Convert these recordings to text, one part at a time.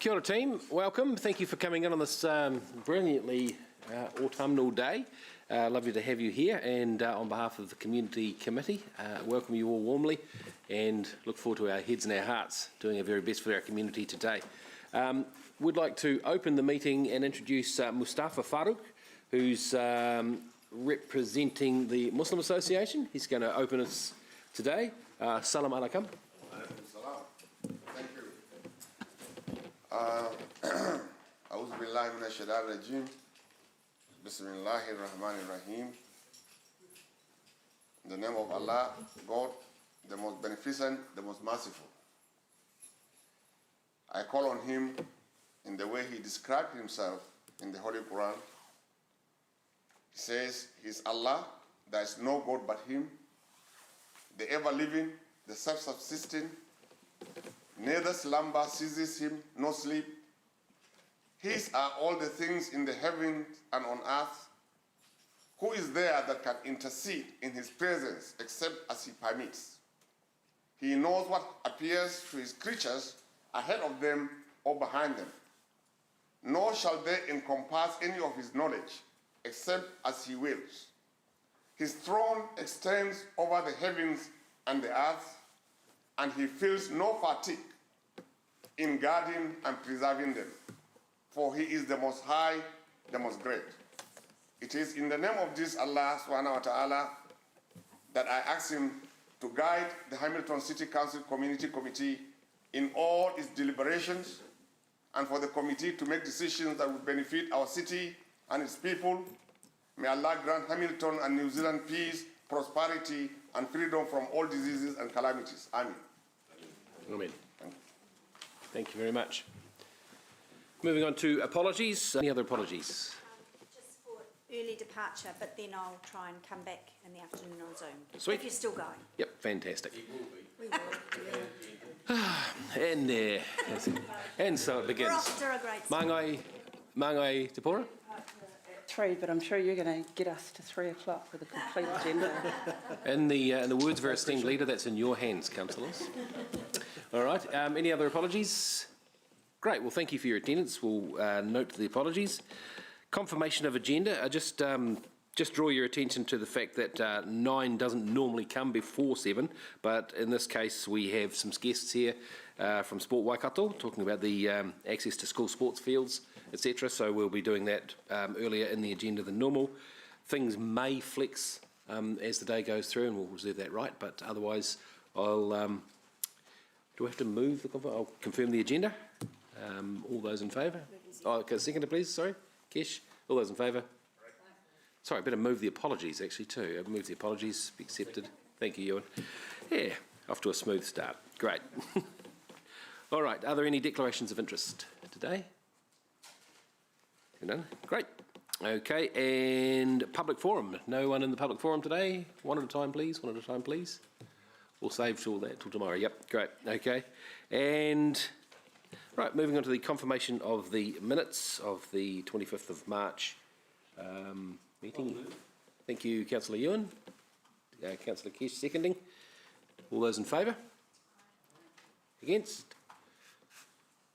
Kia ora team, welcome. Thank you for coming in on this brilliantly autumnal day. Lovely to have you here, and on behalf of the Community Committee, welcome you all warmly and look forward to our heads and our hearts doing our very best for our community today. We'd like to open the meeting and introduce Mustafa Farouk, who's representing the Muslim Association. He's going to open us today. Salam alaikum. Thank you. A'udhu billahi minash shaitanir rajim. Bismillahir rahmanir rahim. In the name of Allah, God, the most beneficent, the most merciful. I call on Him in the way He described Himself in the Holy Quran. He says, He is Allah, there is no God but Him, the ever-living, the self-subsisting, neither slumber seizes Him, nor sleep. His are all the things in the heavens and on earth. Who is there that can intercede in His presence except as He permits? He knows what appears to His creatures ahead of them or behind them. Nor shall they encompass any of His knowledge except as He wills. His throne extends over the heavens and the earth, and He feels no fatigue in guarding and preserving them. For He is the Most High, the Most Great. It is in the name of this Allah subhanahu wa ta'ala that I ask Him to guide the Hamilton City Council Community Committee in all its deliberations, and for the committee to make decisions that will benefit our city and its people. May Allah grant Hamilton and New Zealand peace, prosperity, and freedom from all diseases and calamities. Amen. Amen. Thank you very much. Moving on to apologies. Any other apologies? Just for early departure, but then I'll try and come back in the afternoon on Zoom. Sweet. If you're still going. Yep, fantastic. We will. And so it begins. We're off to a great start. Mangai Te Pora? 3, but I'm sure you're going to get us to 3 o'clock with a complete agenda. In the words of our esteemed leader, that's in your hands, councillors. All right, any other apologies? Great, well, thank you for your attendance. We'll note the apologies. Confirmation of agenda. Just draw your attention to the fact that 9 doesn't normally come before 7, but in this case we have some guests here from Sport Waikato talking about the access to school sports fields, etc. So we'll be doing that earlier in the agenda than normal. Things may flex as the day goes through, and we'll reserve that right, but otherwise I'll... do I have to move the... I'll confirm the agenda. All those in favour? Oh, okay, seconder please, sorry. Kesh, all those in favour? Sorry, I better move the apologies actually too. I've moved the apologies, be accepted. Thank you, Ewan. Yeah, off to a smooth start. Great. All right, are there any declarations of interest today? None? Great. Okay, and public forum. No one in the public forum today? One at a time, please. One at a time, please. We'll save all that till tomorrow. Yep, great. Okay. And, right, moving on to the confirmation of the minutes of the 25th of March meeting. Thank you, Councillor Ewan. Councillor Kesh seconding. All those in favour? Against?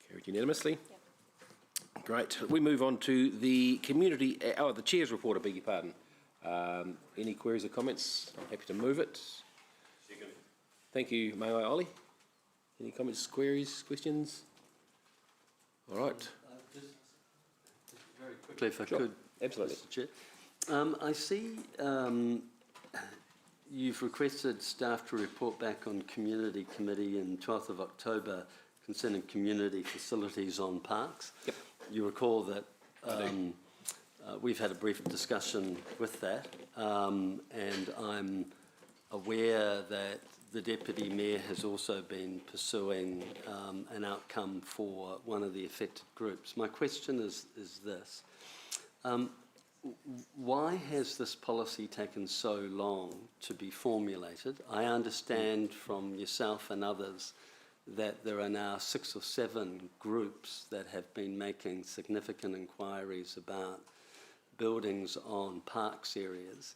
Carried unanimously. Yep. Great. We move on to the community... the Chair's report, I beg your pardon. Any queries or comments? I'm happy to move it. Second. Thank you, Maiwai Oli. Any comments, queries, questions? All right. Just very quickly, if I Sure. could. Absolutely. Mr. Chair. I see you've requested staff to report back on Community Committee in 12th of October concerning community facilities on parks. Yep. You recall that we've had a brief discussion with that, and I'm aware that the Deputy Mayor has also been pursuing an outcome for one of the affected groups. My question is this. Why has this policy taken so long to be formulated? I understand from yourself and others that there are now 6 or 7 groups that have been making significant inquiries about buildings on parks areas.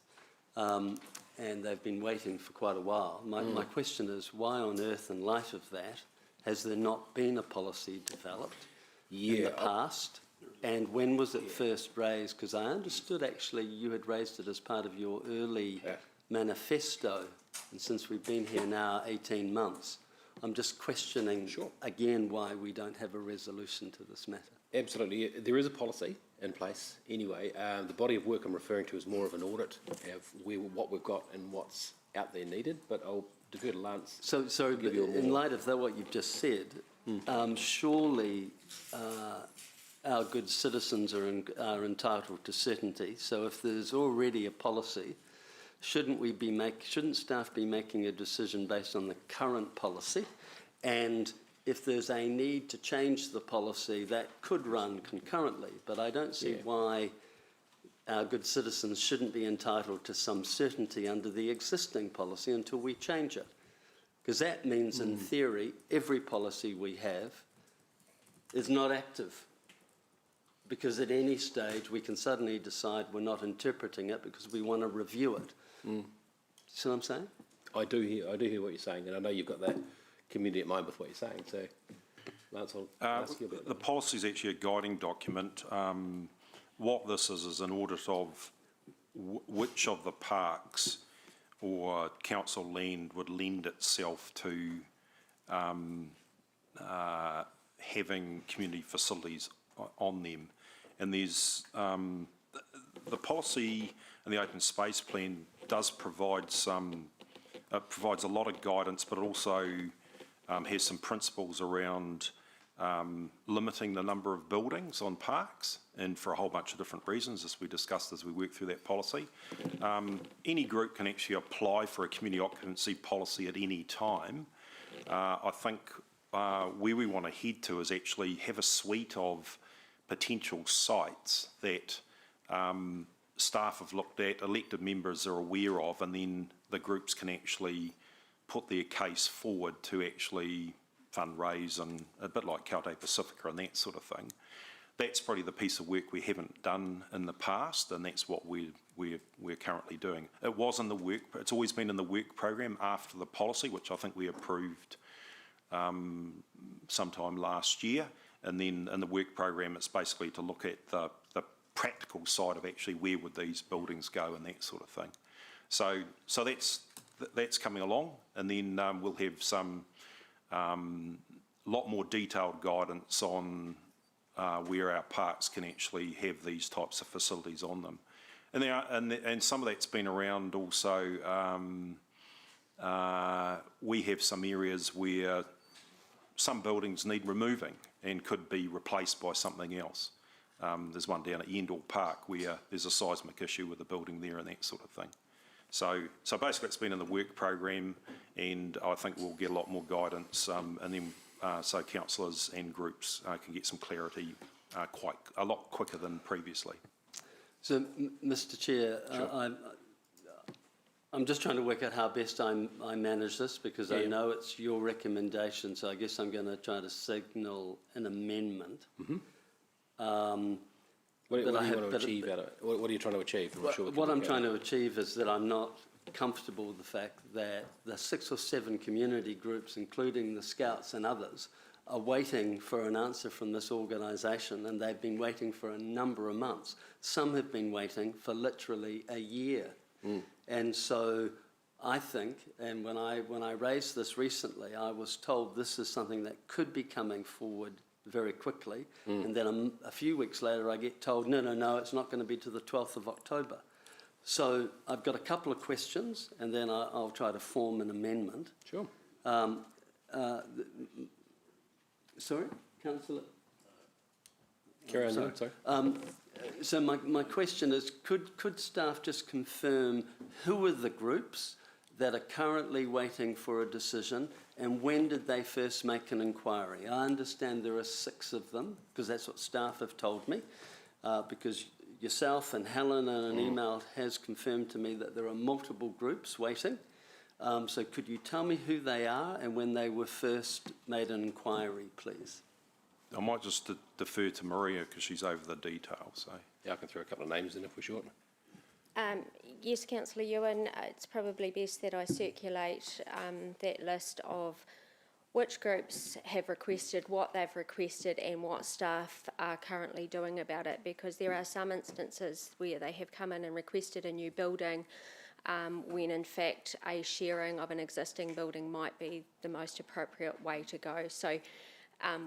And they've been waiting for quite a while. My question is, why on earth, in light of that, has there not been a policy developed? in Yeah, the past? And when was it first raised? Because I understood actually you had raised it as part of your early Yeah. manifesto. And since we've been here now 18 months, I'm just questioning Sure. again why we don't have a resolution to this matter. Absolutely. There is a policy in place anyway. The body of work I'm referring to is more of an audit of what we've got and what's out there needed, but I'll defer to Lance. So, sorry, Give but you a in more- light of that, what you've just said, surely our good citizens are entitled to certainty. So if there's already a policy, shouldn't staff be making a decision based on the current policy? And if there's a need to change the policy, that could run concurrently. But I don't see why our good citizens shouldn't be entitled to some certainty under the existing policy until we change it. Because that means, in theory, every policy we have is not active. Because at any stage we can suddenly decide we're not interpreting it because we want to review it. See what I'm saying? I do hear what you're saying, and I know you've got that community in mind with what you're saying. So, Lance, I'll ask you about The that. policy is actually a guiding document. What this is an audit of which of the parks or council land would lend itself to having community facilities on them. And there's the policy and the open space plan does provide provides a lot of guidance, but it also has some principles around limiting the number of buildings on parks, and for a whole bunch of different reasons, as we discussed as we work through that policy. Any group can actually apply for a community occupancy policy at any time. I think where we want to head to is actually have a suite of potential sites that staff have looked at, elected members are aware of, and then the groups can actually put their case forward to actually fundraise, and a bit like Caute Pacifica and that sort of thing. That's probably the piece of work we haven't done in the past, and that's what we're currently doing. It was in the work, it's always been in the work program after the policy, which I think we approved sometime last year, and then in the work program it's basically to look at the practical side of actually where would these buildings go and that sort of thing. So that's coming along, and then we'll have some lot more detailed guidance on where our parks can actually have these types of facilities on them. And some of that's been around also, we have some areas where some buildings need removing and could be replaced by something else. There's one down at Yendall Park where there's a seismic issue with the building there and that sort of thing. So basically it's been in the work program, and I think we'll get a lot more guidance, and then so councillors and groups can get some clarity quite a lot quicker than previously. So, Mr. Chair, I'm just trying to work out how best I manage this, because I know it's your recommendation, so I guess I'm going to try to signal an amendment. What do you want to achieve out of it? What are you trying to achieve? What I'm trying to achieve is that I'm not comfortable with the fact that the 6 or 7 community groups, including the Scouts and others, are waiting for an answer from this organisation, and they've been waiting for a number of months. Some have been waiting for literally a year. And so I think, and when I raised this recently, I was told this is something that could be coming forward very quickly, and then a few weeks later I get told, no, it's not going to be to the 12th of October. So I've got a couple of questions, and then I'll try to form an amendment. Sure. Sorry, Councillor? Carry on, sorry. So my question is, could staff just confirm who are the groups that are currently waiting for a decision, and when did they first make an inquiry? I understand there are 6 of them, because that's what staff have told me, because yourself and Helen in an email has confirmed to me that there are multiple groups waiting. So could you tell me who they are and when they were first made an inquiry, please? I might just defer to Maria because she's over the details. So. Yeah, I can throw a couple of names in if we're short. Yes, Councillor Ewan, it's probably best that I circulate that list of which groups have requested, what they've requested, and what staff are currently doing about it, because there are some instances where they have come in and requested a new building, when in fact a sharing of an existing building might be the most appropriate way to go. So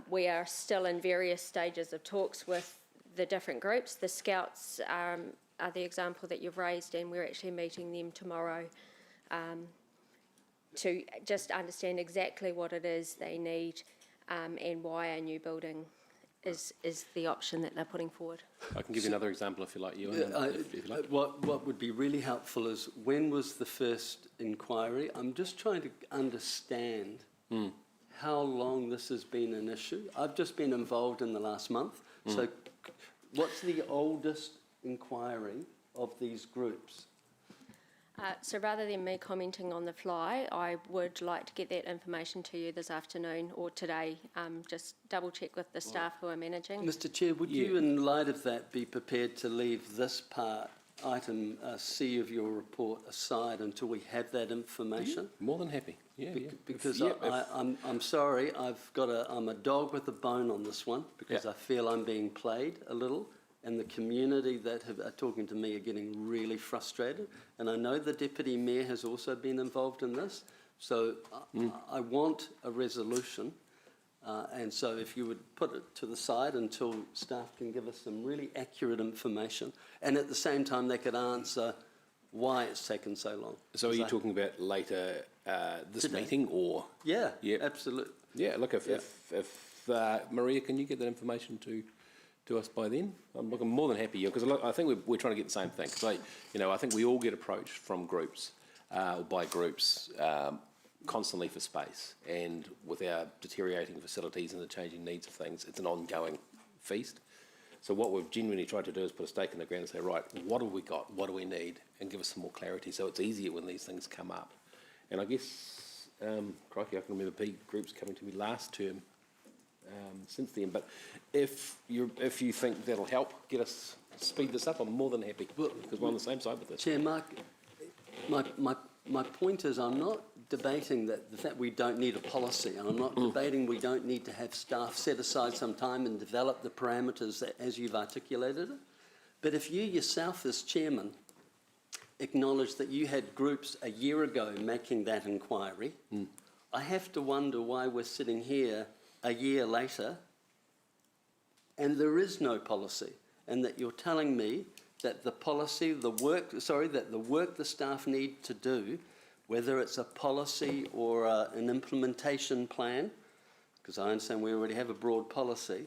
we are still in various stages of talks with the different groups. The Scouts are the example that you've raised, and we're actually meeting them tomorrow to just understand exactly what it is they need, and why a new building is the option that they're putting forward. I can give you another example if you like, Ewan. If you like. What would be really helpful is, when was the first inquiry? I'm just trying to understand how long this has been an issue. I've just been involved in the last month. So what's the oldest inquiry of these groups? So rather than me commenting on the fly, I would like to get that information to you this afternoon or today. Just double check with the staff who are managing. Mr Chair, would you, in light of that, be prepared to leave this part, item C of your report, aside until we have that information? More than happy. Yeah, Because I'm sorry, I'm a dog with a bone on this one, because I feel I'm being played a little, and the community that are talking to me are getting really frustrated. And I know the Deputy Mayor has also been involved in this, so I want a resolution. And so if you would put it to the side until staff can give us some really accurate information, and at the same time they could answer why it's taken so long. So are you talking about later this Today. meeting, or? Yeah, absolutely. Yeah, look, if Maria, can you get that information to us by then? I'm more than happy, because I think we're trying to get the same thing. Because I think we all get approached from groups, or by groups, constantly for space, and with our deteriorating facilities and the changing needs of things, it's an ongoing feast. So what we've genuinely tried to do is put a stake in the ground and say, right, what have we got? What do we need? And give us some more clarity, so it's easier when these things come up. And I guess, crikey, I can remember big groups coming to me last term since then. But if you think that'll help get us speed this up, I'm more than happy, because we're on the same side with this. Chair, Mark, my point is, I'm not debating the fact we don't need a policy, and I'm not debating we don't need to have staff set aside some time and develop the parameters as you've articulated it. But if you yourself as chairman acknowledge that you had groups a year ago making that inquiry, I have to wonder why we're sitting here a year later and there is no policy, and that you're telling me that the policy, the work the staff need to do, whether it's a policy or an implementation plan, because I understand we already have a broad policy,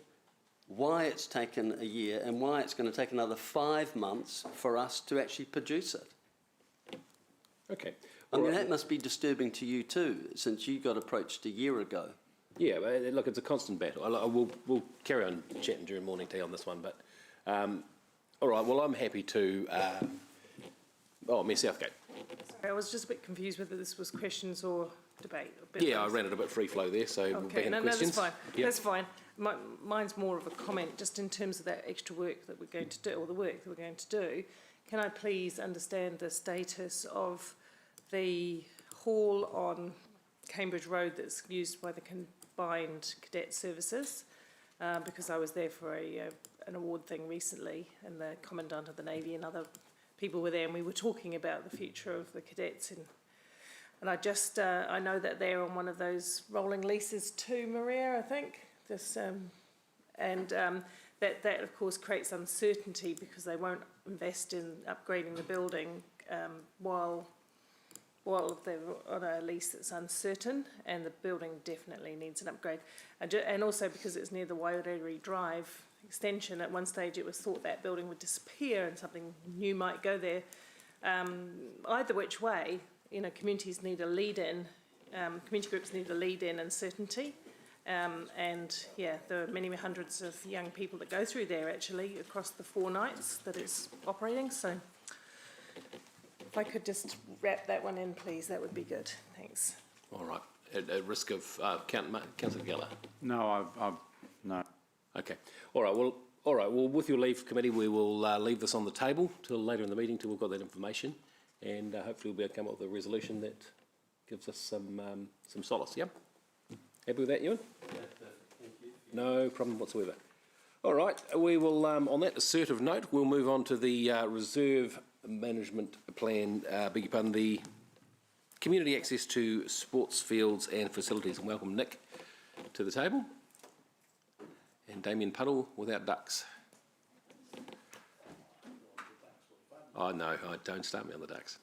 why it's taken a year and why it's going to take another 5 months for us to actually produce it. Okay. I mean, that must be disturbing to you too, since you got approached a year ago. Yeah, but look, it's a constant battle. We'll carry on chatting during morning tea on this one, but all right, well, I'm happy to... Mayor Southgate. Sorry, I was just a bit confused whether this was questions or debate. Yeah, I ran it a bit free flow there, so we'll back into questions. No, that's fine. Yep. That's fine. Mine's more of a comment, just in terms of that extra work that we're going to do, or the work that we're going to do. Can I please understand the status of the hall on Cambridge Road that's used by the combined cadet services? Because I was there for an award thing recently, and the Commandant of the Navy and other people were there, and we were talking about the future of the cadets. And I just, I know that they're on one of those rolling leases too, Maria, I think. That of course creates uncertainty, because they won't invest in upgrading the building while they're on a lease that's uncertain, and the building definitely needs an upgrade. And also because it's near the Wairere Drive extension, at one stage it was thought that building would disappear and something new might go there. Either which way, communities need a lead-in, community groups need a lead-in and certainty. And yeah, there are many hundreds of young people that go through there actually across the 4 nights that it's operating. So if I could just wrap that one in, please, that would be good. Thanks. All right. At risk of Councillor Geller. No, no. Okay. All right. Well, with your leave, committee, we will leave this on the table till later in the meeting, till we've got that information, and hopefully we'll be able to come up with a resolution that gives us some solace. Yeah. Happy with that, Ewan? No problem whatsoever. All right, we will, on that assertive note, we'll move on to the reserve management plan, beg your pardon, the community access to sports fields and facilities. And welcome Nick to the table. And Damien Puddle without ducks. Oh no, don't start me on the ducks.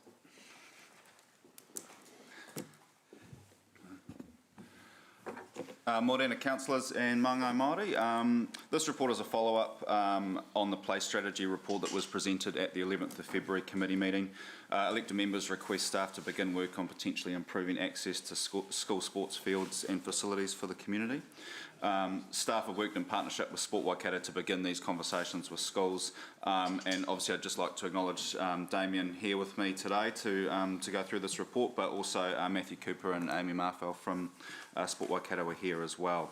Morena councillors and Māngai Māori. This report is a follow-up on the place strategy report that was presented at the 11th of February committee meeting. Elected members request staff to begin work on potentially improving access to school sports fields and facilities for the community. Staff have worked in partnership with Sport Waikato to begin these conversations with schools, and obviously I'd just like to acknowledge Damien here with me today to go through this report, but also Matthew Cooper and Amy Marfell from Sport Waikato are here as well.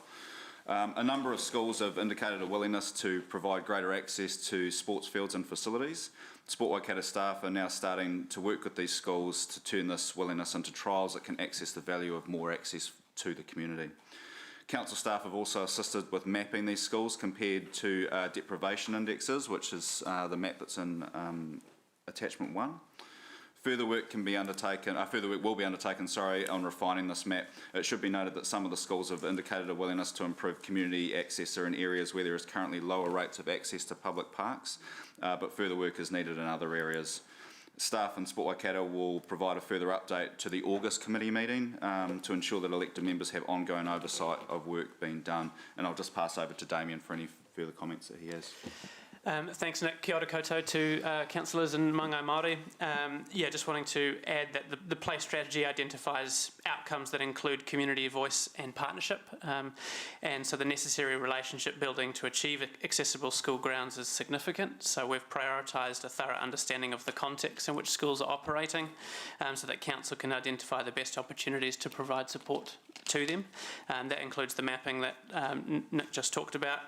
A number of schools have indicated a willingness to provide greater access to sports fields and facilities. Sport Waikato staff are now starting to work with these schools to turn this willingness into trials that can access the value of more access to the community. Council staff have also assisted with mapping these schools compared to deprivation indexes, which is the map that's in attachment 1. Further work will be undertaken on refining this map. It should be noted that some of the schools have indicated a willingness to improve community access are in areas where there is currently lower rates of access to public parks, but further work is needed in other areas. Staff in Sport Waikato will provide a further update to the August committee meeting to ensure that elected members have ongoing oversight of work being done. And I'll just pass over to Damien for any further comments that he has. Thanks, Nick. Kia ora koutou to councillors and Māngai Māori. Just wanting to add that the play strategy identifies outcomes that include community voice and partnership, and so the necessary relationship building to achieve accessible school grounds is significant. So we've prioritised a thorough understanding of the context in which schools are operating, so that council can identify the best opportunities to provide support to them. That includes the mapping that Nick just talked about,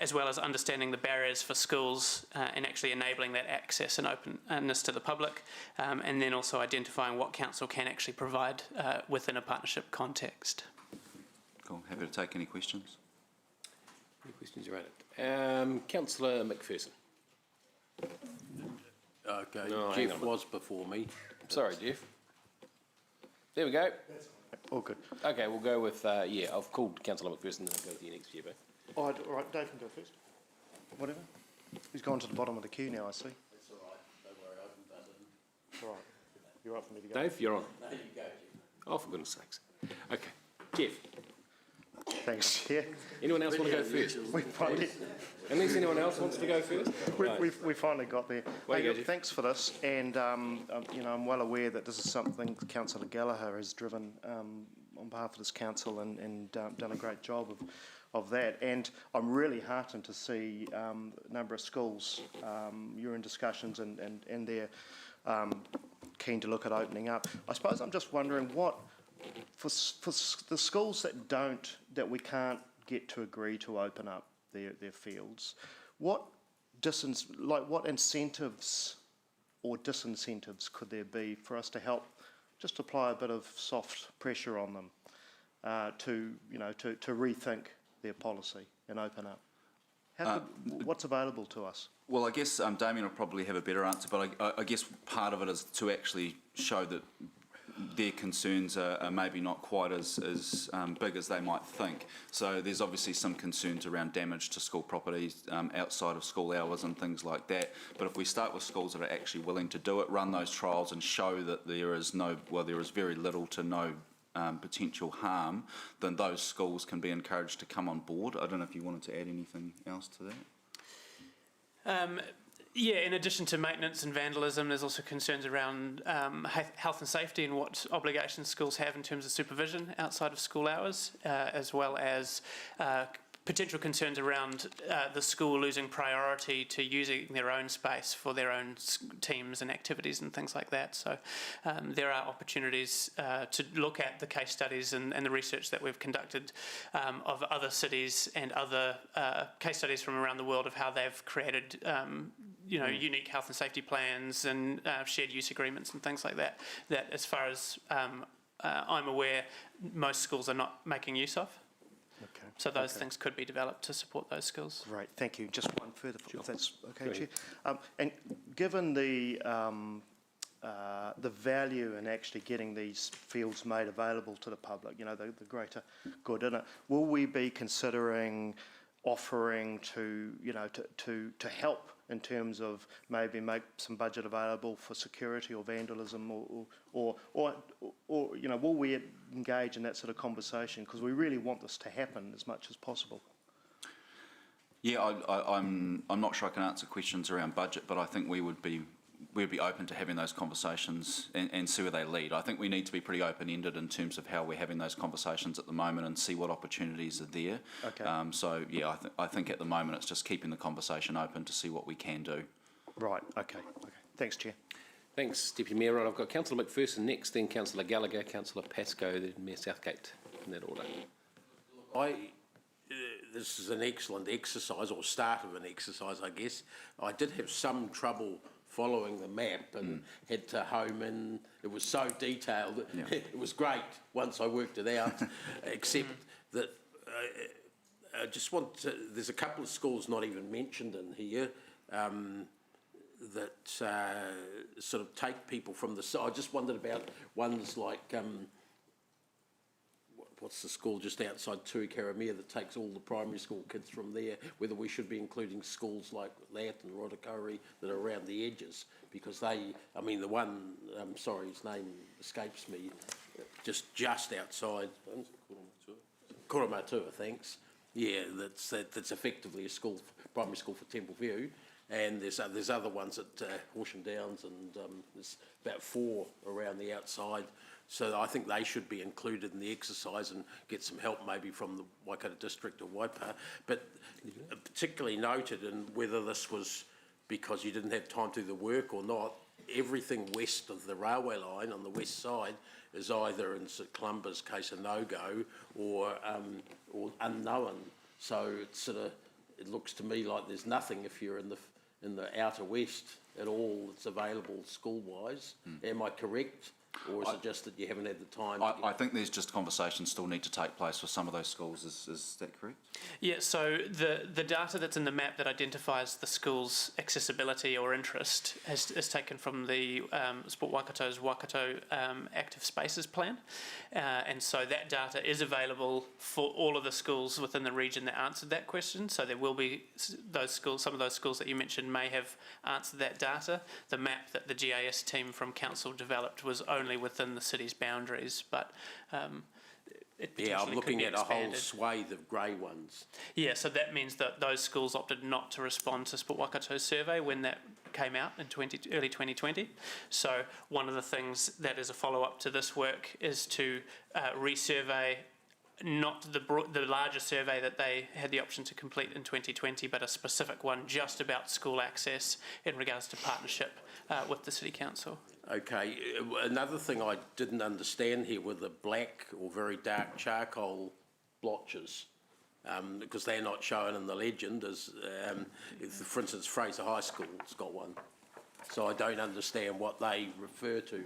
as well as understanding the barriers for schools and actually enabling that access and openness to the public, and then also identifying what council can actually provide within a partnership context. Cool. Happy to take any questions. Any questions around it? Councillor McPherson. Okay, No, hang Jeff on. was before me. Sorry, Jeff. There we go. All good. Okay, we'll go with, I've called Councillor McPherson and I'll go with you next, Jeff. All right, Dave can go first. Whatever. He's gone to the bottom of the queue now, I see. That's all right, don't worry, I haven't done it. All right. You're right for me to go. Dave, you're on. No, you go, Jeff. Oh, for goodness sakes. Okay, Jeff. Thanks, Chair. Anyone else want to go first? We finally, Unless anyone else wants to go first? Right. we finally got there. Way to go, Hey, Jeff. thanks for this, and I'm well aware that this is something Councillor Gallagher has driven on behalf of this council and done a great job of that. And I'm really heartened to see a number of schools you're in discussions and they're keen to look at opening up. I suppose I'm just wondering what for the schools that we can't get to agree to open up their fields, what incentives or disincentives could there be for us to help just apply a bit of soft pressure on them to rethink their policy and open up? What's available to us? Well, I guess Damien will probably have a better answer, but I guess part of it is to actually show that their concerns are maybe not quite as big as they might think. So there's obviously some concerns around damage to school properties outside of school hours and things like that. But if we start with schools that are actually willing to do it, run those trials and show that there is very little to no potential harm, then those schools can be encouraged to come on board. I don't know if you wanted to add anything else to that. In addition to maintenance and vandalism, there's also concerns around health and safety and what obligations schools have in terms of supervision outside of school hours, as well as potential concerns around the school losing priority to using their own space for their own teams and activities and things like that. So there are opportunities to look at the case studies and the research that we've conducted of other cities and other case studies from around the world of how they've created unique health and safety plans and shared use agreements and things like that, that as far as I'm aware, most schools are not making use of. So those okay. things could be developed to support those schools. Great, thank you. Just one further, if that's okay, Chair. And given the value in actually getting these fields made available to the public, you know, the greater good in it, will we be considering offering to, you know, to help in terms of maybe make some budget available for security or vandalism, or you know, will we engage in that sort of conversation? Because we really want this to happen as much as possible. Yeah, I'm not sure I can answer questions around budget, but I think we'd be open to having those conversations and see where they lead. I think we need to be pretty open-ended in terms of how we're having those conversations at the moment and see what opportunities are there. Okay. So yeah, I think at the moment it's just keeping the conversation open to see what we can do. Right. Okay. Thanks, Chair. Thanks, Deputy Mayor. Right, I've got Councillor McPherson next, then Councillor Gallagher, Councillor Pascoe, then Mayor Southgate, in that order. This is an excellent exercise, or start of an exercise, I guess. I did have some trouble following the map and had to home in. It was so detailed. Yeah. It was great once I worked it out, except that I just want to, there's a couple of schools not even mentioned in here that sort of take people from the... I just wondered about ones like... what's the school just outside Tuikaramea that takes all the primary school kids from there, whether we should be including schools like that and Rotokauri that are around the edges, because they, I mean, the one, sorry, his name escapes me, just outside, Koramatua, thanks, yeah, that's effectively a school, primary school for Temple View, and there's other ones at Horsham Downs, and there's about 4 around the outside. So I think they should be included in the exercise and get some help maybe from the Waikato District or Waipa. But particularly noted, and whether this was because you didn't have time to do the work or not, everything west of the railway line on the west side is either in St Columba's case a no-go or unknown. So it's sort of, it looks to me like there's nothing if you're in the outer west at all that's available school-wise. Am I correct? Or is it just that you haven't had the time? I think there's just conversations still need to take place with some of those schools. Is that correct? Yeah, so the data that's in the map that identifies the school's accessibility or interest is taken from the Sport Waikato's Waikato Active Spaces Plan. And so that data is available for all of the schools within the region that answered that question. So there will be those schools, some of those schools that you mentioned may have answered that data. The map that the GIS team from Council developed was only within the city's boundaries, but it potentially I'm looking could be at a whole expanded. swathe of grey ones. Yeah, so that means that those schools opted not to respond to Sport Waikato's survey when that came out in early 2020. So one of the things that is a follow-up to this work is to resurvey not the larger survey that they had the option to complete in 2020, but a specific one just about school access in regards to partnership with the City Council. Okay, another thing I didn't understand here were the black or very dark charcoal blotches, because they're not shown in the legend. As, for instance, Fraser High School's got one, so I don't understand what they refer to.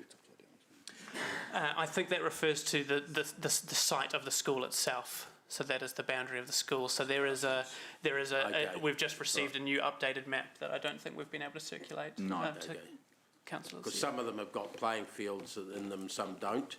I think that refers to the site of the school itself. So that is the boundary of the school. So there is a Okay. we've just received a new updated map that I don't think we've been able to circulate to councillors. Because some of them have got playing fields in them, some don't.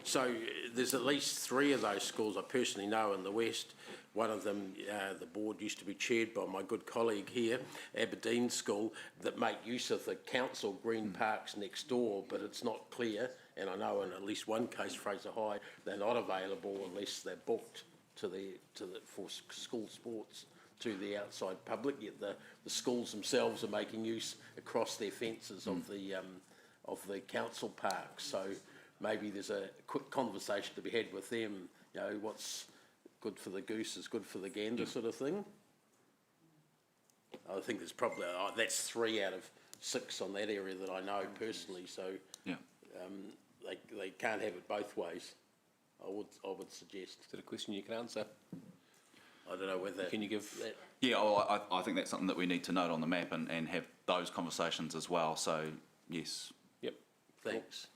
So there's at least 3 of those schools I personally know in the West. One of them, the board used to be chaired by my good colleague here, Aberdeen School, that make use of the council green parks next door, but it's not clear. And I know in at least one case, Fraser High, they're not available unless they're booked for school sports to the outside public. Yet the schools themselves are making use across their fences of the council parks. So maybe there's a quick conversation to be had with them. You know, what's good for the goose is good for the gander, sort of thing. I think there's probably that's 3 out of 6 on that area that I know personally. So Yeah. they can't have it both ways. I would suggest. Is that a question you can answer? I don't know whether... Can you give... that? Yeah, well, I think that's something that we need to note on the map and have those conversations as well. So, yes. Yep. Thanks.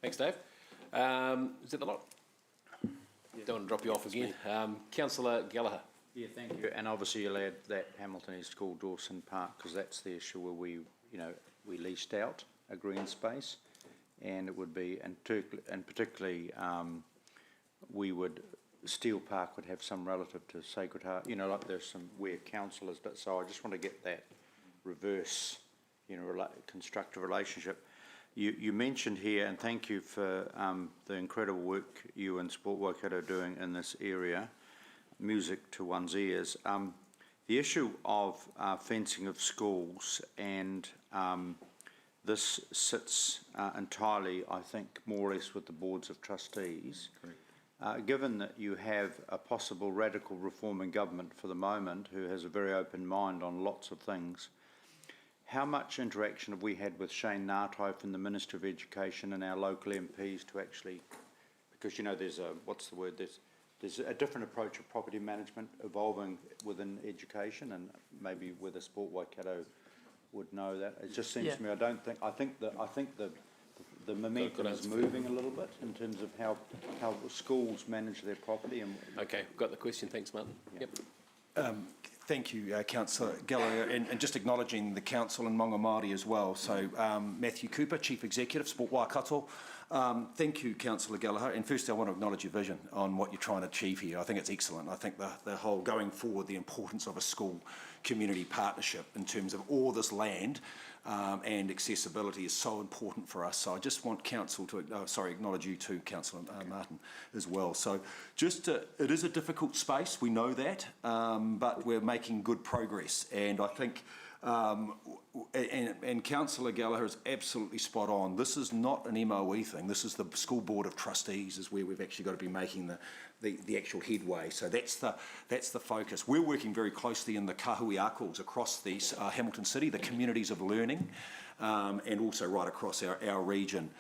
Thanks, Dave. Is that the lot? Don't want to drop you off again. Councillor Gallagher. Yeah, thank you. And obviously you'll add that Hamilton East School, Dawson Park, because that's the issue where we, we leased out a green space, and it would be, and particularly, Steel Park would have some relative to Sacred Heart, like there's some weird councillors, but so I just want to get that reverse, constructive relationship. You mentioned here, and thank you for the incredible work you and Sport Waikato are doing in this area, music to one's ears. The issue of fencing of schools, and this sits entirely, I think, more or less with the boards of trustees. Given that you have a possible radical reform in government for the moment, who has a very open mind on lots of things, how much interaction have we had with Shane Nartai from the Minister of Education and our local MPs to actually, because there's a, what's the word, there's a different approach of property management evolving within education, and maybe whether Sport Waikato would know that. It just seems to me, I think the momentum is moving a little bit in terms of how schools manage their property. And okay, got the question. Thanks, Martin. Yep. Thank you, Councillor Gallagher, and just acknowledging the council and Maunga Māori as well. So Matthew Cooper, Chief Executive, Sport Waikato. Thank you, Councillor Gallagher. And firstly, I want to acknowledge your vision on what you're trying to achieve here. I think it's excellent. I think the whole going forward, the importance of a school community partnership in terms of all this land and accessibility is so important for us. So I just want council to, acknowledge you too, Councillor Martin, as well. So it is a difficult space, we know that, but we're making good progress. And I think, and Councillor Gallagher is absolutely spot on. This is not an MOE thing. This is the School Board of Trustees is where we've actually got to be making the actual headway. So that's the focus. We're working very closely in the kahui akos across these Hamilton City, the communities of learning, and also right across our region.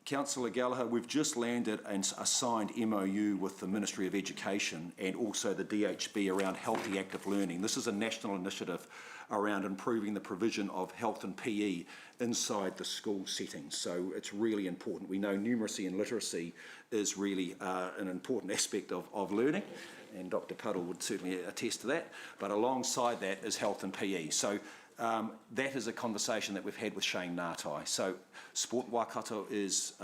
Councillor Gallagher, we've just landed and a signed MOU with the Ministry of Education and also the DHB around healthy active learning. This is a national initiative around improving the provision of health and PE inside the school settings. So it's really important. We know numeracy and literacy is really an important aspect of learning, and Dr. Puddle would certainly attest to that. But alongside that is health and PE. So that is a conversation that we've had with Shane Nartai. So Sport Waikato is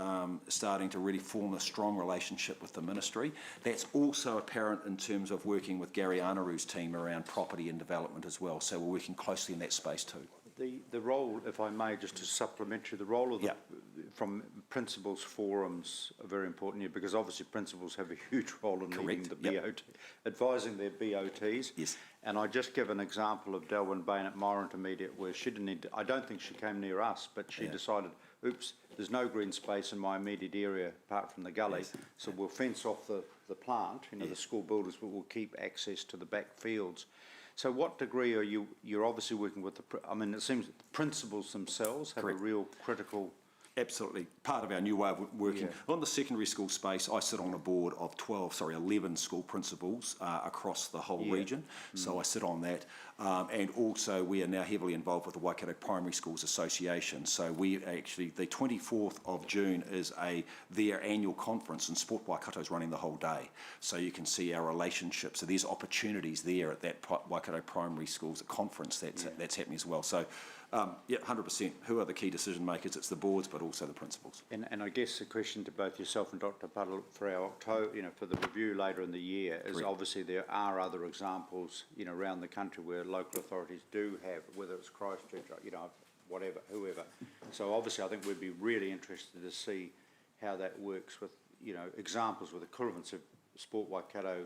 starting to really form a strong relationship with the ministry. That's also apparent in terms of working with Gary Anaru's team around property and development as well. So we're working closely in that space too. The role, if I may, just to supplement you, the role of from principals forums are very important here, because obviously principals have a huge role in leading the BOT, advising their BOTs. Yes. And I just give an example of Delwyn Bain at Mara Intermediate, where she didn't need to, I don't think she came near us, but she decided, oops, there's no green space in my immediate area apart from the gully, so we'll fence off the plant, the school builders, but we'll keep access to the back fields. So what degree are you're obviously working with it seems that the principals themselves have a real critical... Absolutely. Part of our new way of working. On the secondary school space, I sit on a board of 11 school principals across the whole region. So I sit on that. And also we are now heavily involved with the Waikato Primary Schools Association. So we actually, the 24th of June is their annual conference, and Sport Waikato is running the whole day. So you can see our relationship. So there's opportunities there at that Waikato Primary Schools conference that's happening as well. So 100%. Who are the key decision makers? It's the boards, but also the principals. And I guess the question to both yourself and Dr. Puddle for our October, for the review later in the year, is obviously there are other examples, around the country where local authorities do have, whether it's Christchurch, whatever, whoever. So obviously I think we'd be really interested to see how that works with, examples with equivalents of Sport Waikato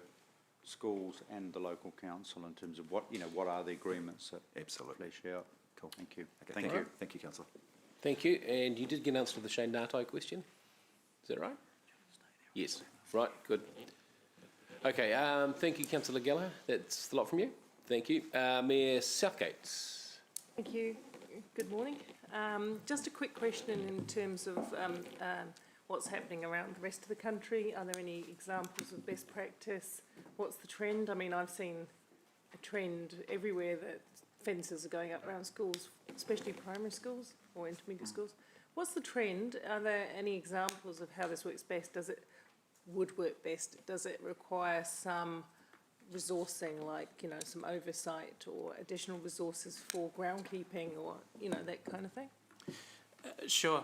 schools and the local council in terms of what are the agreements that flesh out. Cool. Thank you. Okay, thank you. Thank you, Councillor. Thank you. And you did get an answer to the Shane Nartai question. Is that right? Yes. Right. Good. Okay. Thank you, Councillor Gallagher. That's a lot from you. Thank you. Mayor Southgate. Thank you. Good morning. Just a quick question in terms of what's happening around the rest of the country. Are there any examples of best practice? What's the trend? I've seen a trend everywhere that fences are going up around schools, especially primary schools or intermediate schools. What's the trend? Are there any examples of how this works best? Does it would work best? Does it require some resourcing, like, you know, some oversight or additional resources for groundkeeping or, you know, that kind of thing? Sure.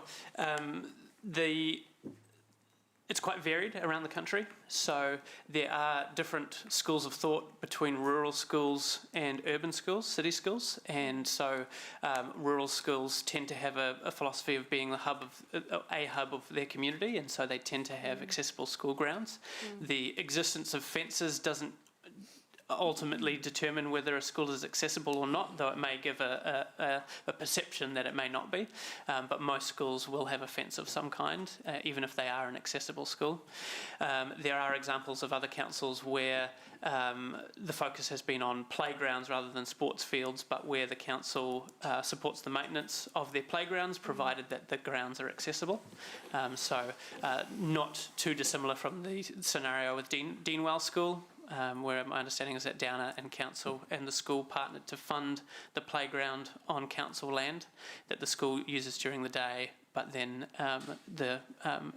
It's quite varied around the country. So there are different schools of thought between rural schools and urban schools, city schools. And so rural schools tend to have a philosophy of being a hub of their community, and so they tend to have accessible school grounds. The existence of fences doesn't ultimately determine whether a school is accessible or not, though it may give a perception that it may not be. But most schools will have a fence of some kind, even if they are an accessible school. There are examples of other councils where the focus has been on playgrounds rather than sports fields, but where the council supports the maintenance of their playgrounds, provided that the grounds are accessible. Not too dissimilar from the scenario with Deanwell School, where my understanding is that Downer and council and the school partnered to fund the playground on council land that the school uses during the day, but then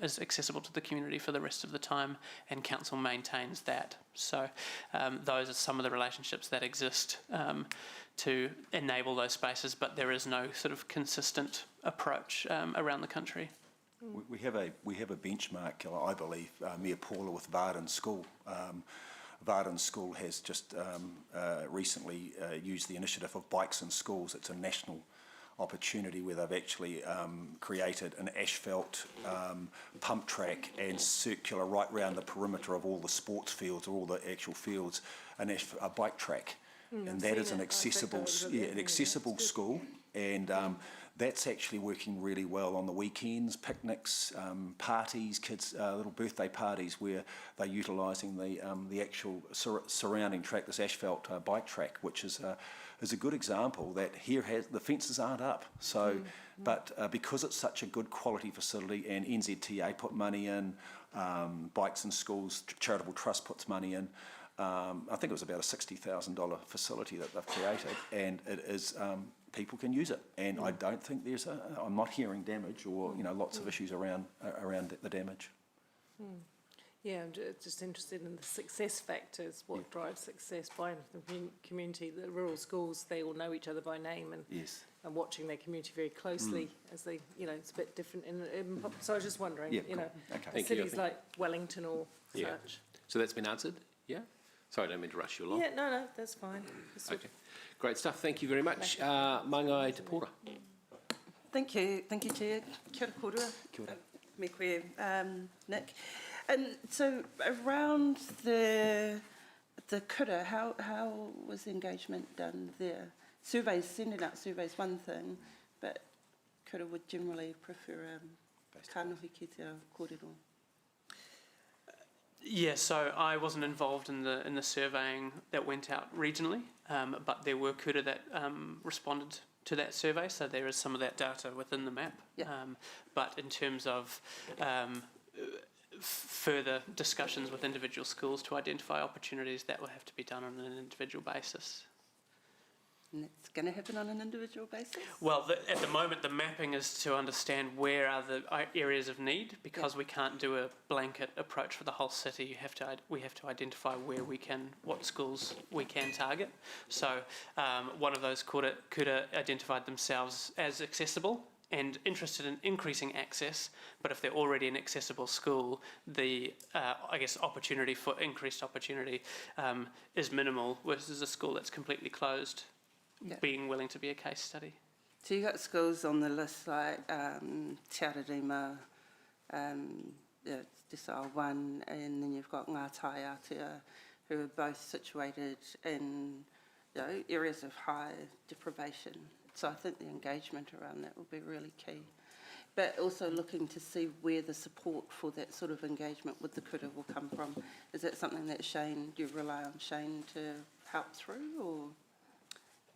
is accessible to the community for the rest of the time, and council maintains that. So those are some of the relationships that exist to enable those spaces, but there is no sort of consistent approach around the country. We have a benchmark, I believe, Mayor Paula, with Varden School. Varden School has just recently used the initiative of Bikes in Schools. It's a national opportunity where they've actually created an asphalt pump track and circular right round the perimeter of all the sports fields, or all the actual fields, a bike track. And that is an accessible school, and that's actually working really well on the weekends, picnics, parties, kids' little birthday parties, where they're utilising the actual surrounding track, this asphalt bike track, which is a good example that here the fences aren't up. So, but because it's such a good quality facility, and NZTA put money in, Bikes in Schools Charitable Trust puts money in. I think it was about a $60,000 facility that they've created, and it is. People can use it, and I don't think I'm not hearing damage or lots of issues around the damage. Yeah, I'm just interested in the success factors, what drives success by the community. The rural schools, they all know each other by name, and and watching their community very closely as they, it's a bit different in the urban pop. So I was just wondering, cities like Wellington or such. So that's been answered, yeah? Sorry, I don't mean to rush you along. Yeah, no, that's fine. Okay, great stuff. Thank you very much. Mangai Te Pora. Thank you, Chair. Kia ora kōrua. Kia ora. Me koe, Nick. And so around the kura, how was the engagement done there? Surveys, sending out surveys, one thing, but kura would generally prefer kanohi ki te kōrero. Yeah, so I wasn't involved in the surveying that went out regionally, but there were kura that responded to that survey, so there is some of that data within the map. Yeah. But in terms of further discussions with individual schools to identify opportunities, that will have to be done on an individual basis. And it's going to happen on an individual basis? Well, at the moment, the mapping is to understand where are the areas of need, because we can't do a blanket approach for the whole city. We have to identify what schools we can target. So one of those could identified themselves as accessible and interested in increasing access, but if they're already an accessible school, the opportunity for increased opportunity is minimal, versus a school that's completely closed. Yeah. Being willing to be a case study. So you've got schools on the list like Te Ararima, Desile 1, and then you've got Ngā Tai Atea, who are both situated in areas of high deprivation. So I think the engagement around that will be really key. But also looking to see where the support for that sort of engagement with the kura will come from. Is that something that you rely on Shane to help through, or...?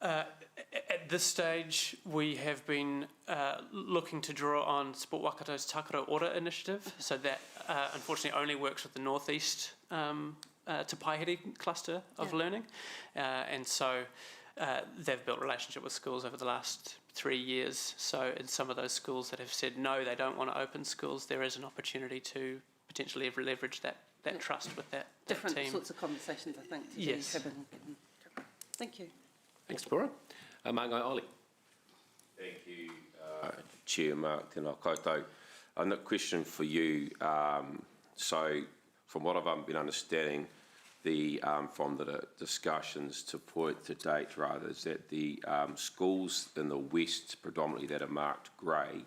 At this stage, we have been looking to draw on Sport Wakato's Takaro Ora initiative, so that unfortunately only works with the northeast Te Paihiri cluster of learning, and so they've built a relationship with schools over the last 3 years. So in some of those schools that have said no, they don't want to open schools, there is an opportunity to potentially ever leverage that trust with that Different team. sorts of conversations, I think, to Yes. be having. Thank you. Thanks, Pura. Mangai Oli. Thank you, Chair Mark Tēnā koutou. A question for you. So, from what I've been understanding, from the discussions to date, rather, is that the schools in the west, predominantly that are marked grey,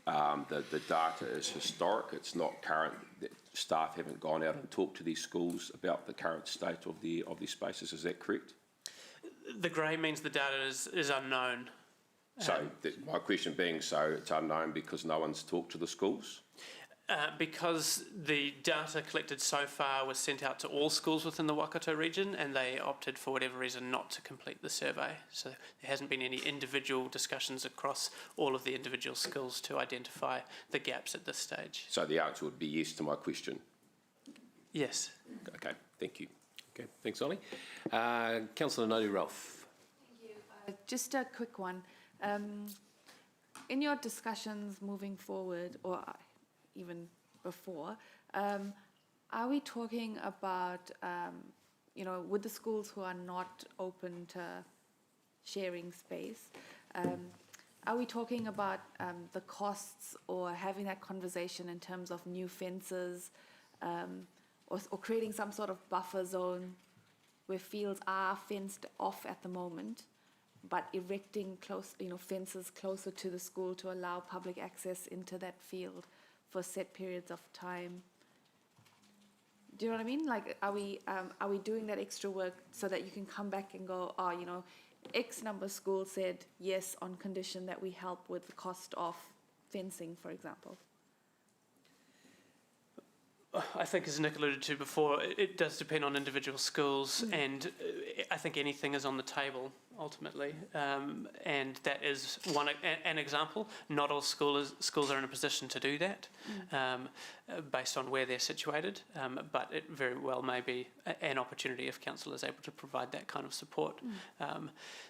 the data is historic. It's not current. Staff haven't gone out and talked to these schools about the current state of their spaces. Is that correct? The grey means the data is unknown. So my question being, so it's unknown because no one's talked to the schools? Because the data collected so far was sent out to all schools within the Waikato region, and they opted for whatever reason not to complete the survey. So there hasn't been any individual discussions across all of the individual schools to identify the gaps at this stage. So the answer would be yes to my question? Yes. Okay, thank you. Okay, thanks, Ollie. Councillor Nodi Ralph. Just a quick one. In your discussions moving forward, or even before, are we talking about, with the schools who are not open to sharing space, are we talking about the costs or having that conversation in terms of new fences or creating some sort of buffer zone where fields are fenced off at the moment, but erecting fences closer to the school to allow public access into that field for set periods of time? Do you know what I mean? Like, are we doing that extra work so that you can come back and go, X number of schools said yes on condition that we help with the cost of fencing, for example? I think, as Nick alluded to before, it does depend on individual schools, and I think anything is on the table ultimately, and that is an example. Not all schools are in a position to do that, based on where they're situated, but it very well may be an opportunity if council is able to provide that kind of support.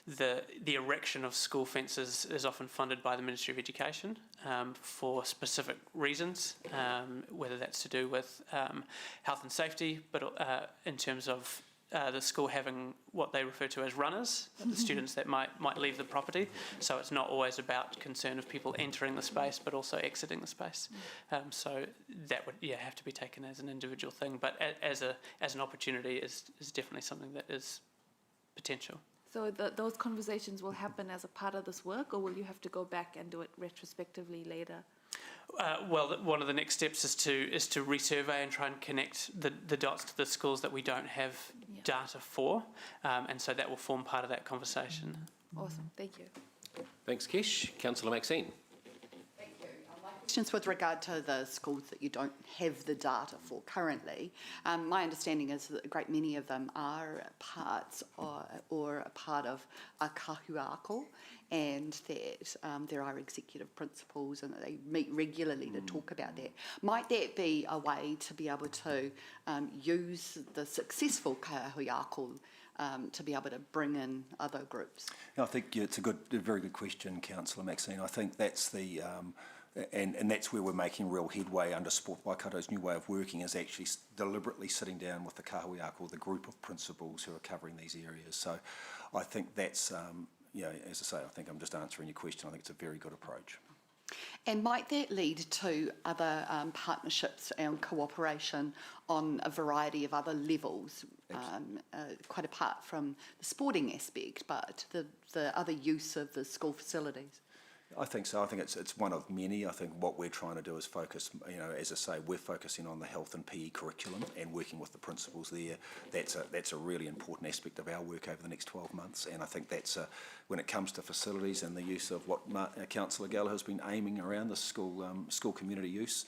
The erection of school fences is often funded by the Ministry of Education for specific reasons, whether that's to do with health and safety, but in terms of the school having what they refer to as runners, the students that might leave the property. So it's not always about concern of people entering the space, but also exiting the space. So that would have to be taken as an individual thing, but as an opportunity is definitely something that is potential. So those conversations will happen as a part of this work, or will you have to go back and do it retrospectively later? Well, one of the next steps is to resurvey and try and connect the dots to the schools that we don't have data for, and so that will form part of that conversation. Awesome, thank you. Thanks, Kish. Councillor Maxine. Thank you. My question's with regard to the schools that you don't have the data for currently. My understanding is that a great many of them are parts or a part of a kahuako, and that there are executive principals and that they meet regularly to talk about that. Might that be a way to be able to use the successful kahuako to be able to bring in other groups? I think it's a very good question, Councillor Maxine. I think that's the and that's where we're making real headway under Sport Waikato's new way of working, is actually deliberately sitting down with the kahuako, the group of principals who are covering these areas. So I think that's, as I say, I think I'm just answering your question. I think it's a very good approach. And might that lead to other partnerships and cooperation on a variety of other levels, quite apart from the sporting aspect, but the other use of the school facilities? I think so. I think it's one of many. I think what we're trying to do is focus, as I say, we're focusing on the health and PE curriculum and working with the principals there. That's a really important aspect of our work over the next 12 months. And I think that's, when it comes to facilities and the use of what Councillor Gallagher has been aiming around, the school community use,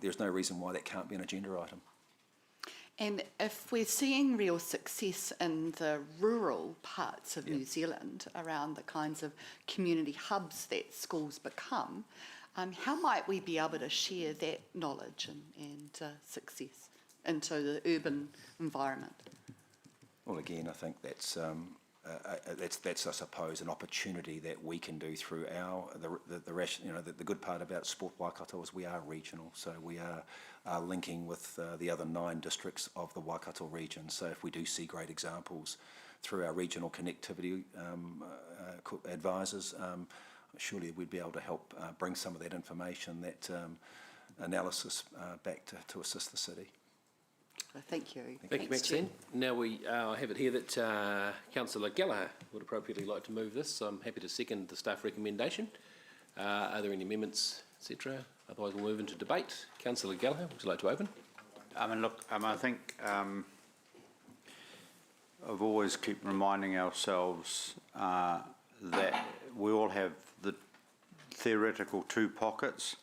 there's no reason why that can't be an agenda item. And if we're seeing real success in the rural parts of New Zealand around the kinds of community hubs that schools become, how might we be able to share that knowledge and success into the urban environment? Well, again, I think that's that's I suppose an opportunity that we can do through the good part about Sport Waikato is we are regional, so we are linking with the other 9 districts of the Waikato region. So if we do see great examples through our regional connectivity advisors, surely we'd be able to help bring some of that information, that analysis back to assist the city. Thank you. Thank you, Maxine. Now I have it here that Councillor Gallagher would appropriately like to move this. So I'm happy to second the staff recommendation. Are there any amendments, etc.? Otherwise, we'll move into debate. Councillor Gallagher, would you like to open? I mean, look, I think I've always keep reminding ourselves that we all have the theoretical 2 pockets.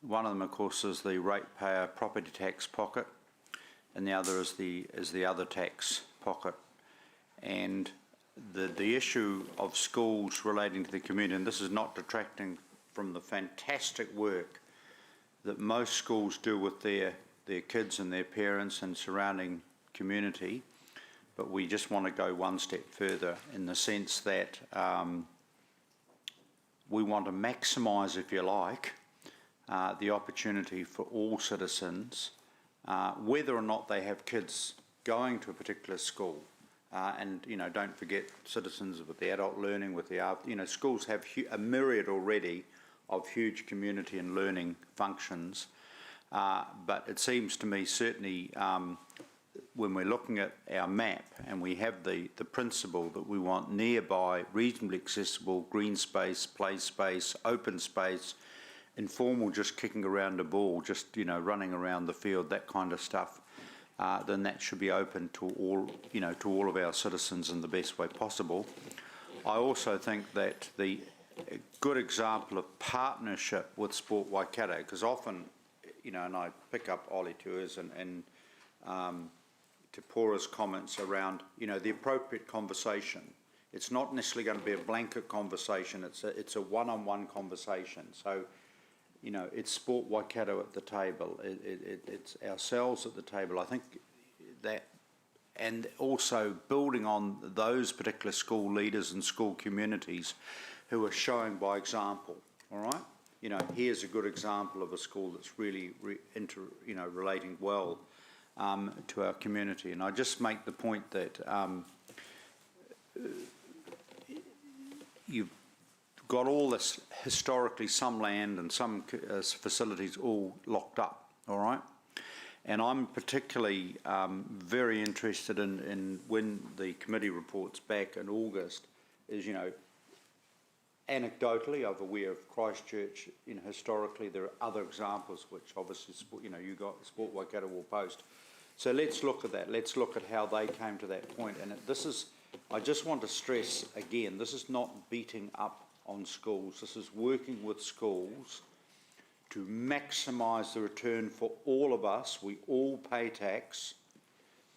One of them, of course, is the ratepayer property tax pocket, and the other is the other tax pocket. And the issue of schools relating to the community, and this is not detracting from the fantastic work that most schools do with their kids and their parents and surrounding community, but we just want to go one step further in the sense that we want to maximise, if you like, the opportunity for all citizens, whether or not they have kids going to a particular school. And, don't forget citizens with the adult learning, with the, schools have a myriad already of huge community and learning functions. But it seems to me certainly when we're looking at our map and we have the principle that we want nearby, reasonably accessible, green space, play space, open space, informal, just kicking around a ball, just, running around the field, that kind of stuff, then that should be open to all, to all of our citizens in the best way possible. I also think that a good example of partnership with Sport Waikato, because often, and I pick up Ollie Tours and Te Pora's comments around, the appropriate conversation. It's not necessarily going to be a blanket conversation. It's a one-on-one conversation. So, it's Sport Waikato at the table. It's ourselves at the table. I think that, and also building on those particular school leaders and school communities who are showing by example. All right. Here's a good example of a school that's really relating well to our community. And I just make the point that you've got all this historically some land and some facilities all locked up, all right? And I'm particularly very interested in when the committee reports back in August is, anecdotally, I'm aware of Christchurch, historically there are other examples which obviously, you got Sport Waikato will post. So let's look at that. Let's look at how they came to that point. And this is, I just want to stress again, this is not beating up on schools. This is working with schools to maximise the return for all of us. We all pay tax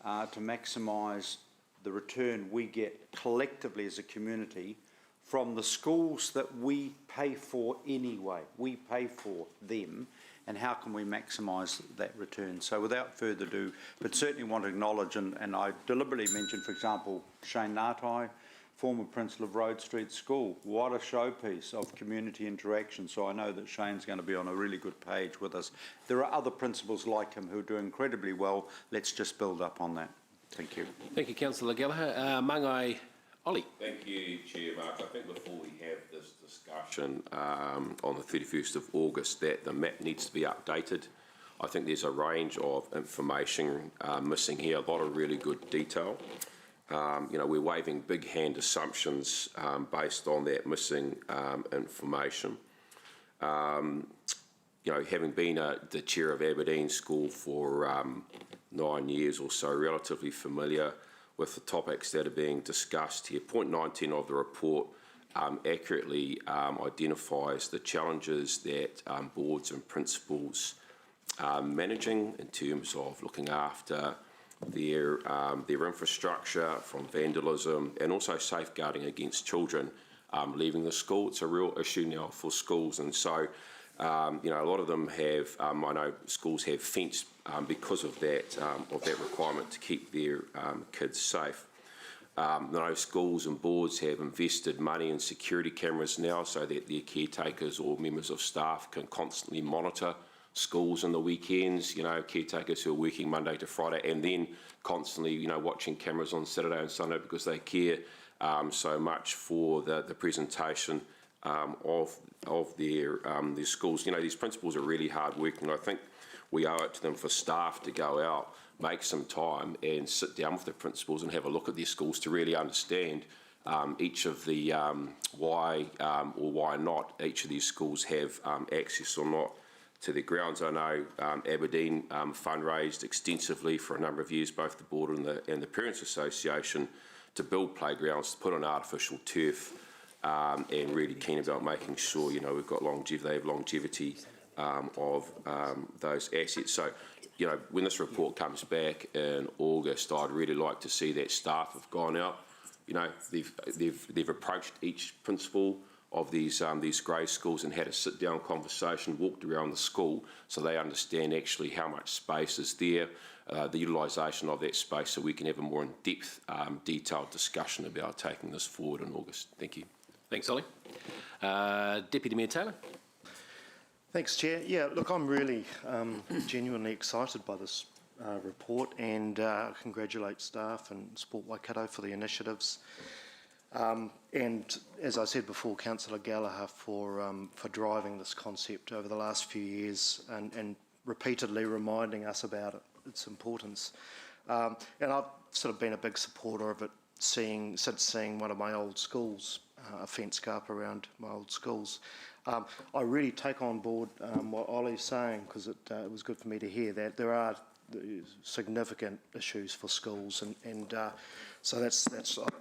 to maximise the return we get collectively as a community from the schools that we pay for anyway. We pay for them, and how can we maximise that return? So without further ado, but certainly want to acknowledge, and I deliberately mentioned, for example, Shane Ngatai, former principal of Road Street School. What a showpiece of community interaction. So I know that Shane's going to be on a really good page with us. There are other principals like him who do incredibly well. Let's just build up on that. Thank you. Thank you, Councillor Gallagher. Mangai, Ollie. Thank you, Chair Mark. I think before we have this discussion on the 31st of August, that the map needs to be updated. I think there's a range of information missing here, a lot of really good detail. We're waving big hand assumptions based on that missing information. Having been the chair of Aberdeen School for 9 years or so, relatively familiar with the topics that are being discussed here. Point 19 of the report accurately identifies the challenges that boards and principals are managing in terms of looking after their infrastructure from vandalism and also safeguarding against children leaving the school. It's a real issue now for schools, and so a lot of them have. I know schools have fenced because of that requirement to keep their kids safe. schools and boards have invested money in security cameras now so that their caretakers or members of staff can constantly monitor schools on the weekends, caretakers who are working Monday to Friday, and then constantly, watching cameras on Saturday and Sunday because they care so much for the presentation of their schools. These principals are really hard working. I think we owe it to them for staff to go out, make some time and sit down with the principals and have a look at their schools to really understand each of the why or why not each of these schools have access or not to their grounds. I know Aberdeen fundraised extensively for a number of years, both the board and the Parents Association, to build playgrounds, to put on artificial turf, and really keen about making sure we've got longevity. They have longevity of those assets. So, when this report comes back in August, I'd really like to see that staff have gone out. They've approached each principal of these grey schools and had a sit-down conversation, walked around the school so they understand actually how much space is there, the utilisation of that space, so we can have a more in-depth, detailed discussion about taking this forward in August. Thank you. Thanks, Ollie. Deputy Mayor Taylor. Thanks, Chair. Yeah, look, I'm really genuinely excited by this report and congratulate staff and Sport Waikato for the initiatives. And as I said before, Councillor Gallagher for driving this concept over the last few years and repeatedly reminding us about its importance. And I've sort of been a big supporter of it since seeing one of my old schools, a fence go up around my old schools. I really take on board what Ollie's saying, because it was good for me to hear that there are significant issues for schools, and so that's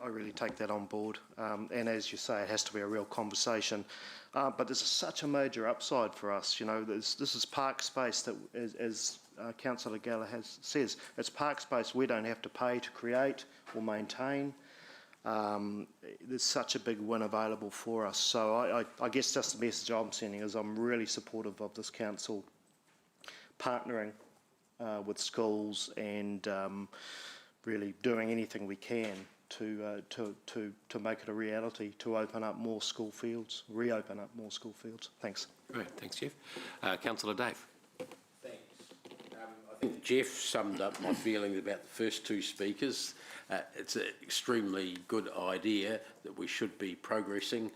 I really take that on board. And as you say, it has to be a real conversation. But there's such a major upside for us. This is park space that, as Councillor Gallagher says, it's park space we don't have to pay to create or maintain. There's such a big win available for us. So I guess just the message I'm sending is I'm really supportive of this council partnering with schools and really doing anything we can to make it a reality, to open up more school fields, reopen up more school fields. Thanks. Great, thanks, Jeff. Councillor Dave. Thanks. I think Jeff summed up my feelings about the first two speakers. It's an extremely good idea that we should be progressing.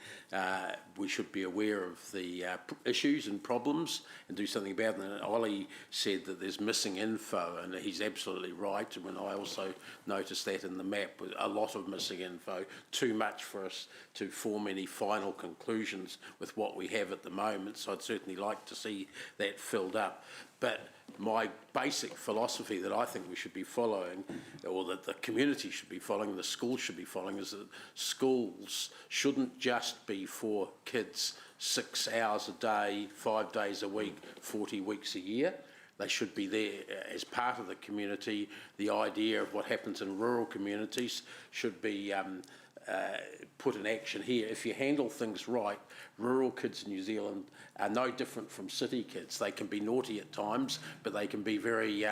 We should be aware of the issues and problems and do something about them. And Ollie said that there's missing info, and he's absolutely right. And I also noticed that in the map, with a lot of missing info, too much for us to form any final conclusions with what we have at the moment. So I'd certainly like to see that filled up. But my basic philosophy that I think we should be following, or that the community should be following, the schools should be following, is that schools shouldn't just be for kids 6 hours a day, 5 days a week, 40 weeks a year. They should be there as part of the community. The idea of what happens in rural communities should be put in action here. If you handle things right, rural kids in New Zealand are no different from city kids. They can be naughty at times, but they can be very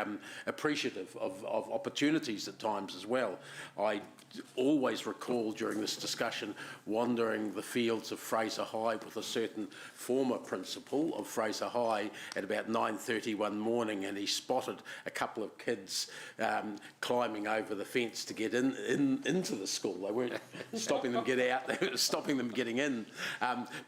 appreciative of opportunities at times as well. I always recall during this discussion wandering the fields of Fraser High with a certain former principal of Fraser High at about 9:30 one morning, and he spotted a couple of kids climbing over the fence to get into the school. They weren't stopping them get out, they were stopping them getting in.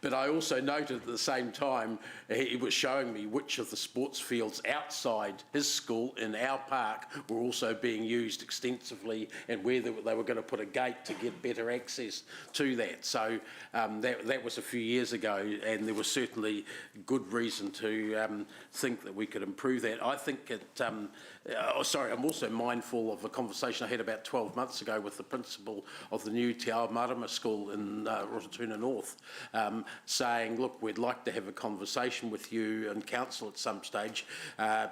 But I also noted at the same time he was showing me which of the sports fields outside his school in our park were also being used extensively, and where they were going to put a gate to get better access to that. So that was a few years ago, and there was certainly good reason to think that we could improve that. I think I'm also mindful of a conversation I had about 12 months ago with the principal of the new Te Ao Marama School in Rototuna North, saying, look, we'd like to have a conversation with you and council at some stage,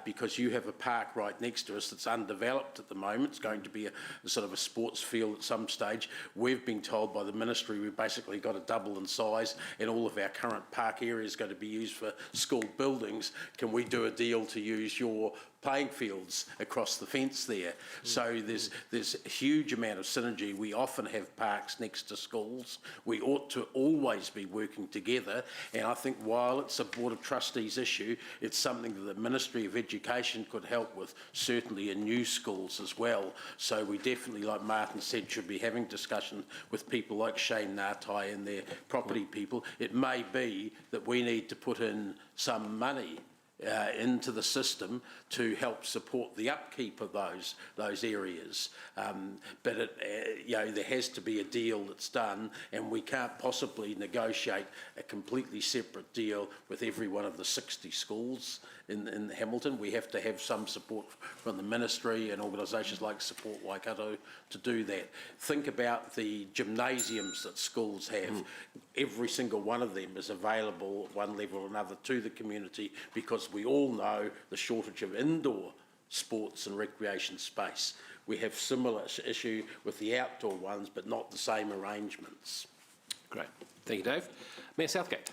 because you have a park right next to us that's undeveloped at the moment. It's going to be a sort of a sports field at some stage. We've been told by the ministry we've basically got to double in size, and all of our current park area is going to be used for school buildings. Can we do a deal to use your playing fields across the fence there? So there's a huge amount of synergy. We often have parks next to schools. We ought to always be working together, and I think while it's a Board of Trustees issue, it's something that the Ministry of Education could help with, certainly in new schools as well. So we definitely, like Martin said, should be having discussion with people like Shane Ngātai and their property people. It may be that we need to put in some money into the system to help support the upkeep of those areas. But there has to be a deal that's done, and we can't possibly negotiate a completely separate deal with every one of the 60 schools in Hamilton. We have to have some support from the ministry and organisations like Support Waikato to do that. Think about the gymnasiums that schools have. Every single one of them is available at one level or another to the community, because we all know the shortage of indoor sports and recreation space. We have similar issue with the outdoor ones, but not the same arrangements. Great. Thank you, Dave. Mayor Southgate.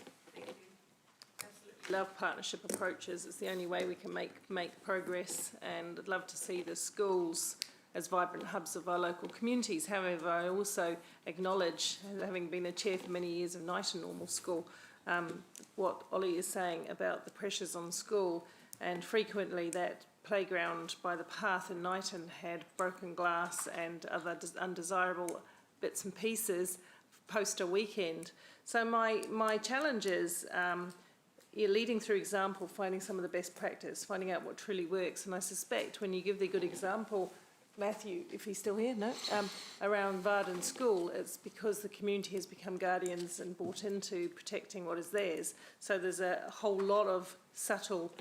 Love partnership approaches. It's the only way we can make progress, and I'd love to see the schools as vibrant hubs of our local communities. However, I also acknowledge, having been a chair for many years of Knighton Normal School, what Ollie is saying about the pressures on school, and frequently that playground by the path in Knighton had broken glass and other undesirable bits and pieces post a weekend. So my challenge is you're leading through example, finding some of the best practice, finding out what truly works. And I suspect when you give the good example, Matthew, if he's still here, no, around Varden School, it's because the community has become guardians and bought into protecting what is theirs. So there's a whole lot of subtle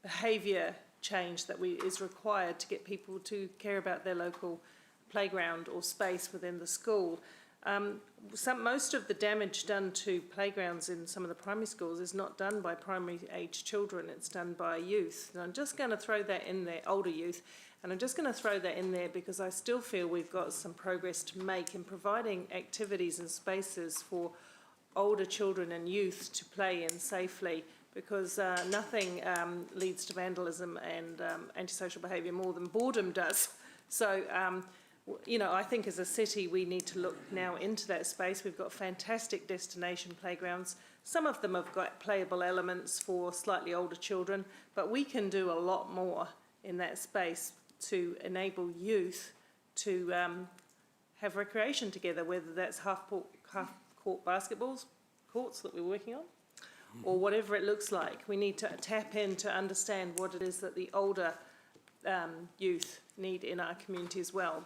behaviour change that is required to get people to care about their local playground or space within the school. Most of the damage done to playgrounds in some of the primary schools is not done by primary age children, it's done by youth. And I'm just going to throw that in there, older youth, and I'm just going to throw that in there because I still feel we've got some progress to make in providing activities and spaces for older children and youth to play in safely, because nothing leads to vandalism and antisocial behaviour more than boredom does. So I think as a city we need to look now into that space. We've got fantastic destination playgrounds. Some of them have got playable elements for slightly older children, but we can do a lot more in that space to enable youth to have recreation together, whether that's half-court basketballs, courts that we're working on, or whatever it looks like. We need to tap in to understand what it is that the older youth need in our community as well.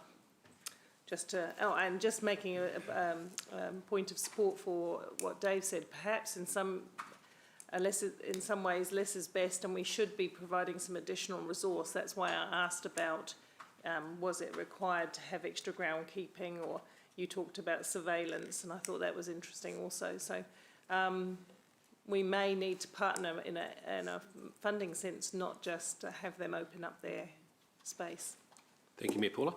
And just making a point of support for what Dave said, perhaps in some ways less is best, and we should be providing some additional resource. That's why I asked about was it required to have extra groundkeeping, or you talked about surveillance, and I thought that was interesting also. So we may need to partner in a funding sense, not just to have them open up their space. Thank you, Mayor Paula.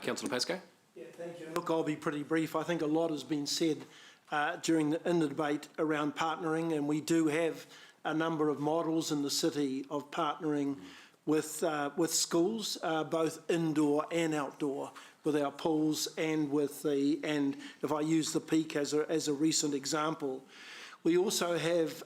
Councillor Pascoe. Yeah, thank you. Look, I'll be pretty brief. I think a lot has been said in the debate around partnering, and we do have a number of models in the city of partnering with schools, both indoor and outdoor, with our pools and if I use the Peak as a recent example. We also have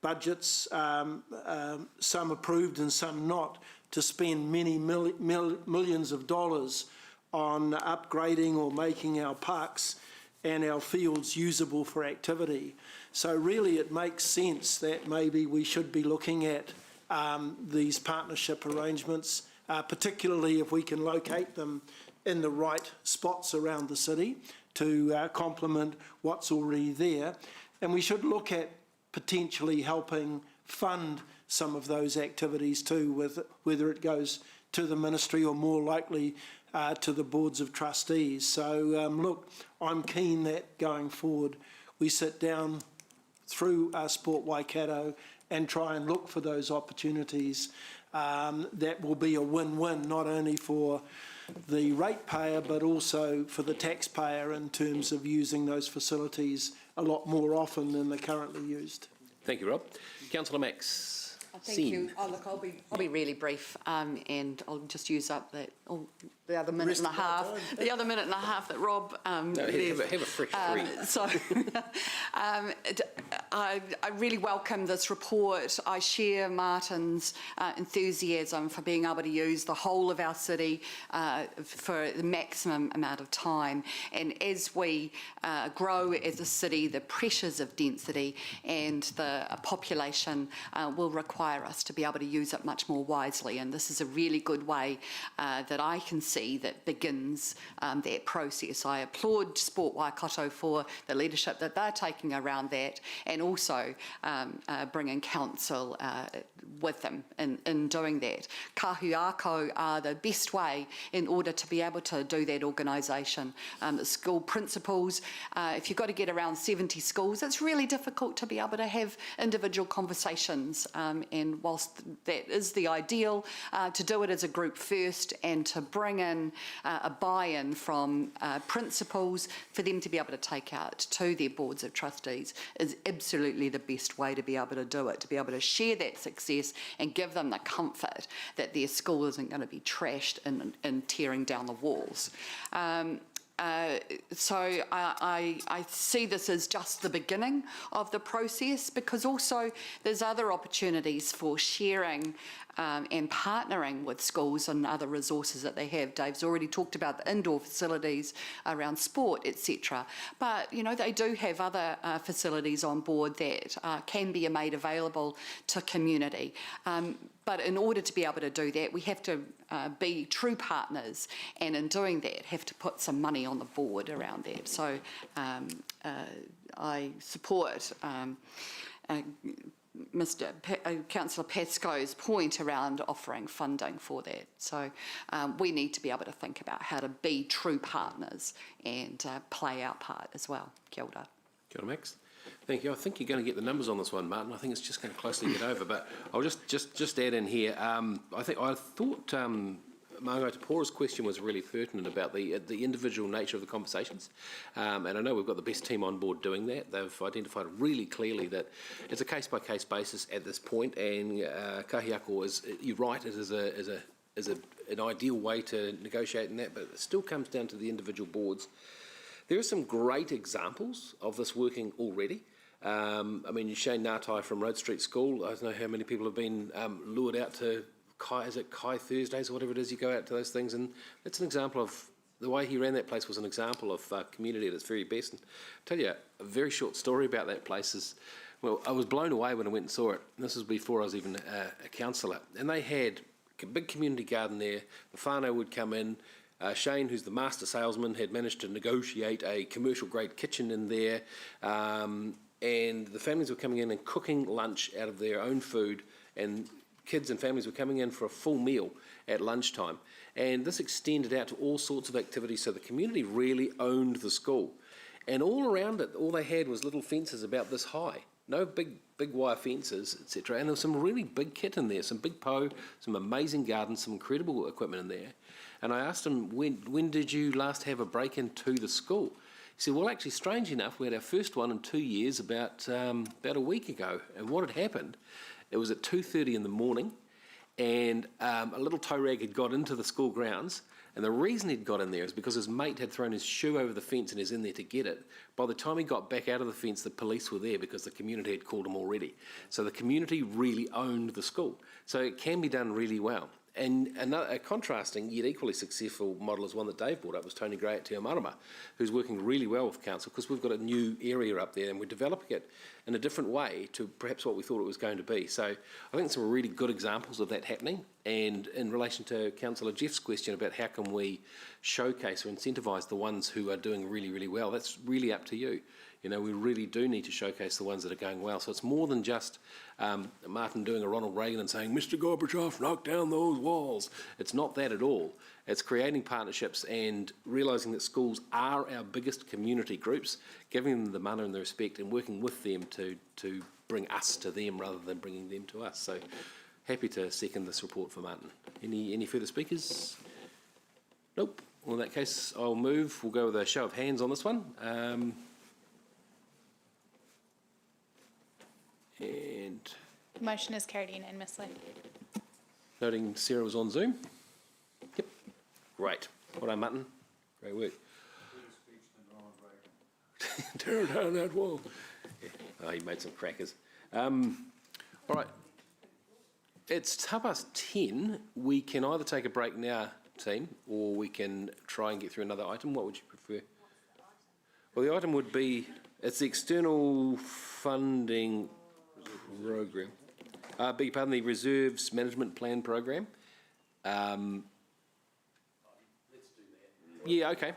budgets, some approved and some not, to spend many millions of dollars on upgrading or making our parks and our fields usable for activity. So really it makes sense that maybe we should be looking at these partnership arrangements, particularly if we can locate them in the right spots around the city to complement what's already there. And we should look at potentially helping fund some of those activities too, whether it goes to the ministry or more likely to the boards of trustees. So look, I'm keen that going forward we sit down through Sport Waikato and try and look for those opportunities that will be a win-win, not only for the ratepayer but also for the taxpayer in terms of using those facilities a lot more often than they're currently used. Thank you, Rob. Councillor Max. Thank you. Oh, look, I'll be really brief, and I'll just use up the other minute and a half. The other minute and a half that Rob Have a fresh three. So, I really welcome this report. I share Martin's enthusiasm for being able to use the whole of our city for the maximum amount of time. And as we grow as a city, the pressures of density and the population will require us to be able to use it much more wisely. And this is a really good way that I can see that begins that process. I applaud Sport Waikato for the leadership that they're taking around that, and also bringing council with them in doing that. Kahuako are the best way in order to be able to do that organisation. The school principals, if you've got to get around 70 schools, it's really difficult to be able to have individual conversations, and whilst that is the ideal, to do it as a group first and to bring in a buy-in from principals for them to be able to take out to their boards of trustees is absolutely the best way to be able to do it, to be able to share that success and give them the comfort that their school isn't going to be trashed and tearing down the walls. So I see this as just the beginning of the process, because also there's other opportunities for sharing and partnering with schools and other resources that they have. Dave's already talked about the indoor facilities around sport, etc. But, you know, they do have other facilities on board that can be made available to community. But in order to be able to do that, we have to be true partners, and in doing that, have to put some money on the board around that. So I support Councillor Pascoe's point around offering funding for that. So we need to be able to think about how to be true partners and play our part as well. Kia ora. Kia ora, Max. Thank you. I think you're going to get the numbers on this one, Martin. I think it's just going to closely get over. But I'll just add in here. I thought Margo Te Pora's question was really pertinent about the individual nature of the conversations. And I know we've got the best team on board doing that. They've identified really clearly that it's a case-by-case basis at this point, and Kahiako is, you're right, it is an ideal way to negotiate in that, but it still comes down to the individual boards. There are some great examples of this working already. I mean, Shane Ngatai from Road Street School, I don't know how many people have been lured out to Kai Thursdays or whatever it is, you go out to those things, and that's an example of the way he ran that place was an example of community at its very best. And I'll tell you a very short story about that place is, well, I was blown away when I went and saw it. And this was before I was even a councillor. And they had a big community garden there. The whānau would come in. Shane, who's the master salesman, had managed to negotiate a commercial-grade kitchen in there. And the families were coming in and cooking lunch out of their own food, and kids and families were coming in for a full meal at lunchtime. And this extended out to all sorts of activities, so the community really owned the school. And all around it, all they had was little fences about this high. No big wire fences, etc. And there was some really big kit in there, some big po, some amazing gardens, some incredible equipment in there. And I asked him, when did you last have a break into the school? He said, well, actually, strange enough, we had our first one in 2 years about a week ago. And what had happened, it was at 2:30 in the morning, and a little tow rag had got into the school grounds. And the reason he'd got in there is because his mate had thrown his shoe over the fence and is in there to get it. By the time he got back out of the fence, the police were there because the community had called him already. So the community really owned the school. So it can be done really well. And a contrasting yet equally successful model is one that Dave brought up, was Tony Gray at Te Marama, who's working really well with council, because we've got a new area up there and we're developing it in a different way to perhaps what we thought it was going to be. So I think some really good examples of that happening. And in relation to Councillor Jeff's question about how can we showcase or incentivise the ones who are doing really, really well, that's really up to you. You know, we really do need to showcase the ones that are going well. So it's more than just Martin doing a Ronald Reagan and saying, Mr. Gorbachev, knock down those walls. It's not that at all. It's creating partnerships and realising that schools are our biggest community groups, giving them the money and the respect and working with them to bring us to them rather than bringing them to us. So happy to second this report for Martin. Any further speakers? Nope. Well, in that case, I'll move. We'll go with a show of hands on this one. And The motion is carried unanimously. noting Sarah was on Zoom. Yep. Great. Well done, Martin. Great work. Tear down that wall. Yeah. Oh, he made some crackers. All right. It's 10:30. We can either take a break now, team, or we can try and get through another item. What would you prefer? Well, the item would be, it's the external funding program. Beg your pardon, the Reserves Management Plan program. Yeah, okay.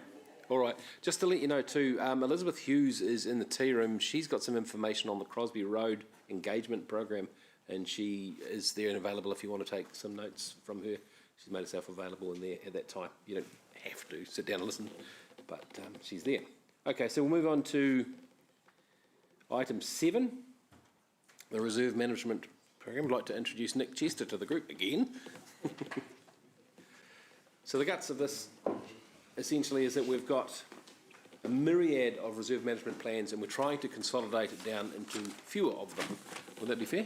All right. Just to let you know too, Elizabeth Hughes is in the tea room. She's got some information on the Crosby Road engagement program, and she is there and available if you want to take some notes from her. She's made herself available in there at that time. You don't have to sit down and listen, but she's there. Okay, so we'll move on to item 7, the Reserve Management Program. I'd like to introduce Nick Chester to the group again. So the guts of this essentially is that we've got a myriad of reserve management plans and we're trying to consolidate it down into fewer of them. Would that be fair?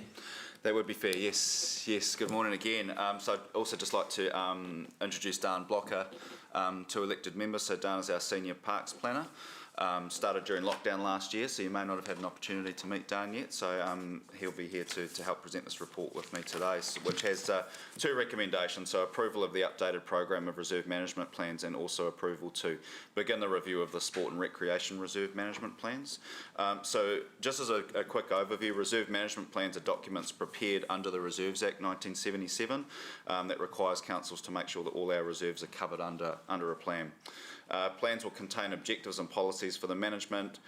That would be fair, yes. Yes, good morning again. So I'd also just like to introduce Dan Blocker to elected members. So Dan is our Senior Parks Planner. Started during lockdown last year, so you may not have had an opportunity to meet Dan yet. So he'll be here to help present this report with me today, which has 2 recommendations. So approval of the updated program of reserve management plans and also approval to begin the review of the sport and recreation reserve management plans. So just as a quick overview, reserve management plans are documents prepared under the Reserves Act 1977 that requires councils to make sure that all our reserves are covered under a plan. Plans will contain objectives and policies for the management,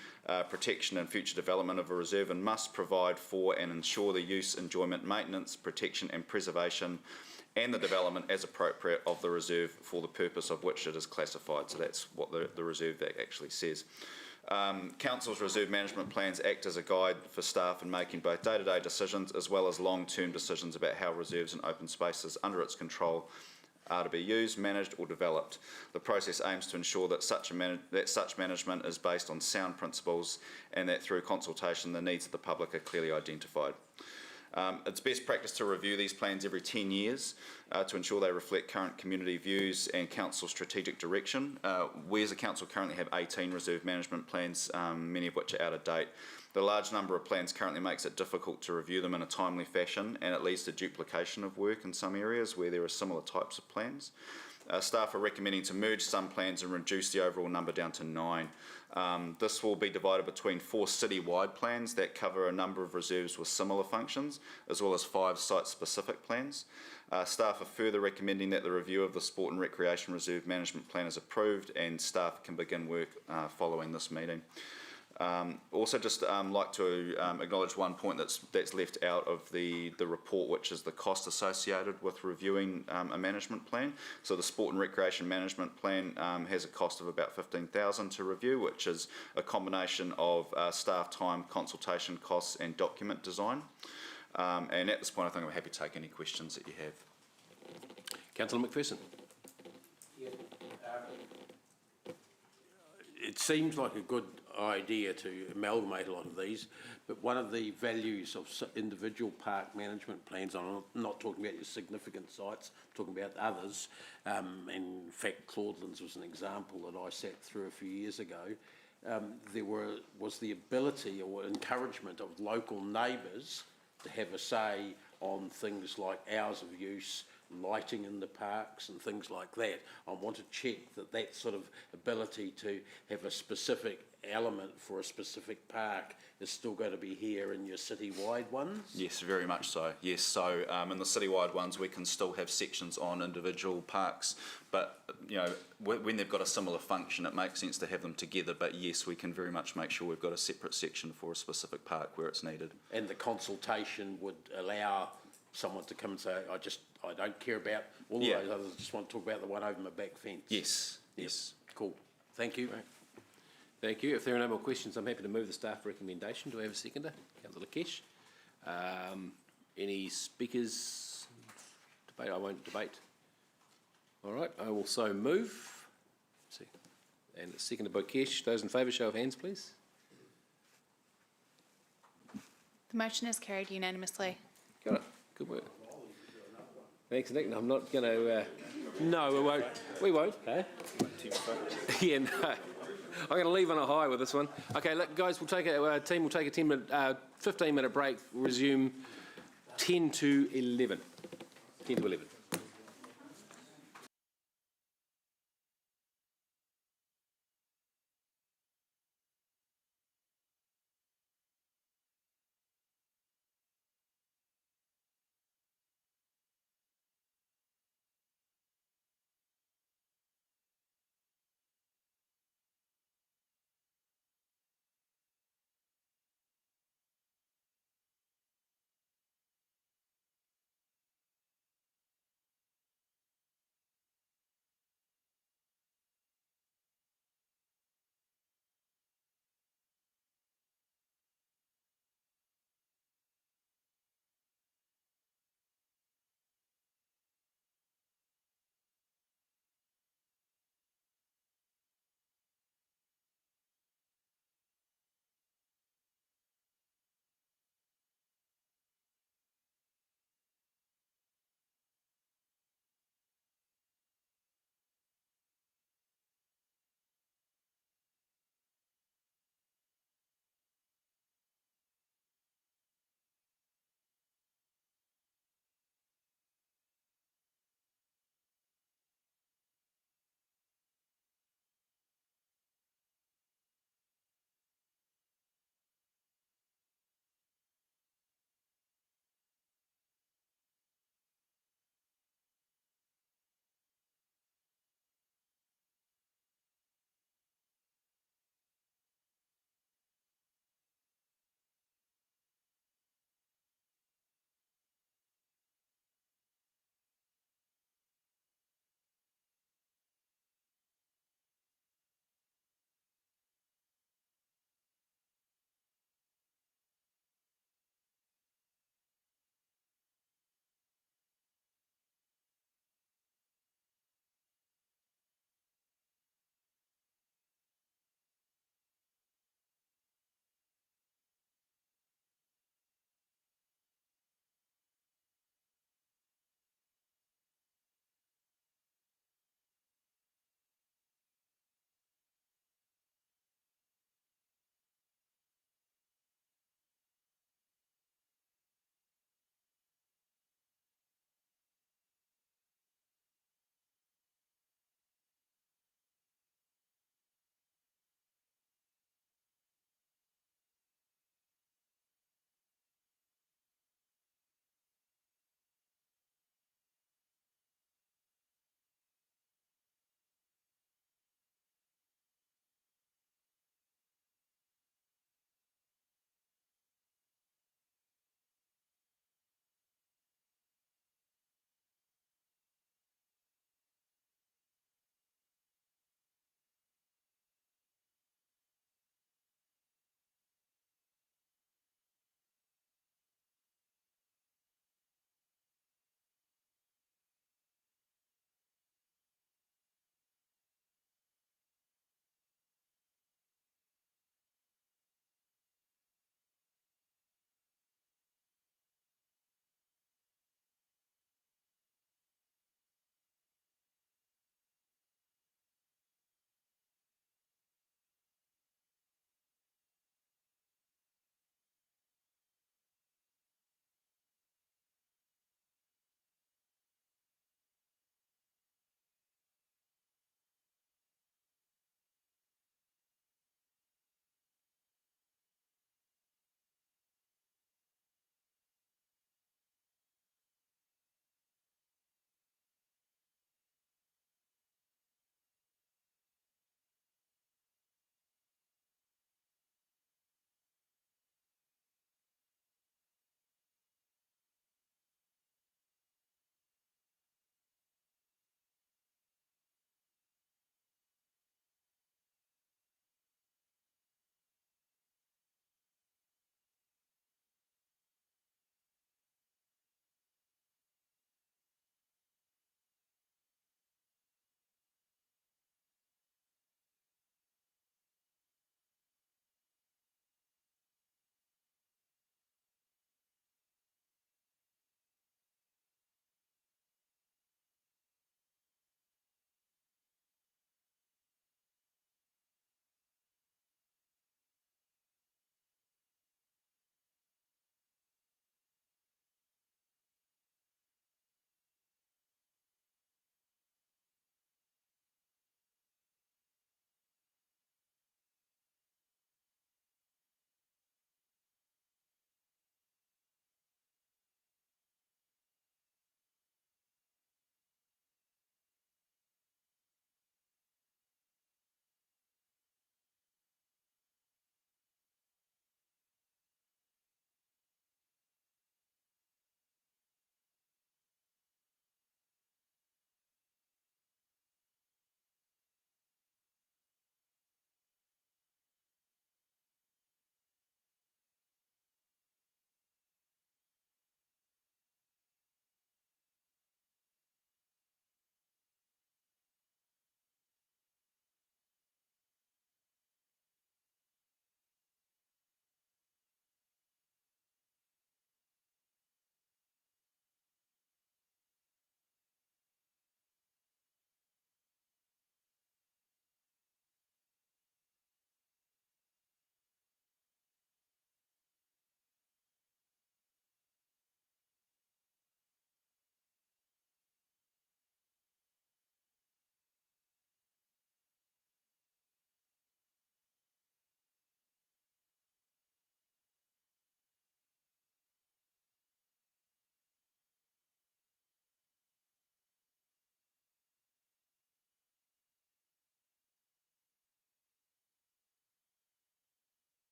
protection and future development of a reserve and must provide for and ensure the use, enjoyment, maintenance, protection and preservation and the development as appropriate of the reserve for the purpose of which it is classified. So that's what the Reserve Act actually says. Council's reserve management plans act as a guide for staff in making both day-to-day decisions as well as long-term decisions about how reserves and open spaces under its control are to be used, managed or developed. The process aims to ensure that such management is based on sound principles and that through consultation the needs of the public are clearly identified. It's best practice to review these plans every 10 years to ensure they reflect current community views and council strategic direction. We as a council currently have 18 reserve management plans, many of which are out of date. The large number of plans currently makes it difficult to review them in a timely fashion, and it leads to duplication of work in some areas where there are similar types of plans. Staff are recommending to merge some plans and reduce the overall number down to 9. This will be divided between 4 city-wide plans that cover a number of reserves with similar functions, as well as 5 site-specific plans. Staff are further recommending that the review of the Sport and Recreation Reserve Management Plan is approved and staff can begin work following this meeting. Also just like to acknowledge one point that's left out of the report, which is the cost associated with reviewing a management plan. So the Sport and Recreation Management Plan has a cost of about $15,000 to review, which is a combination of staff time, consultation costs and document design. And at this point I think I'm happy to take any questions that you have. Councillor McPherson. It seems like a good idea to amalgamate a lot of these, but one of the values of individual park management plans, I'm not talking about your significant sites, I'm talking about others. In fact, Claudelands was an example that I sat through a few years ago. There was the ability or encouragement of local neighbours to have a say on things like hours of use, lighting in the parks and things like that. I want to check that that sort of ability to have a specific element for a specific park is still going to be here in your citywide ones? Yes, very much so. Yes, so in the citywide ones, we can still have sections on individual parks, but you know, when they've got a similar function, it makes sense to have them together. But yes, we can very much make sure we've got a separate section for a specific park where it's needed. And the consultation would allow someone to come and say, I don't care about all of those others, I just want to talk about the one over my back fence. Yes, yes. Cool. Thank you. Thank you. If there are no more questions, I'm happy to move the staff recommendation. Do I have a seconder? Councillor Kesh. Any speakers? Debate? I won't debate. All right, I will so move. Let's see. And it's seconded by Kesh. Those in favour, show of hands, please. The motion is carried unanimously. Got it. Good work. Thanks, Nick. No, I'm not going to... no, we won't. We won't, eh? Yeah, no. I'm going to leave on a high with this one. Okay, look, guys, we'll take a team will take a 15-minute break. We'll resume 10 to 11. 10 to 11.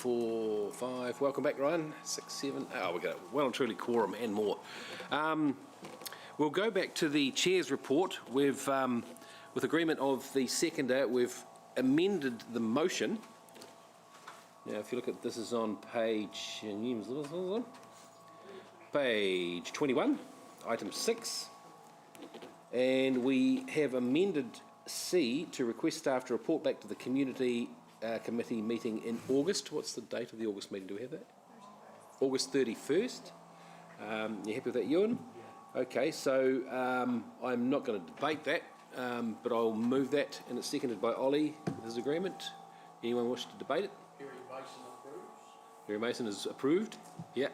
4, 5. Welcome back, Ryan. 6, 7. Oh, we got well and truly quorum and more. We'll go back to the chair's report. We've, with agreement of the seconder, we've amended the motion. Now, if you look at this, is on page 21, item 6, and we have amended C to request staff to report back to the community committee meeting in August. What's the date of the August meeting? Do we have that? August 31st. You happy with that, Ewan? Okay, so I'm not going to debate that, but I'll move that, and it's seconded by Ollie with his agreement. Anyone wish to debate it? Harry Mason approves. Harry Mason is approved. Yeah.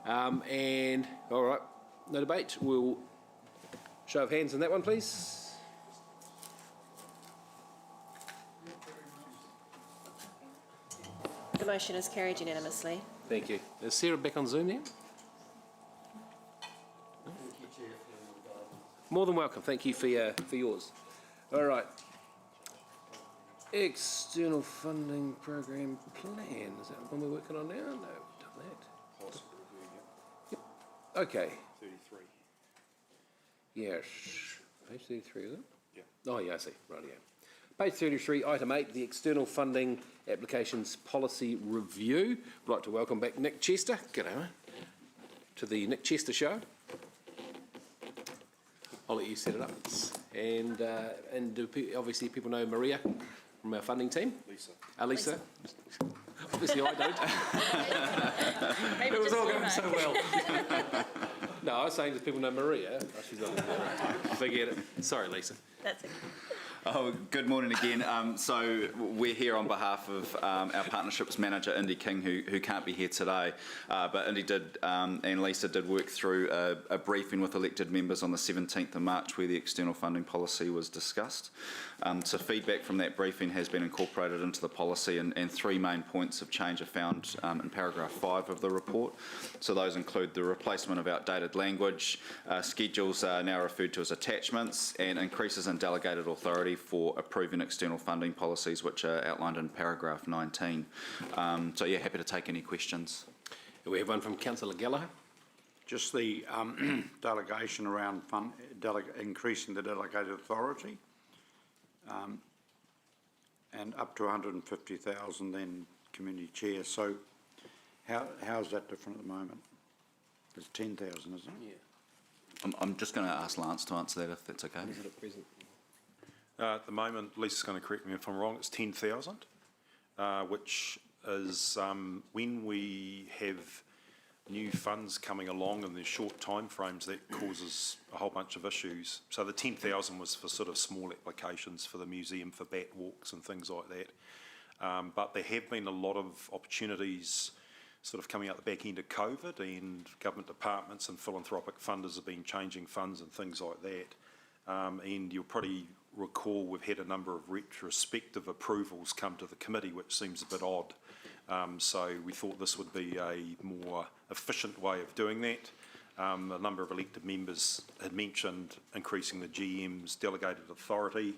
And all right, no debate. We'll show of hands on that one, please. The motion is carried unanimously. Thank you. Is Sarah back on Zoom now? More than welcome. Thank you for yours. All right. External funding program plan. Is that one we're working on now? No, we've done that. Yep. Okay. 33. Yes. Page 33, is it? Yeah. Oh, yeah, I see. Right, yeah. Page 33, item 8, the external funding applications policy review. I'd like to welcome back Nick Chester. G'day, mate. To the Nick Chester Show. I'll let you set it up. And do obviously people know Maria from our funding team? Lisa. Obviously I don't. It was all going so well. No, I was saying, does people know Maria? Oh, she's not in there. Forget it. Sorry, Lisa. That's it. Oh, good morning again. So we're here on behalf of our partnerships manager, Indy King, who can't be here today. But Indy did, and Lisa did work through a briefing with elected members on the 17th of March where the external funding policy was discussed. So feedback from that briefing has been incorporated into the policy, and 3 main points of change are found in paragraph 5 of the report. So those include the replacement of outdated language, schedules are now referred to as attachments, and increases in delegated authority for approving external funding policies, which are outlined in paragraph 19. So yeah, happy to take any questions. We have one from Councillor Gallagher. Just the delegation around increasing the delegated authority, and up to 150,000 then community chair. So how is that different at the moment? It's 10,000, isn't it? Yeah. I'm just going to ask Lance to answer that, if that's okay. Is it at present? At the moment, Lisa's going to correct me if I'm wrong, it's 10,000, which is when we have new funds coming along in the short time frames, that causes a whole bunch of issues. So the 10,000 was for sort of small applications for the museum, for bat walks and things like that. But there have been a lot of opportunities sort of coming out the back end of COVID, and government departments and philanthropic funders have been changing funds and things like that. And you'll probably recall we've had a number of retrospective approvals come to the committee, which seems a bit odd. So we thought this would be a more efficient way of doing that. A number of elected members had mentioned increasing the GM's delegated authority,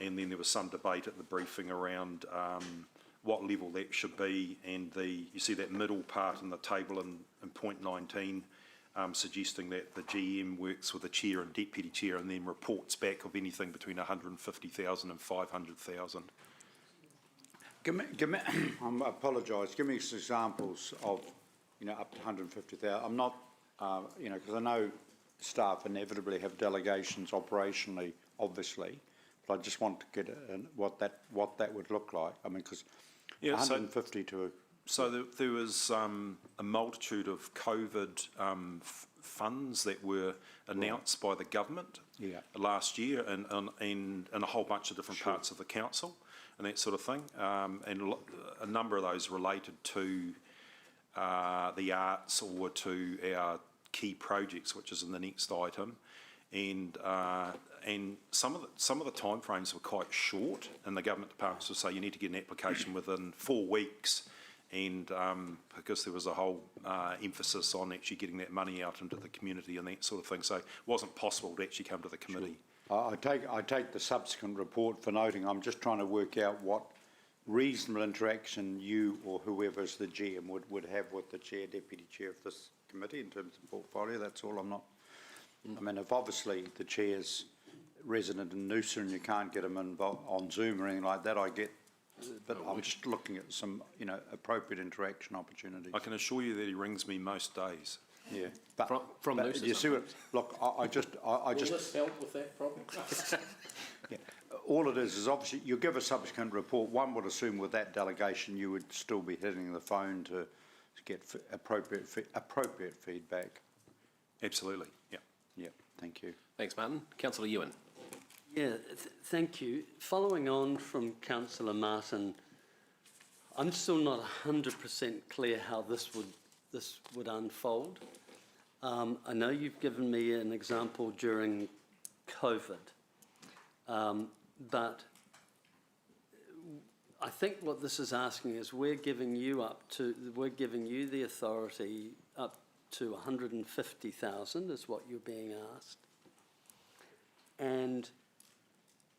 and then there was some debate at the briefing around what level that should be, and you see that middle part in the table in point 19, suggesting that the GM works with the chair and deputy chair and then reports back of anything between 150,000 and 500,000. Give me, I apologise, give me some examples of, up to 150,000. I'm not, because I know staff inevitably have delegations operationally, obviously, but I just want to get what that would look like. I mean, because 150 to... So there was a multitude of COVID funds that were announced by the government last year, and a whole bunch of different parts of the council and that sort of thing. And a number of those related to the arts or to our key projects, which is in the next item. And some of the timeframes were quite short, and the government departments would say you need to get an application within 4 weeks. And because there was a whole emphasis on actually getting that money out into the community and that sort of thing, so it wasn't possible to actually come to the committee. Sure. I take the subsequent report for noting. I'm just trying to work out what reasonable interaction you or whoever's the GM would have with the chair, deputy chair of this committee in terms of portfolio. That's all. I'm not. I mean, if obviously the chair's resident in Noosa and you can't get him involved on Zoom or anything like that, I get. But I'm just looking at some, appropriate interaction opportunities. I can assure you that he rings me most days. Yeah, but from but Noosa you see what? Look, I just. Will this help with that problem? Yeah. All it is obviously you give a subsequent report. One would assume with that delegation you would still be hitting the phone to get appropriate feedback. Absolutely. Yeah. Yeah. Thank you. Thanks, Martin. Councillor Ewan. Yeah, thank you. Following on from Councillor Martin, I'm still not 100% clear how this would unfold. I know you've given me an example during COVID, but I think what this is asking is we're giving you the authority up to 150,000 is what you're being asked, and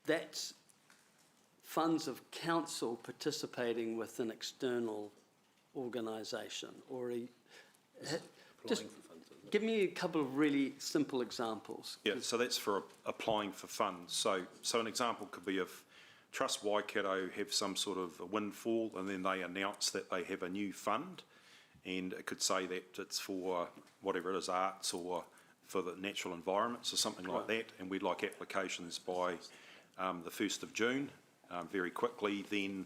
that's funds of council participating with an external organisation or just give me a couple of really simple examples. Yeah, so that's for applying for funds. So an example could be if Trust Waikato have some sort of a windfall and then they announce that they have a new fund, and it could say that it's for whatever it is, arts or for the natural environments or something like that, and we'd like applications by the 1st of June. Very quickly, then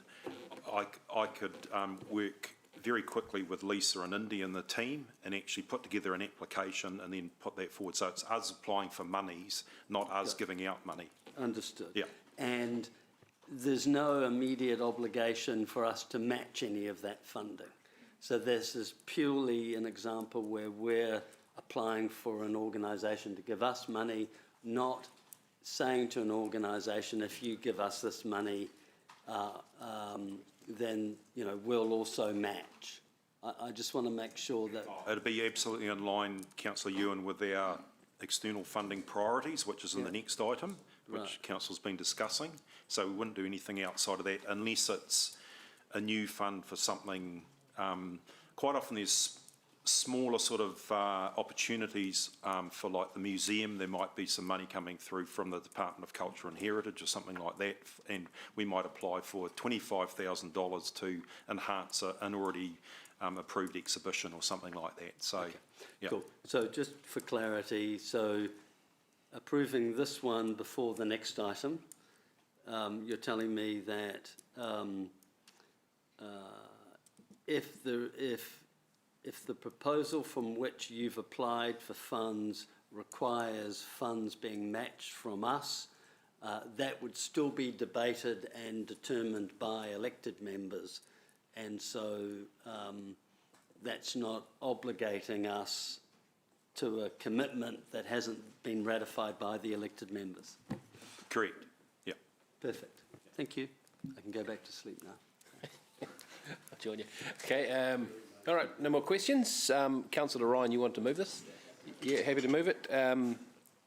I could work very quickly with Lisa and Indy and the team and actually put together an application and then put that forward. So it's us applying for monies, not us giving out money. Understood. Yeah. And there's no immediate obligation for us to match any of that funding. So this is purely an example where we're applying for an organisation to give us money, not saying to an organisation, if you give us this money, then we'll also match. I just want to make sure that It'd be absolutely in line, Councillor Ewan, with our external funding priorities, which is in the next item, which Council's been discussing. So we wouldn't do anything outside of that unless it's a new fund for something. Quite often there's smaller sort of opportunities for like the museum. There might be some money coming through from the Department of Culture and Heritage or something like that, and we might apply for $25,000 to enhance an already approved exhibition or something like that. So, yeah. Cool. So just for clarity, so approving this one before the next item, you're telling me that if the proposal from which you've applied for funds requires funds being matched from us, that would still be debated and determined by elected members, and so that's not obligating us to a commitment that hasn't been ratified by the elected members. Correct. Yeah. Perfect. Thank you. I can go back to sleep now. I'll join you. Okay. All right. No more questions. Councillor Ryan, you want to move this? Yeah, happy to move it. Do you want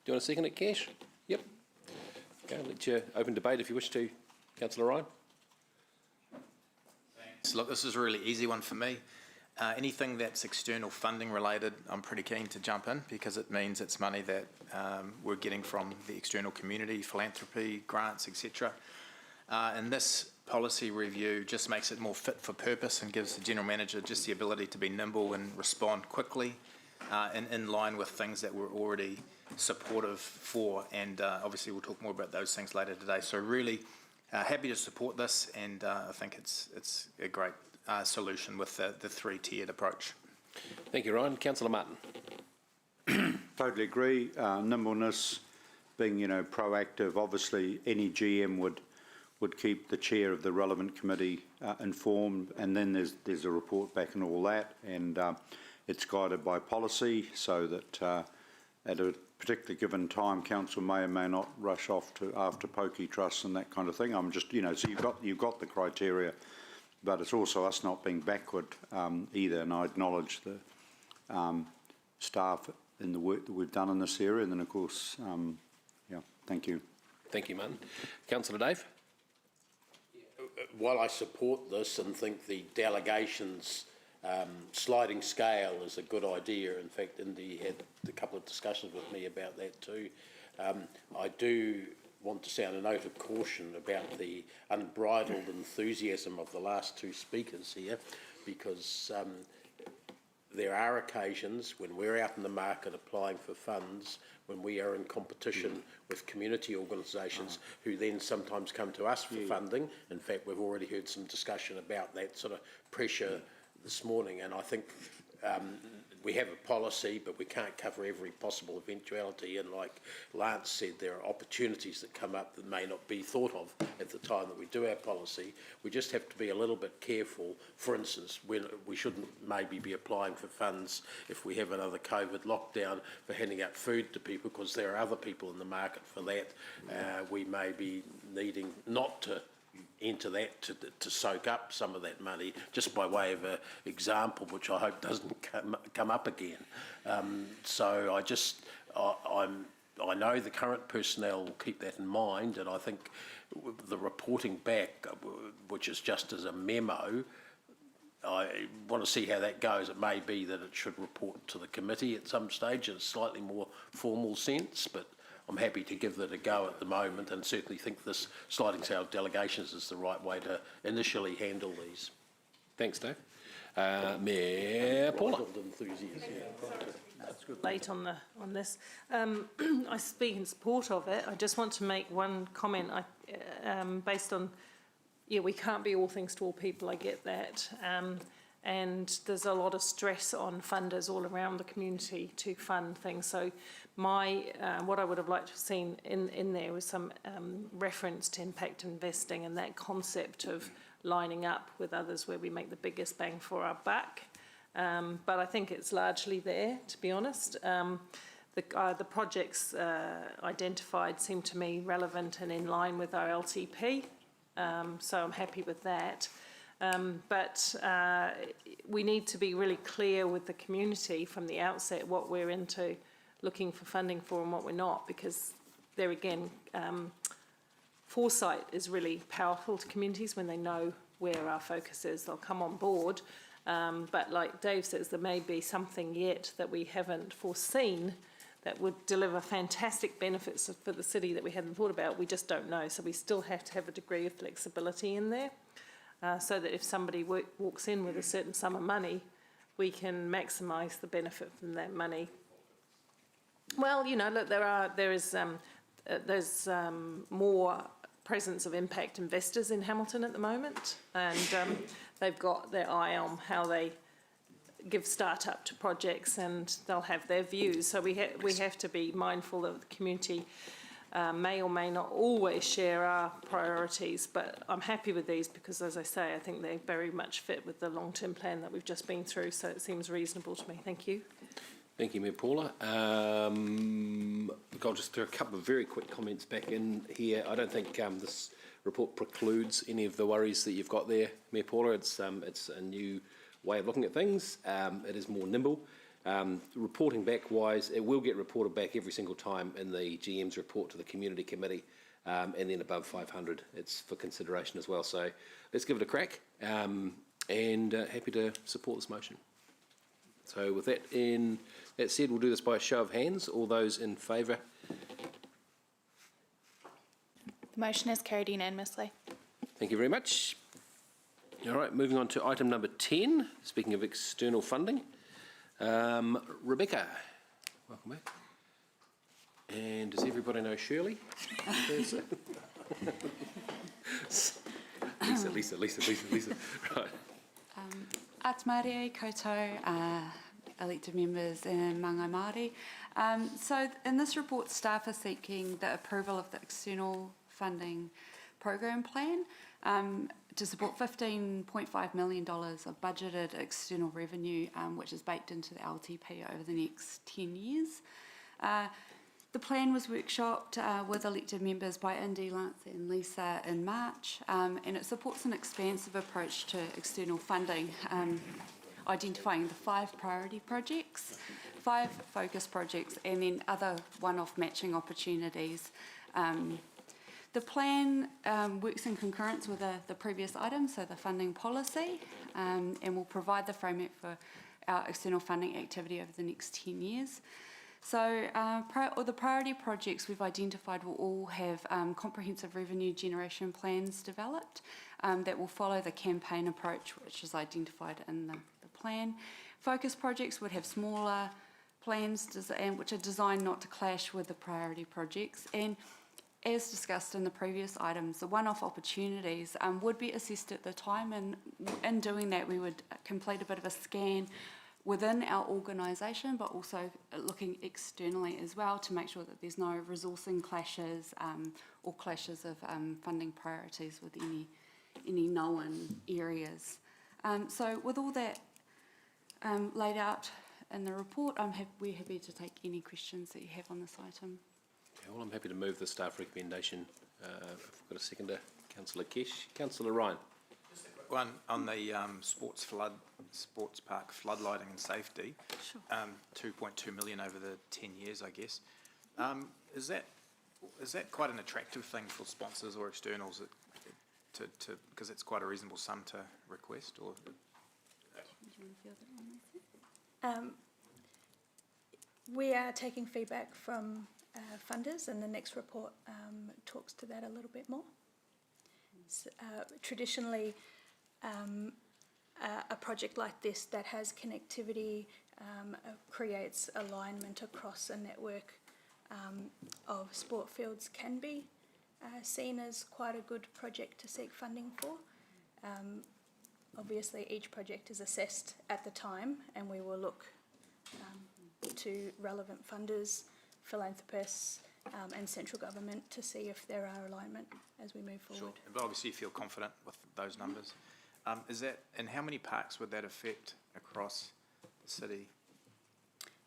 to second it, Cash? Yep. Okay. I'll let you open debate if you wish to, Councillor Ryan. Thanks. Look, this is a really easy one for me. Anything that's external funding related, I'm pretty keen to jump in because it means it's money that we're getting from the external community, philanthropy, grants, etc. And this policy review just makes it more fit for purpose and gives the General Manager just the ability to be nimble and respond quickly and in line with things that we're already supportive for. And obviously we'll talk more about those things later today. So really happy to support this, and I think it's a great solution with the three-tiered approach. Thank you, Ryan. Councillor Martin. Totally agree. Nimbleness, being proactive. Obviously, any GM would keep the chair of the relevant committee informed, and then there's a report back and all that, and it's guided by policy so that at a particularly given time, council may or may not rush off to after pokey trusts and that kind of thing. I'm just so you've got the criteria. But it's also us not being backward either, and I acknowledge the staff in the work that we've done in this area, and then of course, thank you. Thank you, Martin. Councillor Dave. while I support this and think the delegations sliding scale is a good idea, in fact, Indy had a couple of discussions with me about that too, I do want to sound a note of caution about the unbridled enthusiasm of the last two speakers here, because there are occasions when we're out in the market applying for funds, when we are in competition with community organisations who then sometimes come to us for funding. In fact, we've already heard some discussion about that sort of pressure this morning, and I think we have a policy, but we can't cover every possible eventuality, and like Lance said, there are opportunities that come up that may not be thought of at the time that we do our policy. We just have to be a little bit careful. For instance, when we shouldn't maybe be applying for funds if we have another COVID lockdown for handing out food to people, because there are other people in the market for that. We may be needing not to enter that to soak up some of that money, just by way of an example, which I hope doesn't come up again. So I know the current personnel will keep that in mind, and I think the reporting back, which is just as a memo, I want to see how that goes. It may be that it should report to the committee at some stage in a slightly more formal sense, but I'm happy to give that a go at the moment, and certainly think this sliding scale of delegations is the right way to initially handle these. Thanks, Dave. Mayor Paula. Late on this. I speak in support of it. I just want to make one comment. Based on, we can't be all things to all people. I get that. And there's a lot of stress on funders all around the community to fund things. So what I would have liked to have seen in there was some reference to impact investing and that concept of lining up with others where we make the biggest bang for our buck. But I think it's largely there, to be honest. The projects identified seem to me relevant and in line with our LTP. So I'm happy with that. But we need to be really clear with the community from the outset what we're into looking for funding for and what we're not, because there again, foresight is really powerful to communities. When they know where our focus is, they'll come on board. But like Dave says, there may be something yet that we haven't foreseen that would deliver fantastic benefits for the city that we hadn't thought about. We just don't know. So we still have to have a degree of flexibility in there. So that if somebody walks in with a certain sum of money, we can maximise the benefit from that money. Well, look, there's more presence of impact investors in Hamilton at the moment, and they've got their eye on how they give start-up to projects, and they'll have their views. So we have to be mindful that the community may or may not always share our priorities, but I'm happy with these because, as I say, I think they very much fit with the long-term plan that we've just been through, so it seems reasonable to me. Thank you. Thank you, Mayor Paula. Look, I'll just throw a couple of very quick comments back in here. I don't think this report precludes any of the worries that you've got there, Mayor Paula. It's a new way of looking at things. It is more nimble. Reporting back wise, it will get reported back every single time in the GM's report to the community committee, and then above 500, it's for consideration as well. So let's give it a crack, and happy to support this motion. So with that said, we'll do this by a show of hands. All those in favour? The motion is carried unanimously. Thank you very much. All right, moving on to item number 10, speaking of external funding. Rebecca, welcome back. And does everybody know Shirley? Lisa. Right. Ats Māori, koutou, elected members and Māngai Māori. So in this report, staff are seeking the approval of the external funding program plan to support $15.5 million of budgeted external revenue, which is baked into the LTP over the next 10 years. The plan was workshopped with elected members by Indy, Lance and Lisa in March, and it supports an expansive approach to external funding, identifying the 5 priority projects, 5 focus projects, and then other one-off matching opportunities. The plan works in concurrence with the previous item, so the funding policy, and will provide the framework for our external funding activity over the next 10 years. So the priority projects we've identified will all have comprehensive revenue generation plans developed that will follow the campaign approach which is identified in the plan. Focus projects would have smaller plans which are designed not to clash with the priority projects, and as discussed in the previous items, the one-off opportunities would be assessed at the time, and in doing that we would complete a bit of a scan within our organisation, but also looking externally as well to make sure that there's no resourcing clashes or clashes of funding priorities with any known areas. So with all that laid out in the report, we're happy to take any questions that you have on this item. Okay, well, I'm happy to move the staff recommendation. If we've got a seconder, Councillor Kesh. Councillor Ryan. Just a quick one on the sports park floodlighting and safety. Sure. 2.2 million over the 10 years, I guess. Is that quite an attractive thing for sponsors or externals because it's quite a reasonable sum to request? Or We are taking feedback from funders, and the next report talks to that a little bit more. Traditionally, a project like this that has connectivity creates alignment across a network of sport fields can be seen as quite a good project to seek funding for. Obviously, each project is assessed at the time, and we will look to relevant funders, philanthropists, and central government to see if there are alignment as we move forward. Sure. But obviously you feel confident with those numbers. And how many parks would that affect across the city?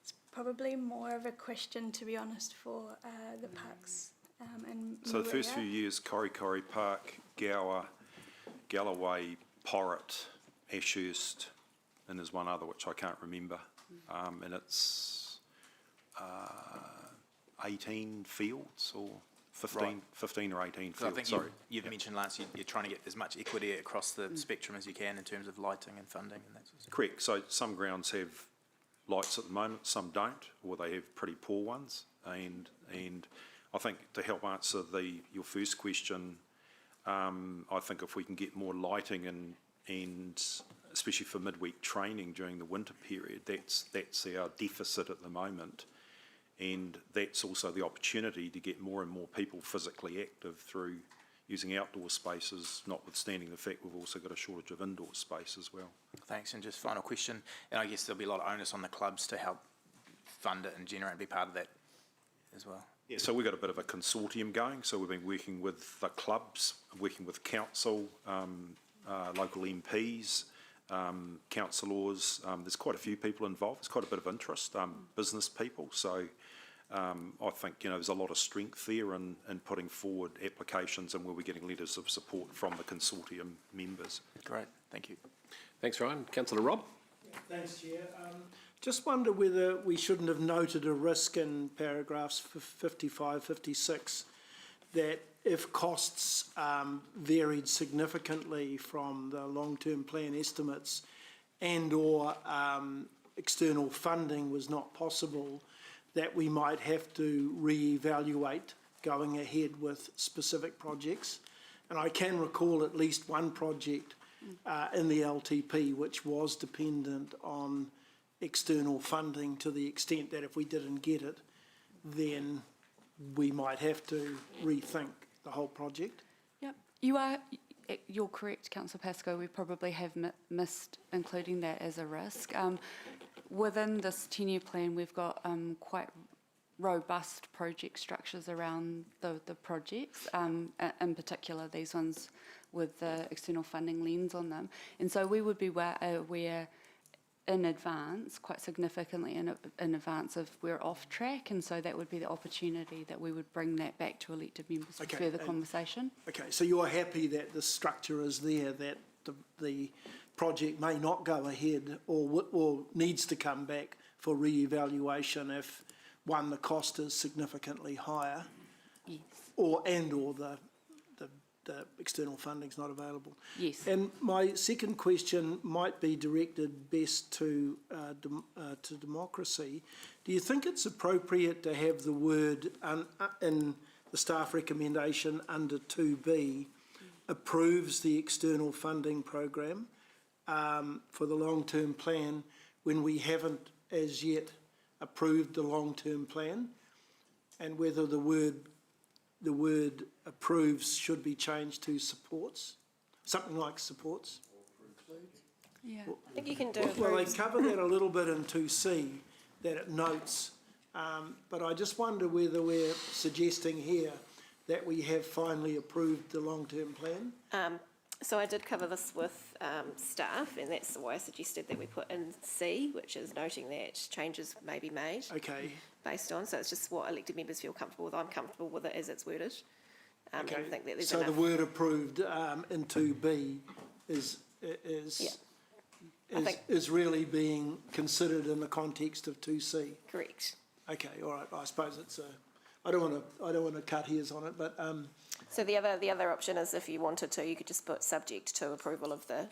It's probably more of a question, to be honest, for the parks and So the first few years, Korikori Park, Gower, Galloway, Porritt, Ashurst, and there's one other which I can't remember. And it's 18 fields or 15 or 18 fields. I think you've mentioned, Lance, you're trying to get as much equity across the spectrum as you can in terms of lighting and funding and that sort of stuff. Correct. So some grounds have lights at the moment, some don't, or they have pretty poor ones. And I think to help answer your first question, I think if we can get more lighting and especially for midweek training during the winter period, that's our deficit at the moment. And that's also the opportunity to get more and more people physically active through using outdoor spaces, notwithstanding the fact we've also got a shortage of indoor space as well. Thanks. And just final question, and I guess there'll be a lot of onus on the clubs to help fund it and generate, be part of that as well. Yeah, so we've got a bit of a consortium going. So we've been working with the clubs, working with council, local MPs, councillors. There's quite a few people involved. There's quite a bit of interest, business people. So I think there's a lot of strength there in putting forward applications, and we'll be getting letters of support from the consortium members. Great, thank you. Thanks, Ryan. Councillor Rob. Thanks, Chair. Just wonder whether we shouldn't have noted a risk in paragraphs 55, 56, that if costs varied significantly from the long-term plan estimates and/or external funding was not possible, that we might have to re-evaluate going ahead with specific projects. And I can recall at least one project in the LTP which was dependent on external funding to the extent that if we didn't get it, then we might have to rethink the whole project. Yep, you're correct, Councillor Pascoe. We probably have missed including that as a risk. Within this 10-year plan, we've got quite robust project structures around the projects, in particular these ones with the external funding lens on them. And so we would be aware in advance, quite significantly in advance, of we're off track, and so that would be the opportunity that we would bring that back to elected members for further conversation. Okay, so you're happy that the structure is there, that the project may not go ahead or needs to come back for re-evaluation if, one, the cost is significantly higher, yes, or the external funding's not available. Yes. And my second question might be directed best to democracy. Do you think it's appropriate to have the word in the staff recommendation under 2B approves the external funding program for the long-term plan when we haven't as yet approved the long-term plan, and whether the word approves should be changed to supports, something like supports? Yeah. I think you can do Well, they cover that a little bit in 2C, that it notes, but I just wonder whether we're suggesting here that we have finally approved the long-term plan. So I did cover this with staff, and that's why I suggested that we put in C, which is noting that changes may be made. Okay. Based on, so it's just what elected members feel comfortable with. I'm comfortable with it as it's worded. Okay. And think that there's So enough. the word approved in 2B is really being considered in the context of 2C. Correct. Okay, all right. I suppose it's I don't want to cut hairs on it, but So the other option is if you wanted to, you could just put subject to approval of the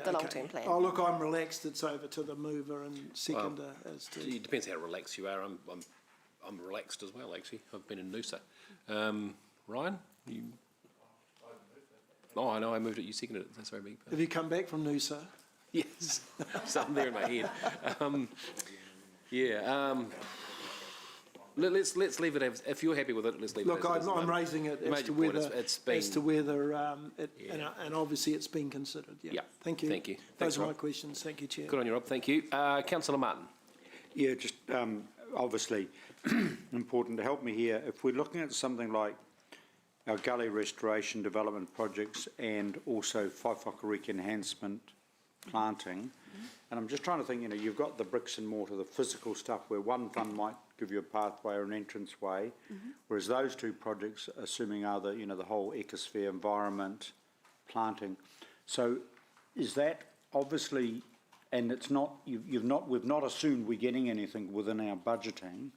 long-term plan. Oh, look, I'm relaxed. It's over to the mover and seconder as to. It depends how relaxed you are. I'm relaxed as well, actually. I've been in Noosa. Ryan, you? Oh, I know. I moved it. You seconded it. That's very big. Have you come back from Noosa? Yes, something there in my head. Let's leave it as, if you're happy with it, let's leave it as. Look, I'm raising it as to whether, Yeah. and obviously it's been considered. Yeah. Yeah. Thank you. Thank you. Those Thanks, are my Rob. questions. Thank you, Chair. Good on you, Rob. Thank you. Councillor Martin. Yeah, just obviously important to help me here. If we're looking at something like our gully restoration development projects and also Whaiwhakariki enhancement planting, and I'm just trying to think, you know, you've got the bricks and mortar, the physical stuff where one fund might give you a pathway or an entrance way, whereas those two projects, assuming are the, you know, the whole ecosphere, environment, planting. So is that obviously, and it's not, we've not assumed we're getting anything within our budgeting.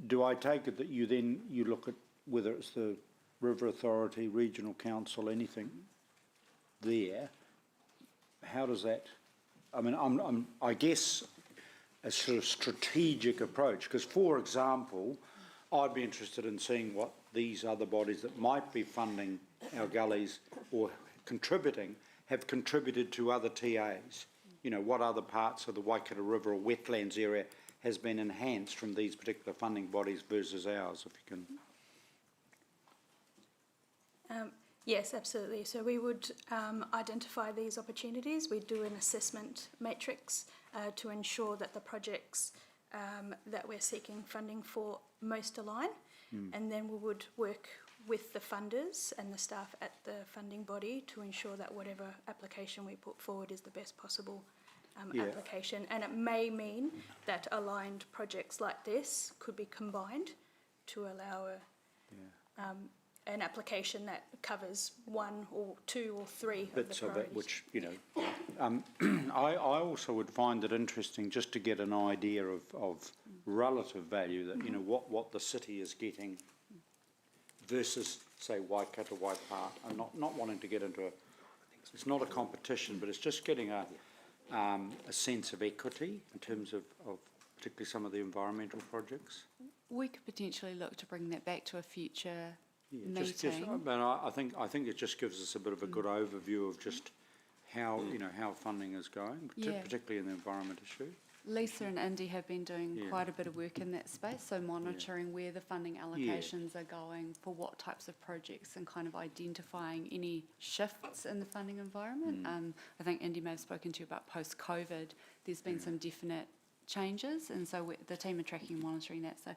Do I take it that you look at whether it's the River Authority, Regional Council, anything there? How does that? I mean, I guess a sort of strategic approach, because, for example, I'd be interested in seeing what these other bodies that might be funding our gullies or contributing have contributed to other TAs. You know, what other parts of the Waikato River or wetlands area has been enhanced from these particular funding bodies versus ours, if you can. Yes, absolutely. So we would identify these opportunities. We do an assessment matrix to ensure that the projects that we're seeking funding for most align. And then we would work with the funders and the staff at the funding body to ensure that whatever application we put forward is the best possible application. And it may mean that aligned projects like this could be combined to allow an application that covers one or two or three bits of of the it, which, you know, I also would find it interesting just to get an idea of relative value, that, you know, what the city is getting versus, say, Waikato, Waipark. I'm not wanting to get into it's not a competition, but it's just getting a sense of equity in terms of particularly some of the environmental projects. We could potentially look to bring that back to a future meeting. I think it just gives us a bit of a good overview of just how, you know, how funding is going, particularly in the environment issue. Lisa and Indy have been doing quite a bit of work in that space, so monitoring where the funding allocations are going for what types of projects and kind of identifying any shifts in the funding environment. I think Indy may have spoken to you about post-COVID. There's been some definite changes, and so the team are tracking and monitoring that. So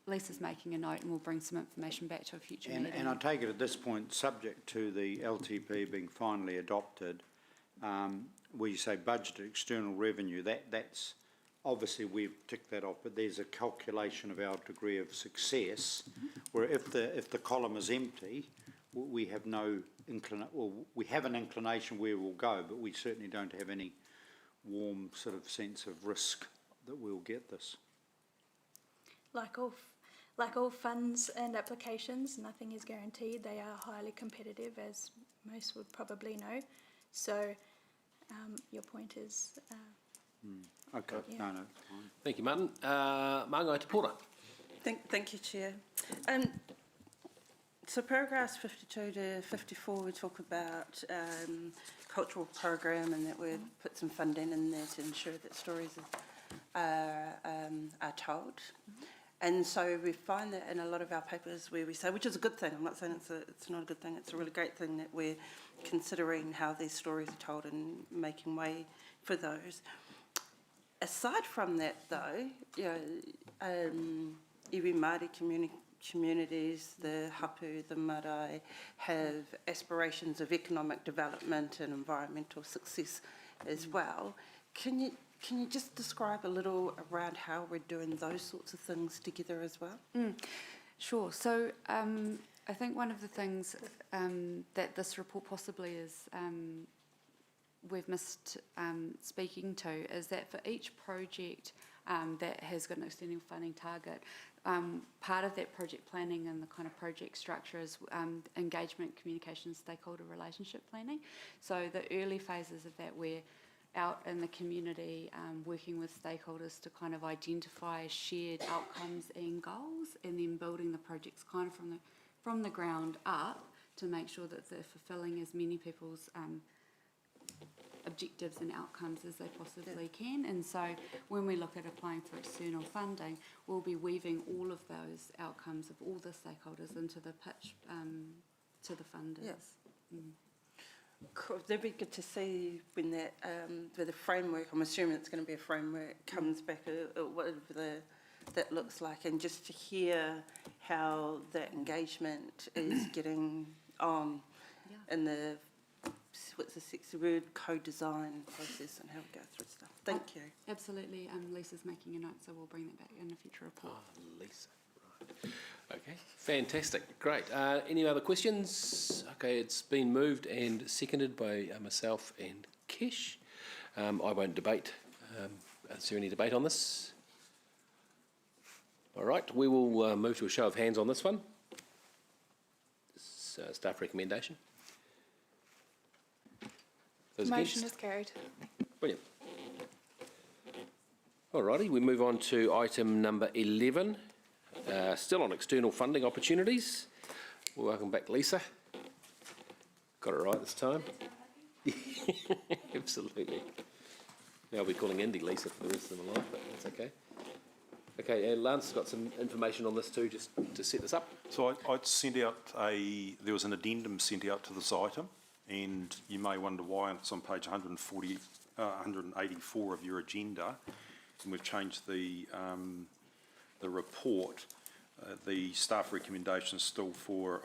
Lisa's making a note, and we'll bring some information back to a future meeting. And I take it at this point, subject to the LTP being finally adopted, where you say budgeted external revenue, that's obviously we've ticked that off, but there's a calculation of our degree of success, where if the column is empty, we have no we have an inclination where we'll go, but we certainly don't have any warm sort of sense of risk that we'll get this. Like like all funds and applications, nothing is guaranteed. They are highly competitive, as most would probably know. So your point is... Okay, yeah. no, fine. Thank you, Martin. Māngai Te Pora. Thank you, Chair. So paragraphs 52 to 54, we talk about cultural program and that we'd put some funding in there to ensure that stories are told. And so we find that in a lot of our papers where we say, which is a good thing, I'm not saying it's not a good thing, it's a really great thing that we're considering how these stories are told and making way for those. Aside from that though, you know, iwi Māori communities, the hapu, the marae, have aspirations of economic development and environmental success as well. Can you just describe a little around how we're doing those sorts of things together as well? Sure. So I think one of the things that this report possibly is we've missed speaking to is that for each project that has got an external funding target, part of that project planning and the kind of project structure is engagement, communication, stakeholder relationship planning. So the early phases of that, we're out in the community working with stakeholders to kind of identify shared outcomes and goals, and then building the projects kind of from the ground up to make sure that they're fulfilling as many people's objectives and outcomes as they possibly can. And so when we look at applying for external funding, we'll be weaving all of those outcomes of all the stakeholders into the pitch to the funders. Yeah. Cool. That'd be good to see when that with the framework, I'm assuming it's going to be a framework, comes back, whatever that looks like, and just to hear how that engagement is getting on in the, what's the sexy word, co-design process and how we go through stuff. Thank you. Absolutely. Lisa's making a note, so we'll bring that back in a future report. Oh, Lisa. Right. Okay, fantastic. Great. Any other questions? Okay, it's been moved and seconded by myself and Kish. I won't debate. Is there any debate on this? All right, we will move to a show of hands on this one. This staff recommendation. Those Motion against? is carried. Brilliant. All righty, we move on to item number 11. Still on external funding opportunities. Welcome back, Lisa. Got it right this time. Absolutely. Now I'll be calling Andy Lisa for the rest of my life, but that's okay. Okay, and Lance has got some information on this too, just to set this up. So I'd sent out there was an addendum sent out to this item, and you may wonder why it's on page 184 of your agenda, and we've changed the report. The staff recommendation is still for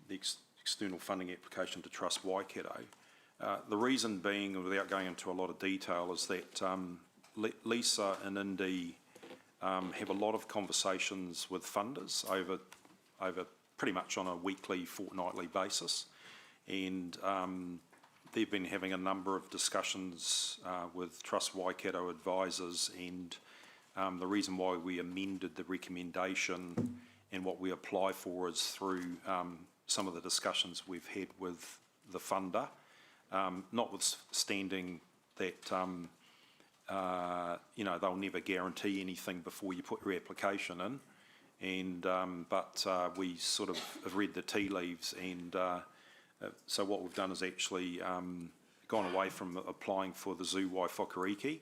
the external funding application to Trust Waikato. The reason being, without going into a lot of detail, is that Lisa and Indy have a lot of conversations with funders over pretty much on a weekly, fortnightly basis, and they've been having a number of discussions with Trust Waikato advisors, and the reason why we amended the recommendation and what we apply for is through some of the discussions we've had with the funder, notwithstanding that they'll never guarantee anything before you put your application in, and but we sort of have read the tea leaves, and so what we've done is actually gone away from applying for the Zoo Waiwhakariki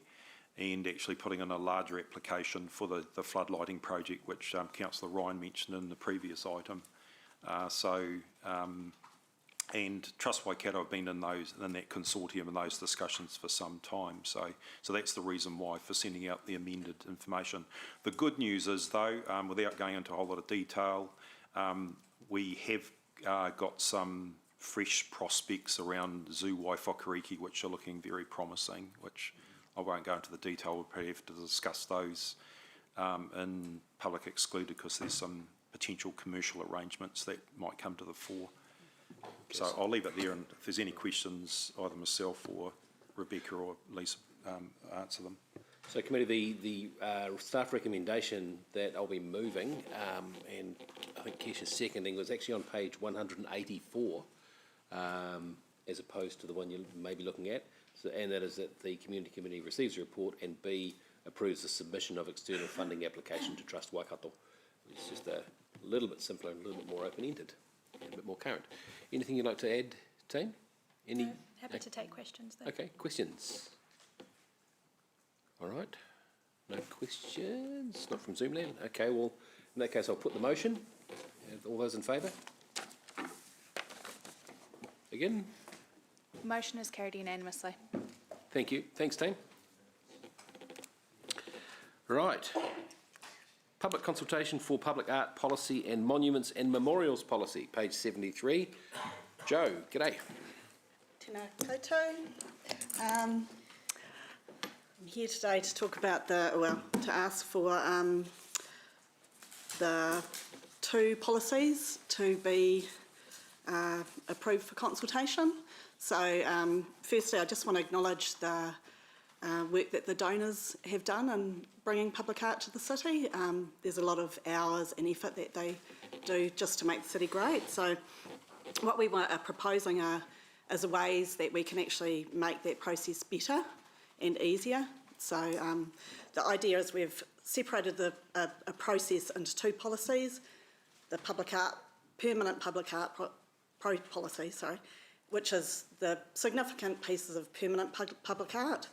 and actually putting in a larger application for the floodlighting project, which Councillor Ryan mentioned in the previous item. And Trust Waikato have been in that consortium and those discussions for some time. So that's the reason why for sending out the amended information. The good news is though, without going into a whole lot of detail, we have got some fresh prospects around Zoo Waiwhakariki which are looking very promising, which I won't go into the detail. We'll probably have to discuss those in public excluded because there's some potential commercial arrangements that might come to the fore. So I'll leave it there, and if there's any questions, either myself or Rebecca or Lisa answer them. So committee, the staff recommendation that I'll be moving, and I think Kesha's seconding, was actually on page 184, as opposed to the one you may be looking at. So, and that is that the community committee receives a report and B, approves the submission of external funding application to Trust Waikato. It's just a little bit simpler and a little bit more open-ended and a bit more current. Anything you'd like to add, team? Any? No, happy to take questions though. Okay, questions? All right, no questions, not from Zoomland. Okay, well, in that case, I'll put the motion. All those in favour? Again? Motion is carried unanimously. Thank you. Thanks, team. Right. Public consultation for public art policy and monuments and memorials policy, page 73. Joe, g'day. Tēnā koutou. I'm here today to talk about to ask for the two policies to be approved for consultation. So firstly, I just want to acknowledge the work that the donors have done in bringing public art to the city. There's a lot of hours and effort that they do just to make the city great. So what we are proposing is ways that we can actually make that process better and easier. So the idea is we've separated a process into two policies, the permanent public art policy, which is the significant pieces of permanent public art,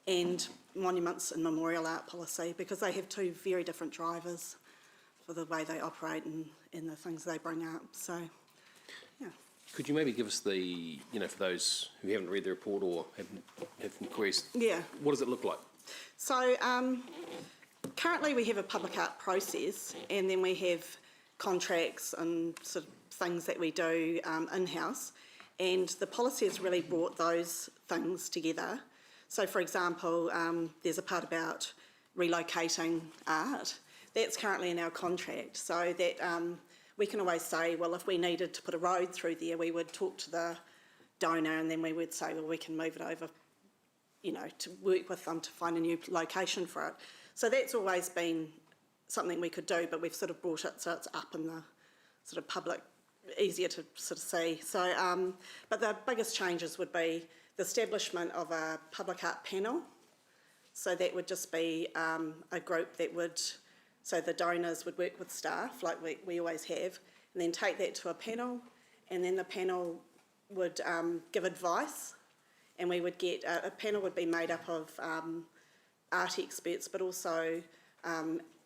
and monuments and memorial art policy, because they have two very different drivers for the way they operate and the things they bring up. So, yeah. Could you maybe give us the, for those who haven't read the report or have queries, what does it look like? So currently we have a public art process, and then we have contracts and sort of things that we do in-house, and the policy has really brought those things together. So for example, there's a part about relocating art. That's currently in our contract, so that we can always say, well, if we needed to put a road through there, we would talk to the donor, and then we would say, well, we can move it over, to work with them to find a new location for it. So that's always been something we could do, but we've sort of brought it so it's up in the sort of public, easier to sort of see. So, but the biggest changes would be the establishment of a public art panel. So that would just be a group that would, so the donors would work with staff, like we always have, and then take that to a panel, and then the panel would give advice, and we would get, a panel would be made up of art experts, but also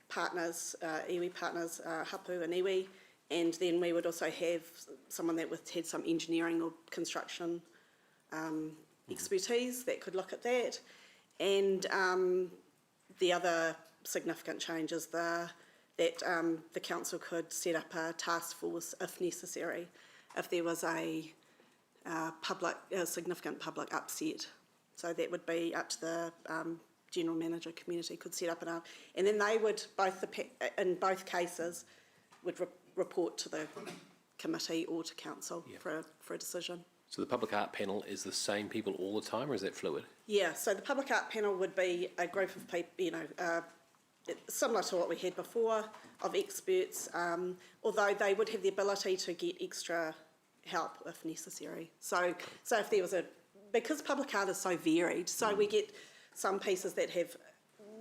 partners, iwi partners, hapu and iwi, and then we would also have someone that had some engineering or construction expertise that could look at that. And the other significant change is that the council could set up a task force if necessary, if there was a significant public upset. So that would be up to the general manager community could set up and then they would in both cases would report to the committee or to council for a decision. So the public art panel is the same people all the time, or is that fluid? Yeah, so the public art panel would be a group of people, similar to what we had before, of experts, although they would have the ability to get extra help if necessary. So if there was because public art is so varied, so we get some pieces that have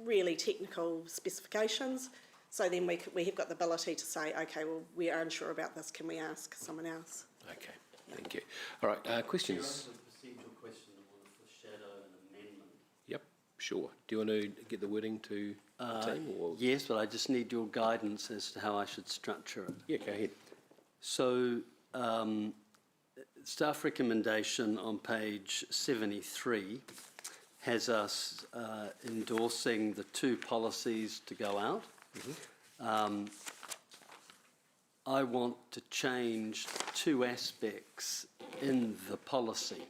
really technical specifications, so then we have got the ability to say, okay, well, we are unsure about this, can we ask someone else? Okay, thank you. All right, questions? Procedural question, I want to foreshadow an amendment. Yep, sure. Do you want to get the wording to the team? Or? Yes, but I just need your guidance as to how I should structure it. Yeah, go ahead. So, staff recommendation on page 73 has us endorsing the two policies to go out. Mm-hmm. I want to change two aspects in the policy.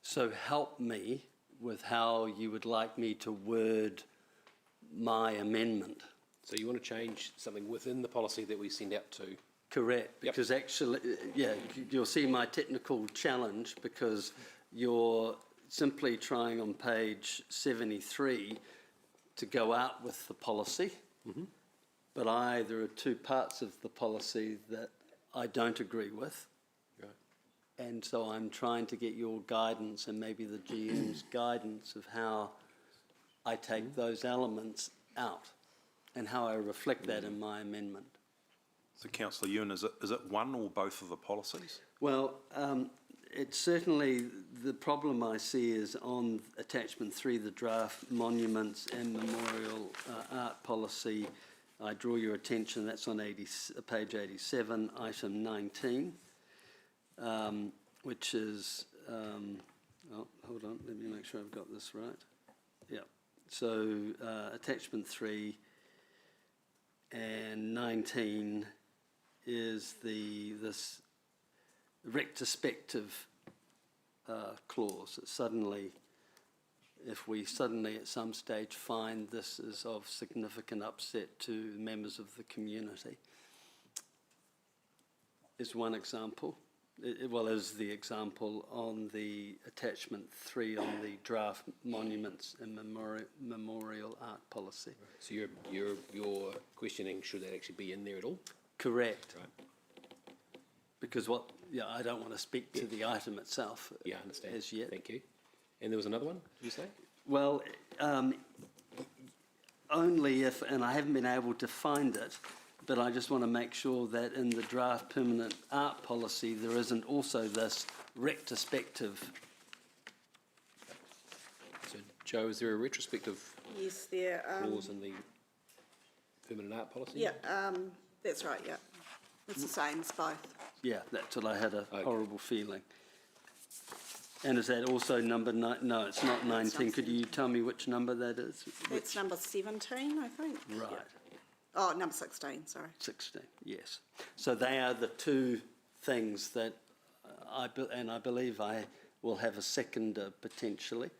So help me with how you would like me to word my amendment. So you want to change something within the policy that we send out to? Correct, because actually, you'll see my technical challenge, because you're simply trying on page 73 to go out with the policy, but there are two parts of the policy that I don't agree with. Right. And so I'm trying to get your guidance and maybe the GM's guidance of how I take those elements out and how I reflect that in my amendment. So Councillor Ewan, is it one or both of the policies? Well, it's certainly, the problem I see is on attachment 3, the draft monuments and memorial art policy. I draw your attention, that's on page 87, item 19, which is, oh, hold on, let me make sure I've got this right. Yeah, so attachment 3 and 19 is this retrospective clause. Suddenly, if we suddenly at some stage find this is of significant upset to members of the community, is one example. Well, is the example on the attachment 3 on the draft monuments and memorial art policy. So you're questioning should that actually be in there at all? Correct. Right. Because I don't want to speak to the item itself. Yeah, I understand. As yet. Thank you. And there was another one, did you say? Well, only if, and I haven't been able to find it, but I just want to make sure that in the draft permanent art policy there isn't also this retrospective. So, Joe, is there a retrospective Yes, there. clause in the permanent art policy? Yeah, that's right, yeah. It's the same as both. Yeah, that's what I had a horrible feeling. And is that also number 9? No, it's not 19. Could you tell me which number that is? It's number 17, I think. Right. Yeah. Oh, number 16, sorry. 16, yes. So they are the two things that I believe I will have a seconder potentially.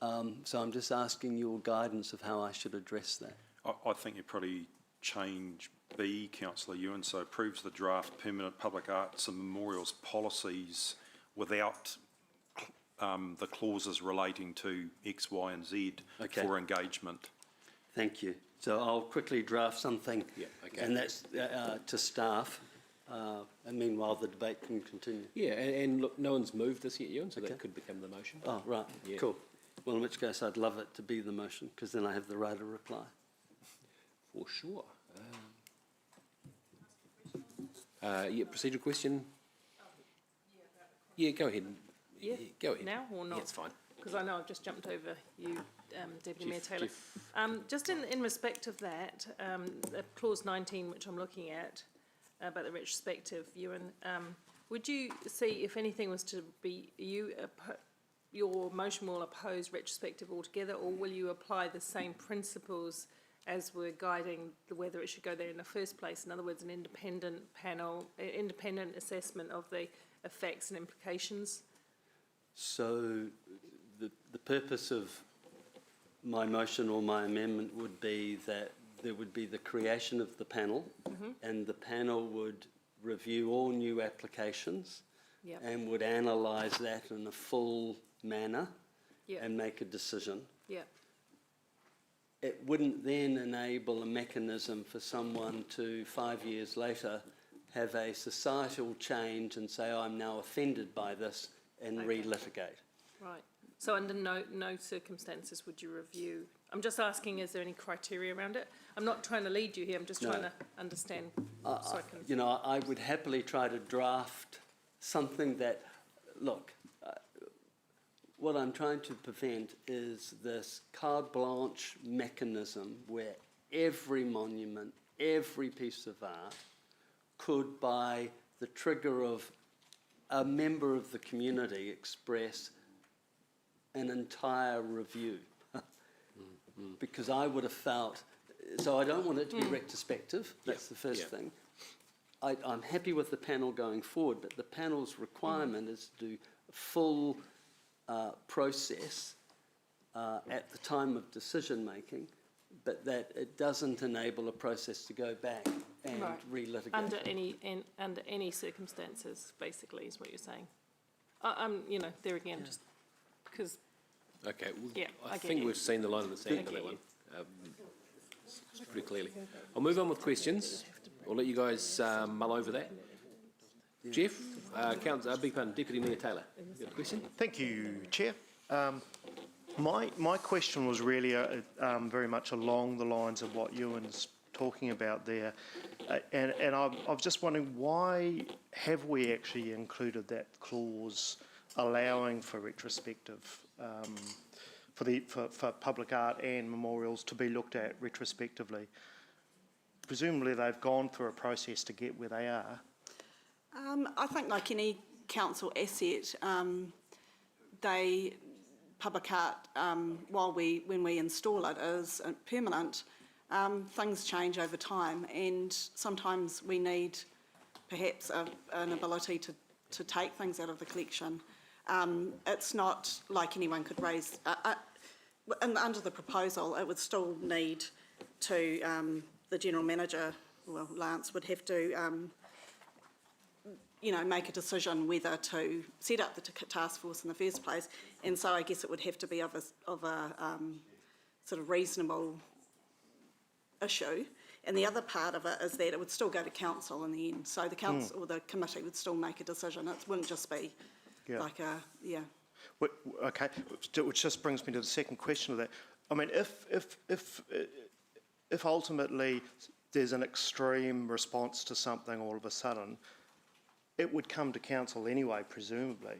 So I'm just asking your guidance of how I should address that. I think you probably change B, Councillor Ewan, so approves the draft permanent public arts and memorials policies without the clauses relating to X, Y and Z for engagement. Thank you. So I'll quickly draft something, and that's to staff, and meanwhile the debate can continue. Yeah, and look, no one's moved this yet, Ewan, so that could become the motion. Oh, right, Yeah. cool. Well, in which case I'd love it to be the motion, because then I have the right of reply. For sure. Yeah, procedural question? Yeah, go ahead. Yeah, Go ahead. now or not? Yeah, it's fine. Because I know I've just jumped over you, Deputy Mayor Jeff- Taylor. Jeff. Just in respect of that, clause 19, which I'm looking at, about the retrospective, Ewan, would you see if anything was to be, your motion will oppose retrospective altogether, or will you apply the same principles as were guiding whether it should go there in the first place? In other words, an independent panel, independent assessment of the effects and implications? So the purpose of my motion or my amendment would be that there would be the creation of the panel, and the panel would review all new applications Yep. and would analyse that in a full manner Yep. and make a decision. Yeah. It wouldn't then enable a mechanism for someone to, 5 years later, have a societal change and say, oh, I'm now offended by this, and relitigate. Right. So under no circumstances would you review? I'm just asking, is there any criteria around it? I'm not trying to lead you here, I'm just No. trying to understand so I can... You know, I would happily try to draft something that, look, what I'm trying to prevent is this carte blanche mechanism where every monument, every piece of art could, by the trigger of a member of the community, express an entire review. Because I would have felt, so I don't want it to be retrospective, that's the first thing. I'm happy with the panel going forward, but the panel's requirement is to do a full process at the time of decision making, but that it doesn't enable a process to go back and relitigate. Under any circumstances, basically, is what you're saying. I'm, you know, there again, just because... Okay, well, Yeah, I I get think you. we've seen the line in the sand I on get that one. you. pretty clearly. I'll move on with questions. I'll let you guys mull over that. Jeff, Deputy Mayor Taylor, you got a question? Thank you, Chair. My question was really very much along the lines of what Ewan's talking about there, and I was just wondering, why have we actually included that clause allowing for retrospective, for public art and memorials to be looked at retrospectively? Presumably they've gone through a process to get where they are. I think like any council asset, public art, when we install it, is permanent. Things change over time, and sometimes we need perhaps an ability to take things out of the collection. It's not like anyone could raise, under the proposal, it would still need to, the General Manager, well, Lance, would have to make a decision whether to set up the task force in the first place, and so I guess it would have to be of a sort of reasonable issue. And the other part of it is that it would still go to council in the end, so the council or the committee would still make a decision. It wouldn't just be like a Okay, which just brings me to the second question of that. I mean, if ultimately there's an extreme response to something all of a sudden, it would come to council anyway, presumably.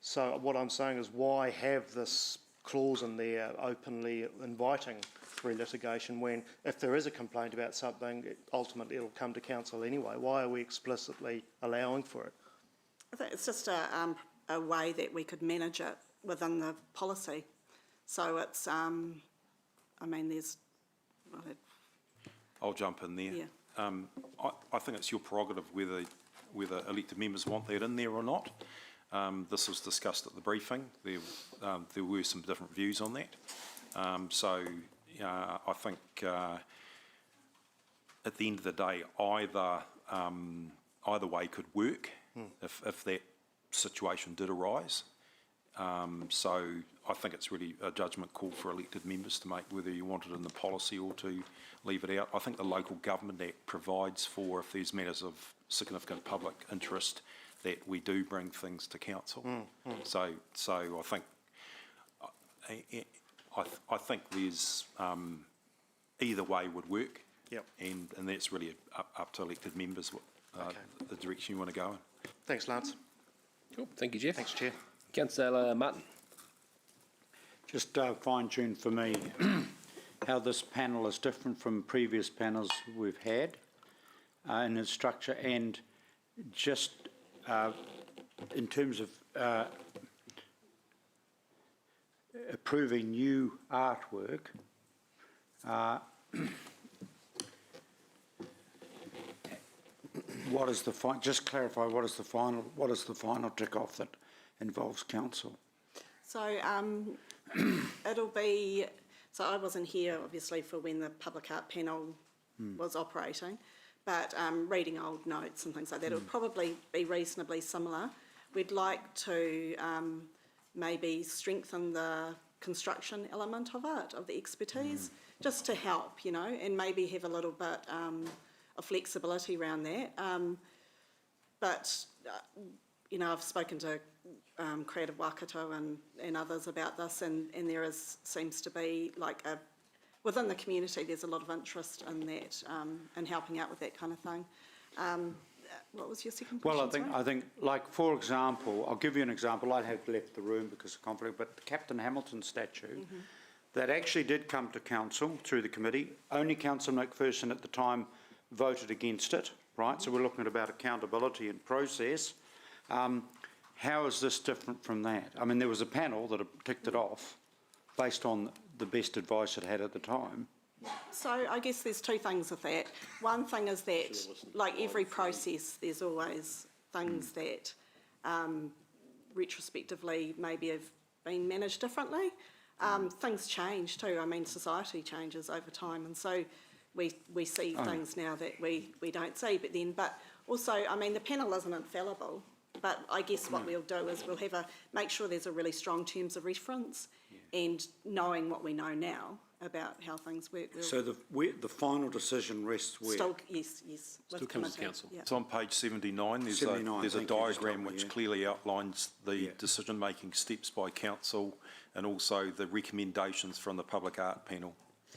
So what I'm saying is, why have this clause in there openly inviting re-litigation when, if there is a complaint about something, ultimately it'll come to council anyway? Why are we explicitly allowing for it? I think it's just a way that we could manage it within the policy. So it's, I mean, there's... I'll jump in there. Yeah. I think it's your prerogative whether elected members want that in there or not. This was discussed at the briefing. There were some different views on that. So I think at the end of the day, either way could work if that situation did arise. So I think it's really a judgment call for elected members to make, whether you want it in the policy or to leave it out. I think the Local Government Act provides for, if there's matters of significant public interest, that we do bring things to council. So I think there's either way would work. Yep. And that's really up to elected members the direction you want to go in. Thanks, Lance. Cool. Thank you, Jeff. Thanks, Chair. Councillor Martin. Just fine-tune for me how this panel is different from previous panels we've had in its structure, and just in terms of approving new artwork, what is the just clarify what is the final tick off that involves council? So it'll be, so I wasn't here obviously for when the public art panel was operating, but reading old notes and things like that, it would probably be reasonably similar. We'd like to maybe strengthen the construction element of it, of the expertise, just to help, and maybe have a little bit of flexibility around that. But I've spoken to Creative Waikato and others about this, and there seems to be within the community there's a lot of interest in that, and helping out with that kind of thing. What was your second question? Well, I think, like, for example, I'll give you an example. I have left the room because of conflict, but the Captain Hamilton statue, that actually did come to council through the committee. Only Councillor McPherson at the time voted against it, right? So we're looking at about accountability and process. How is this different from that? I mean, there was a panel that ticked it off based on the best advice it had at the time. So I guess there's two things with that. One thing is that, like every process, there's always things that retrospectively maybe have been managed differently. Things change too. I mean, society changes over time, and so we see things now that we don't see. But also, I mean, the panel isn't infallible. But I guess what we'll do is we'll make sure there's a really strong terms of reference, and knowing what we know now, about how things work. We'll So the final decision rests where? Still, yes, Still with comes to committee, council. yeah. It's on page 79. There's 79, there's a thank you, just diagram help me, which yeah. clearly outlines the decision-making steps by council and also the recommendations from the public art panel.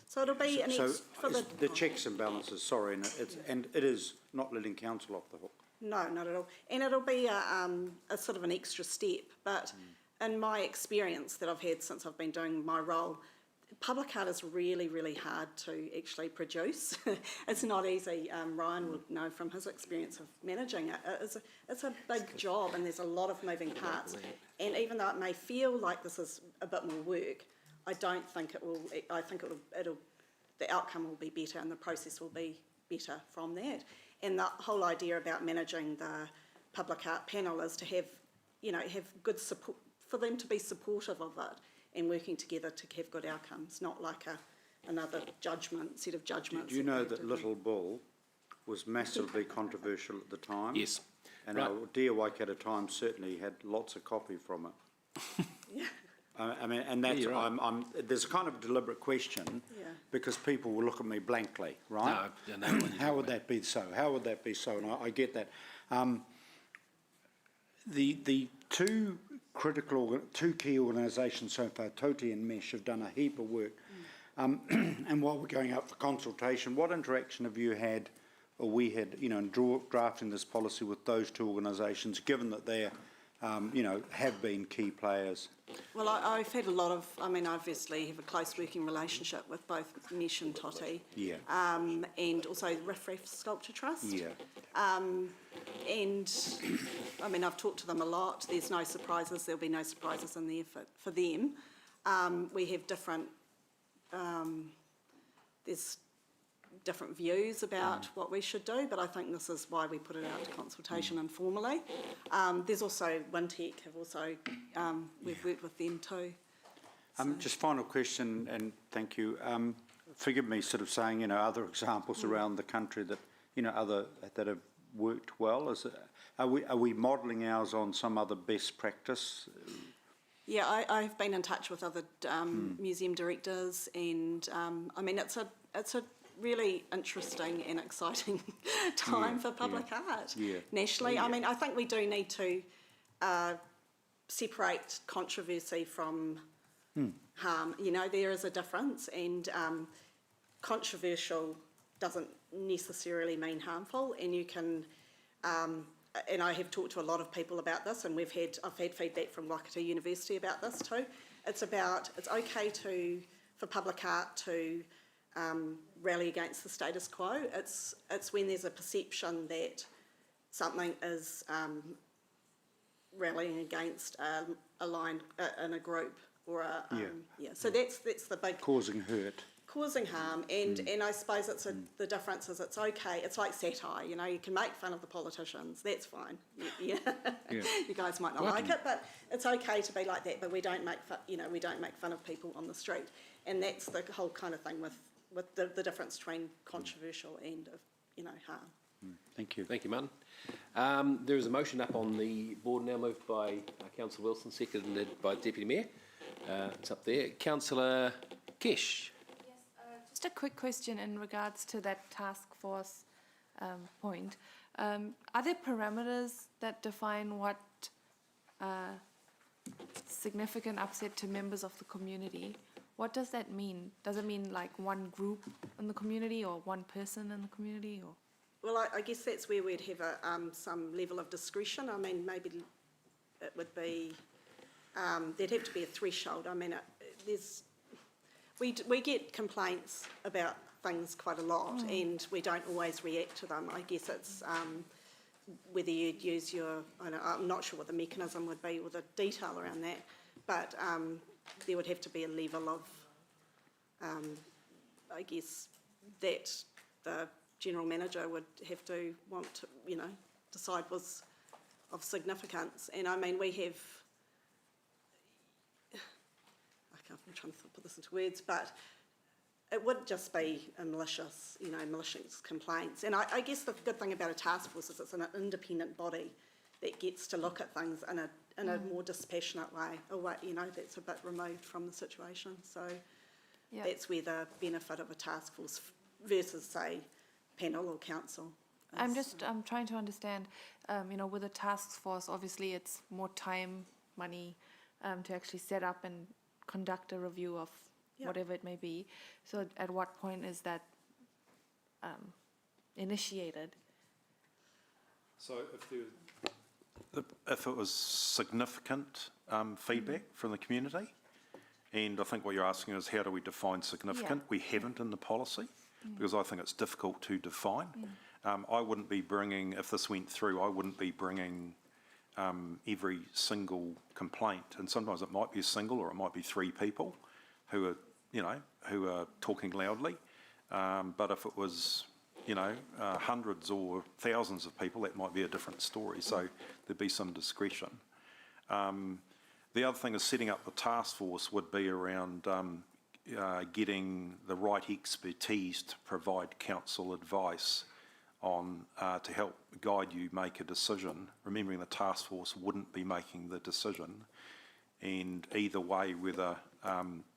So it'll be So for the checks and balances, sorry, and it is not letting council off the hook. No, not at all. And it'll be a sort of an extra step. But in my experience that I've had since I've been doing my role, public art is really, really hard to actually produce. It's not easy. Ryan would know from his experience of managing it. It's a big job and there's a lot of moving parts. And even though it may feel like this is a bit more work, I don't think it will. I think the outcome will be better and the process will be better from that. And the whole idea about managing the public art panel is to have, have good support, for them to be supportive of it and working together to have good outcomes, not like another set of judgments. Do you know that Little Bull was massively controversial at the time? Yes. And Right. our dear Waikato Times certainly had lots of copy from it. Yeah. I mean, and that's, Yeah, you're right. there's a kind of deliberate question Yeah. because people will look at me blankly, right? No, I know what you're How would that be so? How would that be so? And I get that. The two key organisations so far, Toti and Mesh, have done a heap of work. And while we're going out for consultation, what interaction have you had, or we had, in drafting this policy with those two organisations, given that they're, have been key players? Well, I've had a lot of, I obviously have a close working relationship with both Mesh and Toti. Yeah. And also Riff Raff Sculpture Trust. Yeah. And I've talked to them a lot. There's no surprises. There'll be no surprises in there for them. We have different, there's different views about what we should do, but I think this is why we put it out to consultation informally. There's also Wintec have also, we've worked with them too. Just final question, and thank you. Forgive me sort of saying, other examples around the country that, that have worked well. Are we modelling ours on some other best practice? Yeah, I've been in touch with other museum directors, and it's a really interesting and exciting time for public art nationally. I think we do need to separate controversy from harm. There is a difference, and controversial doesn't necessarily mean harmful, and you can. And I have talked to a lot of people about this, and I've had feedback from Waikato University about this too. It's okay for public art to rally against the status quo. It's when there's a perception that something is rallying against a line in a group or So that's the big causing hurt. Causing harm, and I suppose the difference is it's okay. It's like satire, you can make fun of the politicians. That's fine. You guys might not like it, but it's okay to be like that. But we don't make fun of people on the street, and that's the whole kind of thing with the difference between controversial and harm. Thank you. Thank you, Martin. There is a motion up on the board now, moved by Councillor Wilson, seconded by Deputy Mayor. It's up there. Councillor Kesh. Just a quick question in regards to that task force point. Are there parameters that define what significant upset to members of the community? What does that mean? Does it mean like one group in the community or one person in the community? Or? Well, I guess that's where we'd have some level of discretion. Maybe it would be, there'd have to be a threshold. We get complaints about things quite a lot, and we don't always react to them. I guess it's whether you'd use I'm not sure what the mechanism would be or the detail around that, but there would have to be a level of, I guess, that the General Manager would have to want to, decide was of significance. And we have, I'm trying to put this into words, but it would just be a malicious complaints. And I guess the good thing about a task force is it's an independent body that gets to look at things in a more dispassionate way, that's a bit removed from the situation. So Yeah. That's where the benefit of a task force versus, say, panel or council. I'm trying to understand, with a task force, obviously it's more time, money, to actually set up and conduct a review of whatever it may be. So at what point is that initiated? So if it was significant feedback from the community, and I think what you're asking is how do we define significant? We haven't in the policy because I think it's difficult to define. I wouldn't be bringing, if this went through, I wouldn't be bringing every single complaint, and sometimes it might be a single or it might be 3 people who are talking loudly. But if it was, hundreds or thousands of people, that might be a different story. So there'd be some discretion. The other thing is setting up the task force would be around getting the right expertise to provide council advice on to help guide you make a decision, remembering the task force wouldn't be making the decision, and either way, whether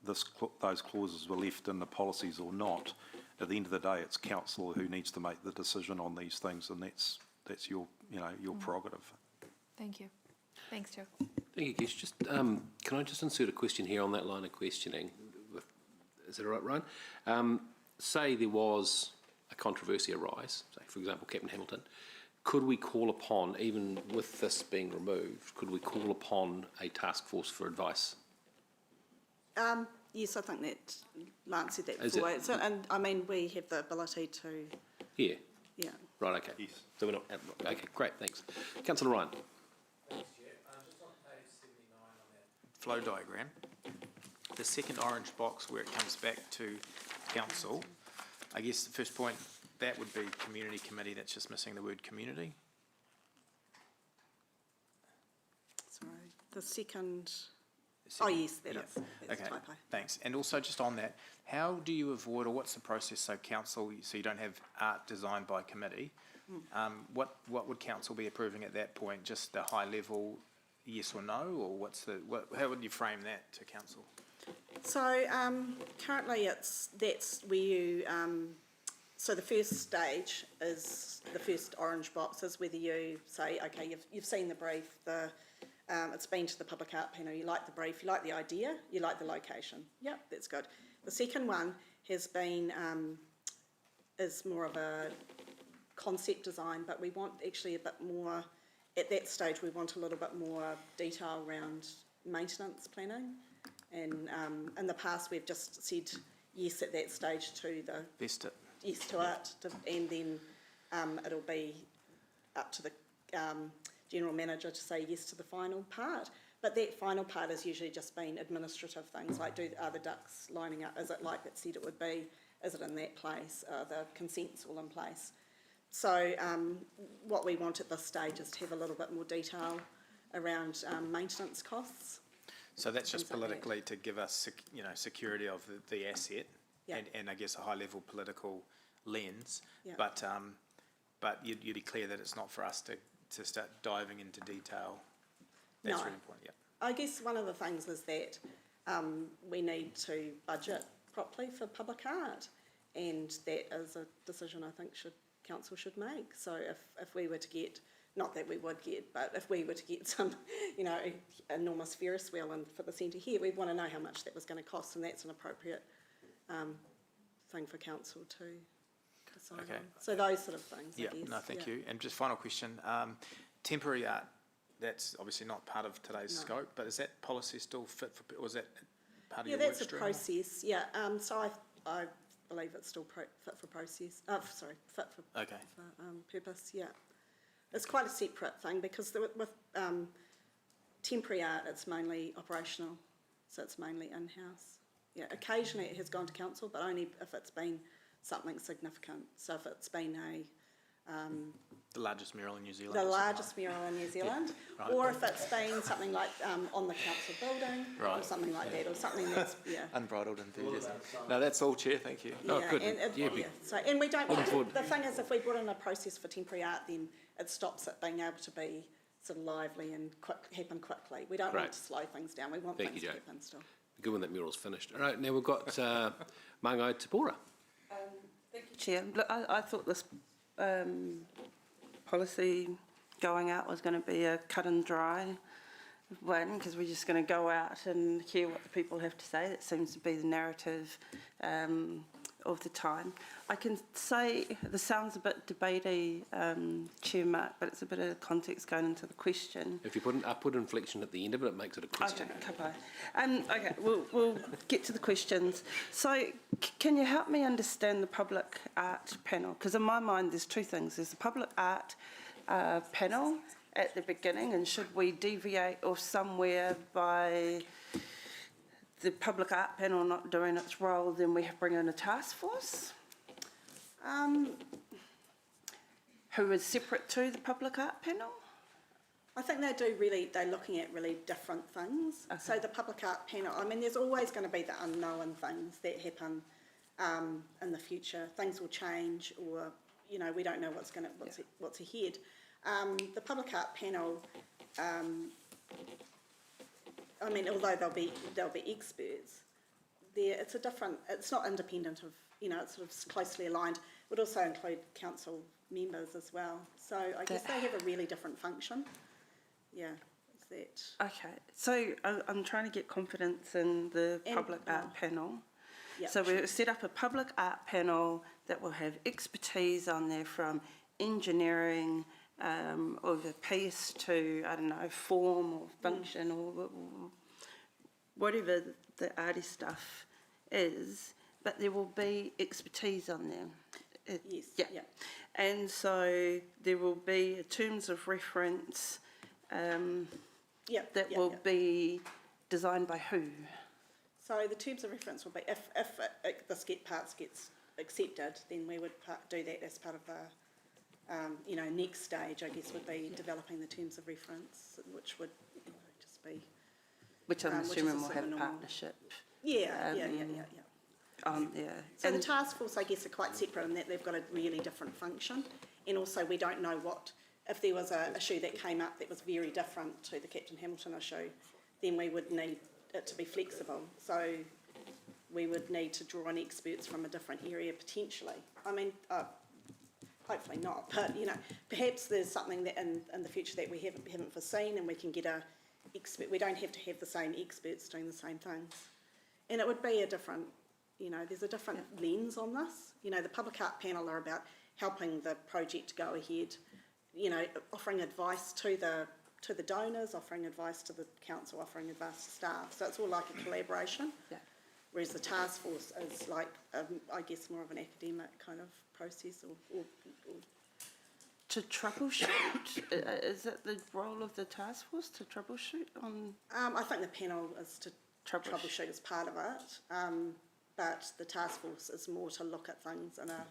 those clauses were left in the policies or not, at the end of the day, it's council who needs to make the decision on these things, and that's your prerogative. Thank you. Thanks, Joe. Thank you, Kesh. Just, can I just insert a question here on that line of questioning? Is that all right, Ryan? Say there was a controversy arise, say, for example, Captain Hamilton. Could we call upon, even with this being removed, could we call upon a task force for advice? Yes, I think that Lance said that Is before. it? So, and I mean, we have the ability to. Yeah. Yeah. Right, okay. Yes. So we're not, okay, great, thanks. Councillor Ryan. Flow diagram, the second orange box where it comes back to council, I guess the first point, that would be community committee, that's just missing the word community. Sorry, the second. Oh, yes, that is. That's Okay, a typo. thanks. And also just on that, how do you avoid, or what's the process, so council, so you don't have art designed by committee, what would council be approving at that point? Just the high level yes or no, or how would you frame that to council? So currently that's where you, so the first stage is, the first orange box is whether you say, okay, you've seen the brief, it's been to the public art panel, you like the brief, you like the idea, you like the location. Yep, that's good. The second one has been, is more of a concept design, but we want actually a bit more, at that stage we want a little bit more detail around maintenance planning. And in the past we've just said yes at that stage to the... Best it. Yes to it, and then it'll be up to the general manager to say yes to the final part. But that final part has usually just been administrative things, like are the ducks lining up? Is it like it said it would be? Is it in that place? Are the consents all in place? So what we want at this stage is to have a little bit more detail around maintenance costs. So that's just politically to give us, security of the asset, and I guess a high level political lens. Yeah. But you'd be clear that it's not for us to start diving into detail. That's really important. Yeah. I guess one of the things is that we need to budget properly for public art, and that is a decision I think council should make. So if we were to get, not that we would get, but if we were to get some, enormous Ferris wheel for the centre here, we'd want to know how much that was going to cost, and that's an appropriate thing for council to decide on. So those sort of things, I guess. No, thank you. And just final question, temporary art, that's obviously not part of today's scope, but is that policy still fit for, or is that part of your work that's a stream? process, So I believe it's still fit for process, fit for purpose, It's quite a separate thing because with temporary art, it's mainly operational, so it's mainly in-house. Yeah, occasionally it has gone to council, but only if it's been something significant. So if it's been the largest mural in New Zealand. The largest mural in New Zealand, right. Or if it's been something like on the council building, or something like that, or something that's unbridled enthusiasm. No, that's all, Chair. Thank you. Good. And we don't. The thing is, if we put in a process for temporary art, then it stops it being able to be sort of lively and happen quickly. We don't want to slow things down. We want things to happen still. Good when that mural's finished. All right, now we've got Mangai Tapora. Thank you, Chair. Look, I thought this policy going out was going to be a cut and dry one, because we're just going to go out and hear what the people have to say. That seems to be the narrative of the time. I can say this sounds a bit debatey, Chair Mark, but it's a bit of context going into the question. If you put an upward inflection at the end of it, it makes it a question. Okay, we'll get to the questions. So, can you help me understand the public art panel? Because in my mind, there's two things. There's the public art panel at the beginning, and should we deviate off somewhere by the public art panel not doing its role, then we bring in a task force who is separate to the public art panel? I think they're looking at really different things. Okay. So the public art panel, I mean, there's always going to be the unknown things that happen in the future. Things will change, or, you know, we don't know what's ahead. The public art panel, I mean, although they'll be experts, it's not independent of, you know, it's sort of closely aligned. It would also include council members as well. So I guess they have a really different function. Yeah, is that... Okay, so I'm trying to get confidence in the public art panel. Yeah, So we'll set up a public art panel that will have expertise on there, from engineering of a piece to, I don't know, form or function or whatever the arty stuff is, but there will be expertise on there. Yes. Yeah. And so there will be terms of reference that will be designed by who? So the terms of reference will be, if this parts gets accepted, then we would do that as part of the, you know, next stage, I guess, would be developing the terms of reference, which would, you know, just be... Which I'm assuming will have normal partnership. Yeah. So the task force, I guess, are quite separate in that they've got a really different function, and also we don't know what, if there was an issue that came up that was very different to the Captain Hamilton issue, then we would need it to be flexible. So we would need to draw on experts from a different area potentially. I mean, hopefully not, but, you know, perhaps there's something that in the future that we haven't foreseen, and we can get a expert. We don't have to have the same experts doing the same things, and it would be a different, you know, there's a different lens on this. You know, the public art panel are about helping the project go ahead, you know, offering advice to the donors, offering advice to the council, offering advice to staff. So it's all like a collaboration. Yeah. Whereas the task force is like, I guess, more of an academic kind of process or to troubleshoot? Is it the role of the task force to troubleshoot on? I think the panel is to troubleshoot as part of it, but the task force is more to look at things in a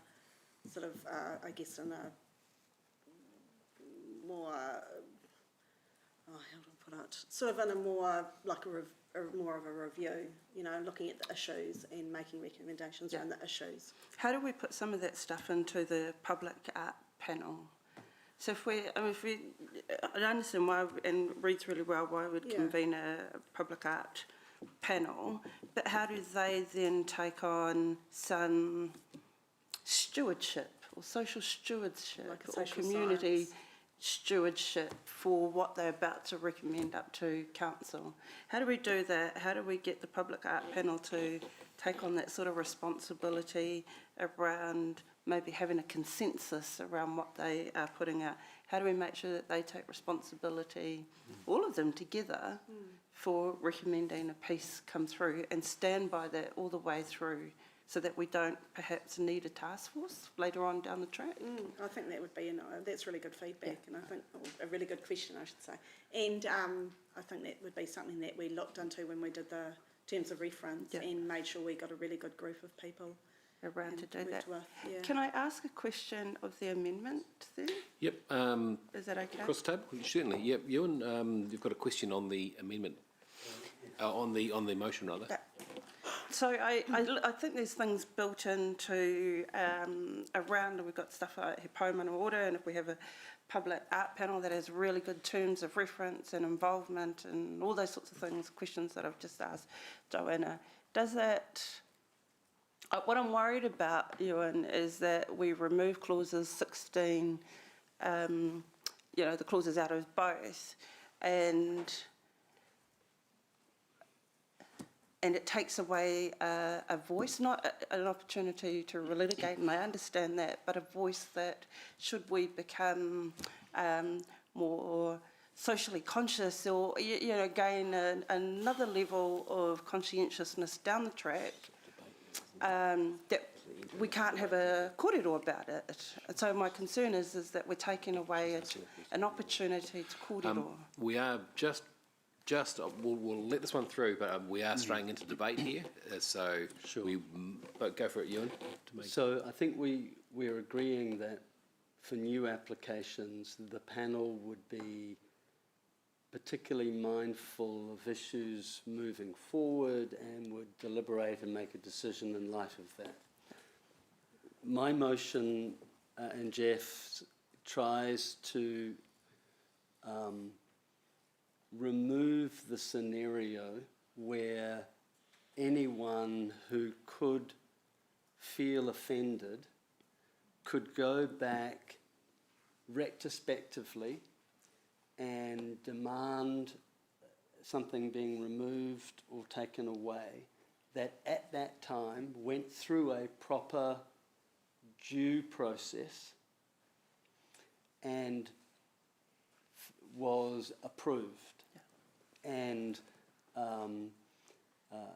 sort of, I guess, in a more, how do I put it? Sort of in a more like more of a review, you know, looking at the issues and making recommendations around the issues. How do we put some of that stuff into the public art panel? So I understand why, and reads really well, why we'd convene a public art panel, but how do they then take on some stewardship or social stewardship, like or community stewardship for what they're about to recommend up to council? How do we do that? How do we get the public art panel to take on that sort of responsibility around maybe having a consensus around what they are putting out? How do we make sure that they take responsibility, all of them together, for recommending a piece come through, and stand by that all the way through, so that we don't perhaps need a task force later on down the track? I think that would be, that's really good feedback, and I think a really good question, I should say. And I think that would be something that we looked into when we did the terms of reference, and made sure we got a really good group of people around to do that. Yeah. Can I ask a question of the amendment then? Yep. Is that okay? Across the table? Certainly. Yep. Ewan, you've got a question on the amendment, on the motion rather. So I think there's things built into around, we've got stuff like He Paumana order, and if we have a public art panel that has really good terms of reference and involvement and all those sorts of things, questions that I've just asked Joanna, does that, what I'm worried about, Ewan, is that we remove clauses 16, you know, the clauses out of both, and it takes away a voice, not an opportunity to relitigate, and I understand that, but a voice that, should we become more socially conscious or, you know, gain another level of conscientiousness down the track, that we can't have a kōrero about it. So my concern is that we're taking away an opportunity to kōrero. We are just we'll let this one through, but we are straying into debate here. So but go for it, Ewan. So I think we're agreeing that for new applications, the panel would be particularly mindful of issues moving forward and would deliberate and make a decision in light of that. My motion and Jeff's tries to remove the scenario where anyone who could feel offended could go back retrospectively and demand something being removed or taken away that at that time went through a proper due process and was approved. And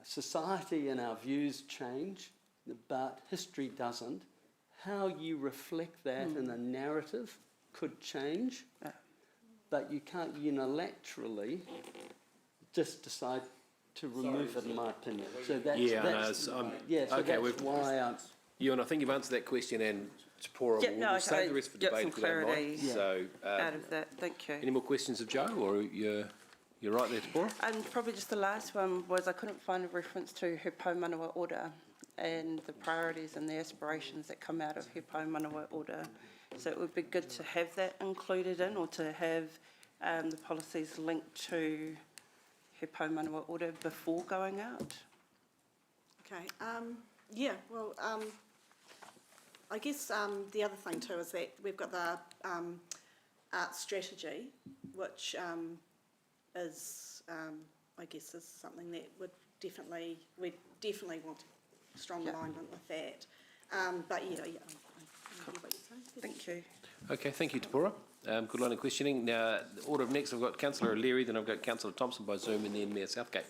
society and our views change, but history doesn't. How you reflect that in a narrative could change, but you can't unilaterally just decide to remove it, in my opinion. So that's why I'm... Ewan, I think you've answered that question, and Tapora, we'll save the rest for debate if you don't mind. So, out of that, thank you. Any more questions of Joe, or you're right there, Tapora? And probably just the last one was I couldn't find a reference to He Paumanawa Order and the priorities and the aspirations that come out of He Paumanawa Order. So it would be good to have that included in, or to have the policies linked to He Paumanawa Order before going out. Okay. I guess the other thing too is that we've got the art strategy, which is, I guess, is something that we definitely want strong alignment with that. But yeah. Thank you. Okay, thank you, Tapora. Good line of questioning. Now, the order of next, I've got Councillor O'Leary, then I've got Councillor Thompson by Zoom, and then Mayor Southgate.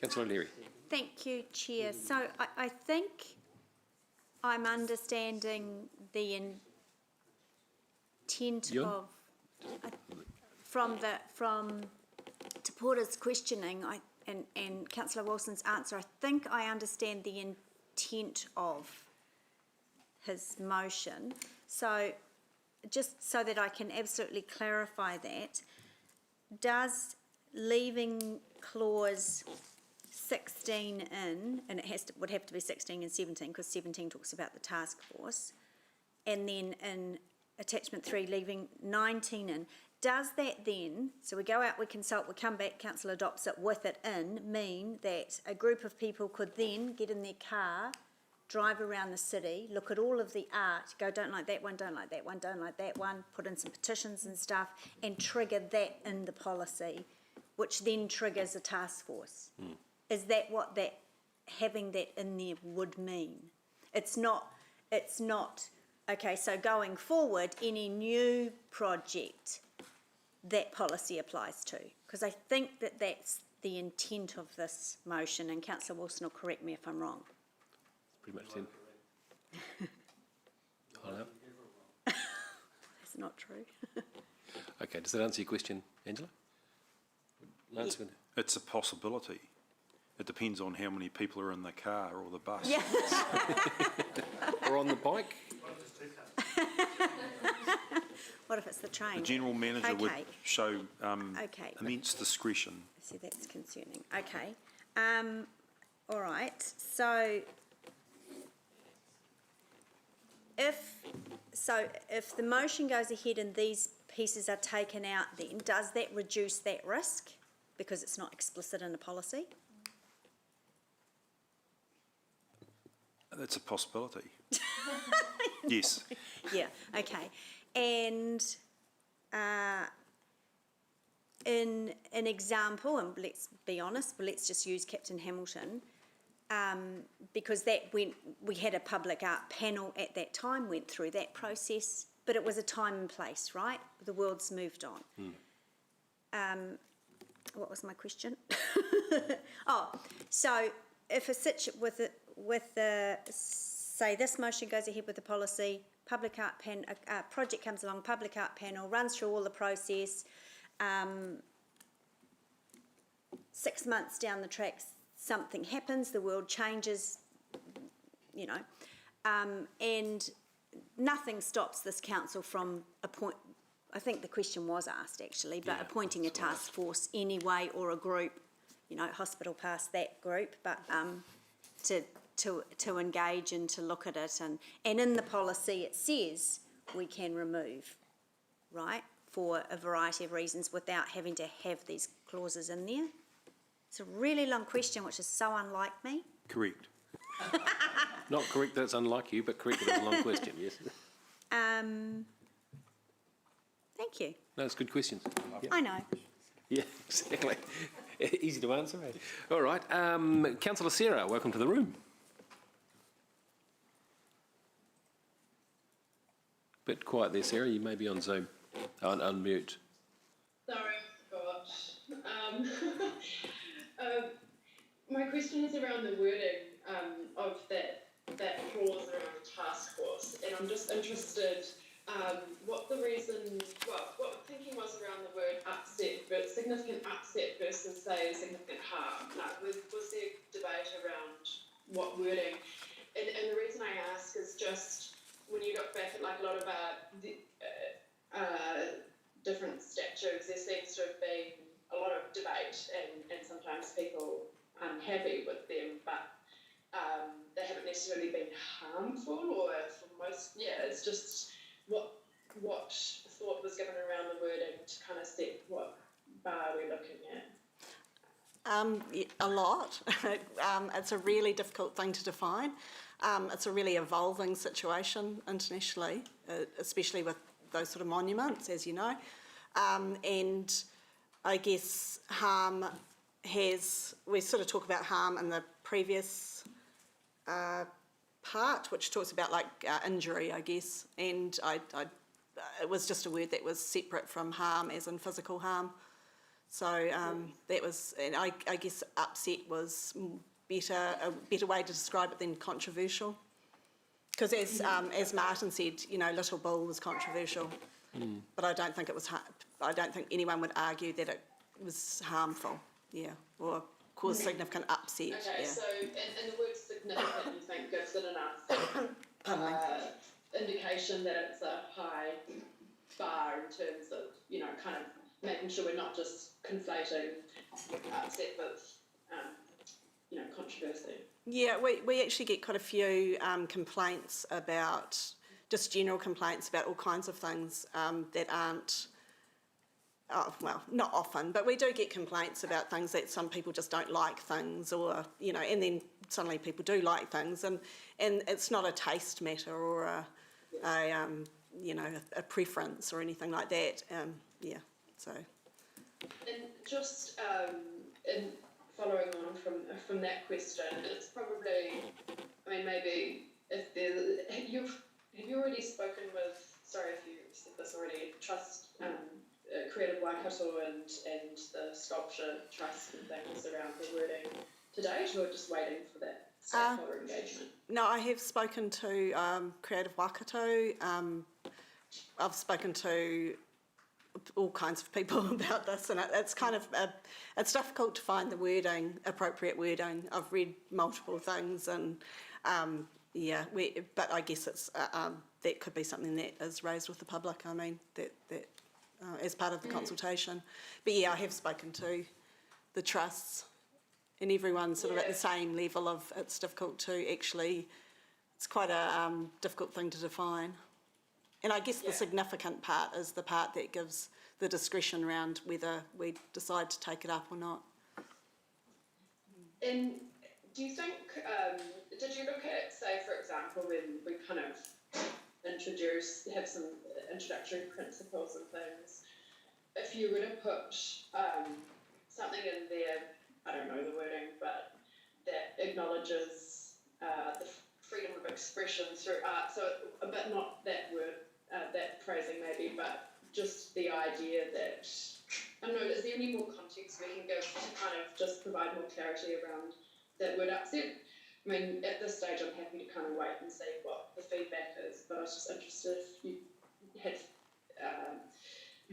Councillor O'Leary. Thank you, Chair. So I think I'm understanding the intent of from Tapora's questioning and Councillor Wilson's answer. I think I understand the intent of his motion. So just so that I can absolutely clarify that, does leaving clause 16 in, and it would have to be 16 and 17 because 17 talks about the task force, and then in attachment 3 leaving 19 in, does that then, so we go out, we consult, we come back, council adopts it with it in, mean that a group of people could then get in their car, drive around the city, look at all of the art, go don't like that one, don't like that one, don't like that one, put in some petitions and stuff, and trigger that in the policy, which then triggers a task force? Is that what that having that in there would mean? It's not, okay, so going forward, any new project, that policy applies to? Because I think that that's the intent of this motion, and Councillor Wilson will correct me if I'm wrong. Pretty much then. That's not true. Okay, does that answer your question, Angela? It's a possibility. It depends on how many people are in the car or the bus. Yeah. Or on the bike. What if it's the train? The general manager would show immense discretion. See, that's concerning. Okay. All right. So, So if the motion goes ahead and these pieces are taken out then, does that reduce that risk? Because it's not explicit in the policy? That's a possibility. Yes. Yeah, okay. And in an example, and let's be honest, but let's just use Captain Hamilton, because we had a public art panel at that time, went through that process, but it was a time and place, right? The world's moved on. What was my question? Oh, so if say this motion goes ahead with the policy, public art project comes along, public art panel, runs through all the process, 6 months down the track, something happens, the world changes, you know, and nothing stops this council from I think the question was asked actually, but appointing a task force anyway, or a group, you know, hospital passed that group, but to engage and to look at it, and in the policy it says we can remove, right, for a variety of reasons without having to have these clauses in there. It's a really long question, which is so unlike me. Correct. Not correct that it's unlike you, but correct that it's a long question, yes. Thank you. No, it's good questions. Yep. I know. Yeah, exactly. Easy to answer, eh? All right. Councillor Sarah, welcome to the room. Bit quiet there, Sarah. You may be on Zoom. Unmute. Sorry, gosh. My question is around the wording of that clause around the task force, and I'm just interested what the reason, what the thinking was around the word upset, but significant upset versus, say, significant harm. Like, was there debate around what wording? And the reason I ask is just when you look back at like a lot of different statutes, there seems to have been a lot of debate and sometimes people unhappy with them, but they haven't necessarily been harmful, or for most, it's just what thought was given around the wording to kind of set what bar we're looking at. A lot. It's a really difficult thing to define. It's a really evolving situation internationally, especially with those sort of monuments, as you know. And I guess harm we sort of talk about harm in the previous part, which talks about like injury, I guess. And it was just a word that was separate from harm, as in physical harm. So that was, and I guess upset was a better way to describe it than controversial. Because as Martin said, you know, Little Bull was controversial, but I don't think it was. I don't think anyone would argue that it was harmful, or caused significant upset. Okay, so and the word significant, you think, gives it enough indication that it's a high bar in terms of, you know, kind of making sure we're not just conflating upset with, you know, controversy. Yeah, we actually get quite a few complaints about, just general complaints about all kinds of things that aren't, well, not often, but we do get complaints about things that some people just don't like things, or, you know, and then suddenly people do like things, and it's not a taste matter or you know, a preference or anything like that. So. And just in following on from that question, it's probably, I mean, maybe if there, have you already spoken with, sorry if you said this already, Trust, Creative Waikato and the Sculpture Trust and things around the wording to date, or just waiting for that stakeholder engagement? No, I have spoken to Creative Waikato. I've spoken to all kinds of people about this, and it's kind of it's difficult to find the wording, appropriate wording. I've read multiple things, and but I guess it's that could be something that is raised with the public. I mean, that as part of the consultation. But yeah, I have spoken to the trusts, and everyone's sort of at the same level of it's difficult to actually. It's quite a difficult thing to define. And I guess the significant part is the part that gives the discretion around whether we decide to take it up or not. And do you think, did you look at, say, for example, when we kind of have some introductory principles and things, if you were to put something in there, I don't know the wording, but that acknowledges the freedom of expression through art, so a bit not that word, that phrasing maybe, but just the idea that, I don't know, is there any more context we can give to kind of just provide more clarity around that word upset? I mean, at this stage, I'm happy to kind of wait and see what the feedback is, but I was just interested if you had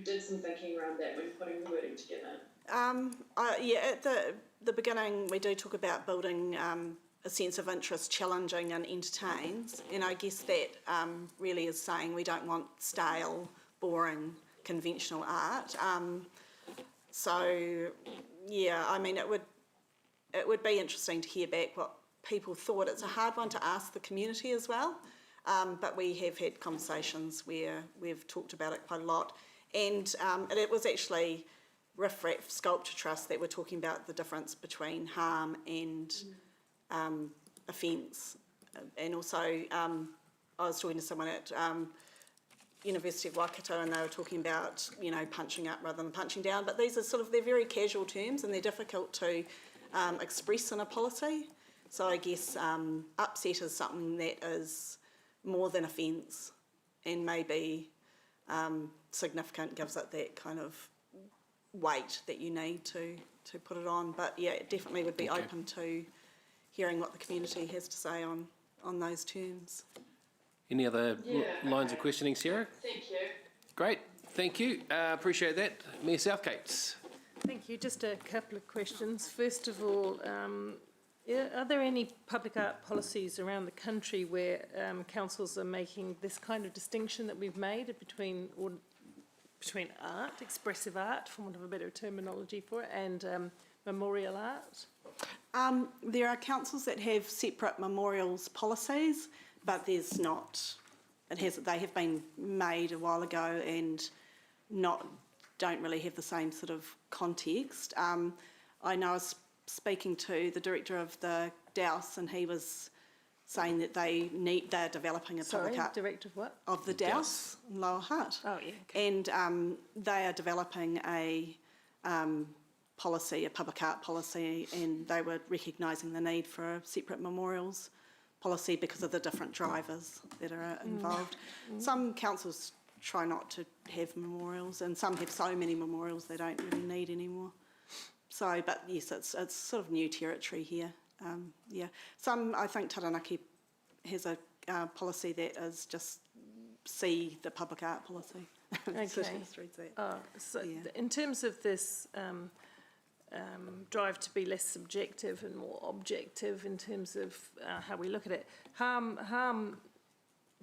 did some thinking around that when putting the wording together. At the beginning, we do talk about building a sense of interest, challenging and entertains, and I guess that really is saying we don't want stale, boring, conventional art. So, yeah, I mean, it would be interesting to hear back what people thought. It's a hard one to ask the community as well, but we have had conversations where we've talked about it quite a lot, and it was actually Riff Raff Sculpture Trust that were talking about the difference between harm and offence, and also I was talking to someone at University of Waikato, and they were talking about, you know, punching up rather than punching down, but these are sort of, they're very casual terms and they're difficult to express in a policy. So I guess upset is something that is more than offence and maybe significant, gives it that kind of weight that you need to put it on. But yeah, it definitely would be open to hearing what the community has to say on those terms. Any other lines of questioning, Sarah? Thank you. Great, thank you. Appreciate that. Mayor Southgate. Thank you. Just a couple of questions. First of all, are there any public art policies around the country where councils are making this kind of distinction that we've made between art, expressive art, for want of a better terminology for it, and memorial art? There are councils that have separate memorials policies, but there's not. They have been made a while ago and don't really have the same sort of context. I know I was speaking to the director of the Dowse, and he was saying that they're developing a public art... Director of what? Of the Dowse in Lower Hutt. Oh, yeah. Okay. And they are developing a policy, a public art policy, and they were recognising the need for a separate memorials policy because of the different drivers that are involved. Some councils try not to have memorials, and some have so many memorials they don't really need anymore. So, but yes, it's sort of new territory here. Some, I think Taranaki has a policy that is just see the public art policy. Okay. So in terms of this drive to be less subjective and more objective in terms of how we look at it, harm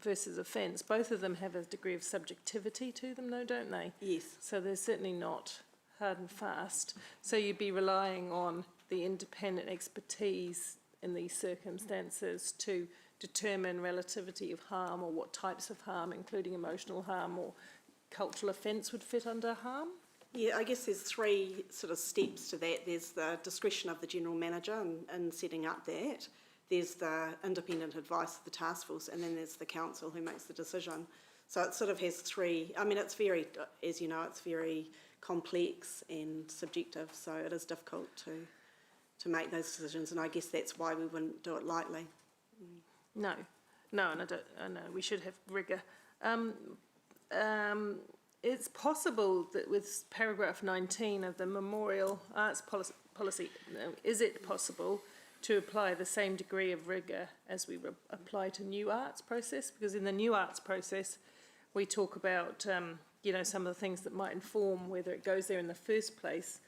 versus offence, both of them have a degree of subjectivity to them though, don't they? Yes. So they're certainly not hard and fast. So you'd be relying on the independent expertise in these circumstances to determine relativity of harm, or what types of harm, including emotional harm or cultural offence, would fit under harm? Yeah, I guess there's three sort of steps to that. There's the discretion of the general manager in setting up that. There's the independent advice of the task force, and then there's the council who makes the decision. So it sort of has three. I mean, it's very, as you know, it's very complex and subjective, so it is difficult to make those decisions, and I guess that's why we wouldn't do it lightly. No, and I know we should have rigour. It's possible that with paragraph 19 of the Memorial Arts Policy, is it possible to apply the same degree of rigour as we apply to new arts process? Because in the new arts process, we talk about some of the things that might inform whether it goes there in the first place.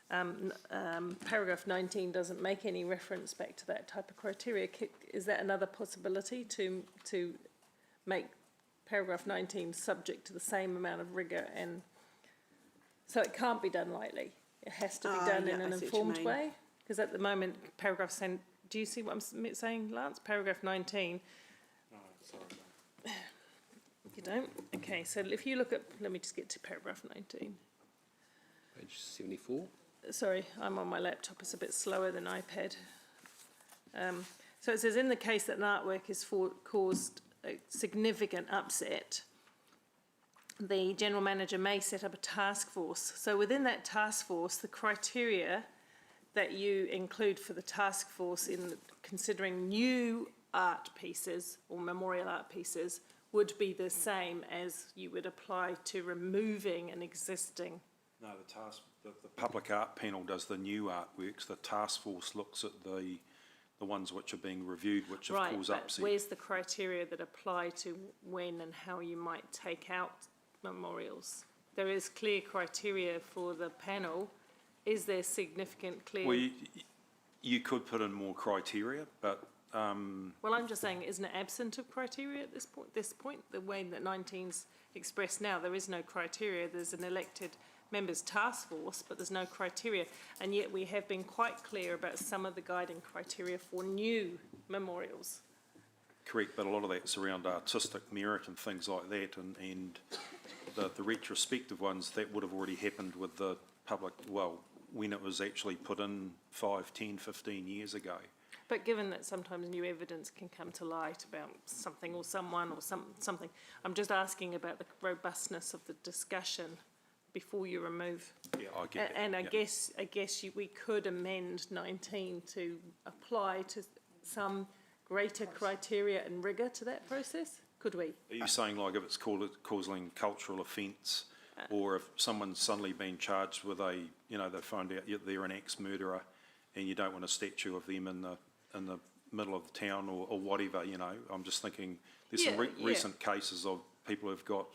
Paragraph 19 doesn't make any reference back to that type of criteria. Is that another possibility to make paragraph 19 subject to the same amount of rigour? And so it can't be done lightly. It has to be done in an informed way. Because at the moment, paragraph 10, do you see what I'm saying, Lance? Paragraph 19. You don't? Okay, so if you look at, let me just get to paragraph 19. Page 74. Sorry, I'm on my laptop, it's a bit slower than iPad. So it says, in the case that an artwork has caused a significant upset, the general manager may set up a task force. So within that task force, the criteria that you include for the task force in considering new art pieces or memorial art pieces would be the same as you would apply to removing an existing. No, the public art panel does the new artworks. The task force looks at the ones which are being reviewed, which have caused Right, but upset. where's the criteria that apply to when and how you might take out memorials? There is clear criteria for the panel. Is there significant clear? Well, you could put in more criteria, but Well, I'm just saying, isn't it absent of criteria at this point? The way that 19's expressed now, there is no criteria. There's an elected members task force, but there's no criteria. And yet we have been quite clear about some of the guiding criteria for new memorials. correct, but a lot of that's around artistic merit and things like that, and the retrospective ones, that would have already happened with the public, well, when it was actually put in 5, 10, 15 years ago. But given that sometimes new evidence can come to light about something or someone or something, I'm just asking about the robustness of the discussion before you remove. Yeah, I get that. And I yeah. guess we could amend 19 to apply to some greater criteria and rigour to that process, could we? Are you saying like if it's causing cultural offence, or if someone's suddenly been charged with a, you know, they found out they're an ex-murderer and you don't want a statue of them in the middle of the town or whatever, you know? I'm just thinking there's some recent cases of people who've got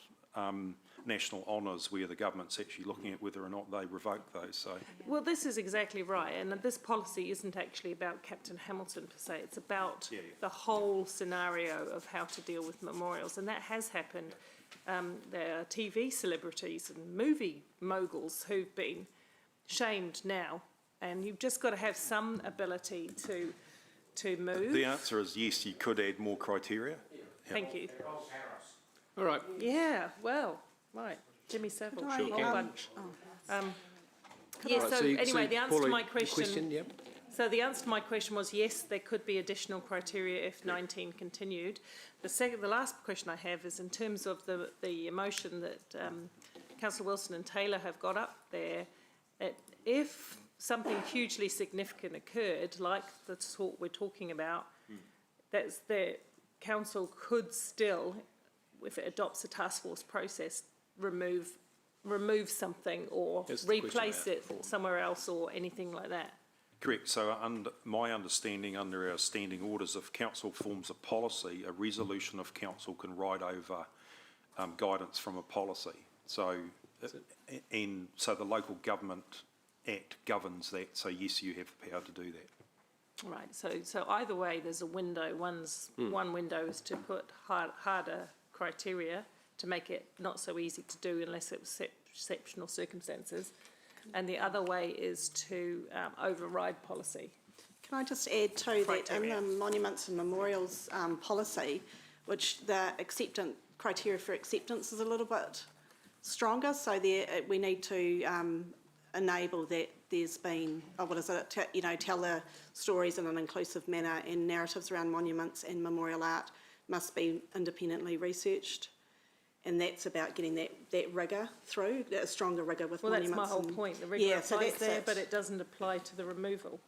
national honours where the government's actually looking at whether or not they revoke those, so. Well, this is exactly right, and this policy isn't actually about Captain Hamilton per se, it's about the whole scenario of how to deal with memorials, and that has happened. There are TV celebrities and movie moguls who've been shamed now, and you've just got to have some ability to move. The answer is yes, you could add more criteria. Yeah. Thank you. All right. Yeah, well, right, Jimmy Savile, Sure whole can. bunch. Yeah, All right, so anyway, the answer Paula, to my your question. yep. So the answer to my question was yes, there could be additional criteria if 19 continued. The last question I have is in terms of the motion that Councillor Wilson and Taylor have got up there. If something hugely significant occurred, like the sort we're talking about, that's the council could still, if it adopts a task force process, remove something or replace it somewhere else or anything like that. Correct. So my understanding under our standing orders, if council forms a policy, a resolution of council can ride over guidance from a policy. So, and so the Local Government Act governs that. So yes, you have the power to do that. Right. So either way, there's a window. One window is to put harder criteria to make it not so easy to do unless it was exceptional circumstances. And the other way is to override policy. Can I just add too that in the Monuments and Memorials policy, which the criteria for acceptance is a little bit stronger, so we need to enable that there's been, tell the stories in an inclusive manner, and narratives around monuments and memorial art must be independently researched. And that's about getting that rigour through, a stronger rigour with monuments. Well, that's my whole point. The rigour applies there, but it doesn't apply to the removal.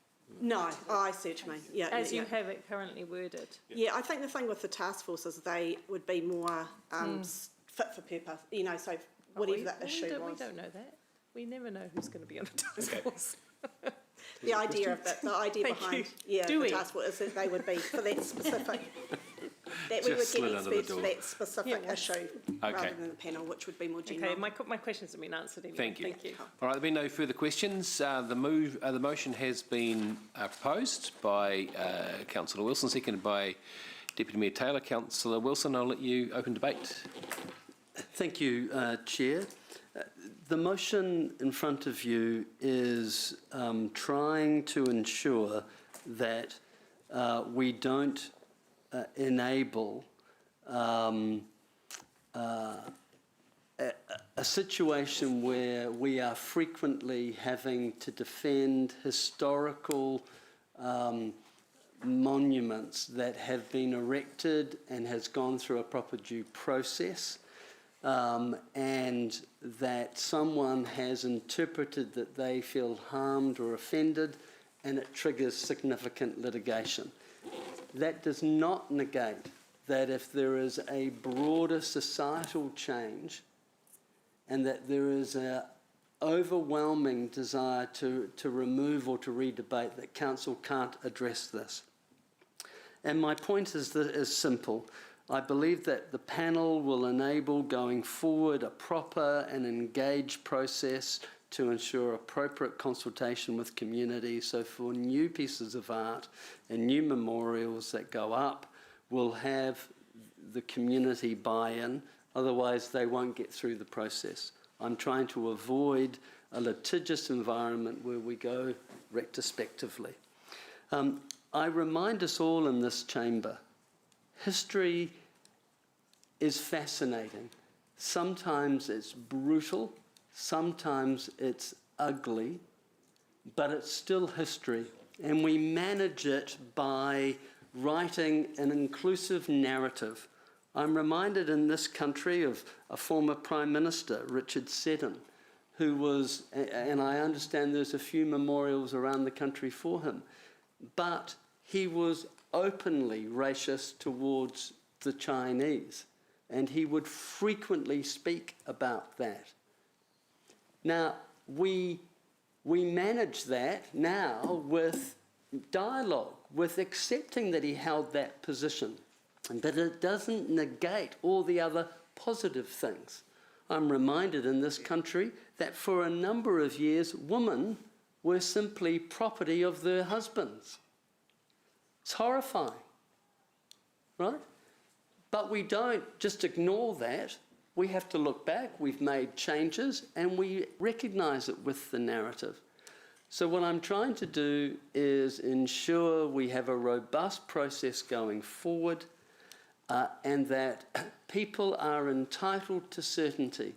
No, I see what you mean. Yeah, As you have it currently worded. Yeah, I think the thing with the task force is they would be more fit for purpose, so whatever the issue was. We don't know that. We never know who's going to be on a task force. The idea behind the task force is that they would be for that specific. That we would get experts for that specific issue rather than the panel, which would be more general. Okay, my questions have been answered anyway. Thank you. Thank you. All right, there have been no further questions. The motion has been proposed by Councillor Wilson, seconded by Deputy Mayor Taylor. Councillor Wilson, I'll let you open debate. Thank you, Chair. The motion in front of you is trying to ensure that we don't enable a situation where we are frequently having to defend historical monuments that have been erected and has gone through a proper due process, and that someone has interpreted that they feel harmed or offended, and it triggers significant litigation. That does not negate that if there is a broader societal change and that there is an overwhelming desire to remove or to re-debate, that council can't address this. And my point is simple. I believe that the panel will enable going forward a proper and engaged process to ensure appropriate consultation with community. So for new pieces of art and new memorials that go up, we'll have the community buy-in, otherwise they won't get through the process. I'm trying to avoid a litigious environment where we go retrospectively. I remind us all in this chamber, history is fascinating. Sometimes it's brutal, sometimes it's ugly, but it's still history. And we manage it by writing an inclusive narrative. I'm reminded in this country of a former Prime Minister, Richard Seddon, who was, and I understand there's a few memorials around the country for him, but he was openly racist towards the Chinese, and he would frequently speak about that. Now, we manage that now with dialogue, with accepting that he held that position, but it doesn't negate all the other positive things. I'm reminded in this country that for a number of years, women were simply property of their husbands. It's horrifying, right? But we don't just ignore that. We have to look back. We've made changes and we recognise it with the narrative. So what I'm trying to do is ensure we have a robust process going forward, and that people are entitled to certainty,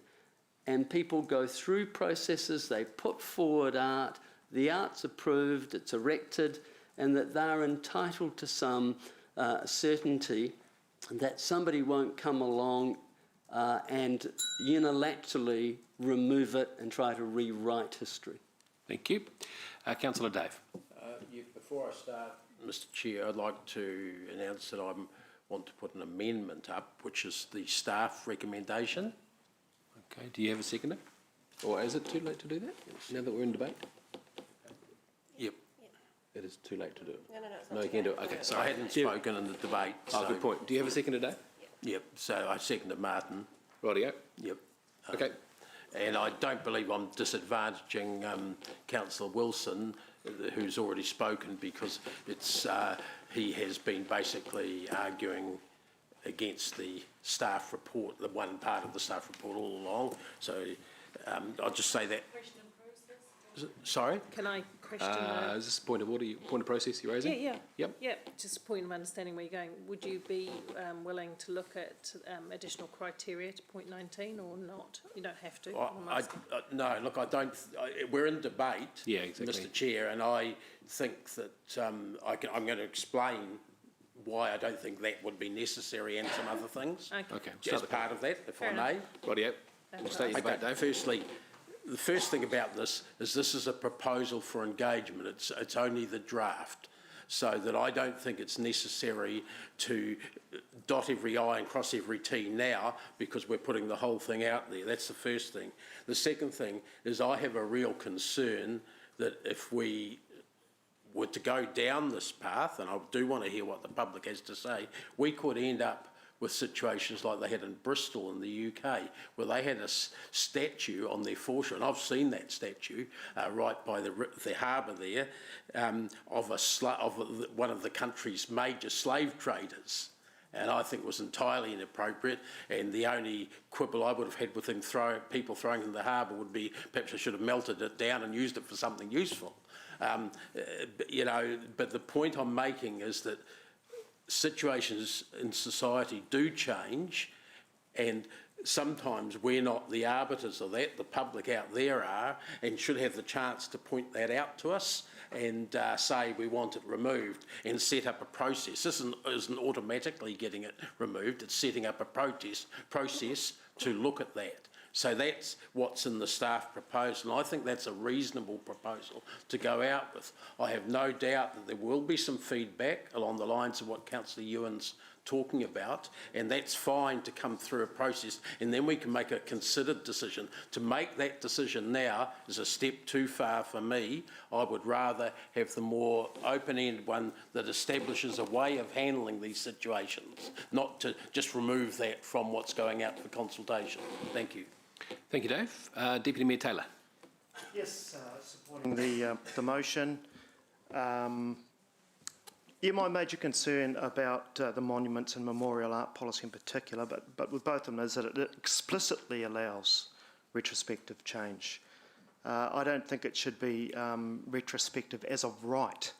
and people go through processes, they put forward art, the art's approved, it's erected, and that they're entitled to some certainty that somebody won't come along and unilaterally remove it and try to rewrite history. Thank you. Councillor Dave. Before I start, Mr Chair, I'd like to announce that I want to put an amendment up, which is the staff recommendation. Okay, do you have a seconder? Or is it too late to do that, now that we're in debate? Yep. It is too late to do it. It's No, you can do it. Okay, So I hadn't spoken in the debate. Oh, good point. Do you have a seconder, Dave? Yep, so I seconded Martin. Rightio. Yep. Okay. And I don't believe I'm disadvantaging Councillor Wilson, who's already spoken, because it's he has been basically arguing against the staff report, the one part of the staff report all along. So I'll just say that. Sorry? Can I question Is this a point of order, point of process you're raising? Yeah. Yep. Yep, just a point of understanding where you're going. Would you be willing to look at additional criteria to point 19 or not? You don't have to. No, look, I don't. We're in debate, yeah, exactly, Mr Chair, and I think that I'm going to explain why I don't think that would be necessary and some other things. Okay. As part of that, if I may. Rightio. We'll start your debate, Dave. Firstly, the first thing about this is a proposal for engagement. It's only the draft, so that I don't think it's necessary to dot every I and cross every T now, because we're putting the whole thing out there. That's the first thing. The second thing is I have a real concern that if we were to go down this path, and I do want to hear what the public has to say, we could end up with situations like they had in Bristol in the UK, where they had a statue on their foreshore, and I've seen that statue right by the harbour there, of one of the country's major slave traders. And I think it was entirely inappropriate, and the only quibble I would have had with people throwing it in the harbour would be perhaps I should have melted it down and used it for something useful. But the point I'm making is that situations in society do change, and sometimes we're not the arbiters of that, the public out there are, and should have the chance to point that out to us and say we want it removed and set up a process. This isn't automatically getting it removed, it's setting up a process to look at that. So that's what's in the staff proposal, and I think that's a reasonable proposal to go out with. I have no doubt that there will be some feedback along the lines of what Councillor Ewan's talking about, and that's fine to come through a process, and then we can make a considered decision. To make that decision now is a step too far for me. I would rather have the more open-ended one that establishes a way of handling these situations, not to just remove that from what's going out for consultation. Thank you. Thank you, Dave. Deputy Mayor Taylor. Yes, supporting the motion. Yeah, my major concern about the monuments and memorial art policy in particular, but with both of them, is that it explicitly allows retrospective change. I don't think it should be retrospective as of right.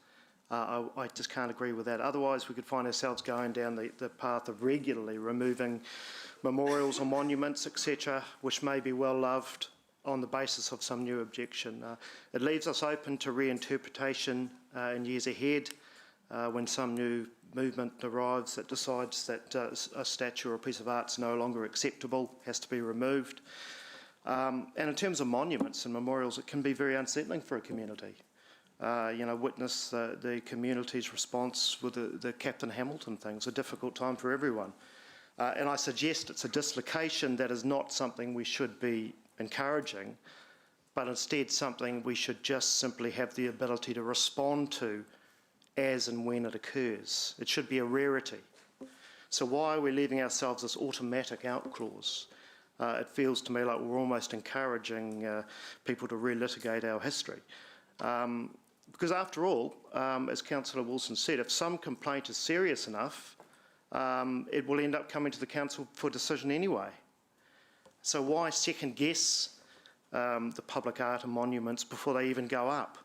I just can't agree with that. Otherwise, we could find ourselves going down the path of regularly removing memorials or monuments, etc., which may be well loved on the basis of some new objection. It leaves us open to reinterpretation in years ahead when some new movement arrives that decides that a statue or a piece of art is no longer acceptable, has to be removed. And in terms of monuments and memorials, it can be very unsettling for a community. Witness the community's response with the Captain Hamilton thing. It's a difficult time for everyone. And I suggest it's a dislocation that is not something we should be encouraging, but instead something we should just simply have the ability to respond to as and when it occurs. It should be a rarity. So why are we leaving ourselves this automatic out clause? It feels to me like we're almost encouraging people to relitigate our history. Because after all, as Councillor Wilson said, if some complaint is serious enough, it will end up coming to the council for decision anyway. So why second guess the public art and monuments before they even go up?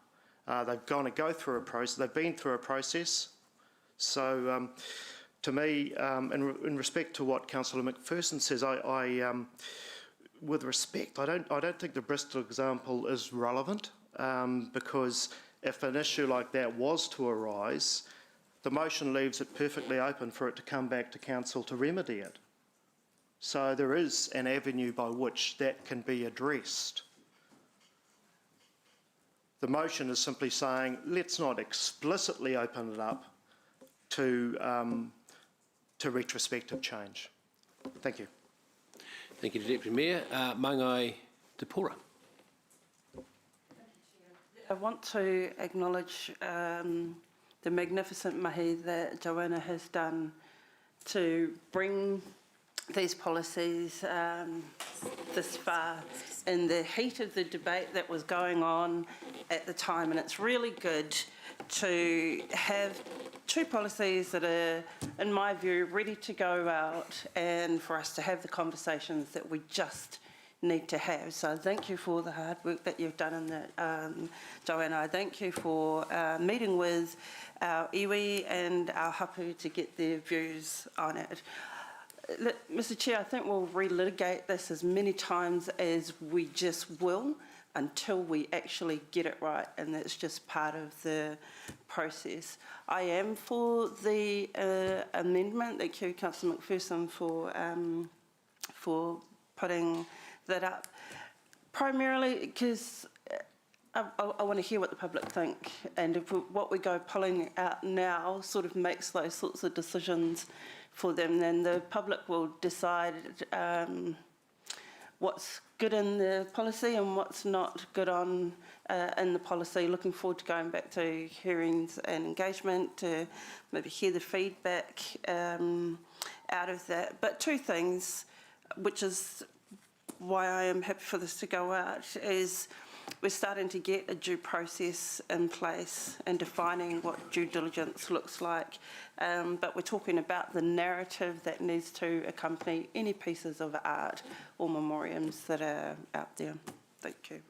They've go through a process. They've been through a process. So to me, in respect to what Councillor McPherson says, with respect, I don't think the Bristol example is relevant because if an issue like that was to arise, the motion leaves it perfectly open for it to come back to council to remedy it. So there is an avenue by which that can be addressed. The motion is simply saying, let's not explicitly open it up to retrospective change. Thank you. Thank you, Deputy Mayor. Mangai Te Pora. I want to acknowledge the magnificent mahi that Joanna has done to bring these policies this far in the heat of the debate that was going on at the time. And it's really good to have two policies that are, in my view, ready to go out and for us to have the conversations that we just need to have. So thank you for the hard work that you've done in that, Joanna. I thank you for meeting with our iwi and our hapu to get their views on it. Mr Chair, I think we'll relitigate this as many times as we just will until we actually get it right, and that's just part of the process. I am for the amendment. Thank you, Councillor McPherson, for putting that up, primarily because I want to hear what the public think, and if what we go pulling out now sort of makes those sorts of decisions for them, then the public will decide what's good in the policy and what's not good in the policy. Looking forward to going back to hearings and engagement to maybe hear the feedback out of that. But two things, which is why I am happy for this to go out, is we're starting to get a due process in place and defining what due diligence looks like. But we're talking about the narrative that needs to accompany any pieces of art or memoriams that are out there. Thank you.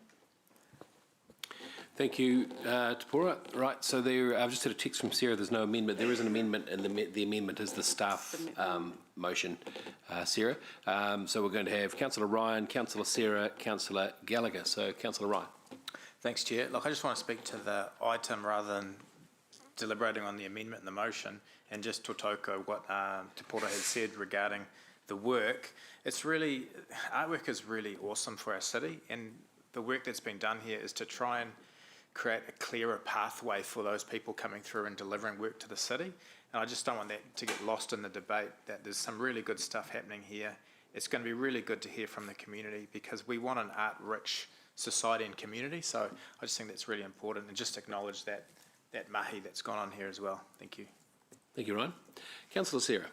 Thank you, Tapora. Right, so I've just had a text from Sarah, there's no amendment. There is an amendment, and the amendment is the staff motion, Sarah. So we're going to have Councillor Ryan, Councillor Sarah, Councillor Gallagher. So Councillor Ryan. Thanks, Chair. Look, I just want to speak to the item rather than deliberating on the amendment and the motion, and just to tautoko what Tapora has said regarding the work. It's really, artwork is really awesome for our city, and the work that's been done here is to try and create a clearer pathway for those people coming through and delivering work to the city. And I just don't want that to get lost in the debate, that there's some really good stuff happening here. It's going to be really good to hear from the community, because we want an art-rich society and community. So I just think that's really important, and just acknowledge that mahi that's gone on here as well. Thank you. Thank you, Ryan. Councillor Sarah.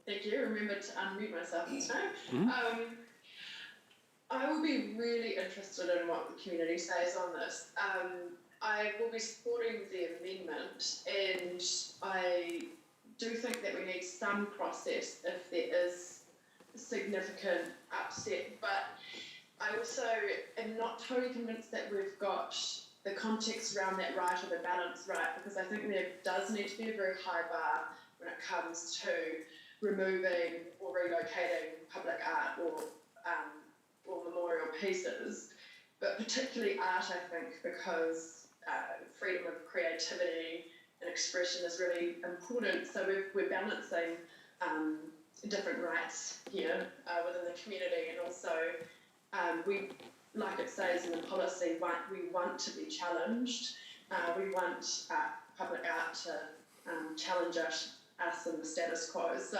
Thank you. Remember to unmute myself this time. I will be really interested in what the community says on this. I will be supporting the amendment, and I do think that we need some process if there is significant upset, but I also am not totally convinced that we've got the context around that right, or the balance right, because I think there does need to be a very high bar when it comes to removing or relocating public art or memorial pieces, but particularly art, I think, because freedom of creativity and expression is really important. So we're balancing different rights here within the community, and also we, like it says in the policy, we want to be challenged. We want public art to challenge us in the status quo. So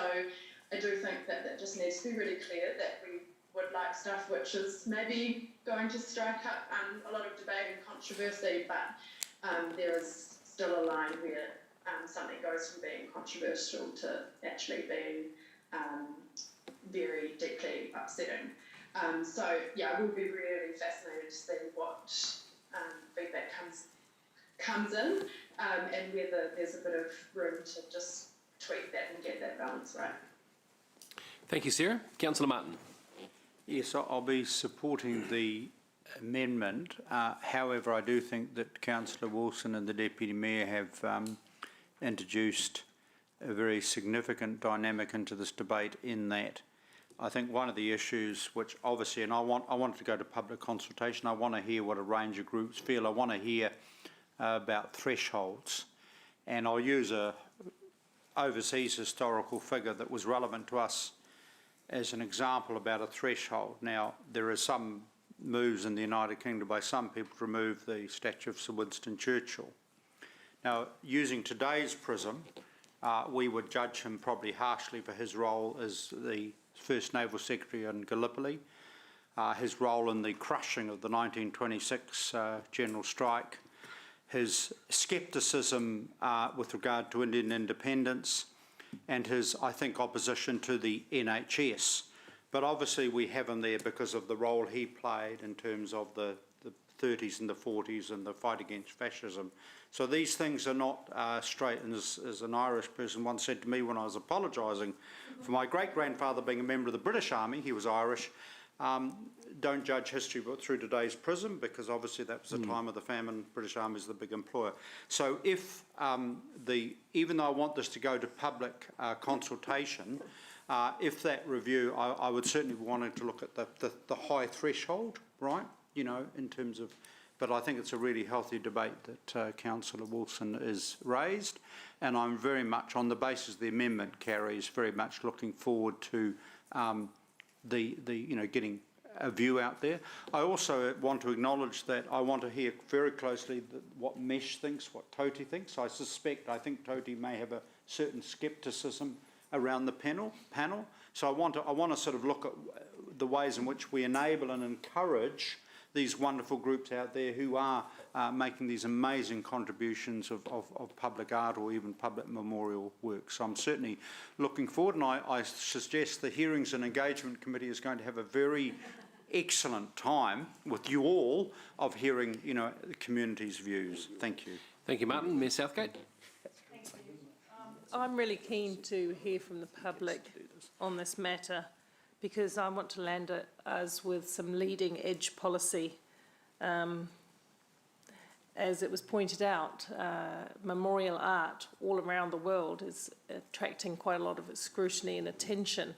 I do think that just needs to be really clear that we would like stuff which is maybe going to strike up a lot of debate and controversy, but there is still a line where something goes from being controversial to actually being very deeply upsetting. So yeah, I will be really fascinated to see what feedback comes in, and whether there's a bit of room to just tweak that and get that balance right. Thank you, Sarah. Councillor Martin. Yes, I'll be supporting the amendment. However, I do think that Councillor Wilson and the Deputy Mayor have introduced a very significant dynamic into this debate, in that I think one of the issues which obviously, and I want to go to public consultation, I want to hear what a range of groups feel. I want to hear about thresholds, and I'll use a overseas historical figure that was relevant to us as an example about a threshold. Now, there are some moves in the United Kingdom by some people to remove the statue of Sir Winston Churchill. Now, using today's prism, we would judge him probably harshly for his role as the First Naval Secretary in Gallipoli, his role in the crushing of the 1926 general strike, his scepticism with regard to Indian independence, and his, I think, opposition to the NHS. But obviously we have him there because of the role he played in terms of the 30s and the 40s and the fight against fascism. So these things are not straight, and as an Irish person once said to me when I was apologising for my great-grandfather being a member of the British Army, he was Irish, don't judge history through today's prism, because obviously that was the time of the famine. British Army is the big employer. So if even though I want this to go to public consultation, if that review, I would certainly want to look at the high threshold, right? You know, in terms of, but I think it's a really healthy debate that Councillor Wilson has raised, and I'm very much, on the basis of the amendment, carries, very much looking forward to getting a view out there. I also want to acknowledge that I want to hear very closely what Mesh thinks, what Toti thinks. I think Toti may have a certain scepticism around the panel. So I want to sort of look at the ways in which we enable and encourage these wonderful groups out there who are making these amazing contributions of public art or even public memorial work. So I'm certainly looking forward, and I suggest the Hearings and Engagement Committee is going to have a very excellent time with you all of hearing, the community's views. Thank you. Thank you, Martin. Mayor Southgate. I'm really keen to hear from the public on this matter, because I want to land us with some leading edge policy as it was pointed out, memorial art all around the world is attracting quite a lot of scrutiny and attention.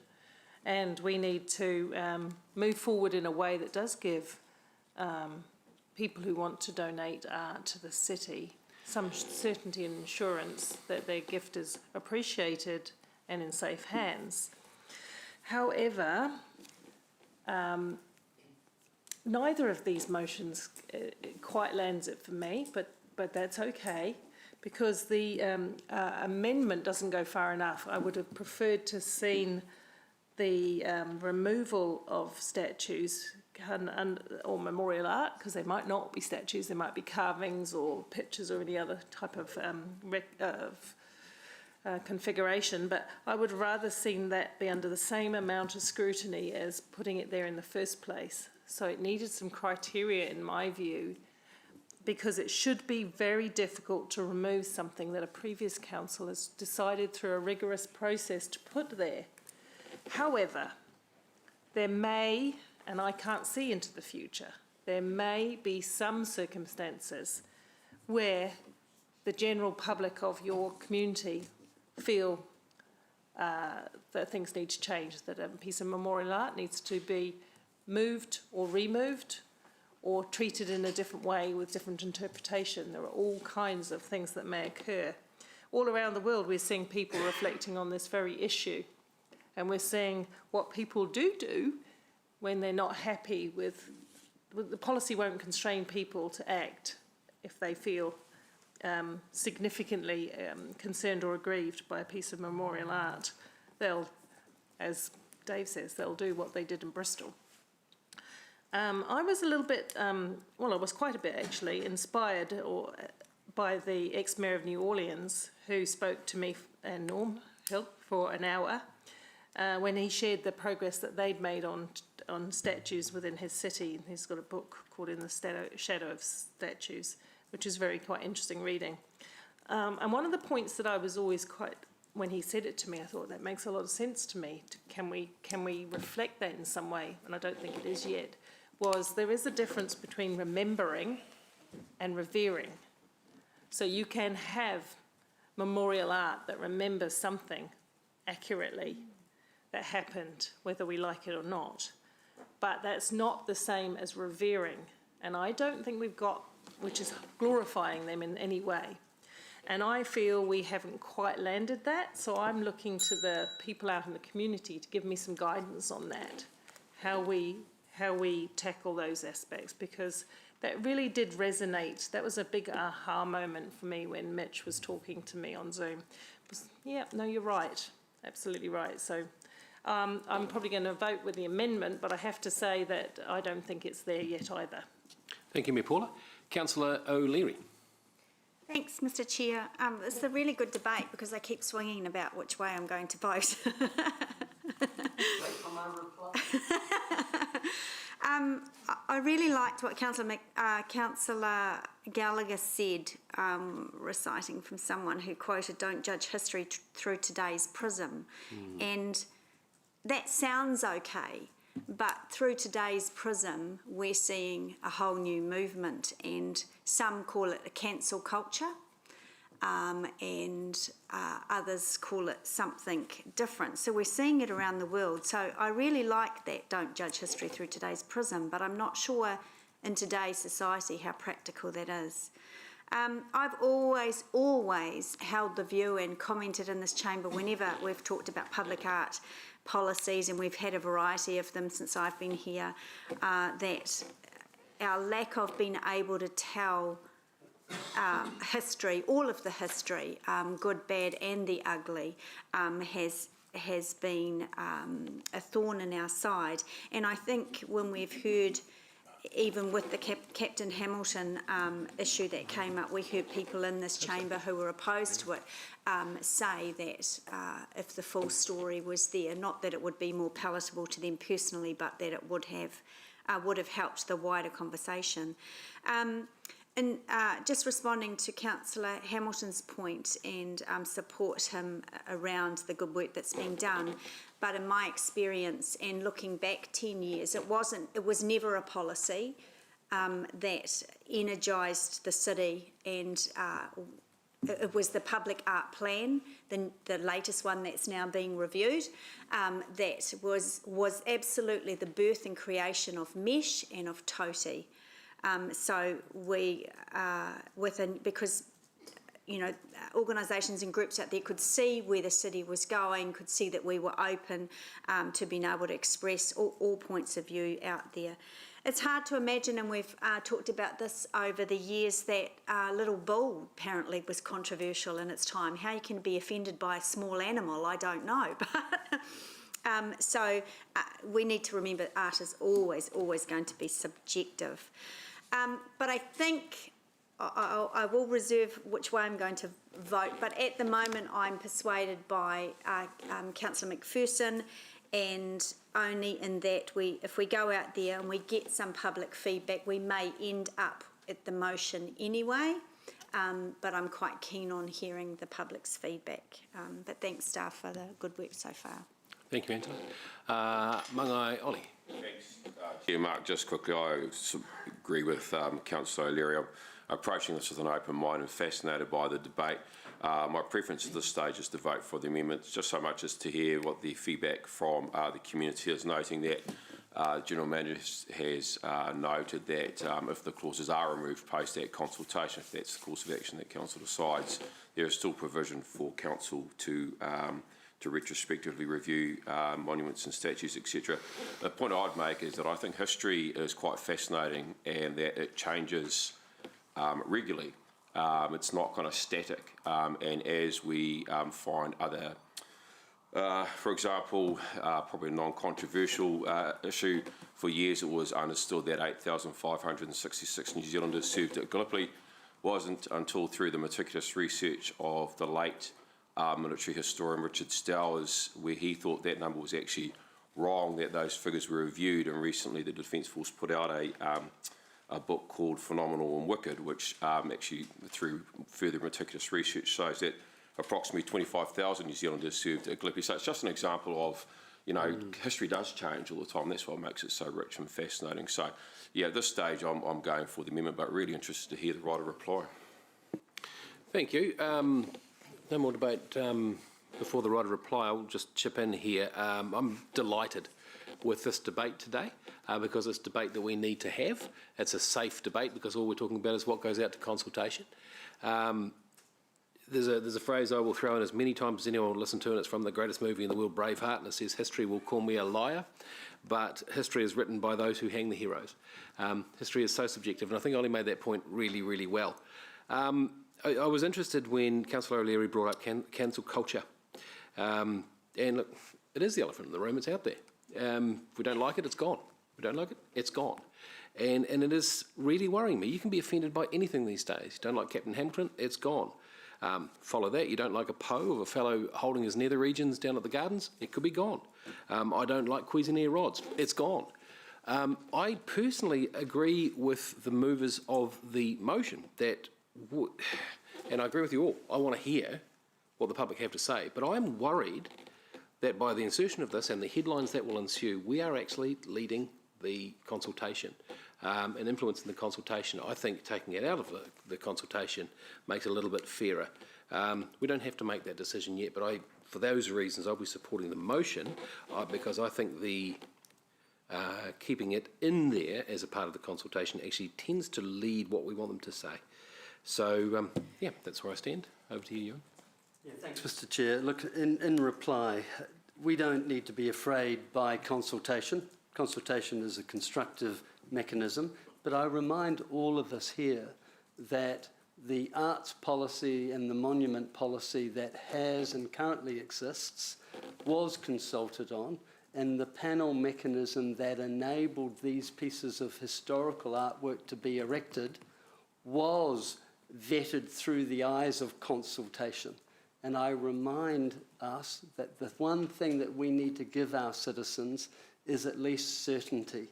And we need to move forward in a way that does give people who want to donate art to the city some certainty and assurance that their gift is appreciated and in safe hands. However, neither of these motions quite lands it for me, but that's okay, because the amendment doesn't go far enough. I would have preferred to seen the removal of statues or memorial art, because they might not be statues, they might be carvings or pictures or any other type of configuration, but I would rather seen that be under the same amount of scrutiny as putting it there in the first place. So it needed some criteria, in my view, because it should be very difficult to remove something that a previous council has decided through a rigorous process to put there. However, there may, and I can't see into the future, there may be some circumstances where the general public of your community feel that things need to change, that a piece of memorial art needs to be moved or removed or treated in a different way with different interpretation. There are all kinds of things that may occur. All around the world, we're seeing people reflecting on this very issue. And we're seeing what people do when they're not happy with the policy. Won't constrain people to act if they feel significantly concerned or aggrieved by a piece of memorial art. They'll, as Dave says, they'll do what they did in Bristol. I was a little bit, well, I was quite a bit actually, inspired by the ex-mayor of New Orleans, who spoke to me and Norm Hill for an hour when he shared the progress that they'd made on statues within his city. He's got a book called In the Shadow of Statues, which is quite interesting reading. And one of the points that I was always when he said it to me, I thought that makes a lot of sense to me. Can we reflect that in some way? And I don't think it is yet. Was there is a difference between remembering and revering. So you can have memorial art that remembers something accurately that happened, whether we like it or not. But that's not the same as revering. And I don't think we've got, which is glorifying them in any way. And I feel we haven't quite landed that. So I'm looking to the people out in the community to give me some guidance on that, how we tackle those aspects, because that really did resonate. That was a big aha moment for me when Mitch was talking to me on Zoom. Yeah, no, you're right. Absolutely right. So I'm probably going to vote with the amendment, but I have to say that I don't think it's there yet either. Thank you, Mayor Paula. Councillor O'Leary. Thanks, Mr. Chair. It's a really good debate because I keep swinging about which way I'm going to vote. I really liked what Councillor Gallagher said, reciting from someone who quoted, "Don't judge history through today's prism." And that sounds okay, but through today's prism, we're seeing a whole new movement, and some call it a cancel culture, and others call it something different. So we're seeing it around the world. So I really like that, don't judge history through today's prism, but I'm not sure in today's society how practical that is. I've always held the view and commented in this chamber whenever we've talked about public art policies, and we've had a variety of them since I've been here, that our lack of being able to tell history, all of the history, good, bad and the ugly, has been a thorn in our side. And I think when we've heard, even with the Captain Hamilton issue that came up, we heard people in this chamber who were opposed to it say that if the full story was there, not that it would be more palatable to them personally, but that it would have helped the wider conversation. And just responding to Councillor Hamilton's point and support him around the good work that's being done. But in my experience and looking back 10 years, it was never a policy. that energised the city, and it was the public art plan, the latest one that's now being reviewed, that was absolutely the birth and creation of Mesh and of Toti. So we, because organisations and groups out there could see where the city was going, could see that we were open to being able to express all points of view out there. It's hard to imagine, and we've talked about this over the years, that Little Bull apparently was controversial in its time. How you can be offended by a small animal, I don't know. But so we need to remember art is always going to be subjective. But I think I will reserve which way I'm going to vote, but at the moment I'm persuaded by Councillor McPherson, and only in that if we go out there and we get some public feedback, we may end up at the motion anyway, but I'm quite keen on hearing the public's feedback. But thanks, staff, for the good work so far. Thank you, Angela. Mangai Oli. Thanks, Chair Mark. Just quickly, I agree with Councillor O'Leary. I'm approaching this with an open mind and fascinated by the debate. My preference at this stage is to vote for the amendments, just so much as to hear what the feedback from the community is, noting that the General Manager has noted that if the clauses are removed post that consultation, if that's the course of action that Council decides, there is still provision for Council to retrospectively review monuments and statues, etc. The point I'd make is that I think history is quite fascinating, and that it changes regularly. It's not kind of static, and as we find other, for example, probably a non-controversial issue, for years it was understood that 8,566 New Zealanders served at Gallipoli. Wasn't until through the meticulous research of the late military historian Richard Stowers, where he thought that number was actually wrong, that those figures were reviewed, and recently the Defence Force put out a book called Phenomenal and Wicked, which actually, through further meticulous research, shows that approximately 25,000 New Zealanders served at Gallipoli. So it's just an example of, history does change all the time. That's what makes it so rich and fascinating. So, yeah, at this stage, I'm going for the amendment, but really interested to hear the writer reply. Thank you. No more debate before the writer reply. I'll just chip in here. I'm delighted with this debate today, because it's a debate that we need to have. It's a safe debate, because all we're talking about is what goes out to consultation. There's a phrase I will throw in as many times as anyone will listen to, and it's from the greatest movie in the world, Braveheart, and it says, history will call me a liar, but history is written by those who hang the heroes. History is so subjective, and I think Ollie made that point really, really well. I was interested when Councillor O'Leary brought up cancel culture. And look, it is the elephant in the room, it's out there. If we don't like it, it's gone. If we don't like it, it's gone. And it is really worrying me. You can be offended by anything these days. You don't like Captain Hamilton, it's gone. Follow that, you don't like a Poe of a fellow holding his nether regions down at the gardens, it could be gone. I don't like Cuisinart rods, it's gone. I personally agree with the movers of the motion that, and I agree with you all, I want to hear what the public have to say, but I'm worried that by the insertion of this and the headlines that will ensue, we are actually leading the consultation and influencing the consultation. I think taking it out of the consultation makes it a little bit fairer. We don't have to make that decision yet, but for those reasons, I'll be supporting the motion because I think the keeping it in there as a part of the consultation actually tends to lead what we want them to say. So, yeah, that's where I stand. Over to you, Ewan. Yeah, thanks, Mr. Chair. Look, in reply, we don't need to be afraid by consultation. Consultation is a constructive mechanism, but I remind all of us here that the arts policy and the monument policy that has and currently exists was consulted on, and the panel mechanism that enabled these pieces of historical artwork to be erected was vetted through the eyes of consultation. And I remind us that the one thing that we need to give our citizens is at least certainty.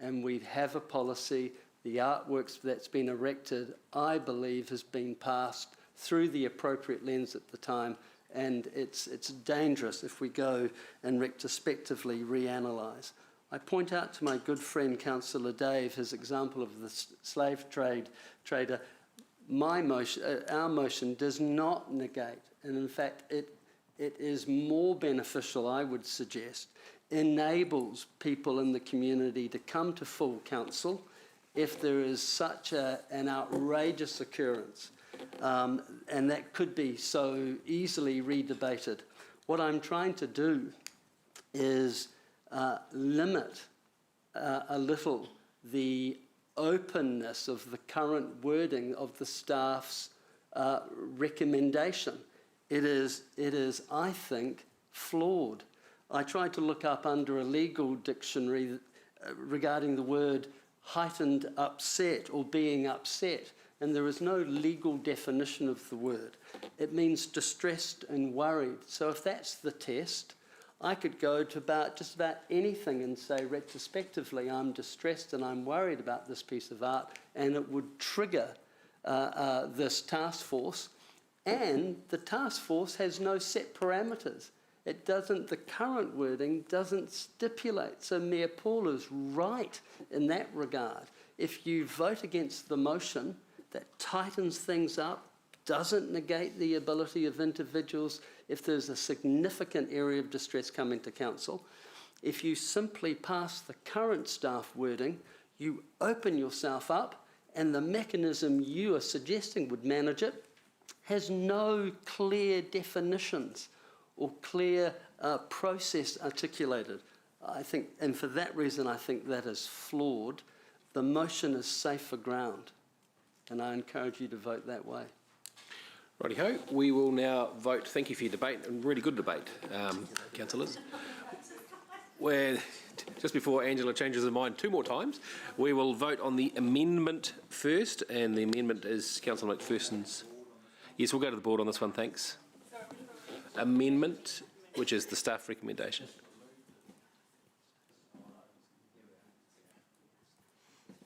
And we have a policy, the artworks that's been erected, I believe, has been passed through the appropriate lens at the time, and it's dangerous if we go and retrospectively reanalyse. I point out to my good friend Councillor Dave his example of the slave trader. Our motion does not negate, and in fact it is more beneficial, I would suggest, enables people in the community to come to full council if there is such an outrageous occurrence, and that could be so easily redebated. What I'm trying to do is limit a little the openness of the current wording of the staff's recommendation. It is, I think, flawed. I tried to look up under a legal dictionary regarding the word heightened upset or being upset, and there is no legal definition of the word. It means distressed and worried. So if that's the test, I could go to just about anything and say retrospectively, I'm distressed and I'm worried about this piece of art, and it would trigger this task force. And the task force has no set parameters. It doesn't, the current wording doesn't stipulate. So Mayor Paul is right in that regard. If you vote against the motion, that tightens things up, doesn't negate the ability of individuals if there's a significant area of distress coming to council. If you simply pass the current staff wording, you open yourself up, and the mechanism you are suggesting would manage it has no clear definitions or clear process articulated. I think, and for that reason, I think that is flawed. The motion is safer ground, and I encourage you to vote that way. Righty-ho, we will now vote. Thank you for your debate, and really good debate, councillors. Just before Angela changes her mind 2 more times, we will vote on the amendment first, and the amendment is Councillor McPherson's. Yes, we'll go to the board on this one, thanks. Amendment, which is the staff recommendation.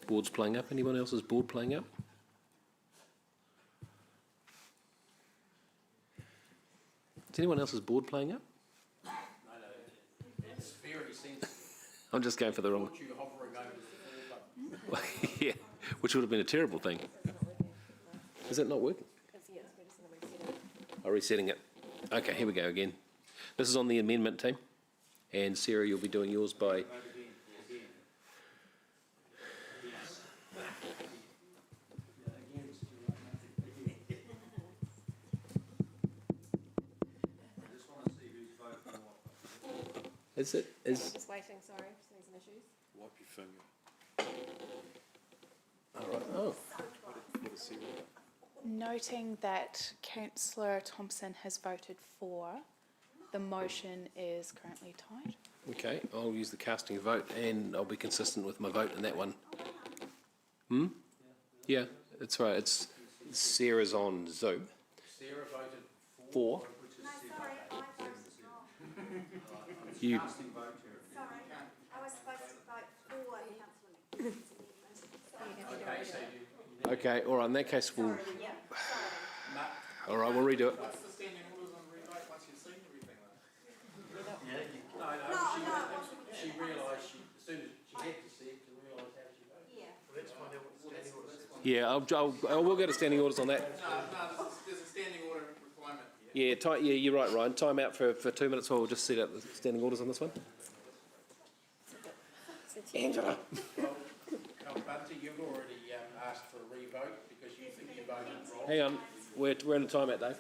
Board's playing up. Anyone else's board playing up? Is anyone else's board playing up? No, it's very sensitive. I'm just going for the wrong. You hovering over the button. Yeah, which would have been a terrible thing. Is it not working? Oh, resetting it. Okay, here we go again. This is on the amendment team. And Sarah, you'll be doing yours by... Is it? Just waiting, sorry, seeing some issues. Wipe your finger. All right. Oh. Noting that Councillor Thompson has voted for, the motion is currently tied. Okay, I'll use the casting vote, and I'll be consistent with my vote in that one. Yeah, that's right. It's Sarah's on Zoom. Sarah voted For. No, sorry, I voted wrong. You. Sorry, I was supposed to vote for Councillor Okay, so you... Okay, all right, in that case, we'll... All right, we'll redo it. What's the standing orders on rewrite once you've seen everything? No, she realised as soon as she had to see it to realise how she voted. Yeah. Well, let's find out what the standing orders are. Yeah, we'll go to standing orders on that. No, there's a standing order requirement Yeah, here. yeah, you're right, Ryan. Time out for 2 minutes while we'll just set up the standing orders on this one. Angela. Well, Bunty, you've already asked for a revote because you think you voted wrong. Hang on, we're in a timeout, Dave.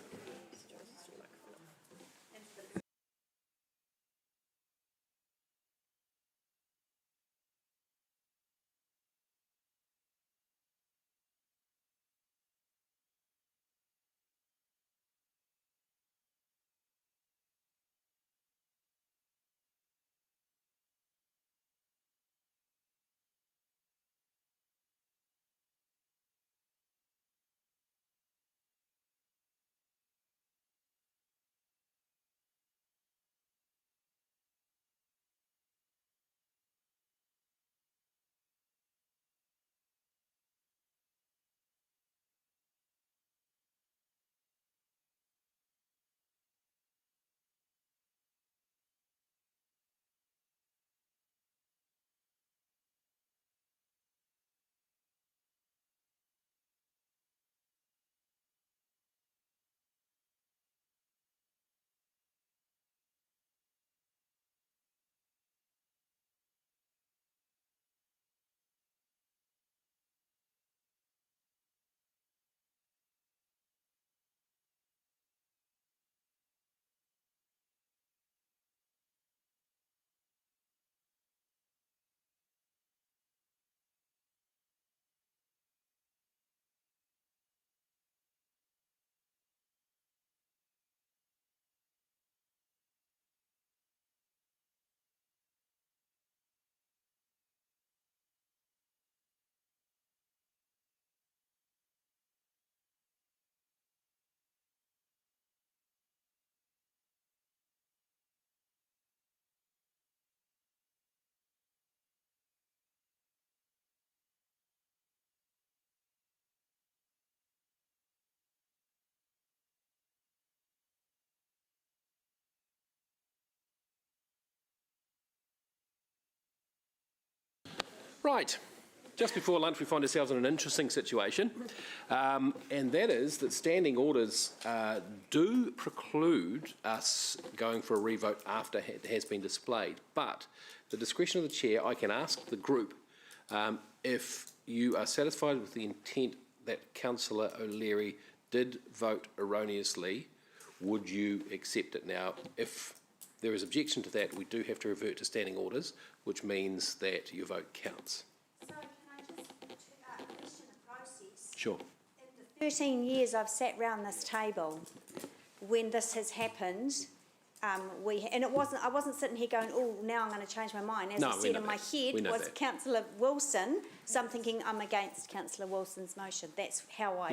Right. Just before lunch, we find ourselves in an interesting situation, and that is that standing orders do preclude us going for a revote after it has been displayed. But the discretion of the chair, I can ask the group if you are satisfied with the intent that Councillor O'Leary did vote erroneously, would you accept it? Now, if there is objection to that, we do have to revert to standing orders, which means that your vote counts. So can I just question the process? Sure. In the 13 years I've sat round this table, when this has happened, and I wasn't sitting here going, oh, now I'm going to change my mind. As I said in my head was Councillor Wilson, so I'm thinking I'm against Councillor Wilson's motion. That's how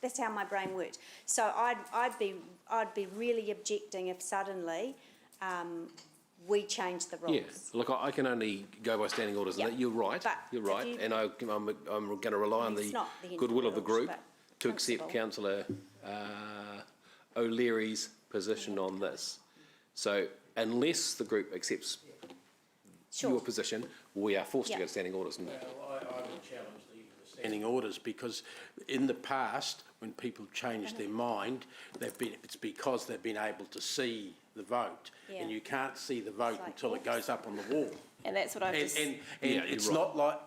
that's how my brain worked. So I'd be really objecting if suddenly we change the rules. Yeah, look, I can only go by standing orders. Yep. You're right, But you're right, and I'm going to rely on the goodwill of the group to accept Councillor O'Leary's position on this. So unless the group accepts your position, we are forced to go to standing orders. I would challenge the standing orders, because in the past, when people change their mind, it's because they've been able to see the vote, and you can't see the vote until it goes up on the wall. And that's what I've just... And it's not like,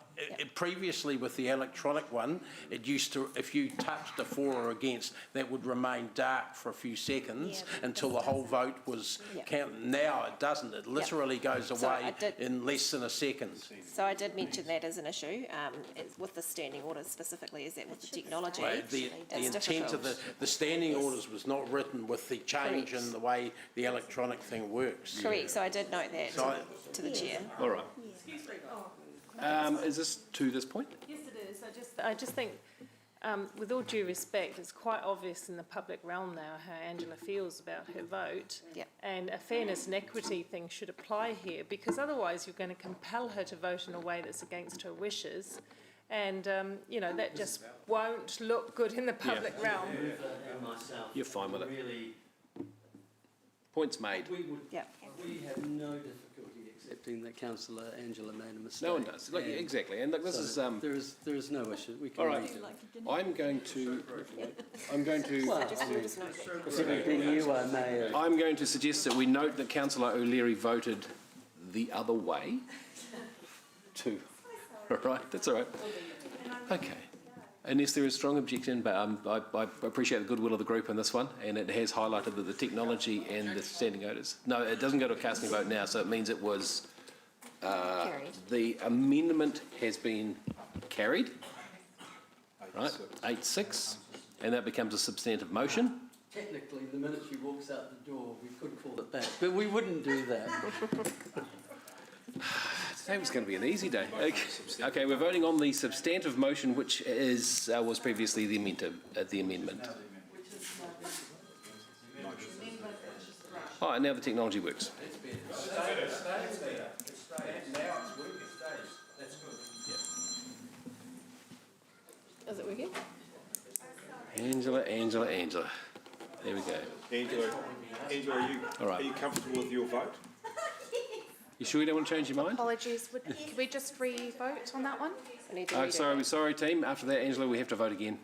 previously with the electronic one, it used to, if you touched a for or against, that would remain dark for a few seconds until the whole vote was counted. Now it doesn't. It literally goes away in less than a second. So I did mention that as an issue, with the standing orders specifically, is that with the technology, The intent of the standing orders was not written with the change in the way the electronic thing works. Correct, so I did note that to the chair. All right. Is this to this point? Yes, it is. I just think, with all due respect, it's quite obvious in the public realm now how Angela feels about her vote. Yep. And a fairness and equity thing should apply here, because otherwise you're going to compel her to vote in a way that's against her wishes. And, that just won't look good in the public realm. You're fine with it. Points made. We have no difficulty accepting that Councillor Angela made a mistake. No one does. Look, exactly. And look, this is there is no issue. We can all right. I'm going to suggest that we note that Councillor O'Leary voted the other way. Too. All right. That's all right. Okay. Unless there is strong objection, but I appreciate the goodwill of the group in this one, and it has highlighted that the technology and the standing orders. No, it doesn't go to a casting vote now, so it means it was the amendment has been carried, right? 8-6, and that becomes a substantive motion. Technically, the minute she walks out the door, we could call it back, but we wouldn't do that. Today was going to be an easy day. Okay, we're voting on the substantive motion, which was previously the amendment. Oh, and now the technology works. Is it working? Angela. There we go. Angela, are you comfortable with your vote? You sure you don't want to change your mind? Apologies, could we just re-vote on that one? Sorry, team. After that, Angela, we have to vote again.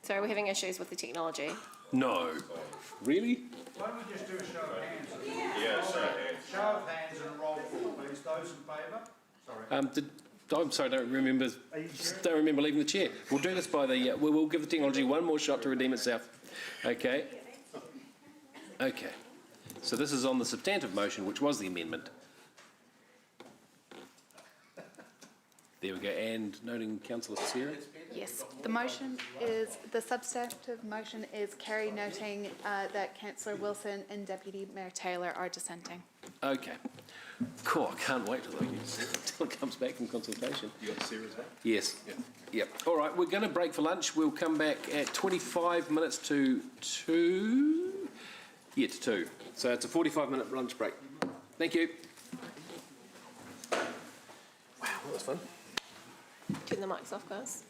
So are we having issues with the technology? No. Really? Why don't we just do a show of hands? Yeah, show of hands and a roll call, please. Those in favour? Sorry. I'm sorry, don't remember leaving the chair. We'll do this by the... we'll give the technology one more shot to redeem itself. Okay. So this is on the substantive motion, which was the amendment. There we go. And noting Councillor Sarah. Yes, the substantive motion is carried, noting that Councillor Wilson and Deputy Mayor Taylor are dissenting. Okay. Cool, I can't wait till it comes back from consultation. You got Sarah's vote? Yes. Yep. All right, we're going to break for lunch. We'll come back at 25 minutes to 2. Yeah, to 2. So it's a 45-minute lunch break. Thank you. Wow, that was fun. Turn the mics off, guys.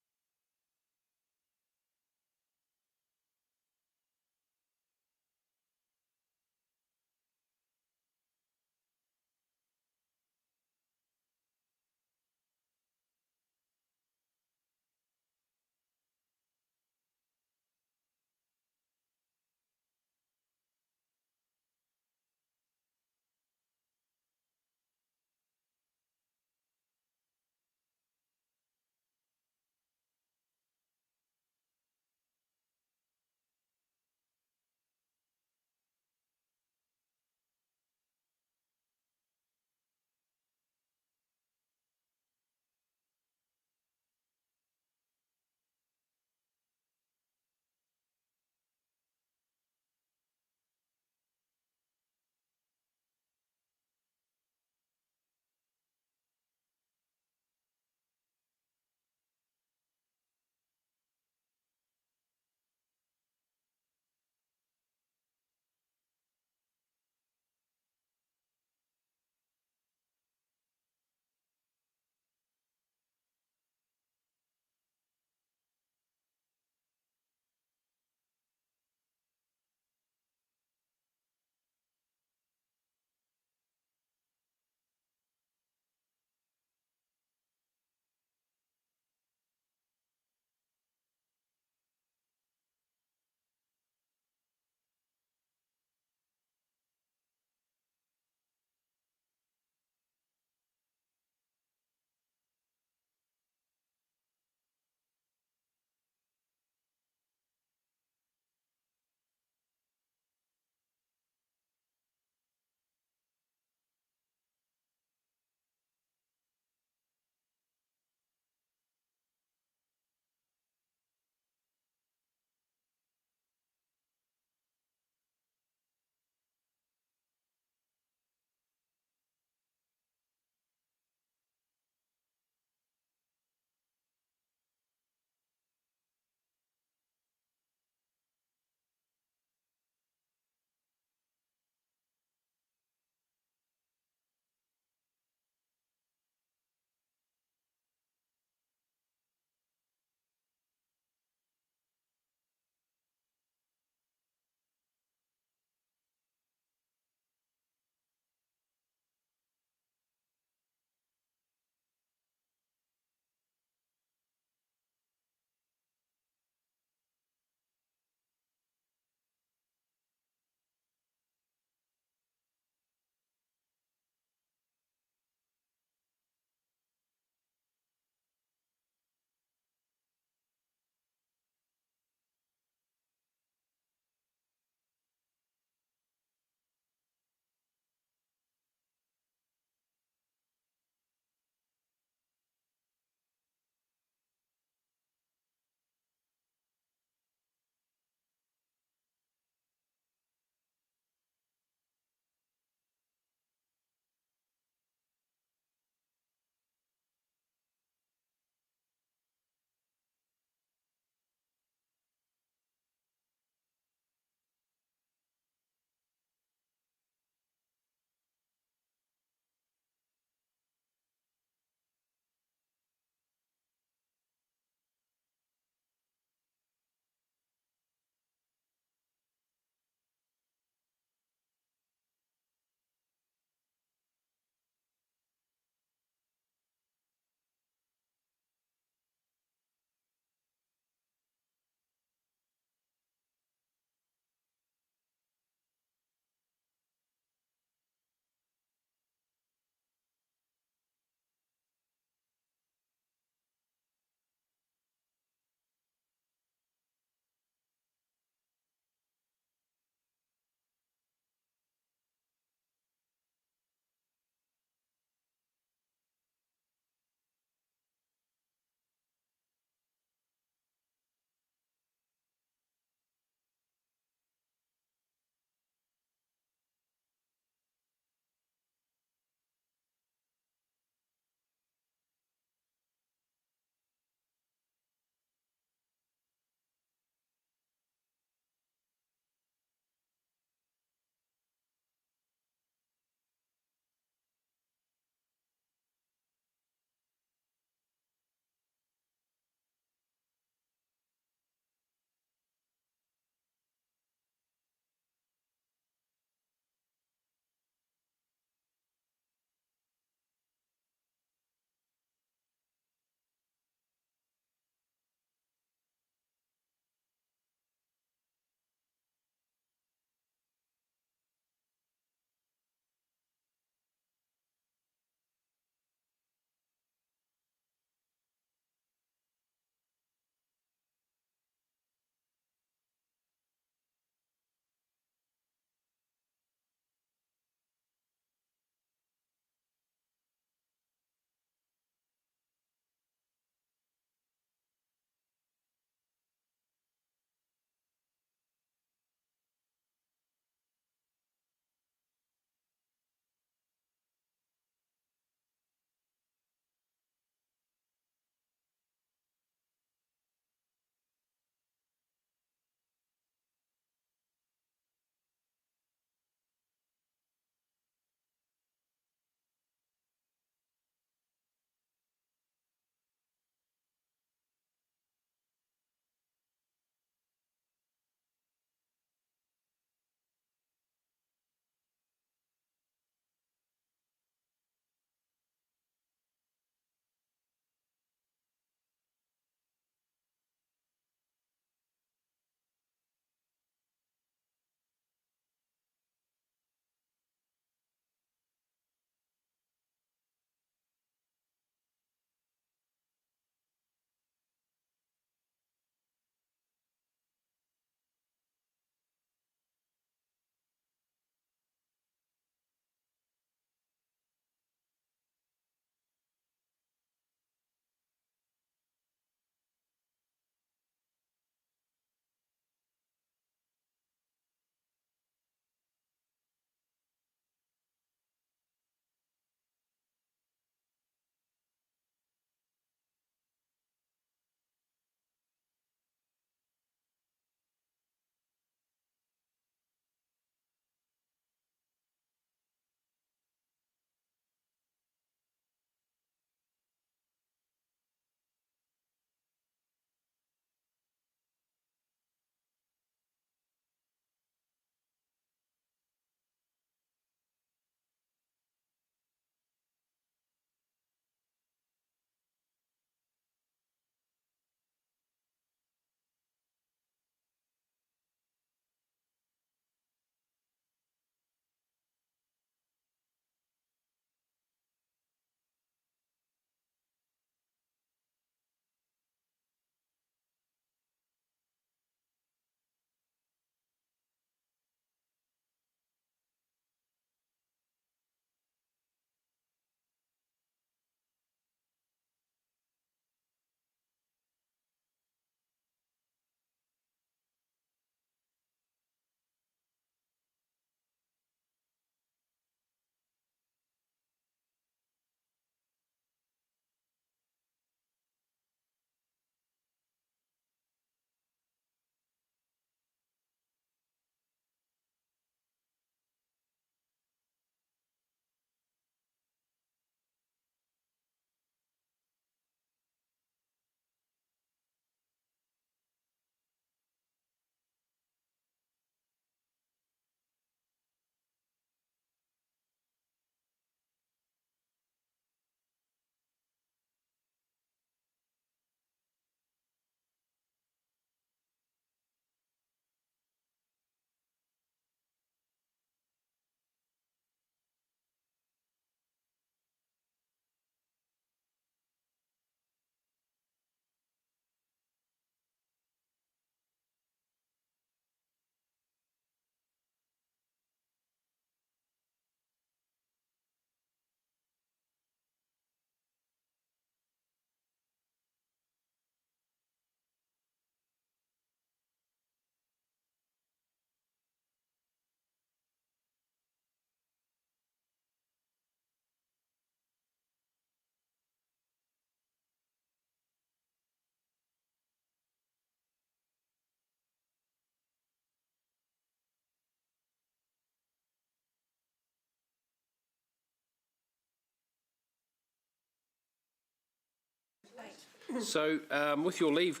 So, with your leave,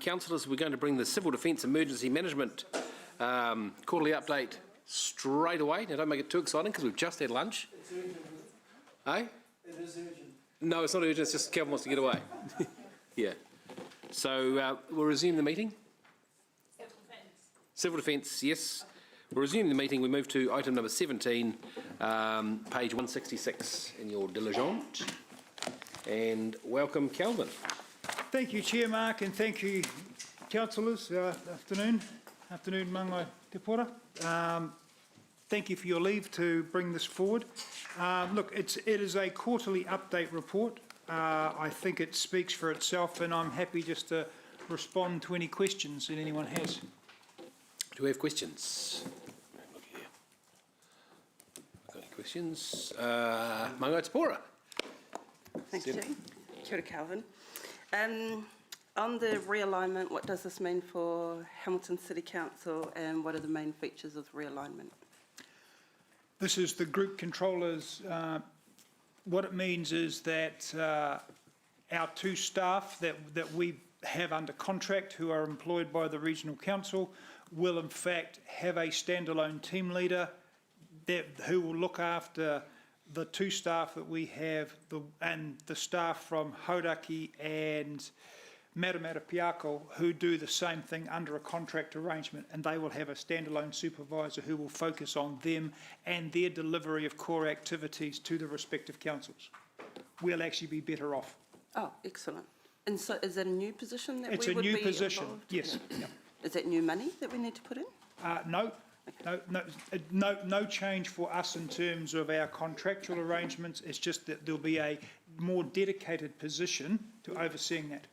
councillors, we're going to bring the Civil Defence Emergency Management quarterly update straight away. Now, don't make it too exciting because we've just had lunch. It's urgent. Eh? It is urgent. No, it's not urgent, it's just Kelvin wants to get away. Yeah. So, we'll resume the meeting. Civil Defence, yes. We'll resume the meeting. We move to item number 17, page 166 in your diligent. And welcome, Kelvin. Thank you, Chair Mark, and thank you, councillors. Afternoon, Mangai Te Pora. Thank you for your leave to bring this forward. Look, it is a quarterly update report. I think it speaks for itself, and I'm happy just to respond to any questions that anyone has. Do we have questions? Look here. Got any questions? Mangai Te Pora. Thank you. Kia ora, Calvin. On the realignment, what does this mean for Hamilton City Council, and what are the main features of realignment? This is the group controllers. What it means is that our two staff that we have under contract who are employed by the Regional Council will in fact have a standalone team leader who will look after the two staff that we have and the staff from Hauraki and Matamata Piako who do the same thing under a contract arrangement, and they will have a standalone supervisor who will focus on them and their delivery of core activities to the respective councils. We'll actually be better off. Oh, excellent. And so is that a new position that It's we a would new be position, involved? yes. Yeah. Is that new money that we need to put in? No change for us in terms of our contractual arrangements. It's just that there'll be a more dedicated position to overseeing that.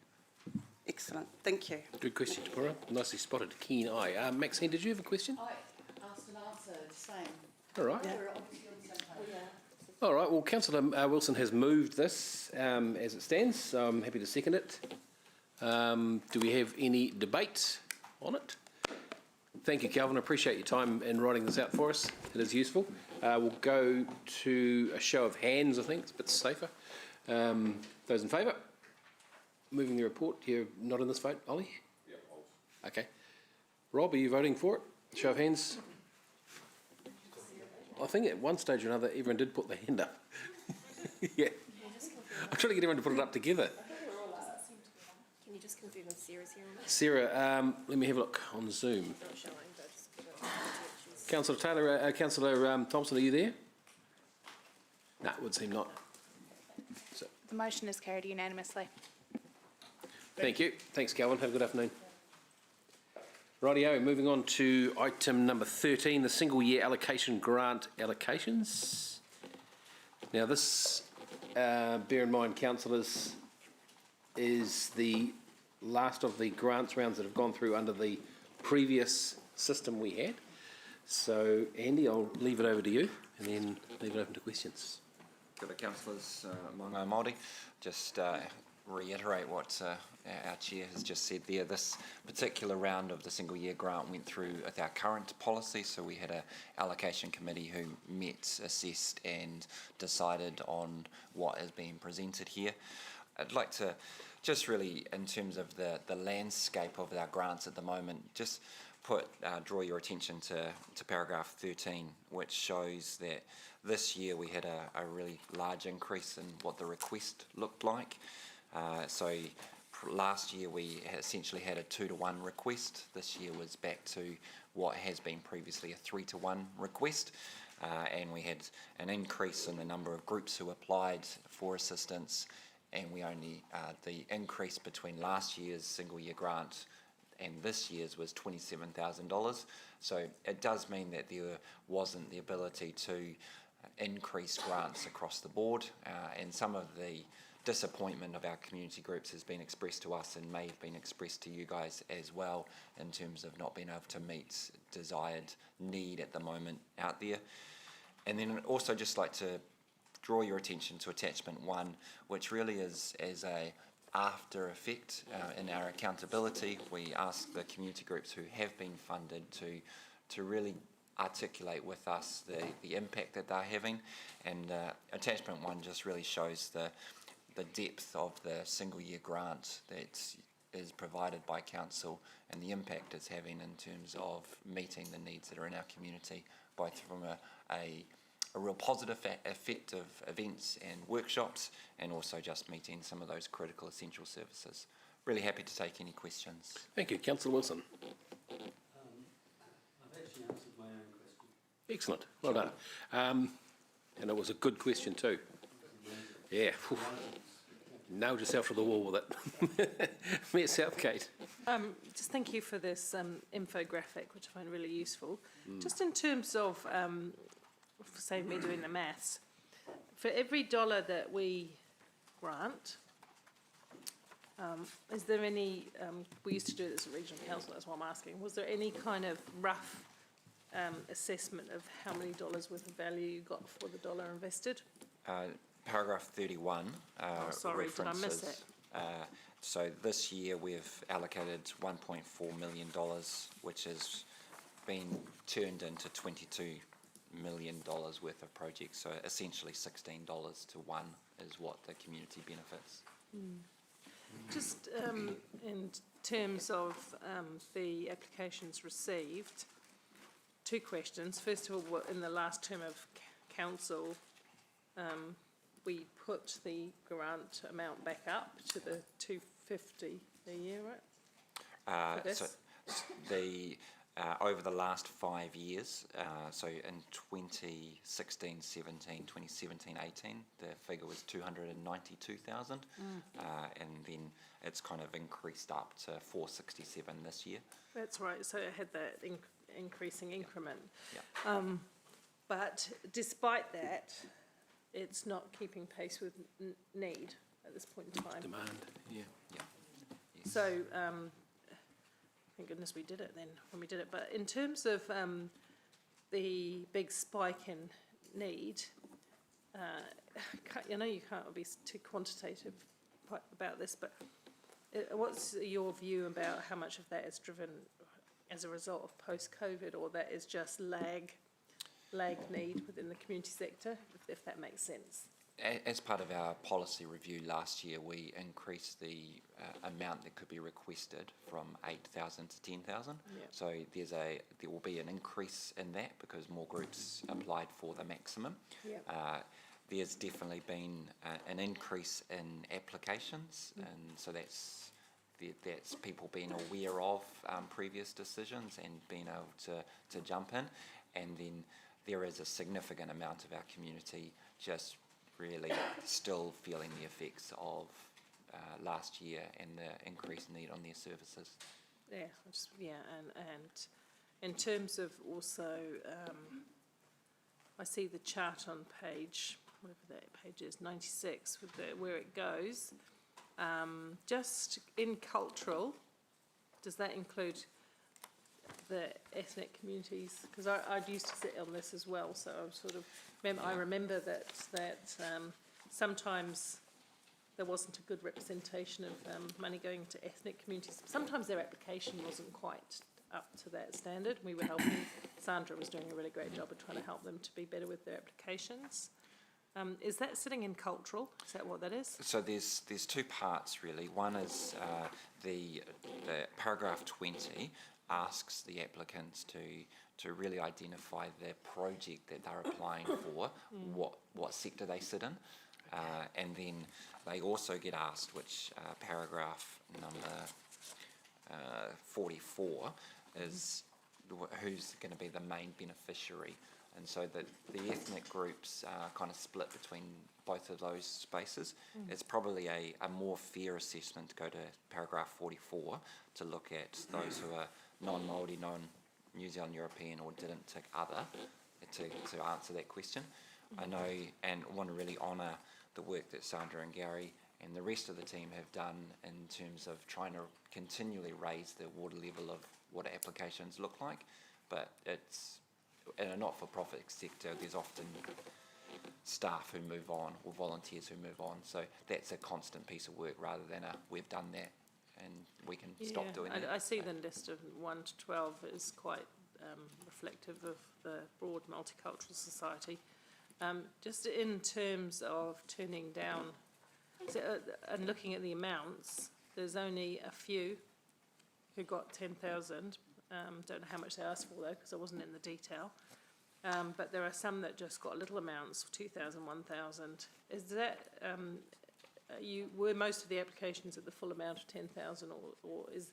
Excellent, thank you. Good question, Te Pora. Nicely spotted, keen eye. Maxine, did you have a question? I asked and answered, same. All right. We're obviously on the same page. All right, well, Councillor Wilson has moved this as it stands, so I'm happy to second it. Do we have any debate on it? Thank you, Calvin. I appreciate your time in writing this out for us. It is useful. We'll go to a show of hands, I think. It's a bit safer. Those in favour? Moving the report. You're not in this vote, Ollie? Yeah, okay. Rob, are you voting for it? Show of hands. I think at one stage or another, everyone did put their hand up. Yeah. I'm trying to get everyone to put it up together. Can you just confirm if Sarah's here or not? Sarah, let me have a look on Zoom. Not showing, but Councillor Taylor, Councillor Thompson, are you there? No, it would seem not. So, The motion is carried unanimously. thank you. Thanks, Calvin. Have a good afternoon. Rightio, moving on to item number 13, the single year allocation grant allocations. Now this, bear in mind, councillors, is the last of the grants rounds that have gone through under the previous system we had. So, Andy, I'll leave it over to you and then leave it open to questions. Kia ora, councillors, Mangai Māori. Just reiterate what our chair has just said there. This particular round of the single year grant went through with our current policy, so we had an allocation committee who met, assessed and decided on what is being presented here. I'd like to just really, in terms of the landscape of our grants at the moment, just draw your attention to paragraph 13, which shows that this year we had a really large increase in what the request looked like. So last year we essentially had a 2-to-1 request. This year was back to what has been previously a 3-to-1 request. And we had an increase in the number of groups who applied for assistance, and we only, the increase between last year's single year grant and this year's was $27,000. So it does mean that there wasn't the ability to increase grants across the board, and some of the disappointment of our community groups has been expressed to us and may have been expressed to you guys as well in terms of not being able to meet desired need at the moment out there. And then also just like to draw your attention to attachment 1, which really is as a after effect in our accountability. We ask the community groups who have been funded to really articulate with us the impact that they're having, and attachment 1 just really shows the depth of the single year grant that is provided by council and the impact it's having in terms of meeting the needs that are in our community, both from a real positive effect of events and workshops, and also just meeting some of those critical essential services. Really happy to take any questions. Thank you. Councillor Wilson. I've actually answered my own question. Excellent. Well done. And it was a good question too. Yeah. Whew. Nailed yourself to the wall with it. Mayor Southgate. Just thank you for this infographic, which I find really useful. Just in terms of, say, me doing the maths, for every dollar that we grant, is there any, we used to do this at Regional Council, that's why I'm asking, was there any kind of rough assessment of how many dollars worth of value you got for the dollar invested? Paragraph 31 sorry, did I miss it? So this year we've allocated $1.4 million, which has been turned into $22 million worth of projects. So essentially $16 to 1 is what the community benefits. Just in terms of the applications received, 2 questions. First of all, in the last term of council, we put the grant amount back up to the $250 a year, right? So the over the last 5 years, so in 2016, 17, 2017, 18, the figure was 292,000, and then it's kind of increased up to 467 this year. That's right. So it had that increasing increment. Yeah. But despite that, it's not keeping pace with need at this point in time. Demand, yeah. Yeah. Yes. So, thank goodness we did it then, when we did it. But in terms of the big spike in need, I know you can't be too quantitative about this, but what's your view about how much of that is driven as a result of post-COVID, or that is just lag need within the community sector, if that makes sense? As part of our policy review last year, we increased the amount that could be requested from 8,000 to 10,000. Yep. So there will be an increase in that because more groups applied for the maximum. Yep. There's definitely been an increase in applications, and so that's people being aware of previous decisions and being able to jump in. And then there is a significant amount of our community just really still feeling the effects of last year and the increased need on their services. Yeah, and in terms of also, I see the chart on page, whatever that page is, 96, with where it goes. Just in cultural, does that include the ethnic communities? Because I used to sit on this as well, so I'm sort of, I remember that sometimes there wasn't a good representation of money going to ethnic communities. Sometimes their application wasn't quite up to that standard. We were helping, Sandra was doing a really great job of trying to help them to be better with their applications. Is that sitting in cultural? Is that what that is? So there's 2 parts really. One is the paragraph 20 asks the applicants to really identify the project that they're applying for, what sector they sit in, and then they also get asked, which paragraph number 44 is who's going to be the main beneficiary. And so the ethnic groups are kind of split between both of those spaces. It's probably a more fair assessment to go to paragraph 44 to look at those who are non-Māori, non-New Zealand European, or didn't tick other, to answer that question. I know and want to really honour the work that Sandra and Gary and the rest of the team have done in terms of trying to continually raise the water level of what applications look like. But it's, in a not-for-profit sector, there's often staff who move on or volunteers who move on. So that's a constant piece of work rather than we've done that and we can stop doing that. I see the list of 1 to 12 is quite reflective of the broad multicultural society. Just in terms of turning down So, and looking at the amounts, there's only a few who got 10,000. Don't know how much they asked for though, because I wasn't in the detail. But there are some that just got little amounts, 2,000, 1,000. Is that, were most of the applications at the full amount of 10,000 or is,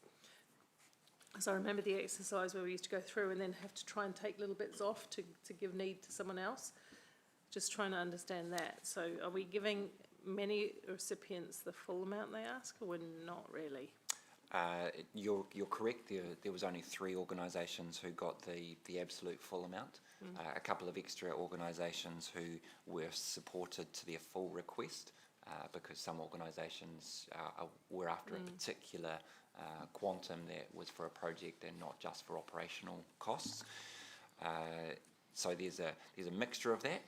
as I remember the exercise where we used to go through and then have to try and take little bits off to give need to someone else? Just trying to understand that. So are we giving many recipients the full amount they ask, or we're not really? You're correct. There was only 3 organisations who got the absolute full amount. A couple of extra organisations who were supported to their full request because some organisations were after a particular quantum that was for a project and not just for operational costs. So there's a mixture of that.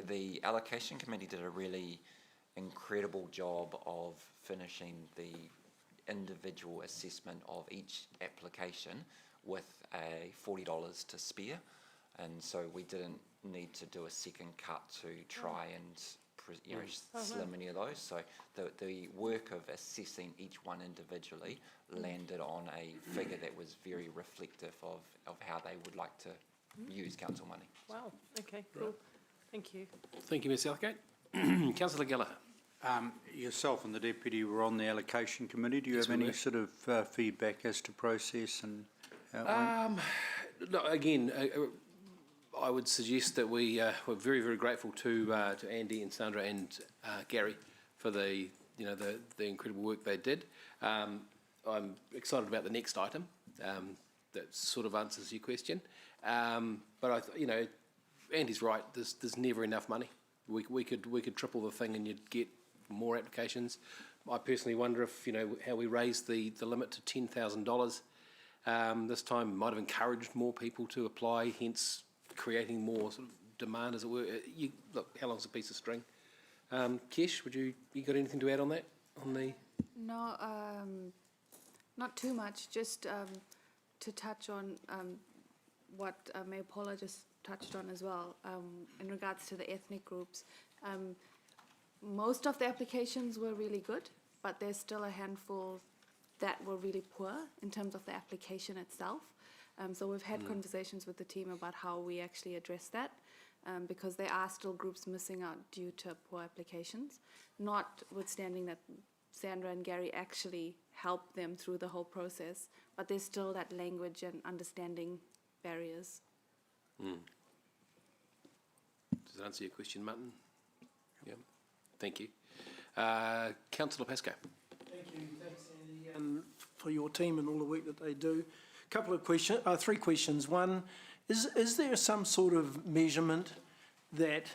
The allocation committee did a really incredible job of finishing the individual assessment of each application with a $40 to spare, and so we didn't need to do a second cut to try and slim any of those. So the work of assessing each one individually landed on a figure that was very reflective of how they would like to use council money. Wow, okay, cool. Thank you. Thank you, Ms Southgate. Councillor Gallagher. Yourself and the deputy were on the allocation committee. Do you have any sort of feedback as to process and how it went? No, again, I would suggest that we're very, very grateful to Andy and Sandra and Gary for the incredible work they did. I'm excited about the next item. That sort of answers your question. But Andy's right. There's never enough money. We could triple the thing and you'd get more applications. I personally wonder if how we raised the limit to $10,000 this time might have encouraged more people to apply, hence creating more sort of demand, as it were. Look, how long's a piece of string? Kesh, you got anything to add on that? No, not too much. Just to touch on what Mayor Paula just touched on as well, in regards to the ethnic groups. Most of the applications were really good, but there's still a handful that were really poor in terms of the application itself. So we've had conversations with the team about how we actually address that, because there are still groups missing out due to poor applications, notwithstanding that Sandra and Gary actually helped them through the whole process, but there's still that language and understanding barriers. Does that answer your question, Martin? Yeah. Thank you. Councillor Pascoe. Thank you. Thanks, Andy, and for your team and all the work that they do. Couple of questions, 3 questions. One, is there some sort of measurement that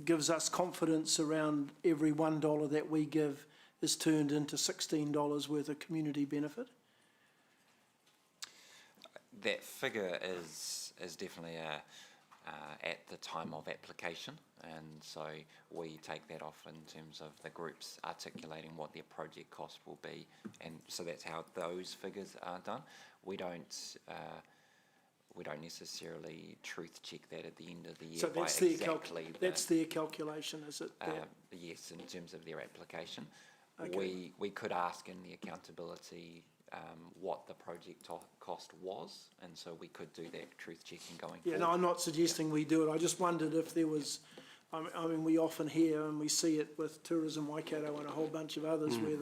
gives us confidence around every $1 that we give is turned into $16 worth of community benefit? That figure is definitely at the time of application, and so we take that off in terms of the groups articulating what their project cost will be, and so that's how those figures are done. We don't necessarily truth check that at the end of the year. So that's that's their calculation, is it? Yes, in terms of their application. Okay. We could ask in the accountability what the project cost was, and so we could do that truth checking going forward. No, I'm not suggesting we do it. I just wondered if there was, I mean, we often hear and we see it with Tourism Waikato and a whole bunch of others where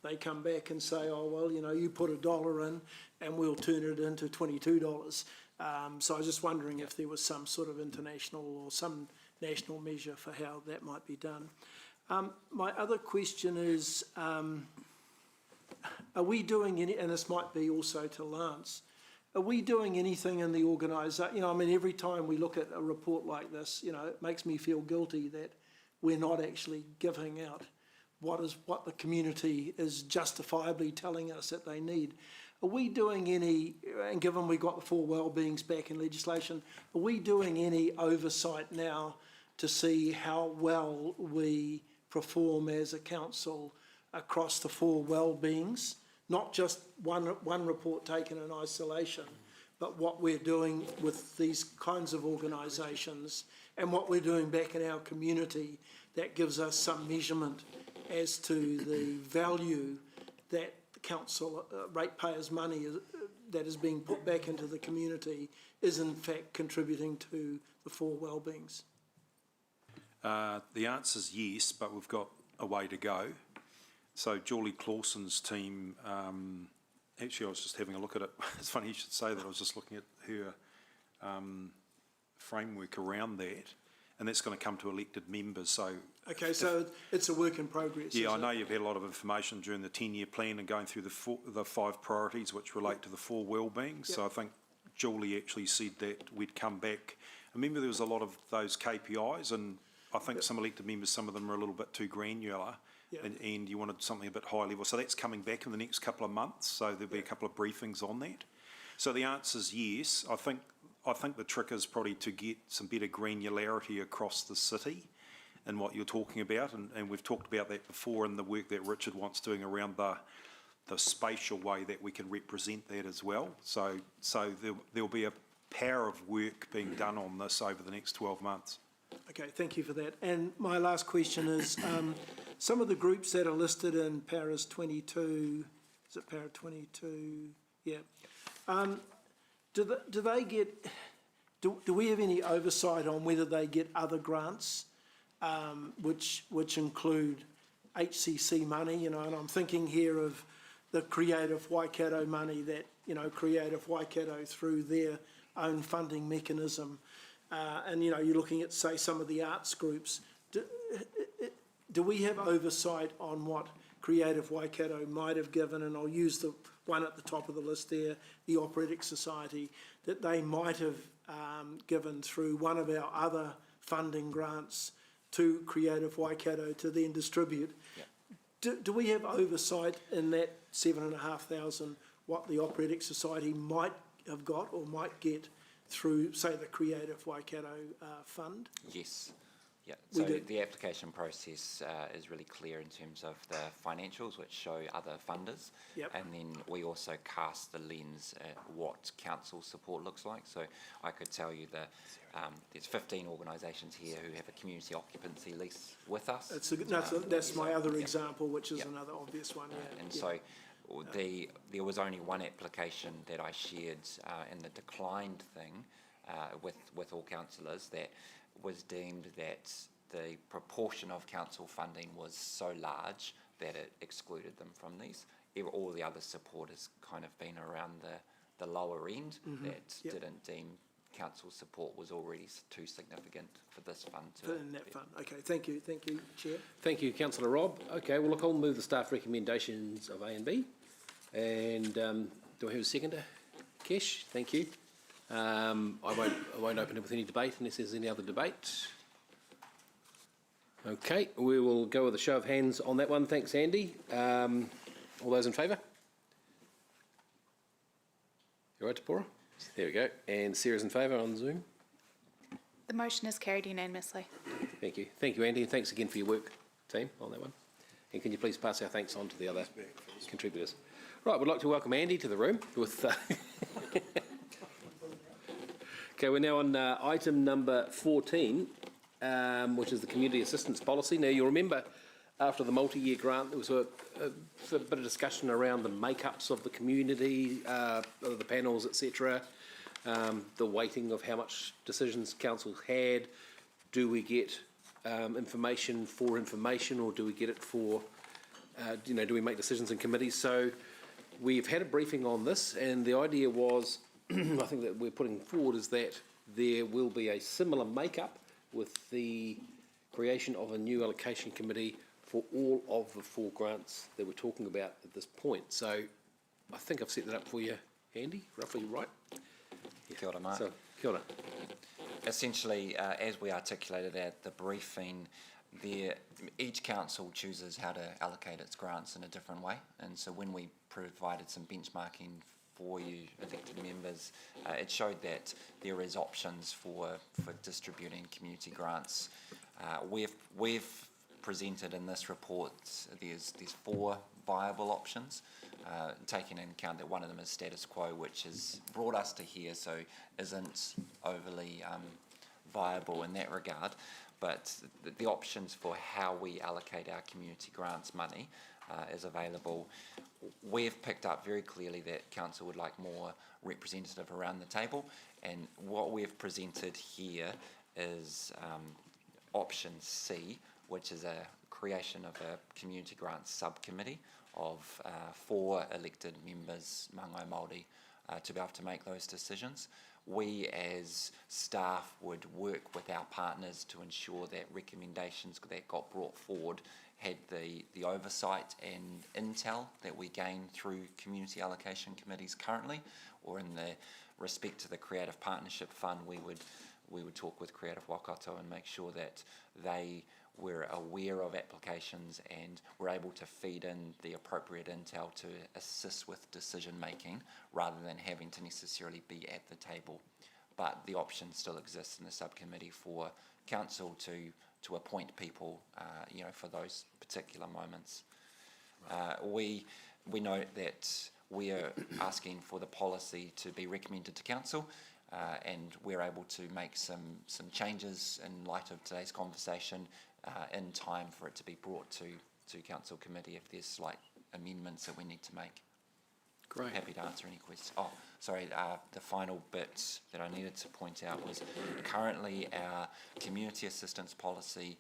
they come back and say, oh, well, you put $1 in and we'll turn it into $22. So I was just wondering if there was some sort of international or some national measure for how that might be done. My other question is, are we doing any, and this might be also to Lance, are we doing anything in the organisation? I mean, every time we look at a report like this, it makes me feel guilty that we're not actually giving out what the community is justifiably telling us that they need. Are we doing any, and given we got the 4 well-beings back in legislation, are we doing any oversight now to see how well we perform as a council across the 4 well-beings, not just one report taken in isolation, but what we're doing with these kinds of organisations and what we're doing back in our community that gives us some measurement as to the value that the council ratepayers' money that is being put back into the community is in fact contributing to the four wellbeings? The answer's yes, but we've got a way to go. So Julie Clawson's team, actually I was just having a look at it. It's funny you should say that. I was just looking at her framework around that, and that's going to come to elected members. So Okay, so it's a work in progress. yeah, I is know it? you've had a lot of information during the 10-year plan and going through the 5 priorities which relate to the 4 wellbeings. Yep. So I think Julie actually said that we'd come back. I remember there was a lot of those KPIs, and I think some elected members, some of them are a little bit too granular, Yep. and you wanted something a bit high level. So that's coming back in the next couple of months. So there'll be a couple of briefings on that. So the answer's yes. I think the trick is probably to get some better granularity across the city and what you're talking about, and we've talked about that before in the work that Richard wants doing around the spatial way that we can represent that as well. So there'll be a power of work being done on this over the next 12 months. Okay, thank you for that. And my last question is, some of the groups that are listed in Paras 22, is it Para 22? Yeah. Do they get, do we have any oversight on whether they get other grants, which include HCC money, you know, and I'm thinking here of the Creative Waikato money that, you know, Creative Waikato through their own funding mechanism. And, you know, you're looking at, say, some of the arts groups. Do we have oversight on what Creative Waikato might have given, and I'll use the one at the top of the list there, the Operatic Society, that they might have given through one of our other funding grants to Creative Waikato to then distribute? Yep. Do we have oversight in that 7,500 what the Operatic Society might have got or might get through, say, the Creative Waikato fund? Yes. Yeah, We so do. the application process is really clear in terms of the financials, which show other funders. Yep. And then we also cast the lens at what council support looks like. So I could tell you that there's 15 organisations here who have a community occupancy lease with us. That's my other yeah. example, which is Yep. another obvious one. Yeah. And Yeah. so there was only one application that I shared in the declined thing with all councillors that was deemed that the proportion of council funding was so large that it excluded them from these. All the other support has kind of been around the lower end that Yep. didn't deem council support was already too significant for this fund to... For in that fund. Okay, thank you, Chair. Thank you, Councillor Rob. Okay, well, look, I'll move the staff recommendations of A and B. And do I have a seconder? Kesh, thank you. I won't open it with any debate unless there's any other debate. Okay, we will go with a show of hands on that one. Thanks, Andy. All those in favour? You right, Tapora? There we go. And Sarah's in favour on Zoom. The motion is carried unanimously. Thank you. Thank you, Andy, and thanks again for your work, team, on that one. And can you please pass our thanks on to the other contributors? Right, we'd like to welcome Andy to the room with... Okay, we're now on item number 14, which is the Community Assistance Policy. Now, you'll remember after the multi-year grant, there was a bit of discussion around the make-ups of the community, the panels, etc., the weighting of how much decisions council had. Do we get information for information, or do we get it for, do we make decisions in committees? So we've had a briefing on this, and the idea was, I think that we're putting forward is that there will be a similar makeup with the creation of a new allocation committee for all of the 4 grants that we're talking about at this point. So I think I've set that up for you, Andy, roughly right? Yeah. Kia ora, Mark. So, kia ora. Essentially, as we articulated at the briefing, each council chooses how to allocate its grants in a different way. And so when we provided some benchmarking for you elected members, it showed that there is options for distributing community grants. We've presented in this report, there's 4 viable options, taking into account that one of them is status quo, which has brought us to here, so isn't overly viable in that regard. but the options for how we allocate our community grants money is available. We've picked up very clearly that council would like more representative around the table, and what we've presented here is option C, which is a creation of a community grants subcommittee of 4 elected members, Māngai Māori, to be able to make those decisions. We as staff would work with our partners to ensure that recommendations that got brought forward had the oversight and intel that we gain through community allocation committees currently, or in the respect to the Creative Partnership Fund, we would talk with Creative Waikato and make sure that they were aware of applications and were able to feed in the appropriate intel to assist with decision making rather than having to necessarily be at the table. But the option still exists in the subcommittee for council to appoint people, for those particular moments. We note that we are asking for the policy to be recommended to council, and we're able to make some changes in light of today's conversation in time for it to be brought to council committee if there's slight amendments that we need to make. Great. Happy to answer any questions. Oh, sorry, the final bit that I needed to point out was currently our community assistance policy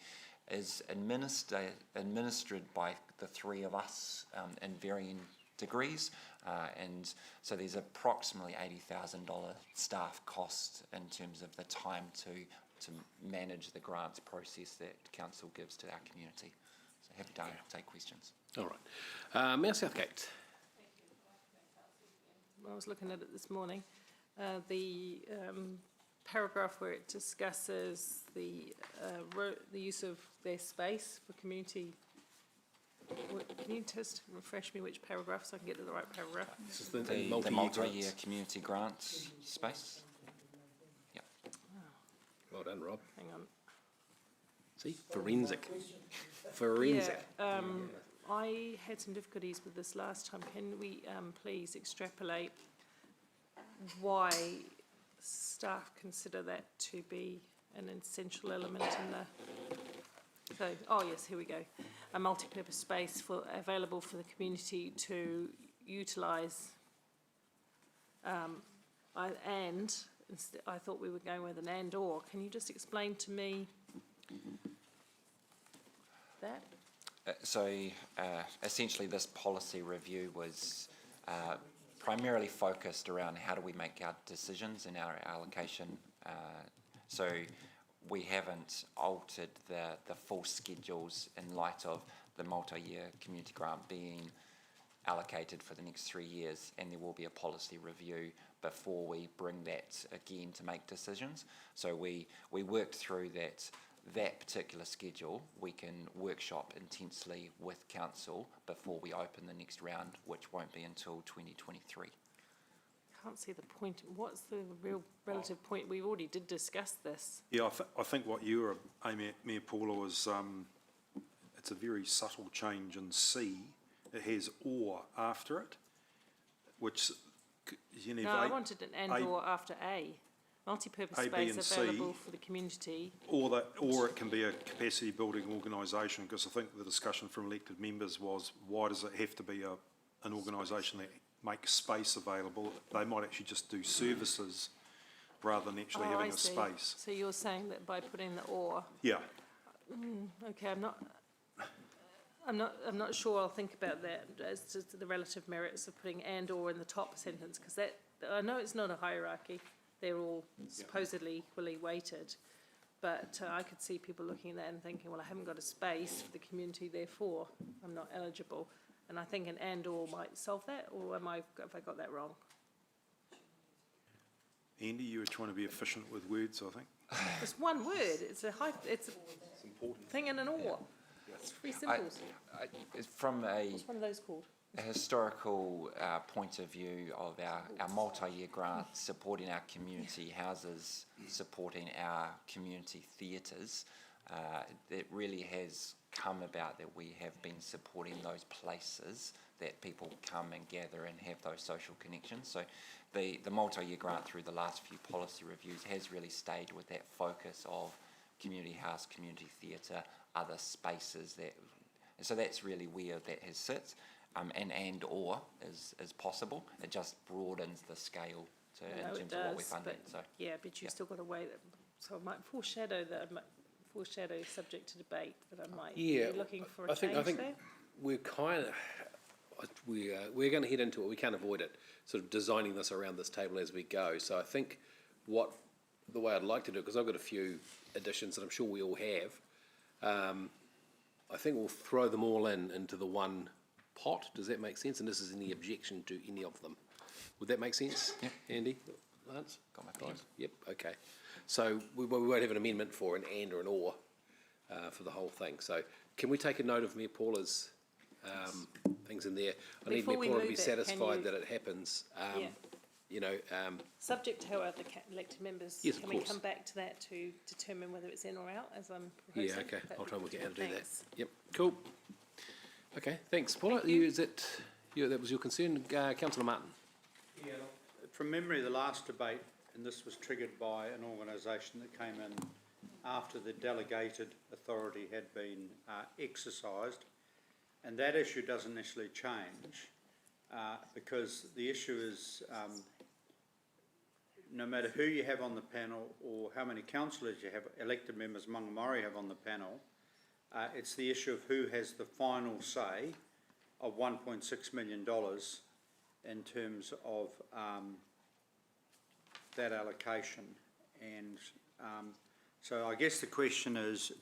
is administered by the 3 of us in varying degrees, and so there's approximately $80,000 staff cost in terms of the time to manage the grants process that council gives to our community. So happy to take questions. All right. Mayor Southgate. I was looking at it this morning. The paragraph where it discusses the use of their space for community. Can you just refresh me which paragraph so I can get to the right paragraph? This is The multi-year community grants space. Yep. Well done, Rob. Hang on. See, forensic. Forensic. Yeah, I had some difficulties with this last time. Can we please extrapolate why staff consider that to be an essential element in the... So, oh yes, here we go. A multi-purpose space available for the community to utilise. I thought we were going with an and or. Can you just explain to me that? Essentially this policy review was primarily focused around how do we make our decisions in our allocation. So we haven't altered the full schedules in light of the multi-year community grant being allocated for the next 3 years, and there will be a policy review before we bring that again to make decisions. So we worked through that particular schedule. We can workshop intensely with council before we open the next round, which won't be until 2023. Can't see the point. What's the real relative point? We already did discuss this. Yeah, I think what you were aiming at, Mayor Paula, was it's a very subtle change in C. It has or after it, which you know. No, I wanted an and or after A. Multi-purpose space available for the community. Or it can be a capacity building organisation, because I think the discussion from elected members was, why does it have to be an organisation that makes space available? They might actually just do services rather than actually having a space. So you're saying that by putting the or. Yeah. Okay, I'm not sure I'll think about that as to the relative merits of putting and or in the top sentence, because that, I know it's not a hierarchy. They're all supposedly equally weighted, but I could see people looking at that and thinking, well, I haven't got a space for the community, therefore I'm not eligible. And I think an and or might solve that, or have I got that wrong? Andy, you were trying to be efficient with words, I think. It's one word. It's a important thing in an or. Yeah. It's pretty simple. What's one of those called? A historical point of view of our multi-year grant supporting our community houses, supporting our community theatres, it really has come about that we have been supporting those places that people come and gather and have those social connections. So the multi-year grant through the last few policy reviews has really stayed with that focus of community house, community theatre, other spaces that, so that's really where that has sits, and or is possible. It just broadens the scale to, in terms of what we're funding, so. Yeah, but you've still got to weigh that, so I might foreshadow subject to debate, that I might be looking for a change there. I think we're kind of, we're going to head into it, we can't avoid it, sort of designing this around this table as we go. So I think the way I'd like to do it, because I've got a few additions that I'm sure we all have, I think we'll throw them all into the one pot. Does that make sense? And this is any objection to any of them. Would that make sense, Andy? Lance? Got my pen. Yep, okay. So we won't have an amendment for an and or an or for the whole thing. So can we take a note of Mayor Paula's things in there? I need Mayor Paula to be satisfied that it happens. You know, subject to how other elected members, yes, can we come back to that to determine whether it's in or out, as I'm proposing? Yeah, okay. I'll try and work out how to do that. Thanks. Yep, cool. Okay, thanks, Paula. That was your concern, Councillor Martin? Yeah, from memory, the last debate, and this was triggered by an organisation that came in after the delegated authority had been exercised, and that issue doesn't necessarily change because the issue is no matter who you have on the panel or how many councillors you have, elected members Mangomori have on the panel, it's the issue of who has the final say of $1.6 million in terms of that allocation. And so I guess the question is,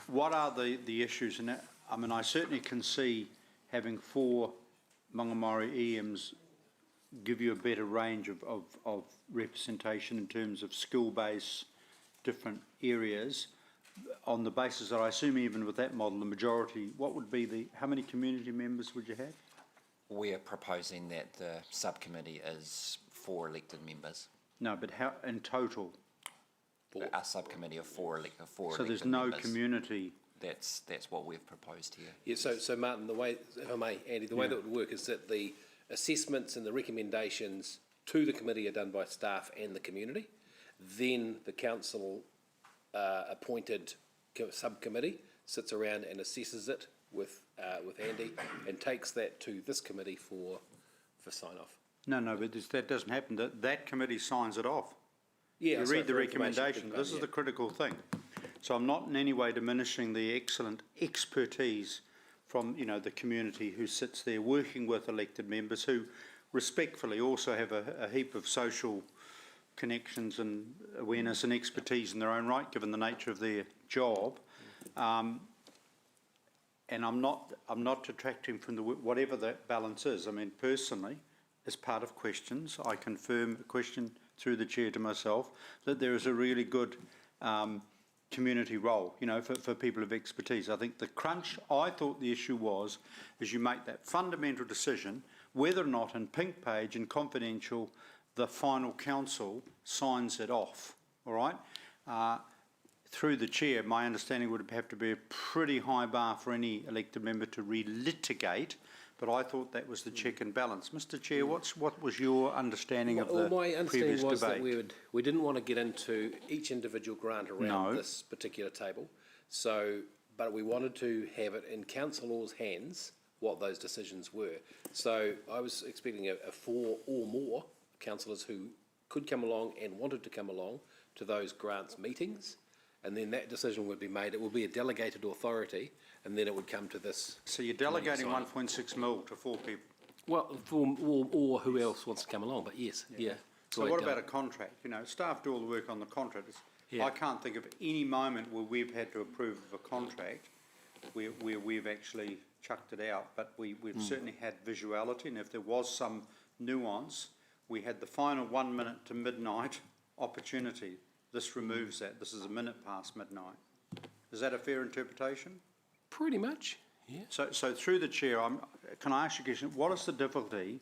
what are the issues? And I mean, I certainly can see having 4 Mangomori EMs give you a better range of representation in terms of skill base, different areas. On the basis that I assume even with that model, the majority, what would be how many community members would you have? We're proposing that the subcommittee is 4 elected members. No, but how in total? A subcommittee of 4 elected members. So there's no community. That's what we've proposed here. Yeah, so Martin, the way, if I may, Andy, the way that would work is that the assessments and the recommendations to the committee are done by staff and the community. Then the council appointed subcommittee sits around and assesses it with Andy and takes that to this committee for sign off. No, but that doesn't happen. That committee signs it off. Yeah, you read the recommendation. This is the critical thing. So I'm not in any way diminishing the excellent expertise from the community who sits there working with elected members who respectfully also have a heap of social connections and awareness and expertise in their own right, given the nature of their job. And I'm not detracting from whatever that balance is. I mean, personally, as part of questions, I confirm a question through the chair to myself that there is a really good community role, for people of expertise. I think the crunch, I thought the issue was, is you make that fundamental decision whether or not in pink page and confidential the final council signs it off, all right? Through the chair, my understanding would have to be a pretty high bar for any elected member to relitigate, but I thought that was the check and balance. Mr. Chair, what was your understanding of the my understanding previous was debate? that we didn't want to get into each individual grant around this particular table. So, but we wanted to have it in councillors' hands what those decisions were. So I was expecting a 4 or more councillors who could come along and wanted to come along to those grants meetings, and then that decision would be made. It will be a delegated authority, and then it would come to this. So you're delegating 1.6 mil to 4 people? Well, or who else wants to come along, but yes, yeah. So what about a contract? Staff do all the work on the contract. I can't think of any moment where we've had to approve of a contract where we've actually chucked it out, but we've certainly had visuality, and if there was some nuance, we had the final 1 minute to midnight opportunity. This removes that. This is a minute past midnight. Is that a fair interpretation? Pretty much, yeah. So through the chair, can I ask you a question? What is the difficulty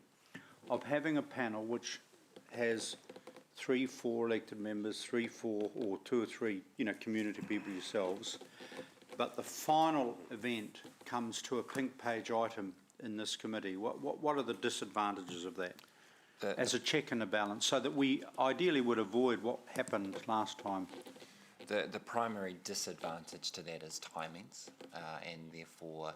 of having a panel which has 3, 4 elected members, 3, 4, or 2 or 3, community people yourselves, but the final event comes to a pink page item in this committee? What are the disadvantages of that? As a check and a balance, so that we ideally would avoid what happened last time. The primary disadvantage to that is timings, and therefore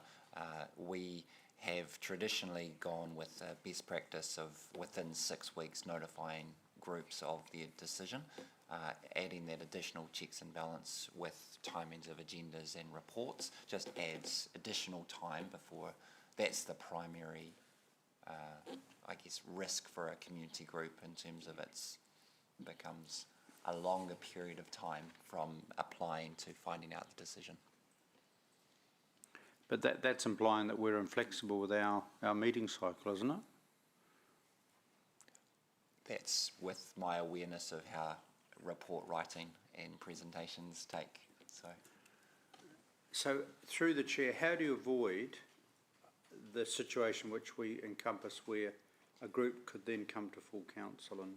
we have traditionally gone with a best practice of within 6 weeks notifying groups of their decision. Adding that additional checks and balance with timings of agendas and reports just adds additional time before. That's the primary, I guess, risk for a community group in terms of becomes a longer period of time from applying to finding out the decision. But that's implying that we're inflexible with our meeting cycle, isn't it? That's with my awareness of how report writing and presentations take. So through the chair, how do you avoid the situation which we encompass where a group could then come to full council and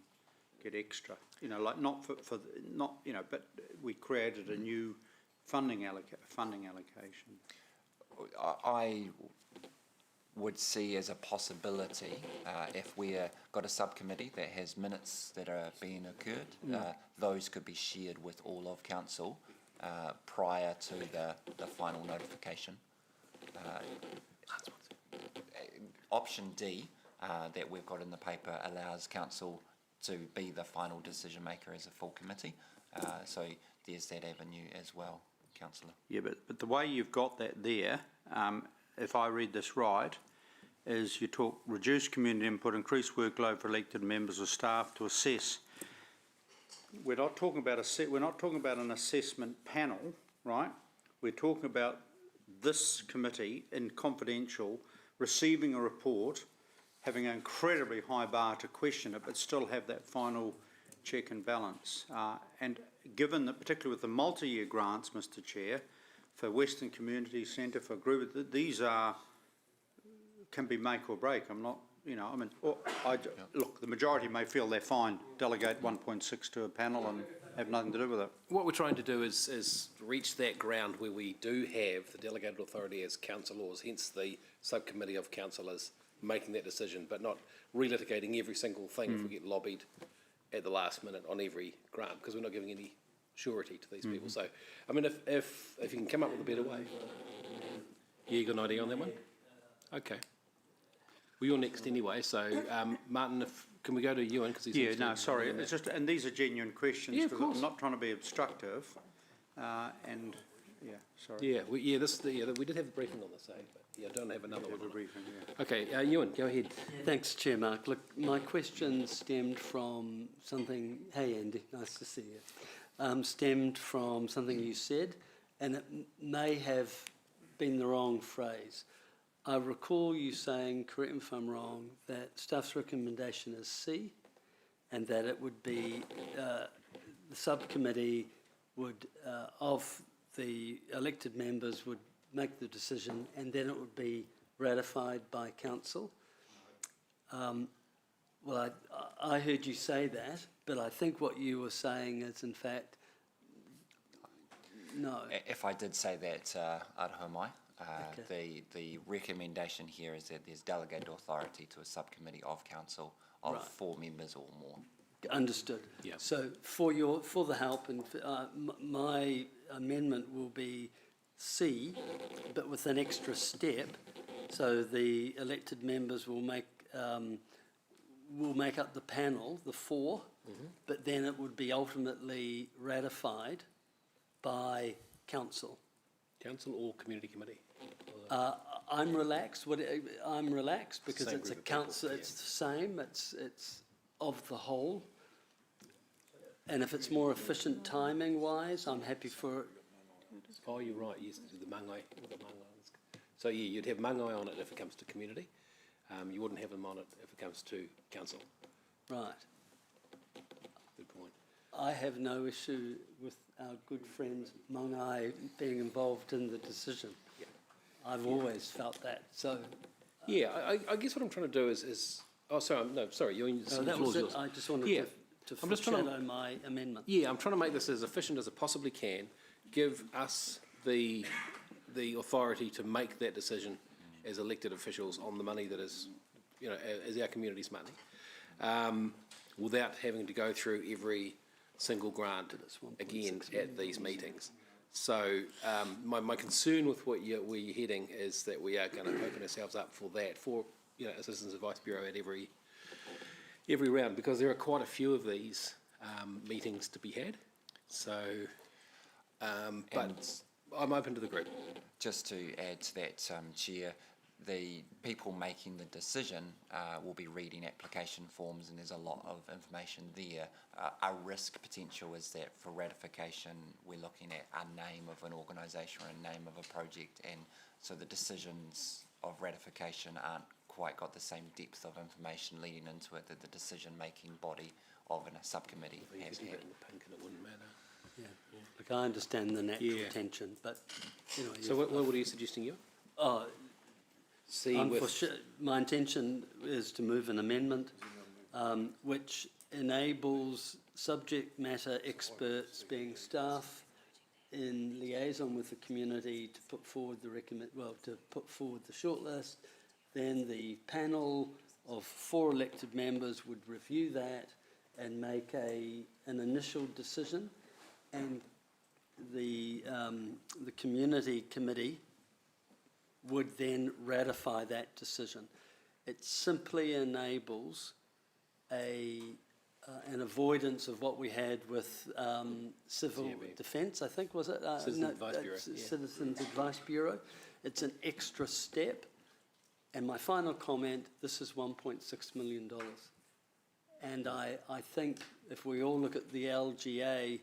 get extra? You know, like not for not, you know, but we created a new funding allocation. I would see as a possibility if we've got a subcommittee that has minutes that are being occurred, those could be shared with all of council prior to the final notification. Option D that we've got in the paper allows council to be the final decision maker as a full committee. So there's that avenue as well, councillor. Yeah, but the way you've got that there, if I read this right, is you talk reduce community input, increase workload for elected members of staff to assess. We're not talking about an assessment panel, right? We're talking about this committee in confidential receiving a report, having an incredibly high bar to question it, but still have that final check and balance. And given that, particularly with the multi-year grants, Mr. Chair, for Western Community Centre, for group, these can be make or break. I'm not, you know, I mean, look, the majority may feel they're fine, delegate 1.6 to a panel and have nothing to do with it. What we're trying to do is reach that ground where we do have the delegated authority as councillors, hence the subcommittee of councillors making that decision, but not relitigating every single thing if we get lobbied at the last minute on every grant, because we're not giving any surety to these people. So, I mean, if you can come up with a better way. Yeah, you got an idea on that one? Okay. Well, you're next anyway, so Martin, can we go to Ewan? Cause yeah, no, sorry, it's just, and these are genuine questions. Yeah, of course. I'm not trying to be obstructive, and yeah, sorry. Yeah, we did have the briefing on this, but yeah, I don't have another one. Briefing, yeah. Okay, Ewan, go ahead. Thanks, Chair Mark. Look, my question stemmed from something, hey Andy, nice to see you, stemmed from something you said, and it may have been the wrong phrase. I recall you saying, correct me if I'm wrong, that staff's recommendation is C, and that it would be, the subcommittee would, of the elected members would make the decision, and then it would be ratified by council. Well, I heard you say that, but I think what you were saying is, in fact, no. If I did say that, Arahomai, the recommendation here is that there's delegated authority to a subcommittee of council of 4 members or more. Understood. Yeah. So for the help, and my amendment will be C, but with an extra step. So the elected members will make up the panel, the 4, but then it would be ultimately ratified by council. Council or community committee? I'm relaxed. I'm relaxed because Same it's a group of people, council. yeah. It's the same. It's of the whole. And if it's more efficient timing-wise, I'm happy for it. Oh, you're right, yes, the mangai. So yeah, you'd have mangai on it if it comes to community. You wouldn't have them on it if it comes to council. Right. Good point. I have no issue with our good friend Mangai being involved in the decision. Yeah. I've always felt that. So. Yeah, I guess what I'm trying to do is oh, sorry, no, sorry, you're that was it. I just wanted to foreshadow my amendment. Yeah, I'm trying to make this as efficient as I possibly can. Give us the authority to make that decision as elected officials on the money that is, you know, as our community's money, without having to go through every single grant again at these meetings. So my concern with where you're heading is that we are going to open ourselves up for that, for Assistance Advice Bureau at every round, because there are quite a few of these meetings to be had. So, but I'm open to the group. Just to add to that, Chair, the people making the decision will be reading application forms, and there's a lot of information there. Our risk potential is that for ratification, we're looking at a name of an organisation or a name of a project, and so the decisions of ratification aren't quite got the same depth of information leading into it that the decision-making body of a subcommittee has had. Yeah. Look, I understand the natural tension, but So what are you suggesting, you? My intention is to move an amendment which enables subject matter experts, being staff in liaison with the community, to put forward the shortlist. Then the panel of 4 elected members would review that and make an initial decision, and the community committee would then ratify that decision. It simply enables an avoidance of what we had with civil defence, I think, was it? Citizens Advice Bureau. It's an extra step. And my final comment, this is $1.6 million. And I think if we all look at the LGA,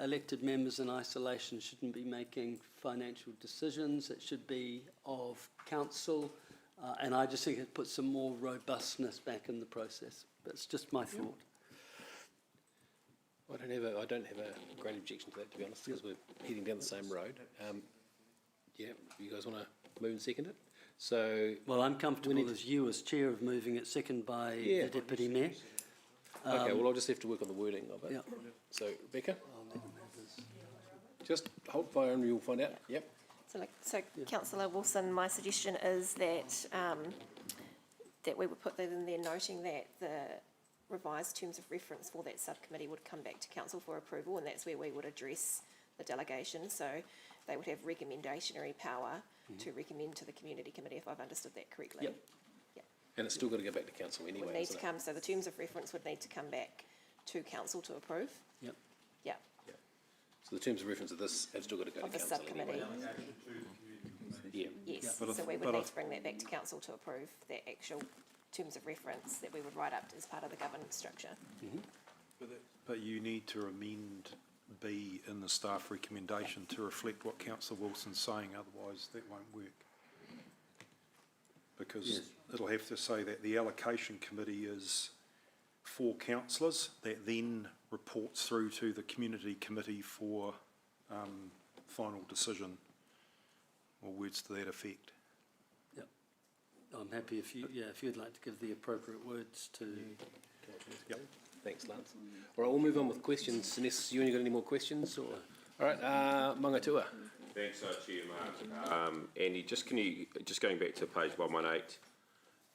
elected members in isolation shouldn't be making financial decisions. It should be of council. And I just think it puts some more robustness back in the process. That's just my thought. I don't have a great objection to that, to be honest, because we're heading down the same road. You guys want to move and second it? So, well, I'm comfortable as you as chair of moving it, second by the deputy mayor. Okay, well, I'll just have to work on the wording of it. So, Becca? Just hold fire and you'll find out. Yep. So Councillor Wilson, my suggestion is that that we would put that in there, noting that the revised terms of reference for that subcommittee would come back to council for approval, and that's where we would address the delegation. So they would have recommendationary power to recommend to the community committee, if I've understood that correctly. Yep. And it's still got to go back to council anyway. Would need to come, so the terms of reference would need to come back to council to approve. Yep. Yeah. So the terms of reference of this have still got to go to council subcommittee. Yeah. Yes, so we would need to bring that back to council to approve the actual terms of reference that we would write up as part of the governance structure. But you need to amend B in the staff recommendation to reflect what Councillor Wilson's saying, otherwise that won't work. Because it'll have to say that the allocation committee is 4 councillors that then reports through to the community committee for final decision, or words to that effect. Yep. I'm happy if you'd like to give the appropriate words to. Yep. Thanks, Lance. All right, we'll move on with questions. Unless you only got any more questions, or all right, Mangatua. Thanks, Chair Mark. Andy, just going back to page 118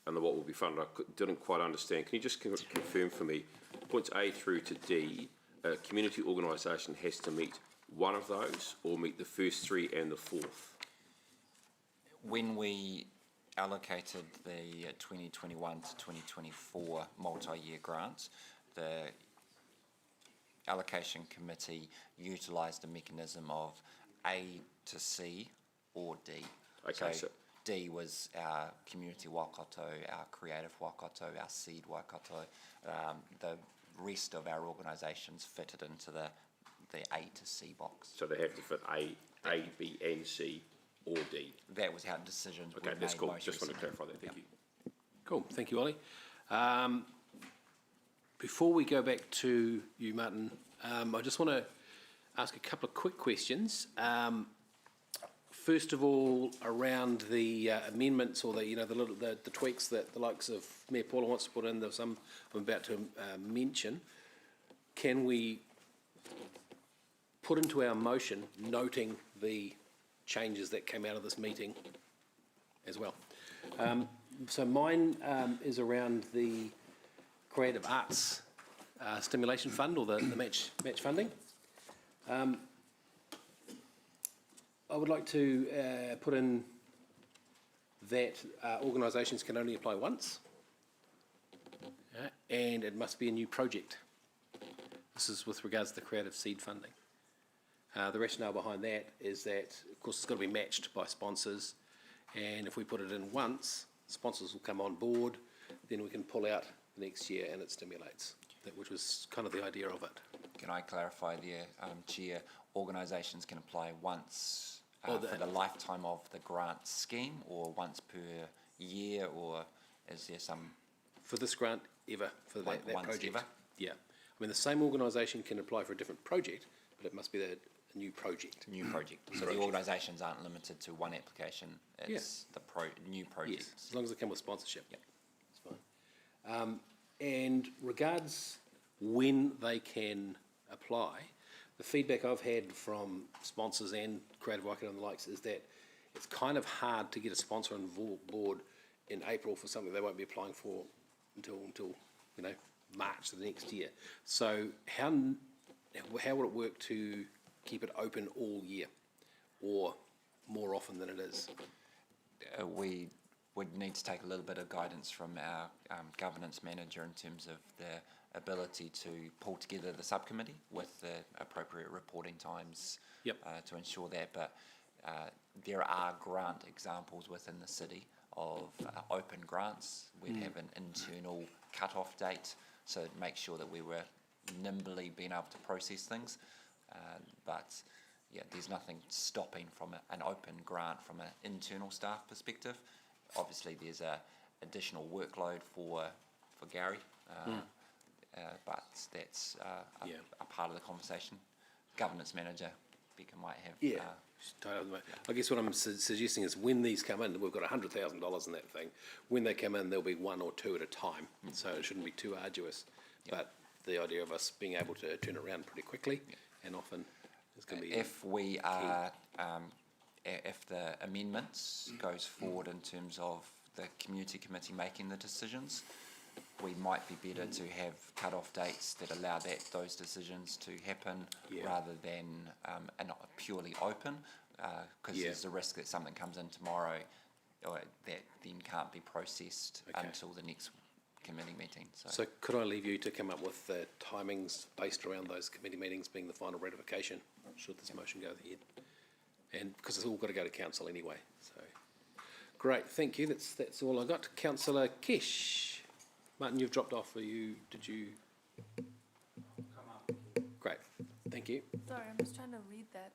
and the what will be funded, I didn't quite understand. Can you just confirm for me, points A through to D, a community organisation has to meet one of those or meet the first 3 and the 4th? When we allocated the 2021 to 2024 multi-year grants, the allocation committee utilised a mechanism of A to C or D. Okay, so D was our community Waikato, our creative Waikato, our seed Waikato. The rest of our organisations fitted into the A to C box. So they have to fit A, B and C or D? That was how decisions were made. Okay, that's cool. Most Just want to recently. clarify that. Thank you. Cool. Thank you, Ollie. Before we go back to you, Martin, I just want to ask a couple of quick questions. First of all, around the amendments or the tweaks that the likes of Mayor Paula wants to put in, there's some I'm about to mention. Can we put into our motion noting the changes that came out of this meeting as well? So mine is around the creative arts stimulation fund or the match funding. I would like to put in that organisations can only apply once, and it must be a new project. This is with regards to the creative seed funding. The rationale behind that is that, of course, it's got to be matched by sponsors, and if we put it in once, sponsors will come on board, then we can pull out the next year and it stimulates, which was kind of the idea of it. Can I clarify there, Chair? Organisations can apply once Oh, for the lifetime of the grant scheme, or once per year, or is there some? For this grant, ever, for that Once project. ever? Yeah. I mean, the same organisation can apply for a different project, but it must be a new project. New project. So the organisations aren't limited to one application. It's the new project. Yes, as long as they come with sponsorship. Yep. It's fine. And regards when they can apply, the feedback I've had from sponsors and Creative Waikato and the likes is that it's kind of hard to get a sponsor on board in April for something they won't be applying for until March of the next year. So how would it work to keep it open all year, or more often than it is? We would need to take a little bit of guidance from our governance manager in terms of the ability to pull together the subcommittee with the appropriate reporting times to ensure that. But there are grant examples within the city of open grants. We'd have an internal cut-off date, so to make sure that we were nimbly being able to process things. But yeah, there's nothing stopping from an open grant from an internal staff perspective. Obviously, there's a additional workload for Gary, but that's a part of the conversation. Governance manager, Becca, might have. I guess what I'm suggesting is when these come in, we've got $100,000 in that thing. When they come in, there'll be one or two at a time, so it shouldn't be too arduous. But the idea of us being able to turn it around pretty quickly and often is going to be if we are, if the amendments goes forward in terms of the community committee making the decisions, we might be better to have cut-off dates that allow those decisions to happen rather than purely open, because there's a risk that something comes in tomorrow that then can't be processed until the next committee meeting. So could I leave you to come up with the timings based around those committee meetings being the final ratification, should this motion go ahead? And because it's all got to go to council anyway. So great, thank you. That's all I got. Councillor Kesh. Martin, you've dropped off. Did you come up? Great, thank you. Sorry, I'm just trying to read that.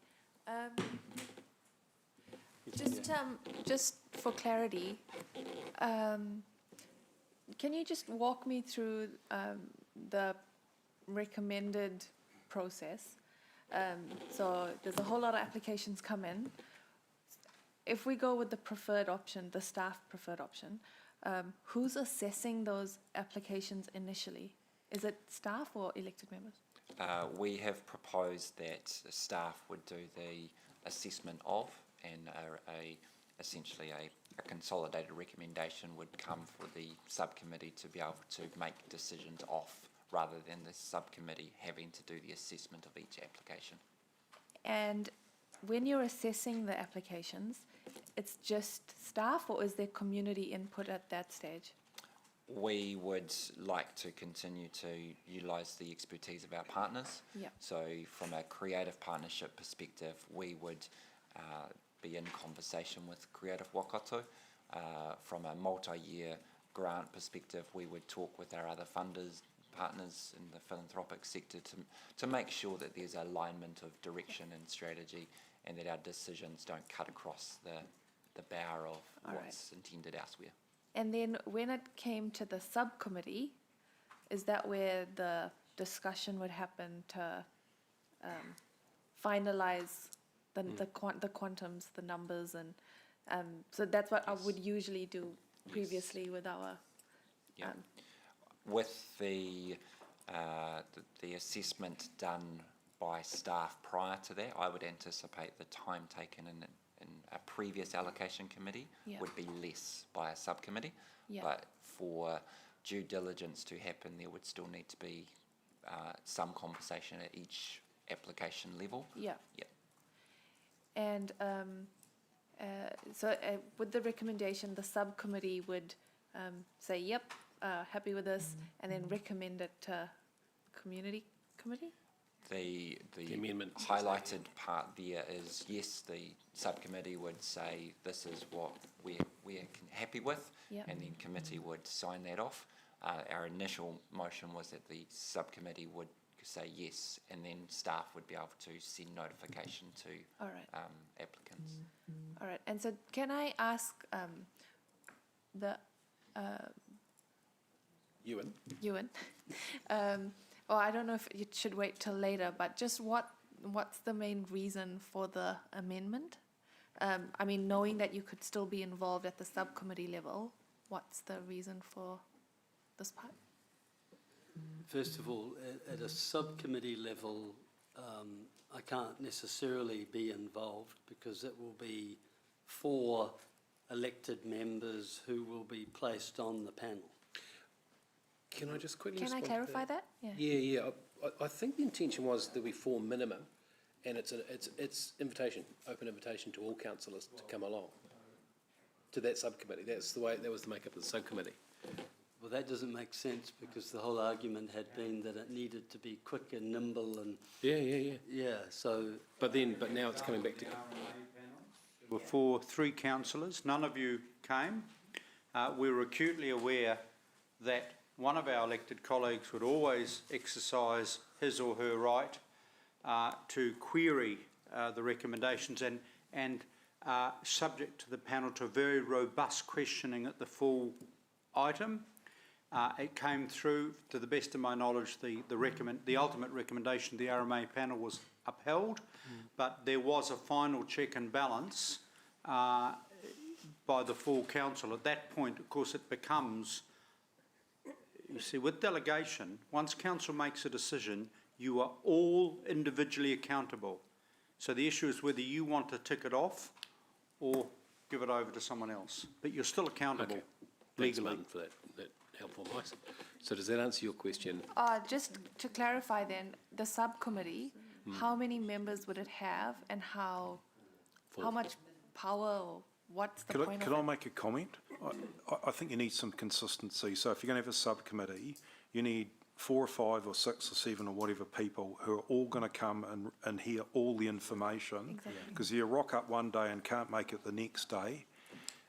Just for clarity, can you just walk me through the recommended process? So there's a whole lot of applications come in. If we go with the preferred option, the staff preferred option, who's assessing those applications initially? Is it staff or elected members? We have proposed that staff would do the assessment of, and essentially a consolidated recommendation would come for the subcommittee to be able to make decisions off, rather than the subcommittee having to do the assessment of each application. And when you're assessing the applications, it's just staff, or is there community input at that stage? We would like to continue to utilise the expertise of our partners. So from a creative partnership perspective, we would be in conversation with Creative Waikato. From a multi-year grant perspective, we would talk with our other funders, partners in the philanthropic sector to make sure that there's alignment of direction and strategy, and that our decisions don't cut across the bower of what's intended elsewhere. And then when it came to the subcommittee, is that where the discussion would happen to finalise the quantums, the numbers, and so that's what I would usually do previously with our. With the assessment done by staff prior to that, I would anticipate the time taken in a previous allocation committee would be less by a subcommittee. But for due diligence to happen, there would still need to be some conversation at each application level. Yeah. Yeah. And with the recommendation, the subcommittee would say, yep, happy with this, and then recommend it to community committee? The amendment highlighted part there is, yes, the subcommittee would say this is what we're happy with, Yep. and then committee would sign that off. Our initial motion was that the subcommittee would say yes, and then staff would be able to send notification to All right. applicants. All right. And so can I ask Ewan, or I don't know if it should wait till later, but just what's the main reason for the amendment? I mean, knowing that you could still be involved at the subcommittee level, what's the reason for this part? First of all, at a subcommittee level, I can't necessarily be involved because it will be 4 elected members who will be placed on the panel. Can I just quickly Can I respond to clarify that? Yeah. Yeah. I think the intention was there'll be 4 minimum, and it's open invitation to all councillors to come along to that subcommittee. That was the makeup of the subcommittee. Well, that doesn't make sense because the whole argument had been that it needed to be quick and nimble and... Yeah, so... But now it's coming back to... Were 3 councillors, none of you came. We were acutely aware that one of our elected colleagues would always exercise his or her right to query the recommendations and subject to the panel to very robust questioning at the full item. It came through, to the best of my knowledge, the ultimate recommendation of the RMA panel was upheld, but there was a final check and balance by the full council. At that point, of course, it becomes, you see, with delegation, once council makes a decision, you are all individually accountable. So the issue is whether you want to tick it off or give it over to someone else, but you're still accountable Thanks, legally. Martin, for that helpful advice. So does that answer your question? Just to clarify then, the subcommittee, how many members would it have and how much power or what's the point of it? Could I make a comment? I think you need some consistency. So if you're going to have a subcommittee, you need 4 or 5 or 6 or 7 or whatever people who are all going to come and hear all the information. Because you rock up one day and can't make it the next day,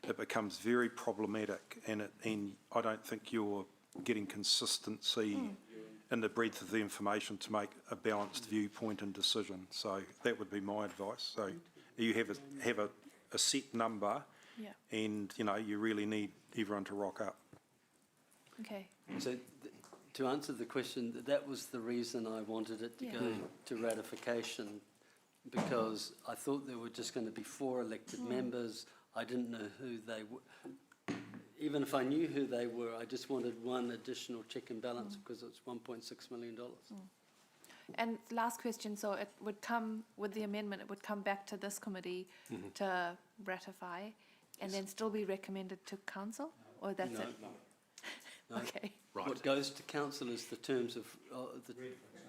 it becomes very problematic, and I don't think you're getting consistency in the breadth of the information to make a balanced viewpoint and decision. So that would be my advice. So you have a set number, and you really need everyone to rock up. Okay. So to answer the question, that was the reason I wanted it to go to ratification, because I thought there were just going to be 4 elected members. I didn't know who they were. Even if I knew who they were, I just wanted one additional check and balance because it's $1.6 million. And last question, so it would come, with the amendment, it would come back to this committee to ratify and then still be recommended to council? Or that's it? No. Okay. Right. What goes to council is the terms of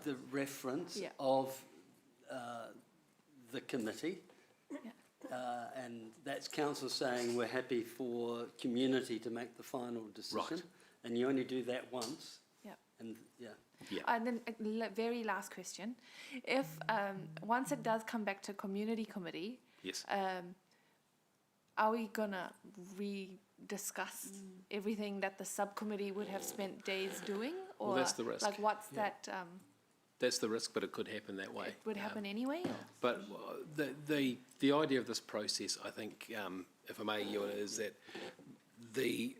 the reference Yeah. of the committee. And that's council saying we're happy for community to make the final decision. Right. And you only do that once. Yep. And And then very last question. If, once it does come back to community committee, Yes. are we gonna re-discuss everything that the subcommittee would have spent days doing? Or Well, that's the risk. like what's that, That's the risk, but it could happen that way. it would happen anyway? Or? But the idea of this process, I think, if I may, Ewan, is that the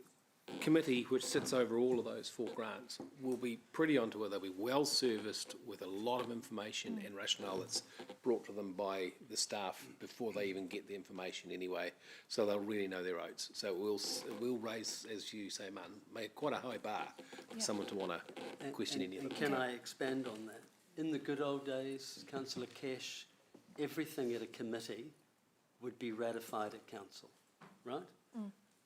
committee which sits over all of those 4 grants will be pretty onto it. They'll be well serviced with a lot of information and rationale that's brought to them by the staff before they even get the information anyway. So they'll really know their oats. So it will raise, as you say, Martin, quite a high bar for someone to want to question any of it. And can I expand on that? In the good old days, Councillor Cash, everything at a committee would be ratified at council, right?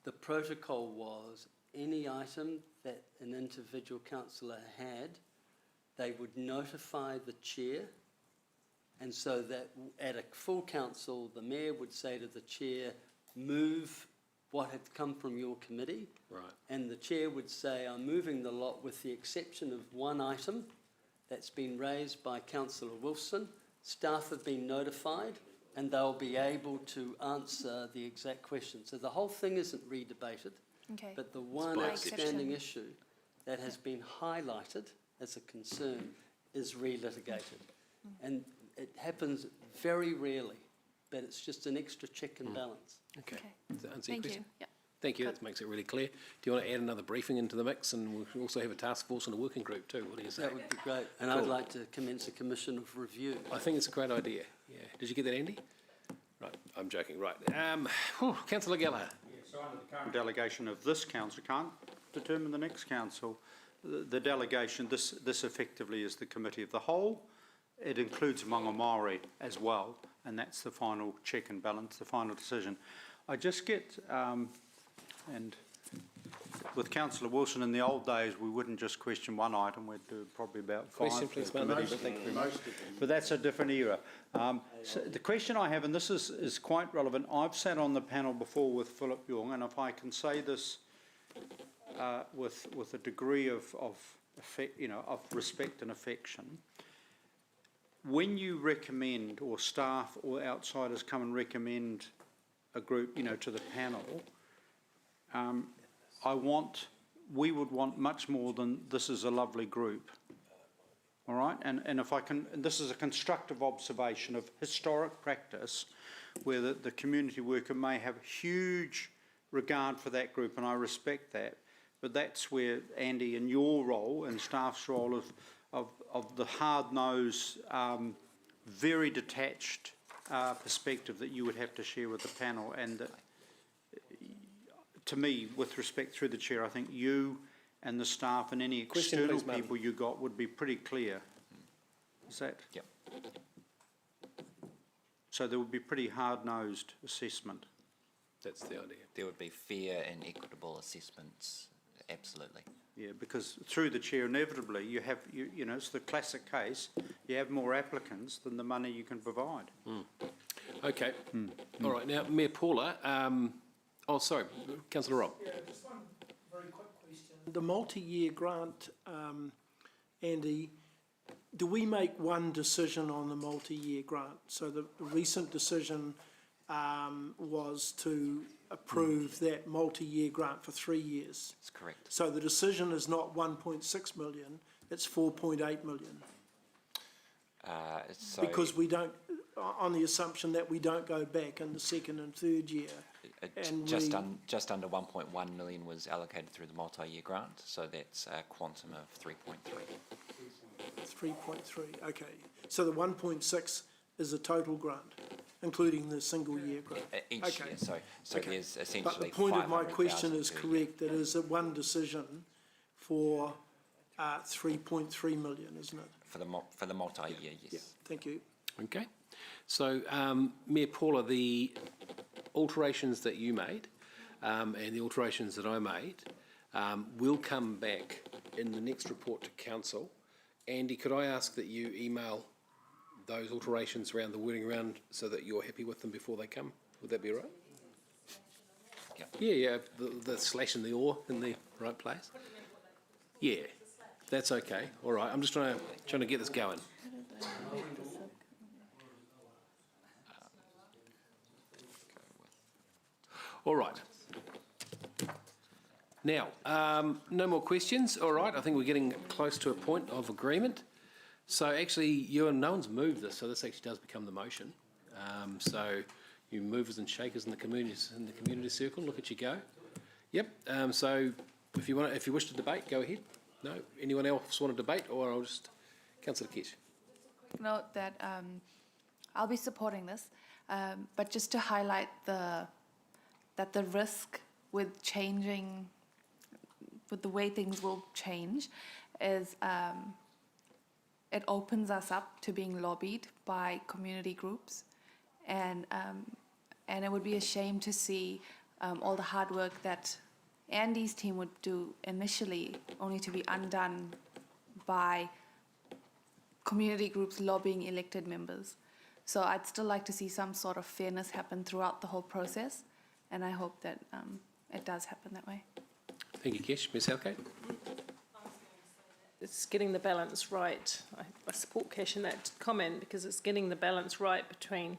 The protocol was any item that an individual councillor had, they would notify the chair, and so that at a full council, the mayor would say to the chair, move what had come from your committee. Right. And the chair would say, I'm moving the lot with the exception of one item that's been raised by Councillor Wilson. Staff have been notified and they'll be able to answer the exact question. So the whole thing isn't redebated, Okay. but the one by outstanding exception. issue that has been highlighted as a concern is relitigated. And it happens very rarely, but it's just an extra check and balance. Okay. Okay. Does that answer your Thank question? you. Yeah. Thank you, that makes it really clear. Do you want to add another briefing into the mix? And we'll also have a task force and a working group too. What do you say? That would be great. And I'd like to commence a commission of review. I think it's a great idea, yeah. Did you get that, Andy? Right, I'm joking, right. Councillor Gallagher. So under the current delegation of this council, can't determine the next council. The delegation, this effectively is the committee of the whole. It includes Māori Māori as well, and that's the final check and balance, the final decision. I just get, and with Councillor Wilson in the old days, we wouldn't just question one item, we'd do probably about five. Question, please, per Madam committee, Thank you very much. but that's a different era. So the question I have, and this is quite relevant, I've sat on the panel before with Philip Young, and if I can say this with a degree of respect and affection, when you recommend, or staff or outsiders come and recommend a group, to the panel, we would want much more than this is a lovely group. All right, and if I can, and this is a constructive observation of historic practice, where the community worker may have huge regard for that group, and I respect that, but that's where, Andy, in your role and staff's role of the hard-nosed, very detached perspective that you would have to share with the panel, and that, to me, with respect through the chair, I think you and the staff and any external people you got would be pretty clear. Is that? Yep. So there would be pretty hard-nosed assessment. That's the idea. There would be fair and equitable assessments, absolutely. Yeah, because through the chair, inevitably, you have, it's the classic case, you have more applicants than the money you can provide. Okay. All right, now, Mayor Paula, Councillor Rob. Yeah, just one very quick question. The multi-year grant, Andy, do we make one decision on the multi-year grant? So the recent decision was to approve that multi-year grant for 3 years. That's correct. So the decision is not 1.6 million, it's 4.8 million. Because we don't, on the assumption that we don't go back in the second and third year. Just under 1.1 million was allocated through the multi-year grant, so that's a quantum of 3.3. 3.3, okay. So the 1.6 is a total grant, including the single year grant? Each Okay. year, so Okay. there's essentially But the point of my question 500,000 is per year. correct, it is a one decision for 3.3 million, isn't it? For the multi-year, yes. Yeah, thank you. Okay. So, Mayor Paula, the alterations that you made and the alterations that I made will come back in the next report to council. Andy, could I ask that you email those alterations around the wording around so that you're happy with them before they come? Would that be all right? Yeah, the slash and the or in the right place. Yeah, that's okay. All right, I'm just trying to get this going. All right. Now, no more questions. All right, I think we're getting close to a point of agreement. So actually, no one's moved this, so this actually does become the motion. So you movers and shakers in the community circle, look at you go. Yep. So if you wish to debate, go ahead. No, anyone else want to debate, or I'll just Councillor Kesh. Note that I'll be supporting this, but just to highlight that the risk with changing, with the way things will change, is it opens us up to being lobbied by community groups, and it would be a shame to see all the hard work that Andy's team would do initially only to be undone by community groups lobbying elected members. So I'd still like to see some sort of fairness happen throughout the whole process, and I hope that it does happen that way. Thank you, Kesh. Ms. Southgate? It's getting the balance right. I support Kesh in that comment because it's getting the balance right between,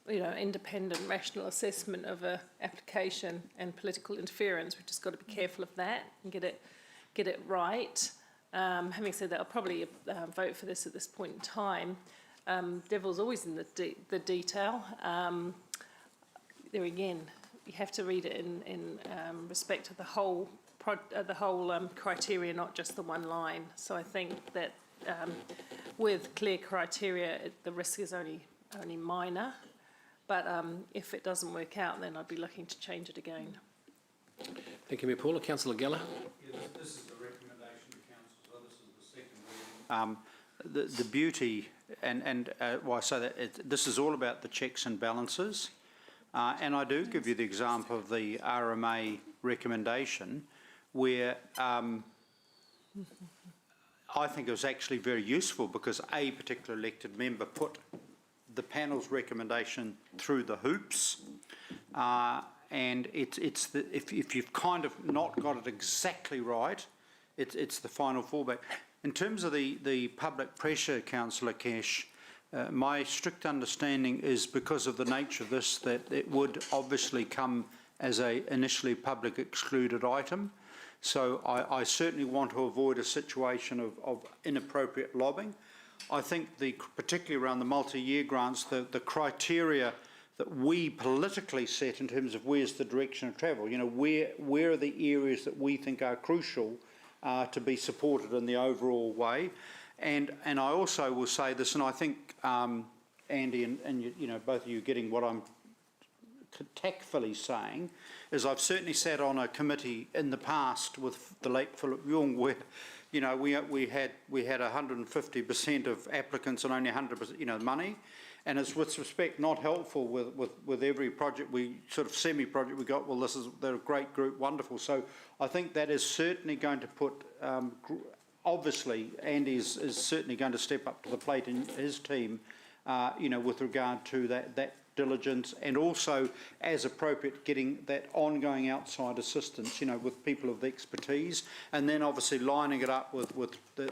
you know, independent, rational assessment of a application and political interference. We've just got to be careful of that and get it right. Having said that, I'll probably vote for this at this point in time. Devil's always in the detail. There again, you have to read it in respect of the whole criteria, not just the one line. So I think that with clear criteria, the risk is only minor. But if it doesn't work out, then I'd be looking to change it again. Thank you, Mayor Paula. Councillor Geller? Yeah, this is the recommendation to council, so this is the second reading. The beauty, and why I say that, this is all about the checks and balances. And I do give you the example of the RMA recommendation, where I think it was actually very useful because a particular elected member put the panel's recommendation through the hoops, and if you've kind of not got it exactly right, it's the final fallback. In terms of the public pressure, Councillor Kesh, my strict understanding is because of the nature of this that it would obviously come as a initially public excluded item. So I certainly want to avoid a situation of inappropriate lobbying. I think particularly around the multi-year grants, the criteria that we politically set in terms of where's the direction of travel, you know, where are the areas that we think are crucial to be supported in the overall way. And I also will say this, and I think Andy and you know, both of you getting what I'm tactfully saying, is I've certainly sat on a committee in the past with the late Philip Young where, you know, we had 150% of applicants and only 100%, you know, money, and it's with respect not helpful with every project sort of semi-project we got. Well, they're a great group, wonderful. So I think that is certainly going to put. Obviously, Andy is certainly going to step up to the plate in his team, you know, with regard to that diligence, and also, as appropriate, getting that ongoing outside assistance, you know, with people of the expertise, and then obviously lining it up with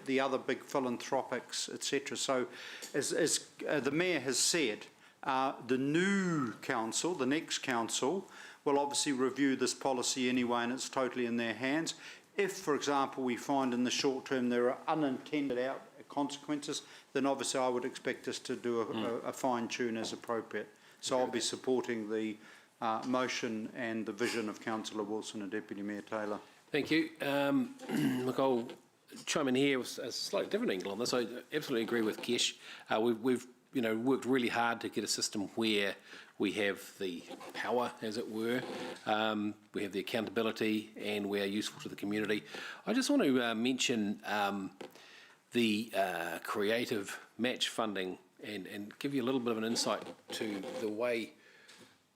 the other big philanthropics, etc. So, as the Mayor has said, the new council, the next council, will obviously review this policy anyway, and it's totally in their hands. If, for example, we find in the short term there are unintended consequences, then obviously I would expect us to do a fine-tune as appropriate. So I'll be supporting the motion and the vision of Councillor Wilson and Deputy Mayor Taylor. Thank you. Look, I'll chime in here with a slightly different angle on this. I absolutely agree with Kesh. We've you know, worked really hard to get a system where we have the power, as it were, we have the accountability, and we are useful to the community. I just want to mention the creative match funding and give you a little bit of an insight to the way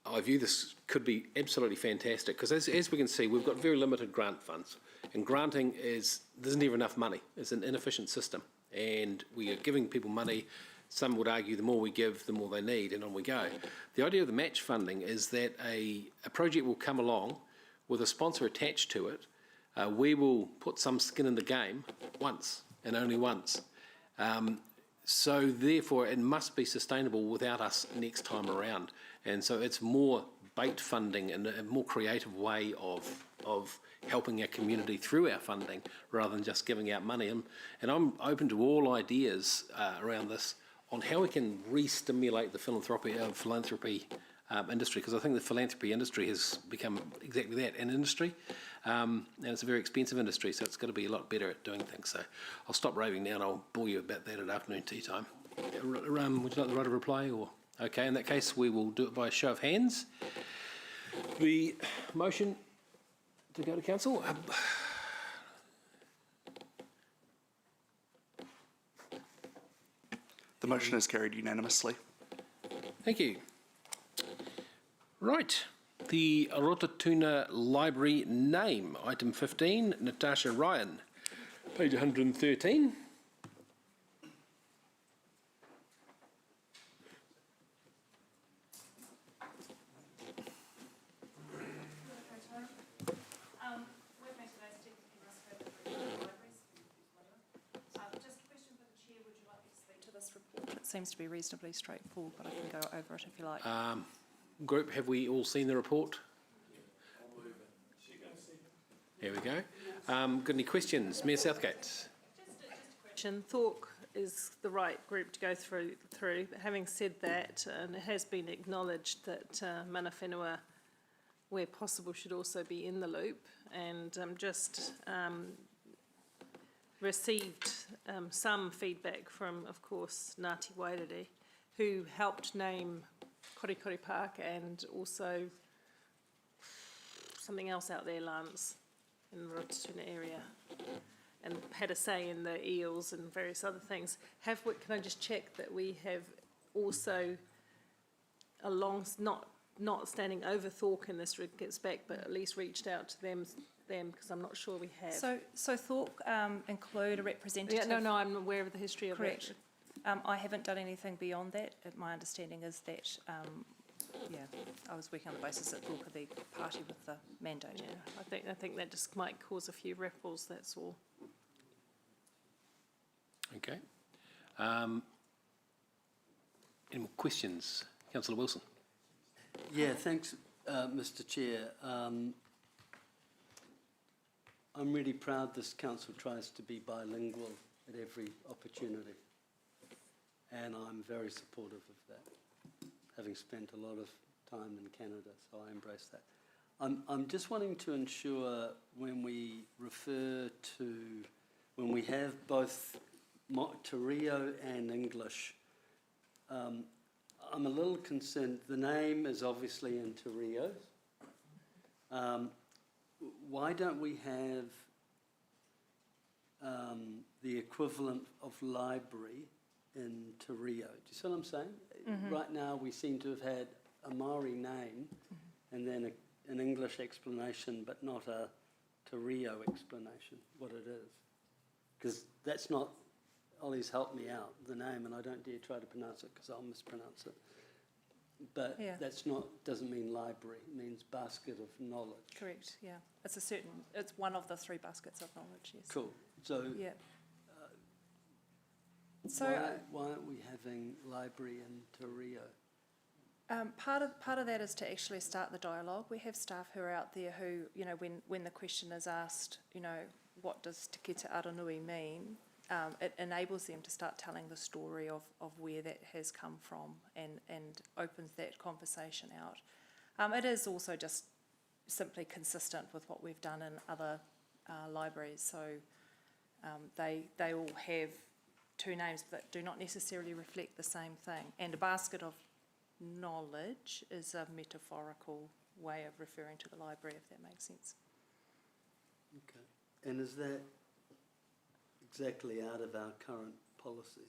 I view this could be absolutely fantastic, because as we can see, we've got very limited grant funds, and granting there's never enough money. It's an inefficient system, and we are giving people money. Some would argue the more we give, the more they need, and on we go. The idea of the match funding is that a project will come along with a sponsor attached to it. We will put some skin in the game once, and only once. So therefore, it must be sustainable without us next time around. And so it's more bait funding and a more creative way of helping our community through our funding rather than just giving out money. And I'm open to all ideas around this on how we can re-stimulate the philanthropy industry, because I think the philanthropy industry has become exactly that, an industry, and it's a very expensive industry, so it's got to be a lot better at doing things. So I'll stop raving now and I'll bore you about that at afternoon tea time. Would you like the right of reply? Or okay, in that case we will do it by a show of hands. The motion to go to council. The motion is carried unanimously. Thank you. Right. The Rotatuna Library name, item 15, Natasha Ryan, page 113. seems to be reasonably straightforward, but I can go over it if you like. Group, have we all seen the report? Here we go. Got any questions? Mayor Southgate. Thorpe is the right group to go through. But having said that, and it has been acknowledged that mana whenua, where possible, should also be in the loop. And received some feedback from, of course, Ngāti Wairere, who helped name Korikori Park and also something else out there, Lance, in the Rototuna area, and had a say in the eels and various other things. Can I just check that we have also, not standing over Thorpe in this respect, but at least reached out to them, because I'm not sure we have. So Thorpe include a representative? Yeah, no, I'm aware of the history of Correct. it. I haven't done anything beyond that. My understanding is that, I was working on the basis that Thorpe are the party with the mandate. Yeah, I think that just might cause a few ripples, that's all. Okay. Any more questions? Councillor Wilson. Yeah, thanks, Mr Chair. I'm really proud this council tries to be bilingual at every opportunity, and I'm very supportive of that, having spent a lot of time in Canada, so I embrace that. I'm just wanting to ensure when we have both Te Reo and English, I'm a little concerned. The name is obviously in Te Reo. Why don't we have the equivalent of library in Te Reo? Do you see what I'm saying? Mm-hmm. Right now we seem to have had a Maori name and then an English explanation, but not a Te Reo explanation, what it is. Because that's not, Ollie's helped me out, the name, and I don't dare try to pronounce it because I'll mispronounce it. But that's not, doesn't mean library, it means basket of knowledge. Correct, yeah. It's one of the 3 baskets of knowledge, yes. Cool. So, yeah. Why aren't we having library in Te Reo? Part of that is to actually start the dialogue. We have staff who are out there who, when the question is asked, what does Te Kete Aranui mean, it enables them to start telling the story of where that has come from and opens that conversation out. It is also just simply consistent with what we've done in other libraries. So they all have 2 names that do not necessarily reflect the same thing. And a basket of knowledge is a metaphorical way of referring to the library, if that makes sense. Okay. And is that exactly out of our current policy?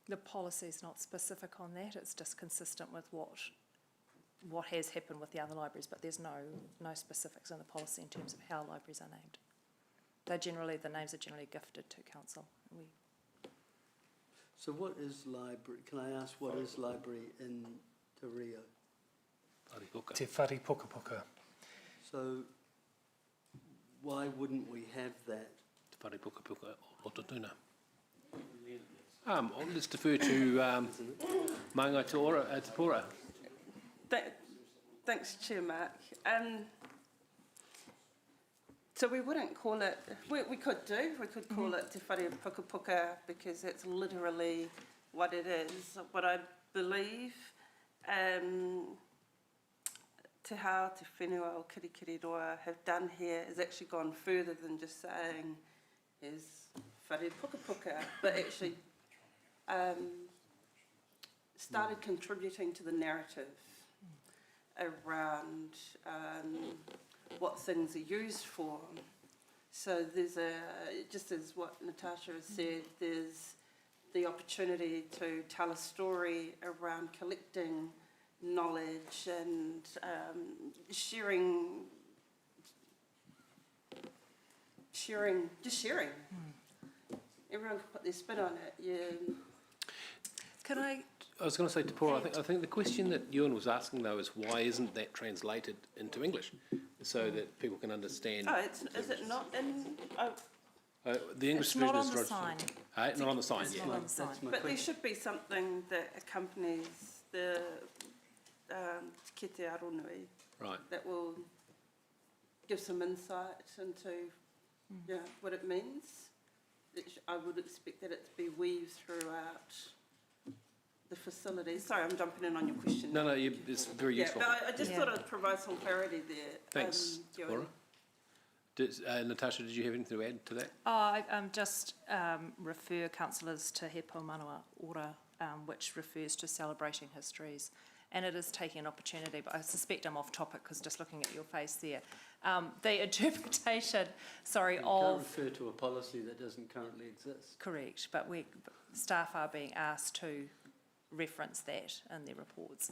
The policy is not specific on that. It's just consistent with what has happened with the other libraries, but there's no specifics in the policy in terms of how libraries are named. The names are generally gifted to council. So what is library? Can I ask what is library in Te Reo? Te Whare Puka Puka. So why wouldn't we have that? Te Whare Puka Puka o Rototuna. Let's defer to Maungai Te Pora. Thanks, Chair Mark. So we wouldn't call it, we could call it Te Whare Puka Puka because it's literally what it is. What I believe Te Hao, Te Whenua o Kirikiriroa have done here is actually gone further than just saying is Whare Puka Puka, but actually started contributing to the narrative around what things are used for. So there's just as what Natasha has said, there's the opportunity to tell a story around collecting knowledge and sharing. Everyone can put their spin on it, yeah. I was going to say to Paul, I think the question that Ewan was asking though is why isn't that translated into English so that people can understand? Is it not in? The English it's version not is on the sign. Not on the sign, It's yeah. not on the sign. But there should be something that accompanies the Te Kete Aronui Right. that will give some insight into what it means. I would expect that it to be weaved throughout the facilities. Sorry, I'm jumping in on your question. No, it's very useful. But I just thought I'd provide some clarity there. Thanks, Joey. Laura. Natasha, did you have anything to add to that? I just refer councillors to He Paumanawa Ora, which refers to celebrating histories. And it is taking an opportunity, but I suspect I'm off topic because just looking at your face there. The interpretation, You can't refer to a policy that doesn't currently exist. correct, but staff are being asked to reference that in their reports.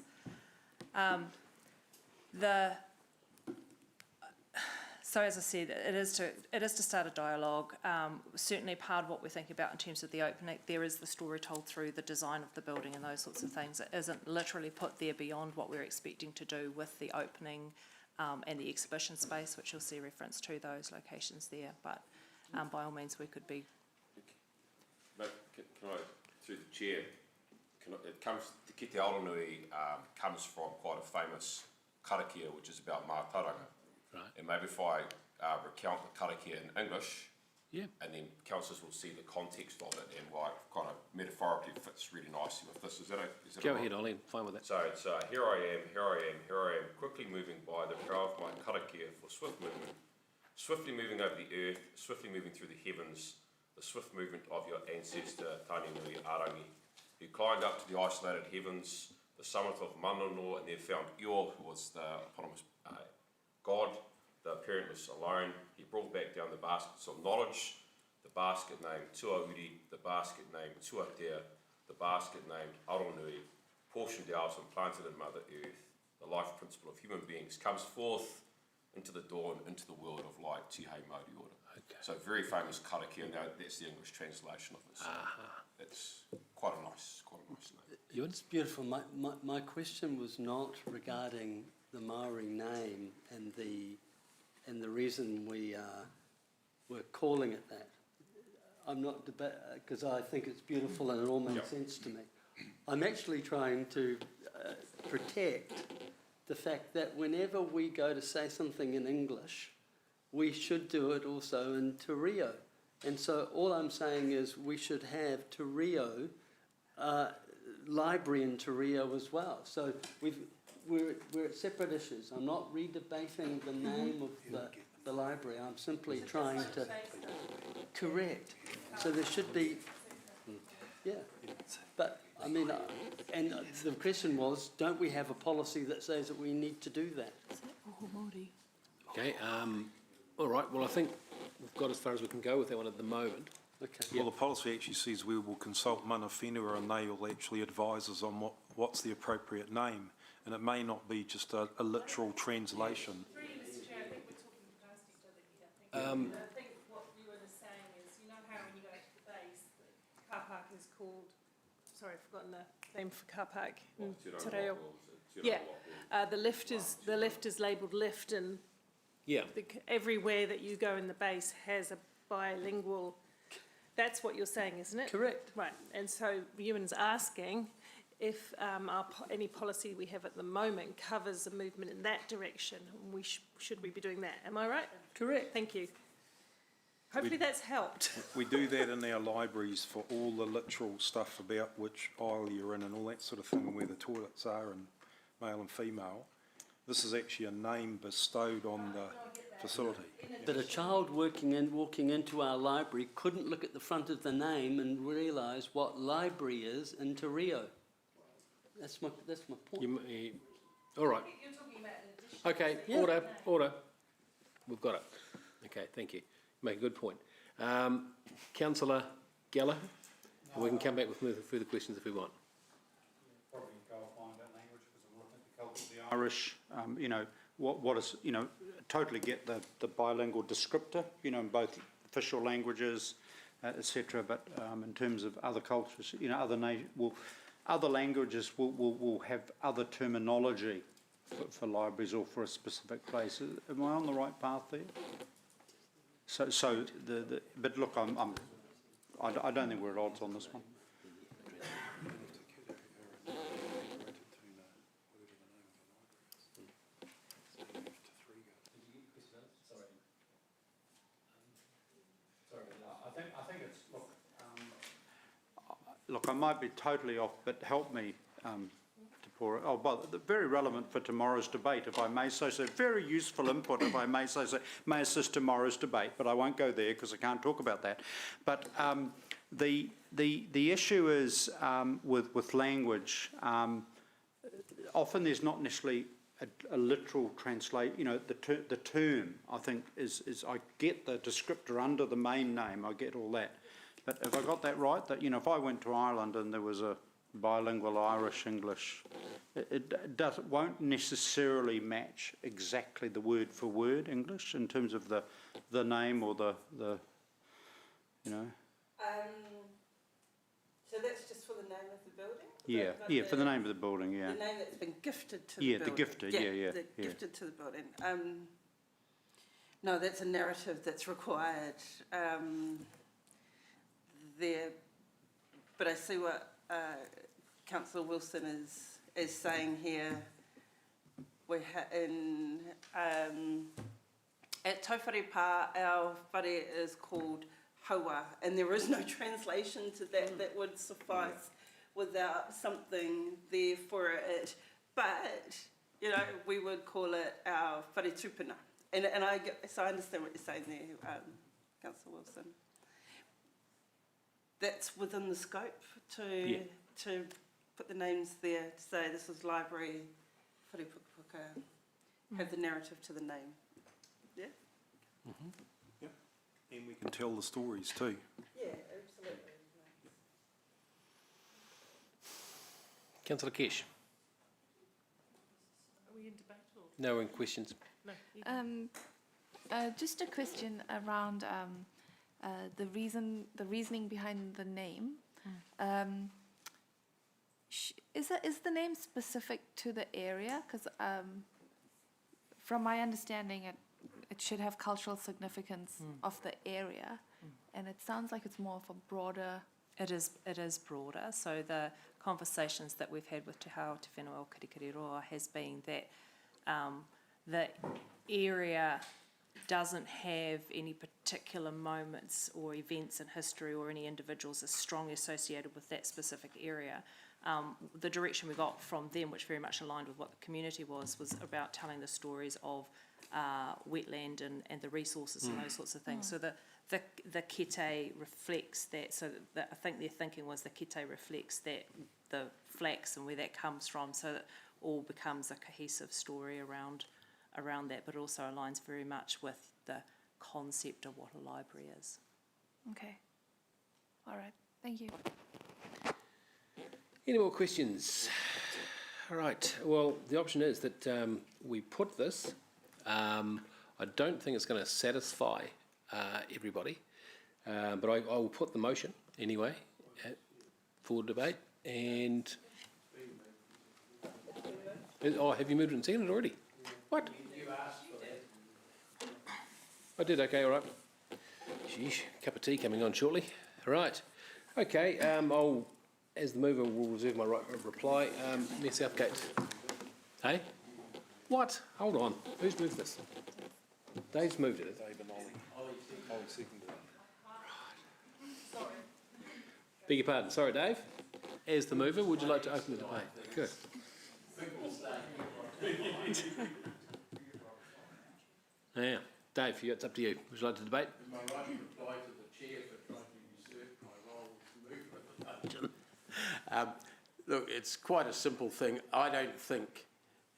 So as I said, it is to start a dialogue. Certainly part of what we're thinking about in terms of the opening, there is the story told through the design of the building and those sorts of things. It isn't literally put there beyond what we're expecting to do with the opening and the exhibition space, which you'll see reference to those locations there. But by all means, we could be. Can I, through the chair, the Kite Aronui comes from quite a famous karakia, which is about mātauranga. Right. And maybe if I recount the karakia in English, and then councillors will see the context of it and why it kind of metaphorically fits really nicely with this. Is that Go ahead, Ollie, fine with that. So it's here I am, quickly moving by the prow of my karakia for swift movement, swiftly moving over the earth, swiftly moving through the heavens, the swift movement of your ancestor Tani Nui Arangi, who climbed up to the isolated heavens, the summit of Mananō, and there found Io, who was the eponymous God, the parentless alone. He brought back down the baskets of knowledge, the basket named Tuauri, the basket named Tuatea, the basket named Aronui, portioned out and planted in Mother Earth. The life principle of human beings comes forth into the dawn, into the world of light, Te Hei Mauri Ora. Okay. So very famous karakia, and that's the English translation of this. It's quite a nice name. It's beautiful. My question was not regarding the Maori name and the reason we're calling it that. I'm not because I think it's beautiful and it all makes sense to me. I'm actually trying to protect the fact that whenever we go to say something in English, we should do it also in Te Reo. And so all I'm saying is we should have Te Reo library in Te Reo as well. So we're at separate issues. I'm not redebating the name of the library. I'm simply trying to correct. So there should be, But I mean, and the question was, don't we have a policy that says that we need to do that? Okay. All right. Well, I think we've got as far as we can go with that one at the moment. Okay. Well, the policy actually says we will consult mana whenua and they will actually advise us on what's the appropriate name. And it may not be just a literal translation. I think what you were saying is, you know how when you go to the base, the car park is called, sorry, I've forgotten the name for car park. Te Reo. Yeah, the lift is labelled lift, and everywhere that you go in the base has a bilingual. That's what you're saying, isn't it? Correct. Right, and so Ewan's asking if any policy we have at the moment covers a movement in that direction, should we be doing that? Am I right? Correct. Thank you. Hopefully that's helped. We do that in our libraries for all the literal stuff about which aisle you're in and all that sort of thing, and where the toilets are and male and female. This is actually a name bestowed on the facility. But a child walking into our library couldn't look at the front of the name and realise what library is in Te Reo. That's my point. All right. Okay, order. We've got it. Okay, thank you. You make a good point. Councillor Geller, we can come back with further questions if we want. Probably qualifying that language because I'm looking at the culture of the Irish. What is, totally get the bilingual descriptor, in both official languages, etc. But in terms of other cultures, other languages will have other terminology for libraries or for a specific place. Am I on the right path there? But look, I don't think we're at odds on this one. Look, I might be totally off, but help me, Tapora. Oh, but very relevant for tomorrow's debate, if I may say so. Very useful input, if I may say so. May assist tomorrow's debate, but I won't go there because I can't talk about that. But the issue is with language. Often there's not necessarily a literal translate. You know, the term I think is I get the descriptor under the main name. I get all that. But have I got that right? That, you know, if I went to Ireland and there was a bilingual Irish-English, it won't necessarily match exactly the word for word English in terms of the name or the you know. So that's just for the name of the building? Yeah, yeah, for the name of the building, yeah. The name that's been gifted to the building. building. The gifted, yeah. Gifted to the building. No, that's a narrative that's required there. But I see what Councillor Wilson is saying here. We're at Tauwharepa, our whare is called Haua, and there is no translation to that that would suffice without something there for it. But, you know, we would call it our whare tupuna. So I understand what you're saying there, Councillor Wilson. That's within the scope to put the names there, to say this is library, whare pukapuka, have the narrative to the name. Yeah? Mm-hmm. Yep. And we can tell the stories too. Yeah, absolutely. Councillor Kesh. Are we in debate or? No, we're in questions. No. Just a question around the reasoning behind the name. Is the name specific to the area? Because from my understanding, it should have cultural significance of the area, and it sounds like it's more of a broader. It is broader. So the conversations that we've had with Te Hao Te Whenua o Kirikiriroa has been that the area doesn't have any particular moments or events in history or any individuals as strongly associated with that specific area. The direction we got from them, which very much aligned with what the community was about telling the stories of wetland and the resources and those sorts of things. So the kete reflects that. So I think their thinking was the kete reflects that, the flax and where that comes from, so that all becomes a cohesive story around that, but also aligns very much with the concept of what a library is. Okay. All right. Thank you. Any more questions? All right. Well, the option is that we put this. I don't think it's going to satisfy everybody, but I will put the motion anyway for debate. And have you moved it and seconded already? What? You asked for that. I did. Okay. All right. Sheesh. Cup of tea coming on shortly. All right. Okay. I'll, as the mover, will reserve my right of reply. Mayor Southgate. Hey? What? Hold on. Who's moved this? Dave's moved it. Dave and Ollie seconded it. Right. Beg your pardon. Sorry, Dave. As the mover, would you like to open the debate? Good. Now, Dave, it's up to you. Would you like to debate? Am I right to reply to the chair for trying to usurp my role as mover of the motion? Look, it's quite a simple thing. I don't think,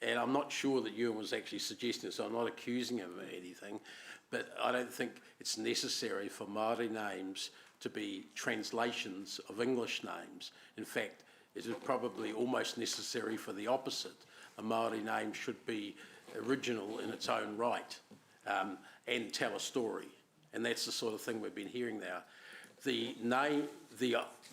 and I'm not sure that Ewan was actually suggesting, so I'm not accusing him of anything, but I don't think it's necessary for Māori names to be translations of English names. In fact, it is probably almost necessary for the opposite. A Māori name should be original in its own right and tell a story. And that's the sort of thing we've been hearing now. The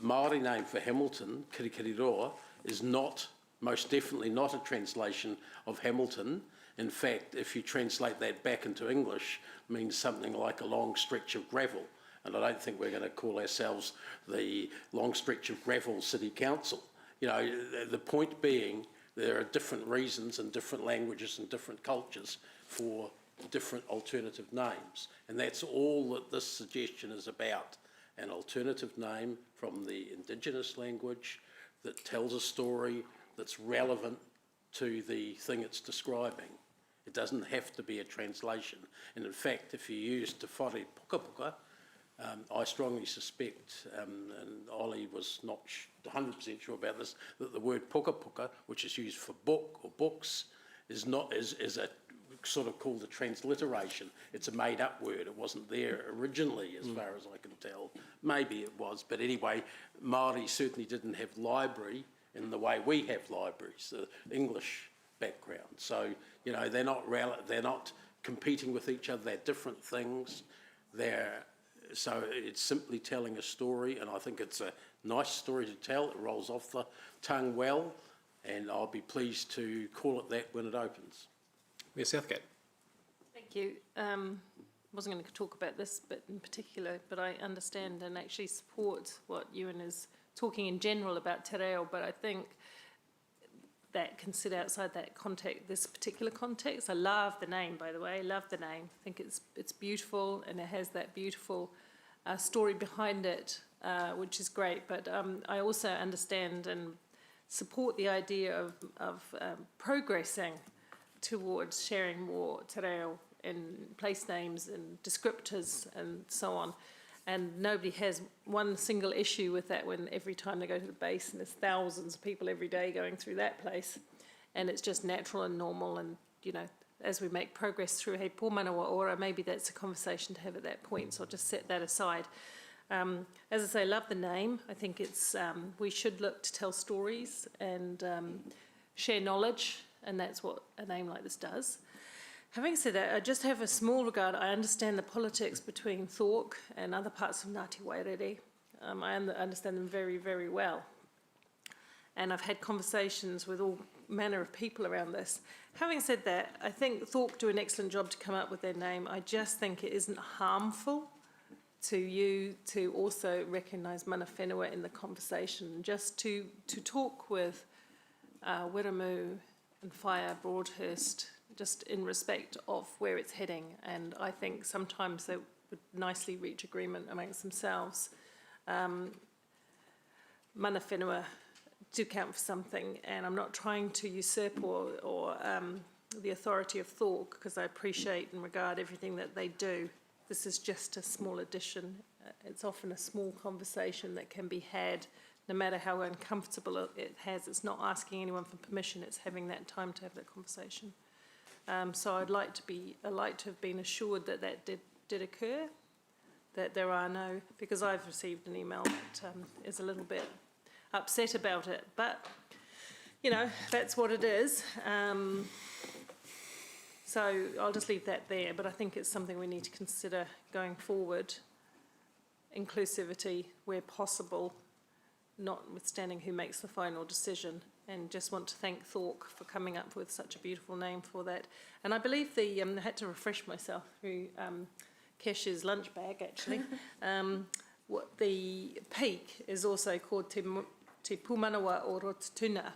Māori name for Hamilton, Kirikiriroa, is most definitely not a translation of Hamilton. In fact, if you translate that back into English, it means something like a long stretch of gravel. and I don't think we're going to call ourselves the long stretch of gravel city council. You know, the point being there are different reasons and different languages and different cultures for different alternative names, and that's all that this suggestion is about. An alternative name from the Indigenous language that tells a story that's relevant to the thing it's describing. It doesn't have to be a translation. And in fact, if you use Te Whare Puka Puka, I strongly suspect, and Ollie was not 100% sure about this, that the word puka puka, which is used for book or books, is a sort of called a transliteration. It's a made-up word. It wasn't there originally, as far as I can tell. Maybe it was, but anyway, Māori certainly didn't have library in the way we have libraries, the English background. So, you know, they're not competing with each other. They're different things. So it's simply telling a story, and I think it's a nice story to tell. It rolls off the tongue well, and I'll be pleased to call it that when it opens. Mayor Southgate. Thank you. Wasn't going to talk about this bit in particular, but I understand and actually support what Ewan is talking in general about te reo, but I think that can sit outside that context, this particular context. I love the name, by the way. I love the name. I think it's beautiful, and it has that beautiful story behind it, which is great. But I also understand and support the idea of progressing towards sharing more te reo in place names and descriptors and so on. And nobody has one single issue with that when every time they go to the base and there's thousands of people every day going through that place. And it's just natural and normal, and, you know, as we make progress through Hei Pōmanawa Ora, maybe that's a conversation to have at that point, so I'll just set that aside. As I say, I love the name. I think it's, we should look to tell stories and share knowledge, and that's what a name like this does. Having said that, I just have a small regard. I understand the politics between Thorpe and other parts of Ngāti Wairere. I understand them very, very well. And I've had conversations with all manner of people around this. Having said that, I think Thorpe do an excellent job to come up with their name. I just think it isn't harmful to you to also recognise mana whenua in the conversation, just to talk with Wiremu and Fire Broadhurst, just in respect of where it's heading. And I think sometimes they would nicely reach agreement amongst themselves. Mana whenua do count for something, and I'm not trying to usurp or the authority of Thorpe, because I appreciate and regard everything that they do. This is just a small addition. It's often a small conversation that can be had, no matter how uncomfortable it has. It's not asking anyone for permission, it's having that time to have that conversation. So I'd like to have been assured that that did occur, that there are no, because I've received an email that is a little bit upset about it, but you know, that's what it is. So I'll just leave that there, but I think it's something we need to consider going forward. Inclusivity where possible, notwithstanding who makes the final decision. And just want to thank Thorpe for coming up with such a beautiful name for that. And I believe I had to refresh myself through Kesh's lunch bag, actually. What the peak is also called Te Pūmanawa o Rototuna,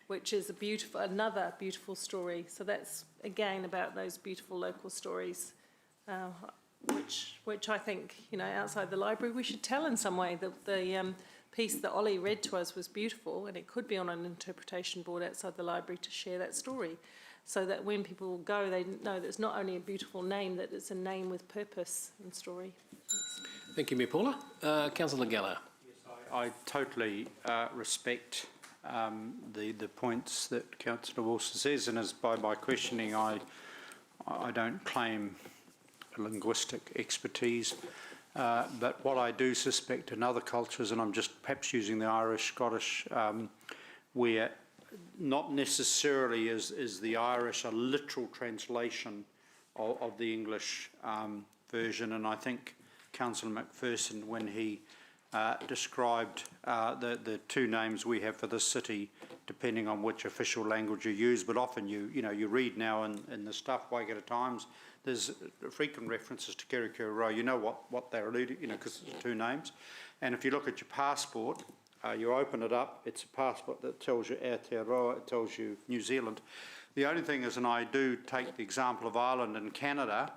which is another beautiful story. So that's, again, about those beautiful local stories, which I think, you know, outside the library we should tell in some way. The piece that Ollie read to us was beautiful, and it could be on an interpretation board outside the library to share that story, so that when people go, they know that it's not only a beautiful name, that it's a name with purpose and story. Thank you, Mayor Paula. Councillor Geller. I totally respect the points that Councillor Wilson says, and as by my questioning, I don't claim linguistic expertise. But what I do suspect in other cultures, and I'm just perhaps using the Irish, Scottish, where not necessarily is the Irish a literal translation of the English version, and I think Councillor McPherson, when he described the two names we have for the city, depending on which official language you use, but often you read now in the stuff, Waikato Times, there's frequent references to Kerikeri Row. You know what they're alluding, because it's two names. And if you look at your passport, you open it up, it's a passport that tells you Aotearoa, it tells you New Zealand. The only thing is, and I do take the example of Ireland and Canada,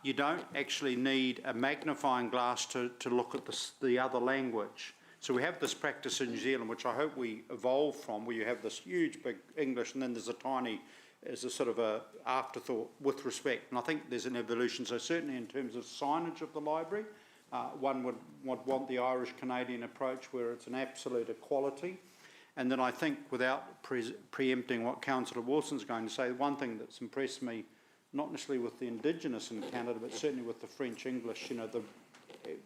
you don't actually need a magnifying glass to look at the other language. So we have this practice in New Zealand, which I hope we evolve from, where you have this huge big English and then there's a tiny, as a sort of a afterthought with respect. And I think there's an evolution. So certainly in terms of signage of the library, one would want the Irish-Canadian approach where it's an absolute equality. And then I think, without preempting what Councillor Wilson's going to say, one thing that's impressed me, not necessarily with the Indigenous in Canada, but certainly with the French English, the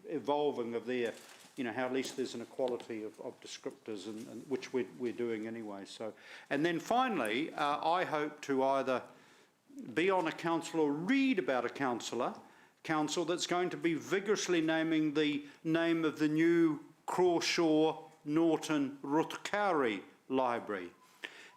evolving of their, how at least there's an equality of descriptors, and which we're doing anyway. So, and then finally, I hope to either be on a council or read about a council that's going to be vigorously naming the name of the new Crawshaw Norton Rutkari Library.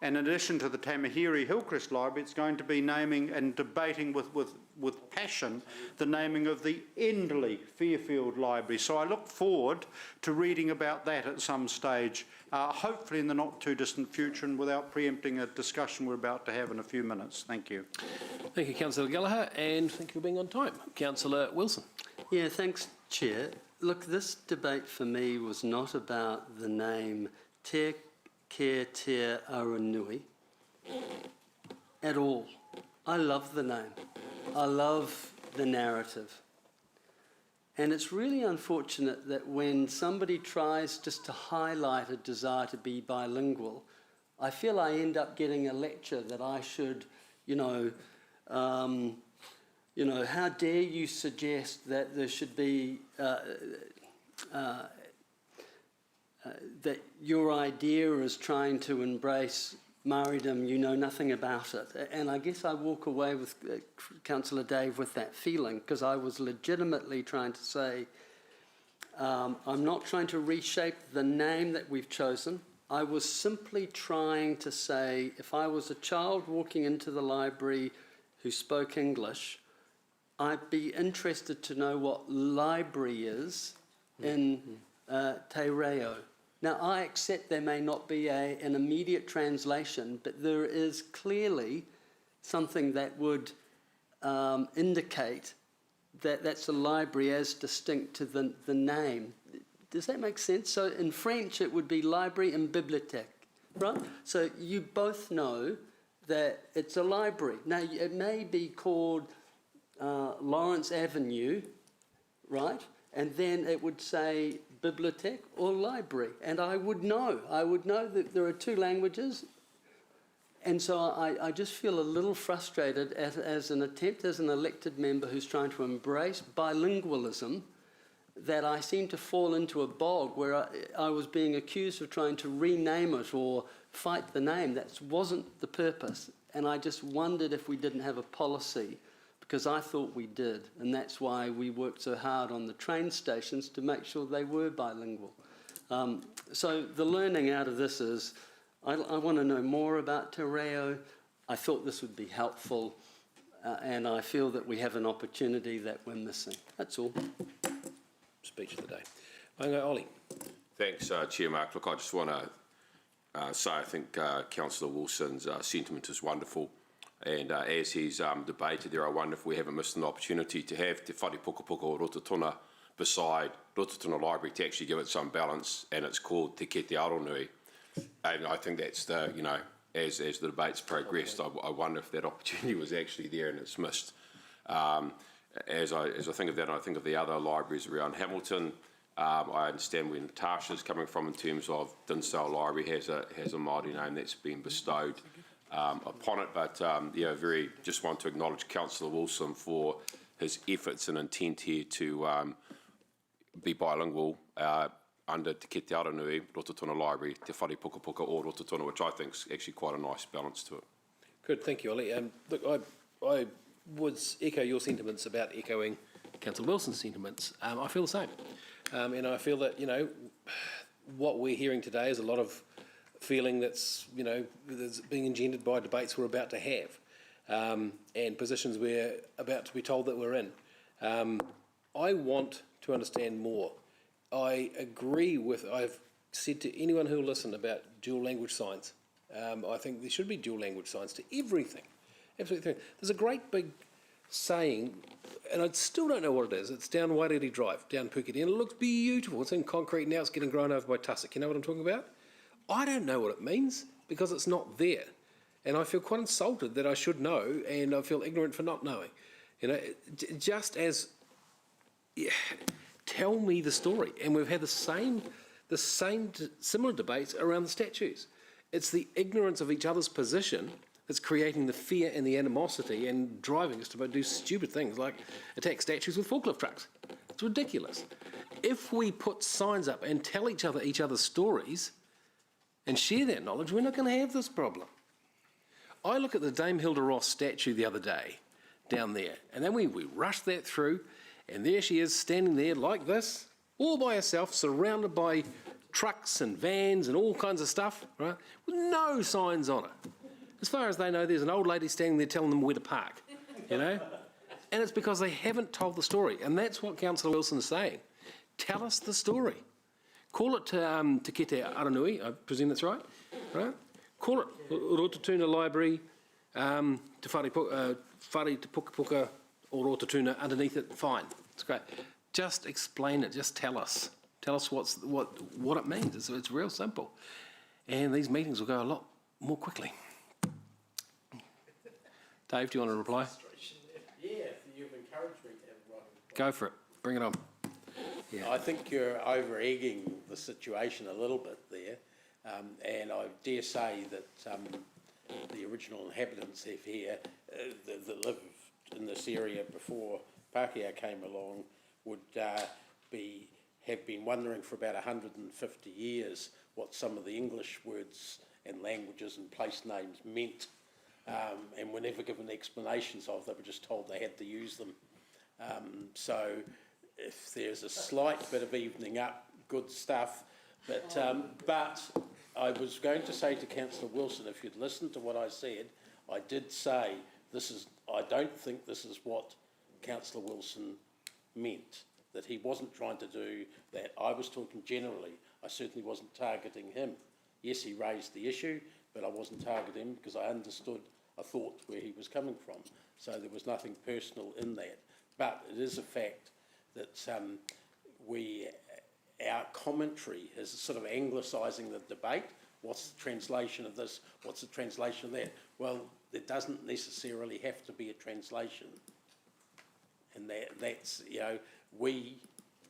And in addition to the Tamahiri Hillcrest Library, it's going to be naming and debating with passion the naming of the Endley Fairfield Library. So I look forward to reading about that at some stage, hopefully in the not too distant future, and without preempting a discussion we're about to have in a few minutes. Thank you. Thank you, Councillor Gallagher, and thank you for being on time. Councillor Wilson. Yeah, thanks, Chair. Look, this debate for me was not about the name Te Kia Te Aranui at all. I love the name. I love the narrative. And it's really unfortunate that when somebody tries just to highlight a desire to be bilingual, I feel I end up getting a lecture that I should, how dare you suggest that there should be that your idea is trying to embrace Māoridom, you know nothing about it. And I guess I walk away with Councillor Dave with that feeling, because I was legitimately trying to say, I'm not trying to reshape the name that we've chosen. I was simply trying to say, if I was a child walking into the library who spoke English, I'd be interested to know what library is in Te Reo. Now, I accept there may not be an immediate translation, but there is clearly something that would indicate that that's a library as distinct to the name. Does that make sense? So in French, it would be library and bibliothèque, right? So you both know that it's a library. Now, it may be called Lawrence Avenue, right? And then it would say bibliothèque or library. And I would know that there are two languages. And so I just feel a little frustrated as an attempt as an elected member who's trying to embrace bilingualism, that I seem to fall into a bog where I was being accused of trying to rename it or fight the name. That wasn't the purpose. And I just wondered if we didn't have a policy, because I thought we did, and that's why we worked so hard on the train stations to make sure they were bilingual. So the learning out of this is, I want to know more about Te Reo. I thought this would be helpful, and I feel that we have an opportunity that we're missing. That's all. Speech of the day. Maunga Oli. Thanks, Chair Mark. Look, I just want to say I think Councillor Wilson's sentiment is wonderful. And as he's debated there, I wonder if we haven't missed an opportunity to have Te Whare Pukapuka o Rototuna beside Rototuna Library to actually give it some balance, and it's called Te Kete Aronui. And I think that's the, as the debate's progressed, I wonder if that opportunity was actually there and it's missed. As I think of that, I think of the other libraries around Hamilton. I understand where Natasha's coming from in terms of Dinsdale Library has a Māori name that's been bestowed upon it, but just want to acknowledge Councillor Wilson for his efforts and intent here to be bilingual under Te Kete Aranui, Rototuna Library, Te Whare Pukapuka o Rototuna, which I think is actually quite a nice balance to it. Good, thank you, Ollie. Look, I would echo your sentiments about echoing Councillor Wilson's sentiments. I feel the same. And I feel that, what we're hearing today is a lot of feeling that's, that's being engendered by debates we're about to have. and positions we're about to be told that we're in. I want to understand more. I agree with, I've said to anyone who'll listen about dual language signs. I think there should be dual language signs to everything. Absolutely. There's a great big saying, and I still don't know what it is. It's down Wairere Drive, down Puketi, and it looks beautiful. It's in concrete now. It's getting grown over by tussock. You know what I'm talking about? I don't know what it means because it's not there. And I feel quite insulted that I should know, and I feel ignorant for not knowing. You know, just as, yeah, tell me the story. And we've had the same similar debates around the statues. It's the ignorance of each other's position that's creating the fear and the animosity and driving us to do stupid things like attack statues with forklift trucks. It's ridiculous. If we put signs up and tell each other's stories and share that knowledge, we're not going to have this problem. I look at the Dame Hilda Ross statue the other day down there, and then we rushed that through, and there she is standing there like this, all by herself, surrounded by trucks and vans and all kinds of stuff, right, with no signs on it. As far as they know, there's an old lady standing there telling them where to park, you know? And it's because they haven't told the story. And that's what Councillor Wilson's saying. Tell us the story. Call it Te Kete Aranui, I presume that's right? Call it Rotatuna Library, Te Whare Te Puka Puka or Rotatuna underneath it, fine. It's great. Just explain it, just tell us. Tell us what it means. It's real simple. And these meetings will go a lot more quickly. Dave, do you want to reply? Yeah, you've encouraged me to have a writing reply. Go for it. Bring it on. Yeah. I think you're over-egging the situation a little bit there, and I dare say that the original inhabitants have here that lived in this area before Pākehā came along would have been wondering for about 150 years what some of the English words and languages and place names meant. And were never given explanations of, they were just told they had to use them. So if there's a slight bit of evening up, good stuff. But I was going to say to Councillor Wilson, if you'd listened to what I said, I did say I don't think this is what Councillor Wilson meant, that he wasn't trying to do that. I was talking generally. I certainly wasn't targeting him. Yes, he raised the issue, but I wasn't targeting him because I understood, I thought where he was coming from. So there was nothing personal in that. But it is a fact that our commentary is sort of anglicising the debate. What's the translation of this? What's the translation of that? Well, there doesn't necessarily have to be a translation. And that's, you know, we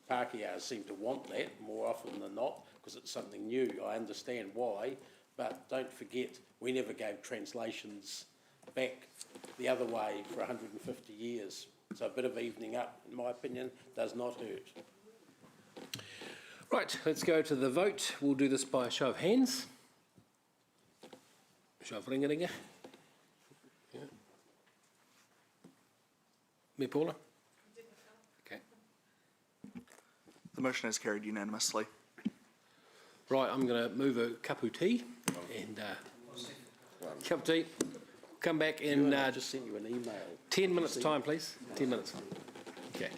Pākehā seem to want that more often than not because it's something new. I understand why, but don't forget, we never gave translations back the other way for 150 years. So a bit of evening up, in my opinion, does not hurt. Right, let's go to the vote. We'll do this by a show of hands. Show of ringa-ringa. Yeah. Me, Paula? Okay. The motion is carried unanimously. Right, I'm going to move a cup of tea and cup of tea. Come back in just sent you an email. 10 minutes time, please. 10 minutes. Okay.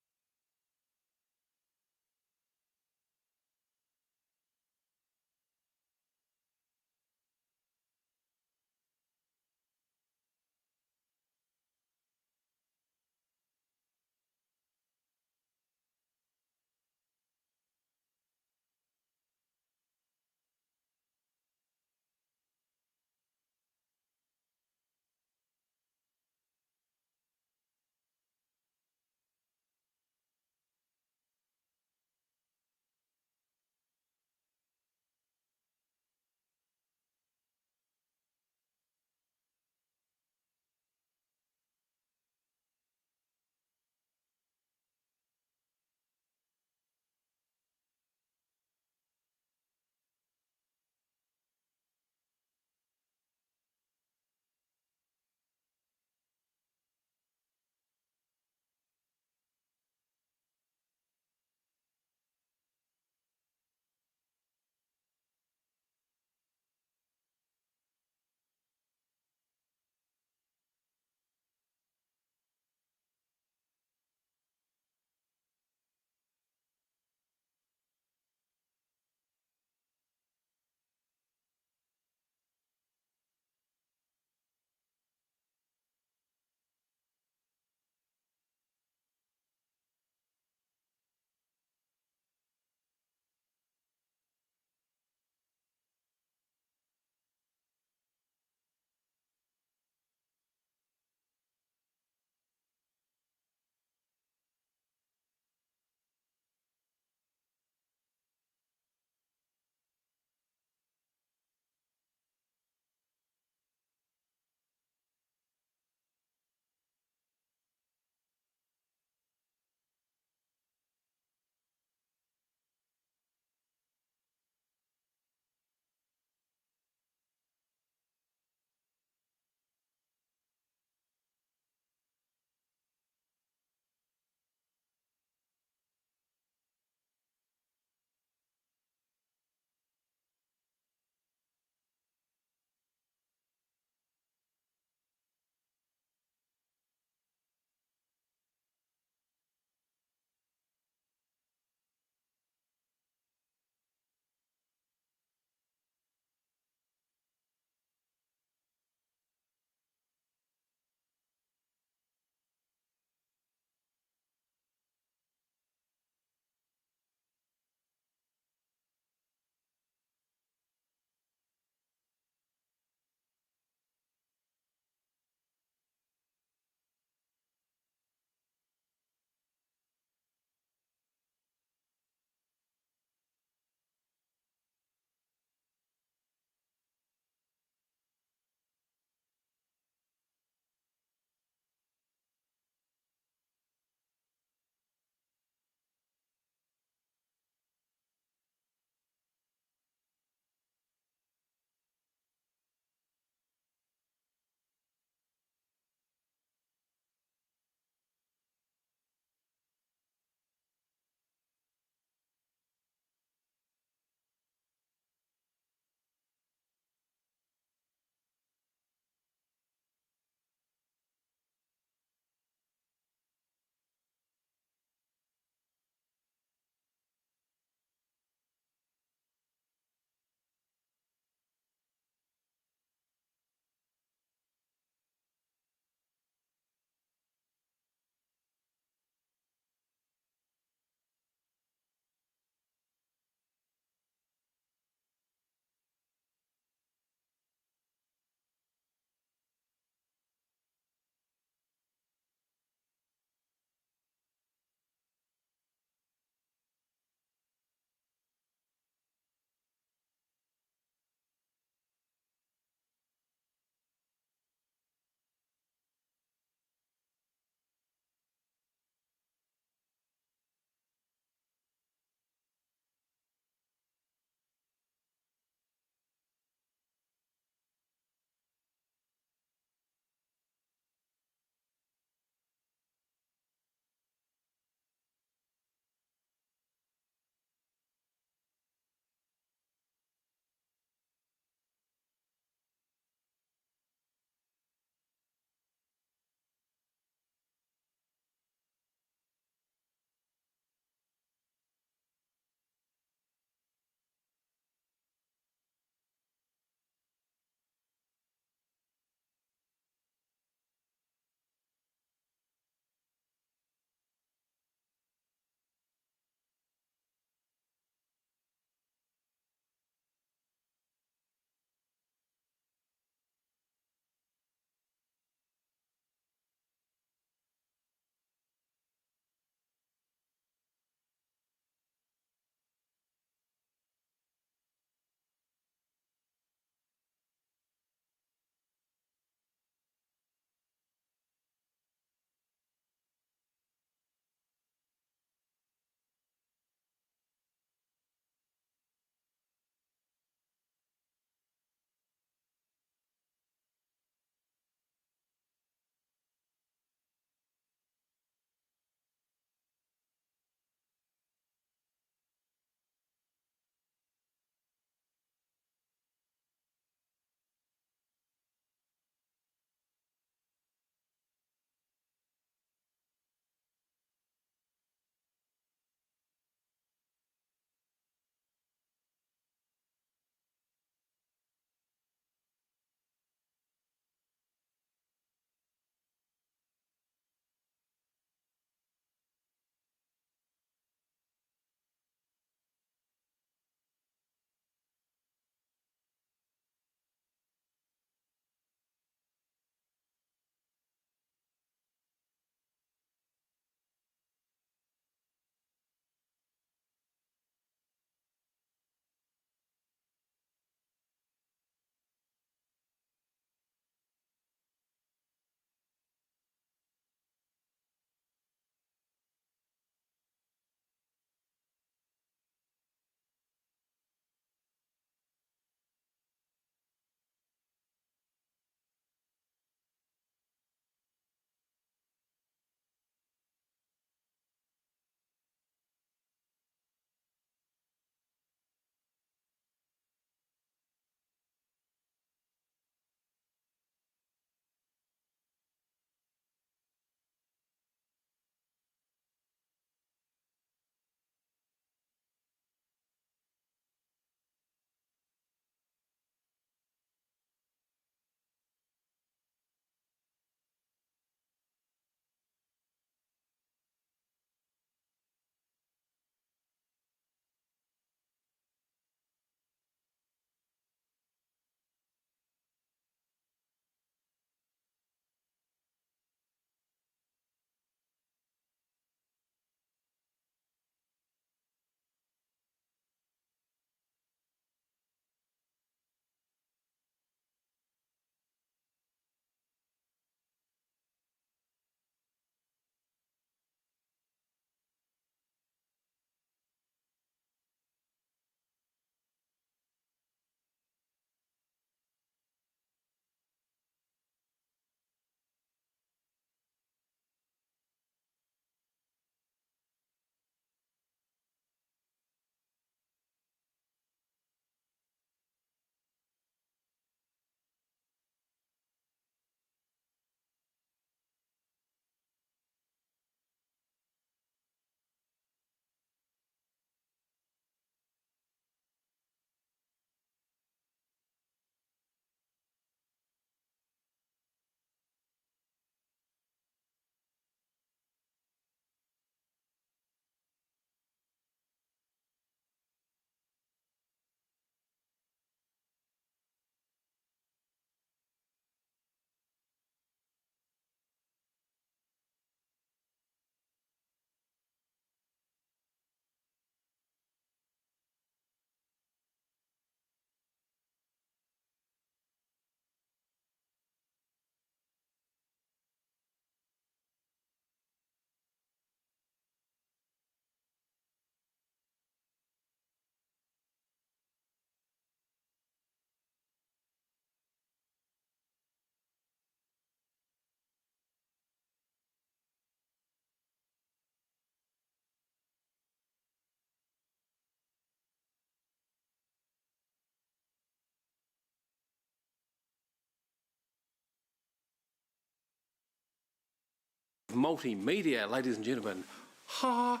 Multimedia, ladies and gentlemen. Ha!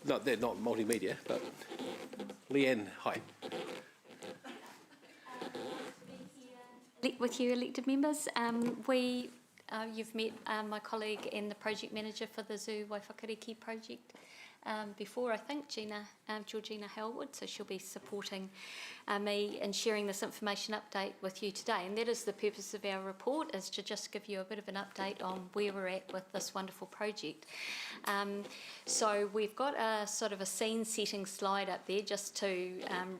No, they're not multimedia, but Leanne, hi. With you, elected members. You've met my colleague and the project manager for the Zoo Waiwhakariki project before, I think, Georgina Hellwood, so she'll be supporting me in sharing this information update with you today. And that is the purpose of our report, is to just give you a bit of an update on where we're at with this wonderful project. So we've got a sort of a scene setting slide up there just to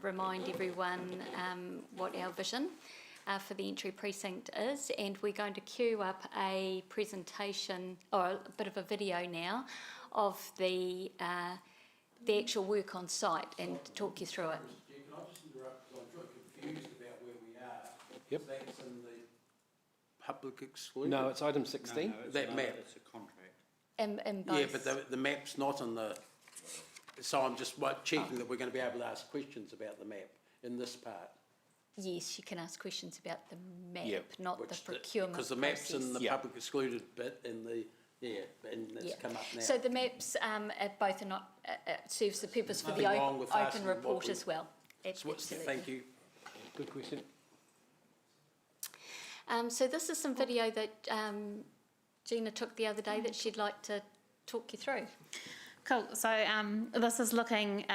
remind everyone what our vision for the entry precinct is, and we're going to queue up a presentation or a bit of a video now of the actual work on site and talk you through it. Can I just interrupt, because I'm confused about where we are. Yep. That's in the public exclusion? No, it's item 16. No, it's That not. map. It's a contract. In both. Yeah, but the map's not in the, so I'm just checking that we're going to be able to ask questions about the map in this part. Yes, you can ask questions about the map, Yep, not the procurement Because the map's in the process. public excluded bit in the, and it's come up now. So the maps both are not, serves the purpose for the Nothing wrong with open asking what report we- as well. Absolutely. Thank you. Good question. So this is some video that Gina took the other day that she'd like to talk you through. Cool. So this is looking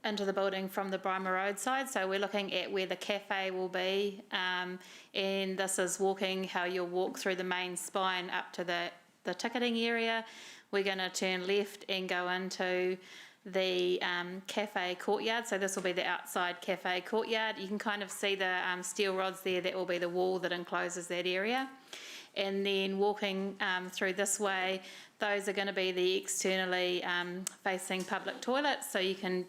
into the building from the Bryma Road side. So we're looking at where the cafe will be, and this is walking how you'll walk through the main spine up to the ticketing area. We're going to turn left and go into the cafe courtyard. So this will be the outside cafe courtyard. You can kind of see the steel rods there. That will be the wall that encloses that area. And then walking through this way, those are going to be the externally facing public toilets, so you can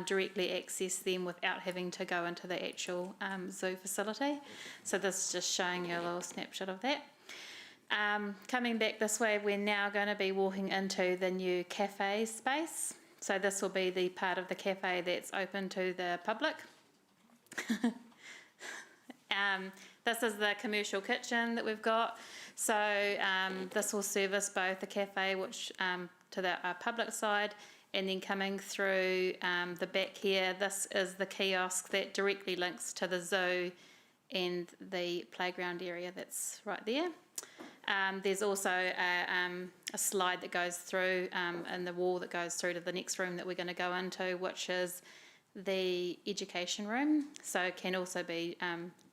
directly access them without having to go into the actual zoo facility. So this is just showing you a little snapshot of that. Coming back this way, we're now going to be walking into the new cafe space. So this will be the part of the cafe that's open to the public. This is the commercial kitchen that we've got. So this will service both the cafe, which to the public side, and then coming through the back here, this is the kiosk that directly links to the zoo and the playground area that's right there. There's also a slide that goes through and the wall that goes through to the next room that we're going to go into, which is the education room. So it can also be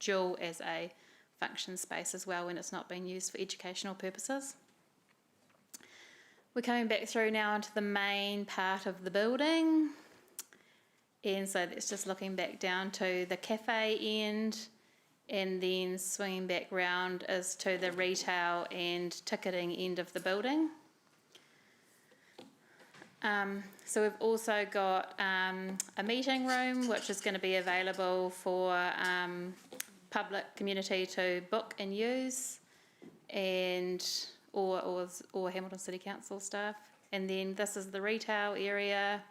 dual as a function space as well when it's not being used for educational purposes. We're coming back through now into the main part of the building. And so that's just looking back down to the cafe end, and then swinging back round is to the retail and ticketing end of the building. So we've also got a meeting room which is going to be available for public community to book and use, and or Hamilton City Council staff. And then this is the retail area.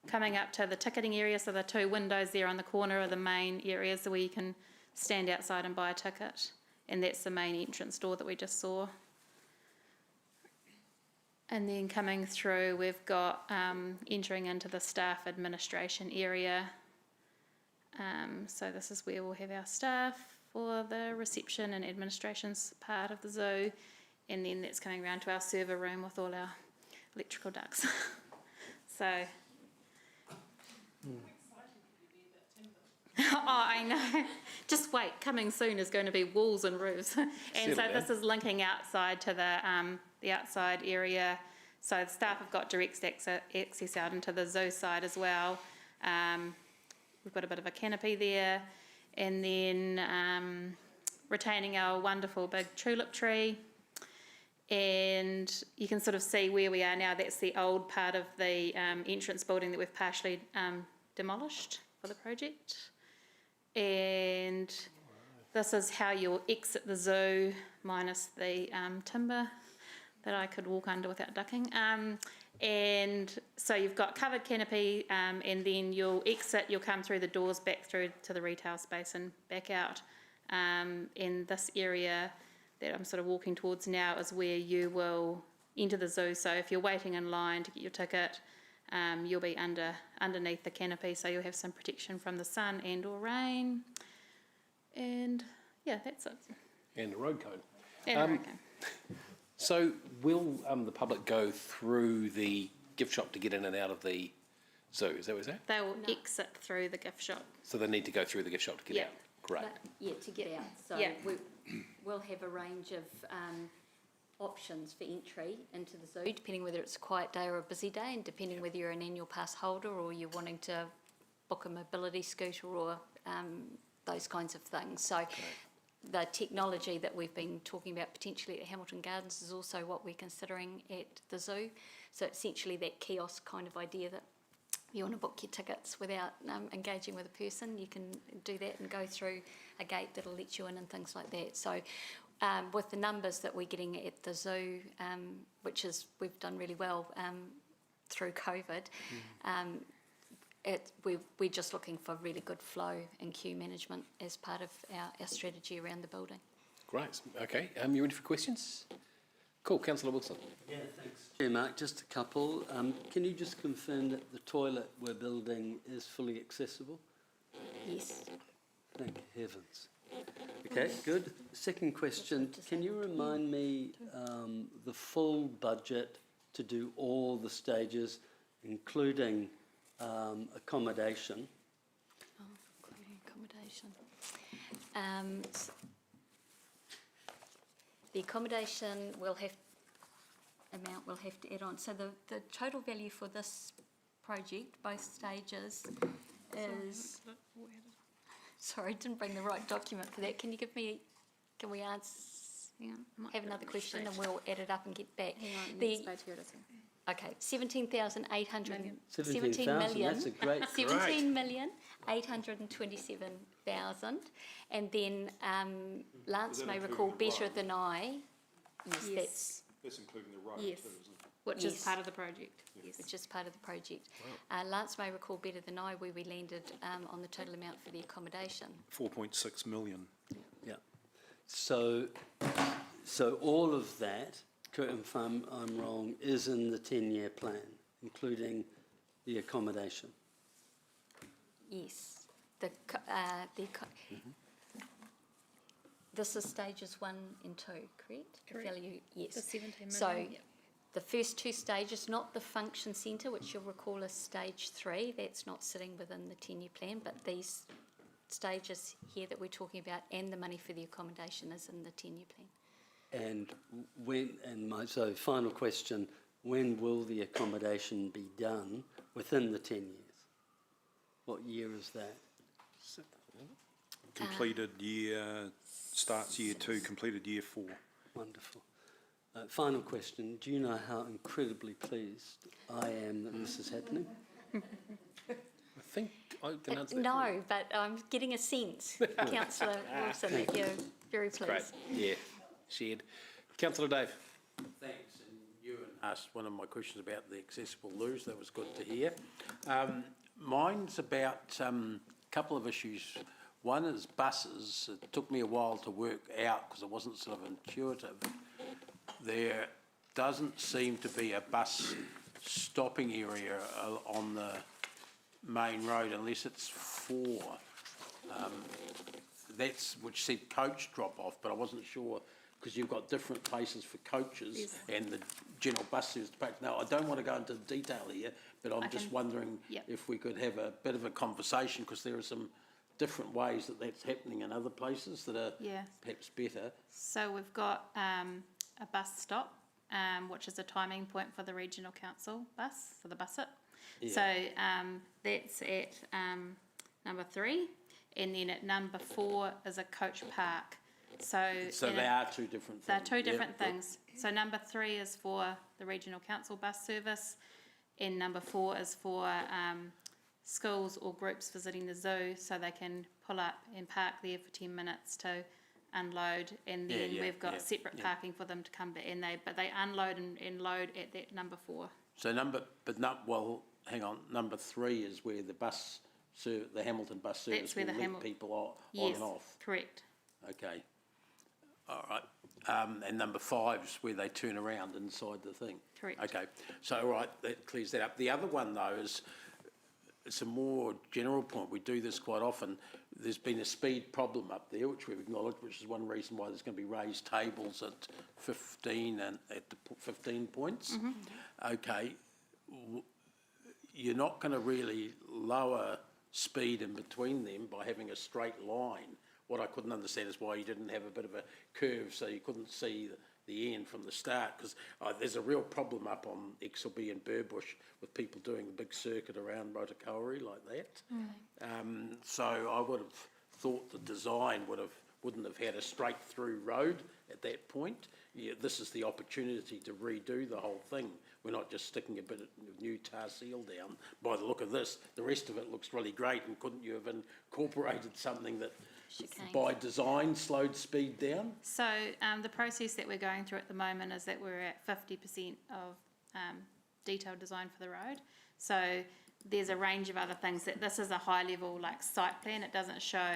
Coming up to the ticketing area, so the two windows there on the corner are the main areas where you can stand outside and buy a ticket, and that's the main entrance door that we just saw. And then coming through, we've got entering into the staff administration area. So this is where we'll have our staff for the reception and administration's part of the zoo, and then that's coming around to our server room with all our electrical ducts. So. Oh, I know. Just wait. Coming soon is going to be walls and roofs. And so this is linking outside to the outside area. So the staff have got direct access out into the zoo side as well. We've got a bit of a canopy there. And then retaining our wonderful big tulip tree. And you can sort of see where we are now. That's the old part of the entrance building that we've partially demolished for the project. And this is how you'll exit the zoo, minus the timber that I could walk under without ducking. And so you've got covered canopy, and then you'll exit, you'll come through the doors back through to the retail space and back out. In this area, that I'm sort of walking towards now is where you will enter the zoo. So if you're waiting in line to get your ticket, you'll be underneath the canopy, so you'll have some protection from the sun and or rain. And yeah, that's it. And a road code. And a road code. So will the public go through the gift shop to get in and out of the zoo? Is that what you're saying? They will exit through the gift shop. So they need to go through the gift shop to get Yeah. out? Great. Yeah, to get out. So Yeah. we'll have a range of options for entry into the zoo, depending whether it's a quiet day or a busy day, and depending whether you're an annual pass holder or you're wanting to book a mobility scooter or those kinds of things. So the technology that we've been talking about potentially at Hamilton Gardens is also what we're considering at the zoo. So essentially that kiosk kind of idea that you want to book your tickets without engaging with a person, you can do that and go through a gate that'll let you in and things like that. So with the numbers that we're getting at the zoo, which is we've done really well through COVID, we're just looking for really good flow and queue management as part of our strategy around the building. Great. Okay. You ready for questions? Cool. Councillor Wilson. Yeah, thanks. Chair Mark, just a couple. Can you just confirm that the toilet we're building is fully accessible? Yes. Thank heavens. Okay, good. Second question, can you remind me the full budget to do all the stages, including accommodation? Oh, including accommodation. The accommodation will have to add on. So the total value for this project, both stages, is... Sorry, I didn't bring the right document for that. Can we have another question and we'll add it up and get back? Hang on, next page, here it is. Okay, 17,800. 17,000, that's a great... 17,827,000. And then Lance may recall better than I. Yes, That's including the road Yes. too, isn't it? Which is part of the project. yes, which is part of the project. Lance may recall better than I where we landed on the total amount for the accommodation. 4.6 million. Yeah. So all of that, correct me if I'm wrong, is in the 10-year plan, including the accommodation? Yes. This is stages 1 and 2, correct? The Correct. value, yes. The 17 million, So yeah. the first 2 stages, not the function centre, which you'll recall is stage 3, that's not sitting within the 10-year plan, but these stages here that we're talking about and the money for the accommodation is in the 10-year plan. And so final question, when will the accommodation be done within the 10 years? What year is that? Completed year, starts year 2, completed year 4. Wonderful. Final question, do you know how incredibly pleased I am that this is happening? I think I can answer that. No, but I'm getting a sense, Councillor Wilson, that you're very pleased. Great. Yeah, shared. Councillor Dave. Thanks, and you asked one of my questions about the accessible loos, that was good to hear. Mine's about a couple of issues. One is buses. It took me a while to work out because it wasn't sort of intuitive. There doesn't seem to be a bus stopping area on the main road unless it's 4. That's which said coach drop off, but I wasn't sure because you've got different places for coaches and the general bus service. Now, I don't want to go into detail here, but I'm just wondering if we could have a bit of a conversation because there are some different ways that that's happening in other places that are perhaps better. So we've got a bus stop, which is a timing point for the regional council bus, for the Busset. Yeah. So that's at number 3. And then at number 4 is a coach park. So they are 2 different things. They're 2 different things. So number 3 is for the regional council bus service, and number 4 is for schools or groups visiting the zoo, so they can pull up and park there for 10 minutes to unload, and then we've got separate parking for them to come back, and they unload and load at that number 4. So hang on, number 3 is where the the Hamilton bus service That's where will the link people on yes, and off. Correct. Okay. All right. And number 5's where they turn around inside the thing. Correct. Okay. So, all right, that clears that up. The other one, though, is it's a more general point. We do this quite often. There's been a speed problem up there, which we've acknowledged, which is one reason why there's going to be raised tables at 15 and at the 15 points. Okay. You're not going to really lower speed in between them by having a straight line. What I couldn't understand is why you didn't have a bit of a curve so you couldn't see the end from the start, because there's a real problem up on Exelby and Burbush with people doing the big circuit around Rotokauri like that. So I would have thought the design wouldn't have had a straight through road at that point. Yeah, this is the opportunity to redo the whole thing. We're not just sticking a bit of new tar seal down. By the look of this, the rest of it looks really great, and couldn't you have incorporated something that by design slowed speed down? So the process that we're going through at the moment is that we're at 50% of detailed design for the road. So there's a range of other things that this is a high level like site plan. It doesn't show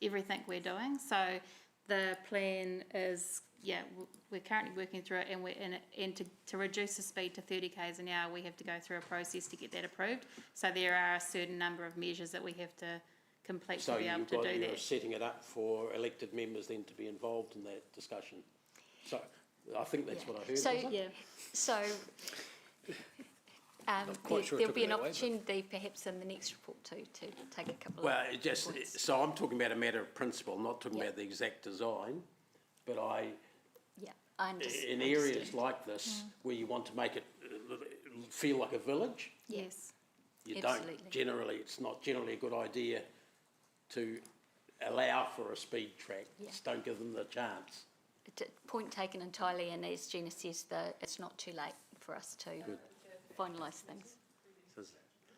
everything we're doing. So the plan is, we're currently working through it, and to reduce the speed to 30 k's an hour, we have to go through a process to get that approved. So there are a certain number of measures that we have to complete to be able to do you're that. setting it up for elected members then to be involved in that discussion. So I think that's what I heard. So, was it? so quite sure it there'll took be it an that way, but- opportunity perhaps in the next report to take a couple Well, of it just, points. so I'm talking about a matter of principle, not talking about the exact design, but I understand. in areas like this where you want to make it feel like a village, Yes. you Absolutely. don't generally, it's not generally a good idea to allow for a speed track. Just don't give them the chance. Point taken entirely, and as Gina says, it's not too late for us to finalise things.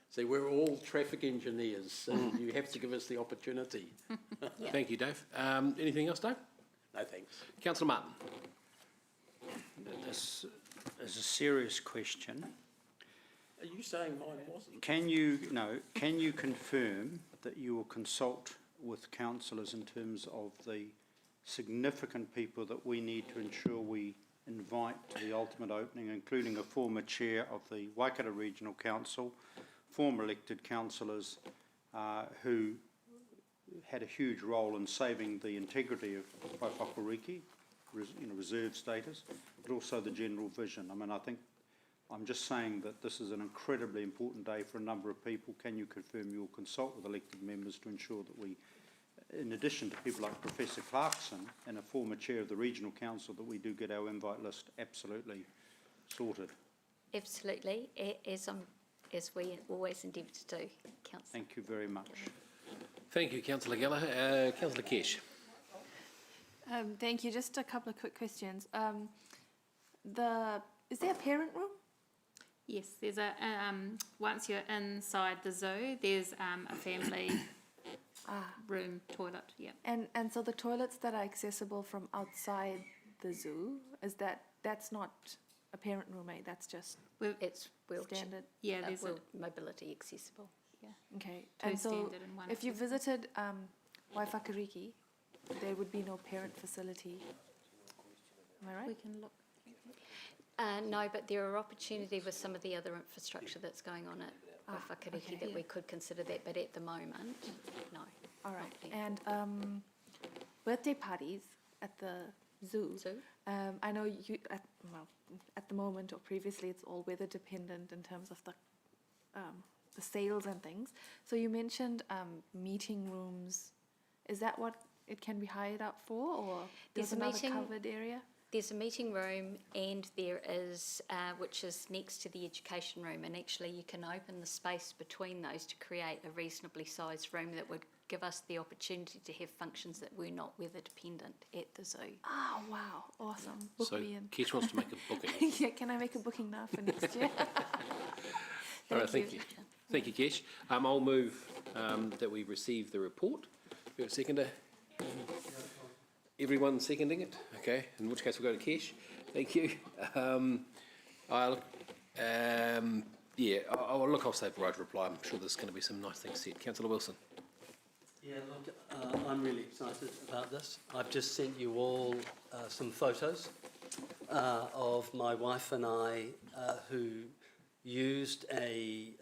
See, we're all traffic engineers, and you have to give us the opportunity. Thank you, Dave. Anything else, Dave? No, thanks. Councillor Martin. This is a serious question. Are you saying mine wasn't? Can you confirm that you will consult with councillors in terms of the significant people that we need to ensure we invite to the ultimate opening, including a former chair of the Waikato Regional Council, former elected councillors who had a huge role in saving the integrity of Waiwhakariki, reserve status, but also the general vision. I mean, I'm just saying that this is an incredibly important day for a number of people. Can you confirm you'll consult with elected members to ensure that we, in addition to people like Professor Clarkson and a former chair of the Regional Council, that we do get our invite list absolutely sorted? Absolutely, as we always endeavour to do, Councillor. Thank you very much. Thank you, Councillor Gallagher. Councillor Kesh. Thank you. Just a couple of quick questions. Is there a parent room? Yes, there's a, once you're inside the zoo, there's a family room toilet, And so the toilets that are accessible from outside the zoo, that's not a parent room, eh? That's just It's wheelchair. standard. Yeah, there's a mobility accessible. Yeah. okay. two And so standard and one if you accessible. visited Waiwhakariki, there would be no parent facility. Am I right? We can look. No, but there are opportunity with some of the other infrastructure that's going on at Waiwhakariki that we could consider that, but at the moment, no. All right. And birthday parties at the zoo. I know you, at the moment or previously, it's all weather dependent in terms of the sales and things. So you mentioned meeting rooms. Is that what it can be hired out for, or there's another covered area? There's a meeting room, and there is, which is next to the education room, and actually you can open the space between those to create a reasonably sized room that would give us the opportunity to have functions that were not weather dependent at the zoo. Oh, wow. Awesome. Book So me in. Kesh wants to make a booking. Yeah, can I make a booking now for next year? All right, thank you. Thank you, Kesh. I'll move that we receive the report. We have a seconder. Everyone seconding it? Okay, in which case we'll go to Kesh. Thank you. I'll say right reply. I'm sure there's going to be some nice things said. Councillor Wilson. Yeah, look, I'm really excited about this. I've just sent you all some photos of my wife and I who used an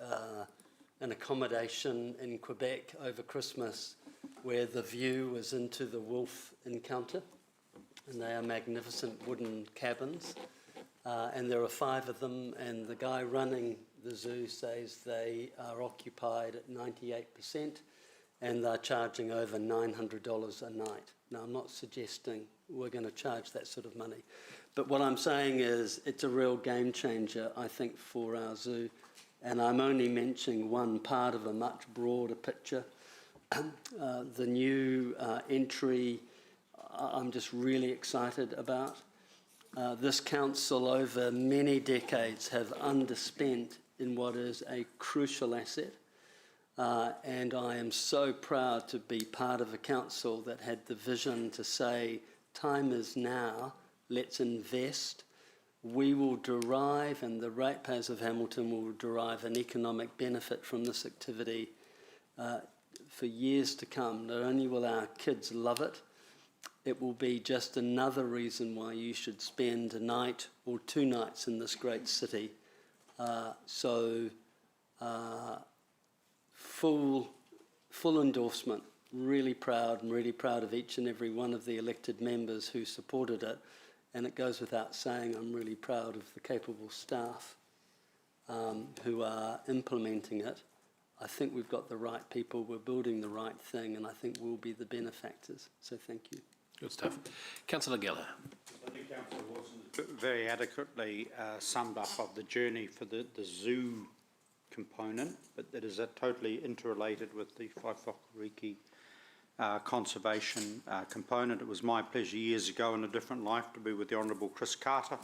accommodation in Quebec over Christmas where the view was into the wolf encounter, and they are magnificent wooden cabins, and there are 5 of them, and the guy running the zoo says they are occupied at 98%, and they're charging over $900 a night. Now, I'm not suggesting we're going to charge that sort of money, but what I'm saying is it's a real game changer, I think, for our zoo, and I'm only mentioning one part of a much broader picture. The new entry, I'm just really excited about. This council over many decades have underspent in what is a crucial asset. And I am so proud to be part of a council that had the vision to say, time is now, let's invest. We will derive, and the ratepayers of Hamilton will derive an economic benefit from this activity for years to come. Not only will our kids love it, it will be just another reason why you should spend a night or 2 nights in this great city. Full endorsement. Really proud, and really proud of each and every one of the elected members who supported it. And it goes without saying, I'm really proud of the capable staff who are implementing it. I think we've got the right people, we're building the right thing, and I think we'll be the benefactors. So thank you. Good stuff. Councillor Geller. I think Councillor Wilson very adequately summed up of the journey for the zoo component, but that is totally interrelated with the Whaiwhakariki conservation component. It was my pleasure years ago in a different life to be with the Honourable Chris Carter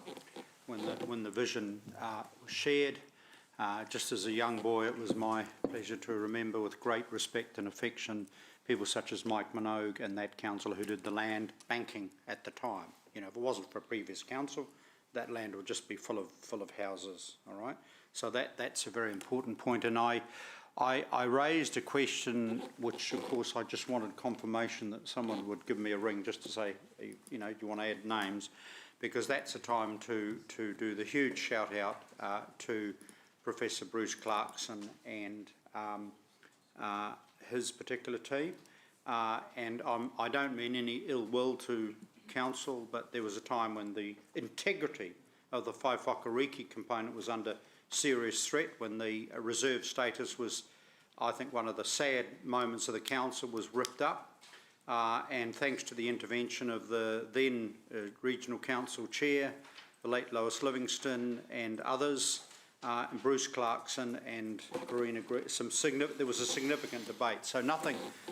when the vision was shared. Just as a young boy, it was my pleasure to remember with great respect and affection people such as Mike Minogue and that council who did the land banking at the time. You know, if it wasn't for a previous council, that land would just be full of houses, all right? So that's a very important point. And I raised a question which, of course, I just wanted confirmation that someone would give me a ring just to say, you know, do you want to add names? Because that's a time to do the huge shout out to Professor Bruce Clarkson and his particular team. And I don't mean any ill will to council, but there was a time when the integrity of the Whaiwhakariki component was under serious threat, when the reserve status was, I think, one of the sad moments of the council was ripped up. And thanks to the intervention of the then regional council chair, the late Lois Livingston and others, and Bruce Clarkson and Karina, there was a significant debate. So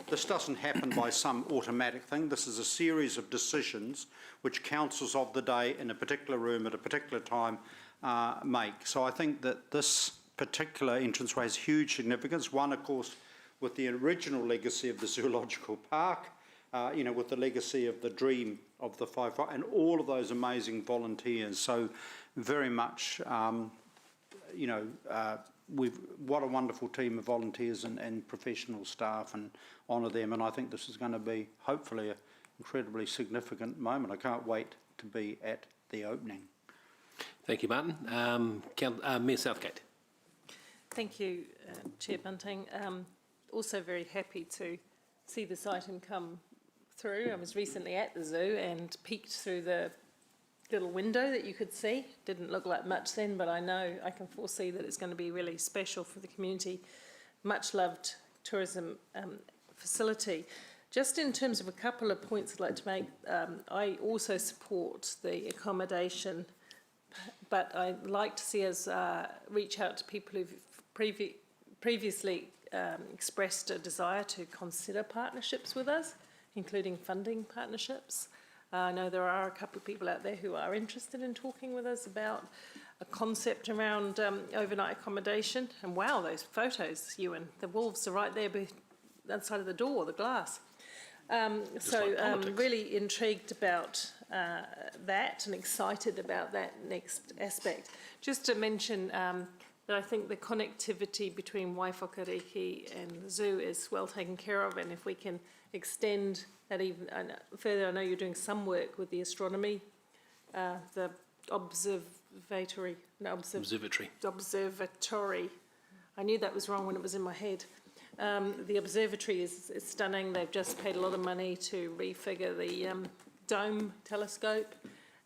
this doesn't happen by some automatic thing. This is a series of decisions which councils of the day in a particular room at a particular time make. So I think that this particular entranceway has huge significance. One, of course, with the original legacy of the Zoological Park, you know, with the legacy of the dream of the Whaiwhaka and all of those amazing volunteers. So very much, you know, what a wonderful team of volunteers and professional staff, and honour them. And I think this is going to be, hopefully, an incredibly significant moment. I can't wait to be at the opening. Thank you, Martin. Mayor Southgate. Thank you, Chair Bunting. Also very happy to see this item come through. I was recently at the zoo and peeked through the little window that you could see. Didn't look like much then, but I know I can foresee that it's going to be really special for the community. Much loved tourism facility. Just in terms of a couple of points I'd like to make, I also support the accommodation, but I'd like to see us reach out to people who've previously expressed a desire to consider partnerships with us, including funding partnerships. I know there are a couple of people out there who are interested in talking with us about a concept around overnight accommodation. And wow, those photos, Ewan, the wolves are right there outside of the door, the glass. Really intrigued about that and excited about that next aspect. Just to mention that I think the connectivity between Waiwhakariki and the zoo is well taken care of, and if we can extend that even further. I know you're doing some work with the astronomy, the observatory. I knew that was wrong when it was in my head. The observatory is stunning. They've just paid a lot of money to refigure the dome telescope,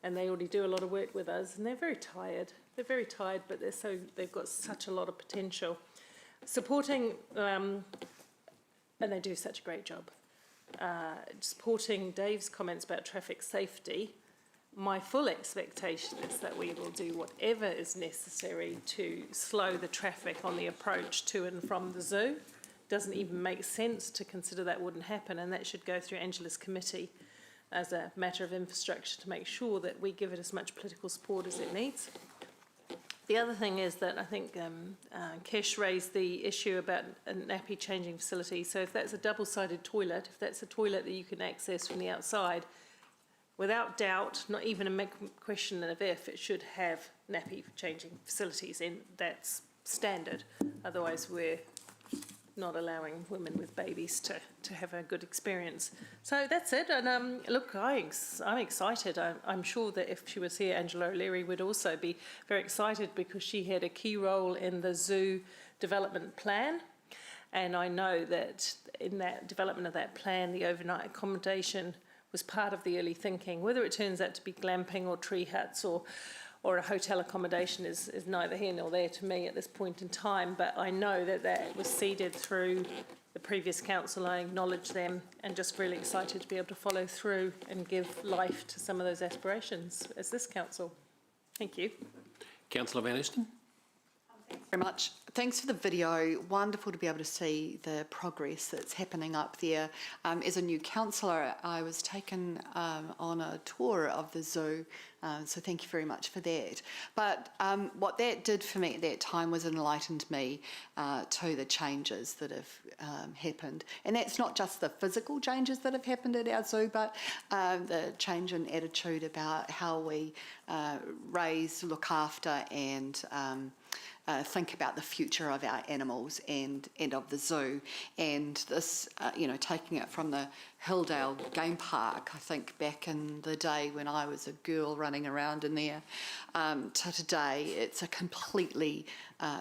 and they already do a lot of work with us. And they're very tired. They're very tired, but they've got such a lot of potential. Supporting, and they do such a great job. Supporting Dave's comments about traffic safety. My full expectation is that we will do whatever is necessary to slow the traffic on the approach to and from the zoo. Doesn't even make sense to consider that wouldn't happen, and that should go through Angela's committee as a matter of infrastructure to make sure that we give it as much political support as it needs. The other thing is that I think Kesh raised the issue about a nappy changing facility. So if that's a double-sided toilet, if that's a toilet that you can access from the outside, without doubt, not even a question of if, it should have nappy changing facilities, and that's standard. Otherwise, we're not allowing women with babies to have a good experience. So that's it. And look, I'm excited. I'm sure that if she was here, Angela O'Leary would also be very excited, because she had a key role in the zoo development plan. And I know that in that development of that plan, the overnight accommodation was part of the early thinking. Whether it turns out to be glamping or tree huts or a hotel accommodation is neither here nor there to me at this point in time, but I know that that was seeded through the previous council. I acknowledge them, and just really excited to be able to follow through and give life to some of those aspirations as this council. Thank you. Councillor Van Esten. Thanks very much. Thanks for the video. Wonderful to be able to see the progress that's happening up there. As a new councillor, I was taken on a tour of the zoo, so thank you very much for that. But what that did for me at that time was enlightened me to the changes that have happened. And that's not just the physical changes that have happened at our zoo, but the change in attitude about how we raise, look after and think about the future of our animals and of the zoo. And this, taking it from the Hilldale Game Park, I think back in the day when I was a girl running around in there, to today, it's a completely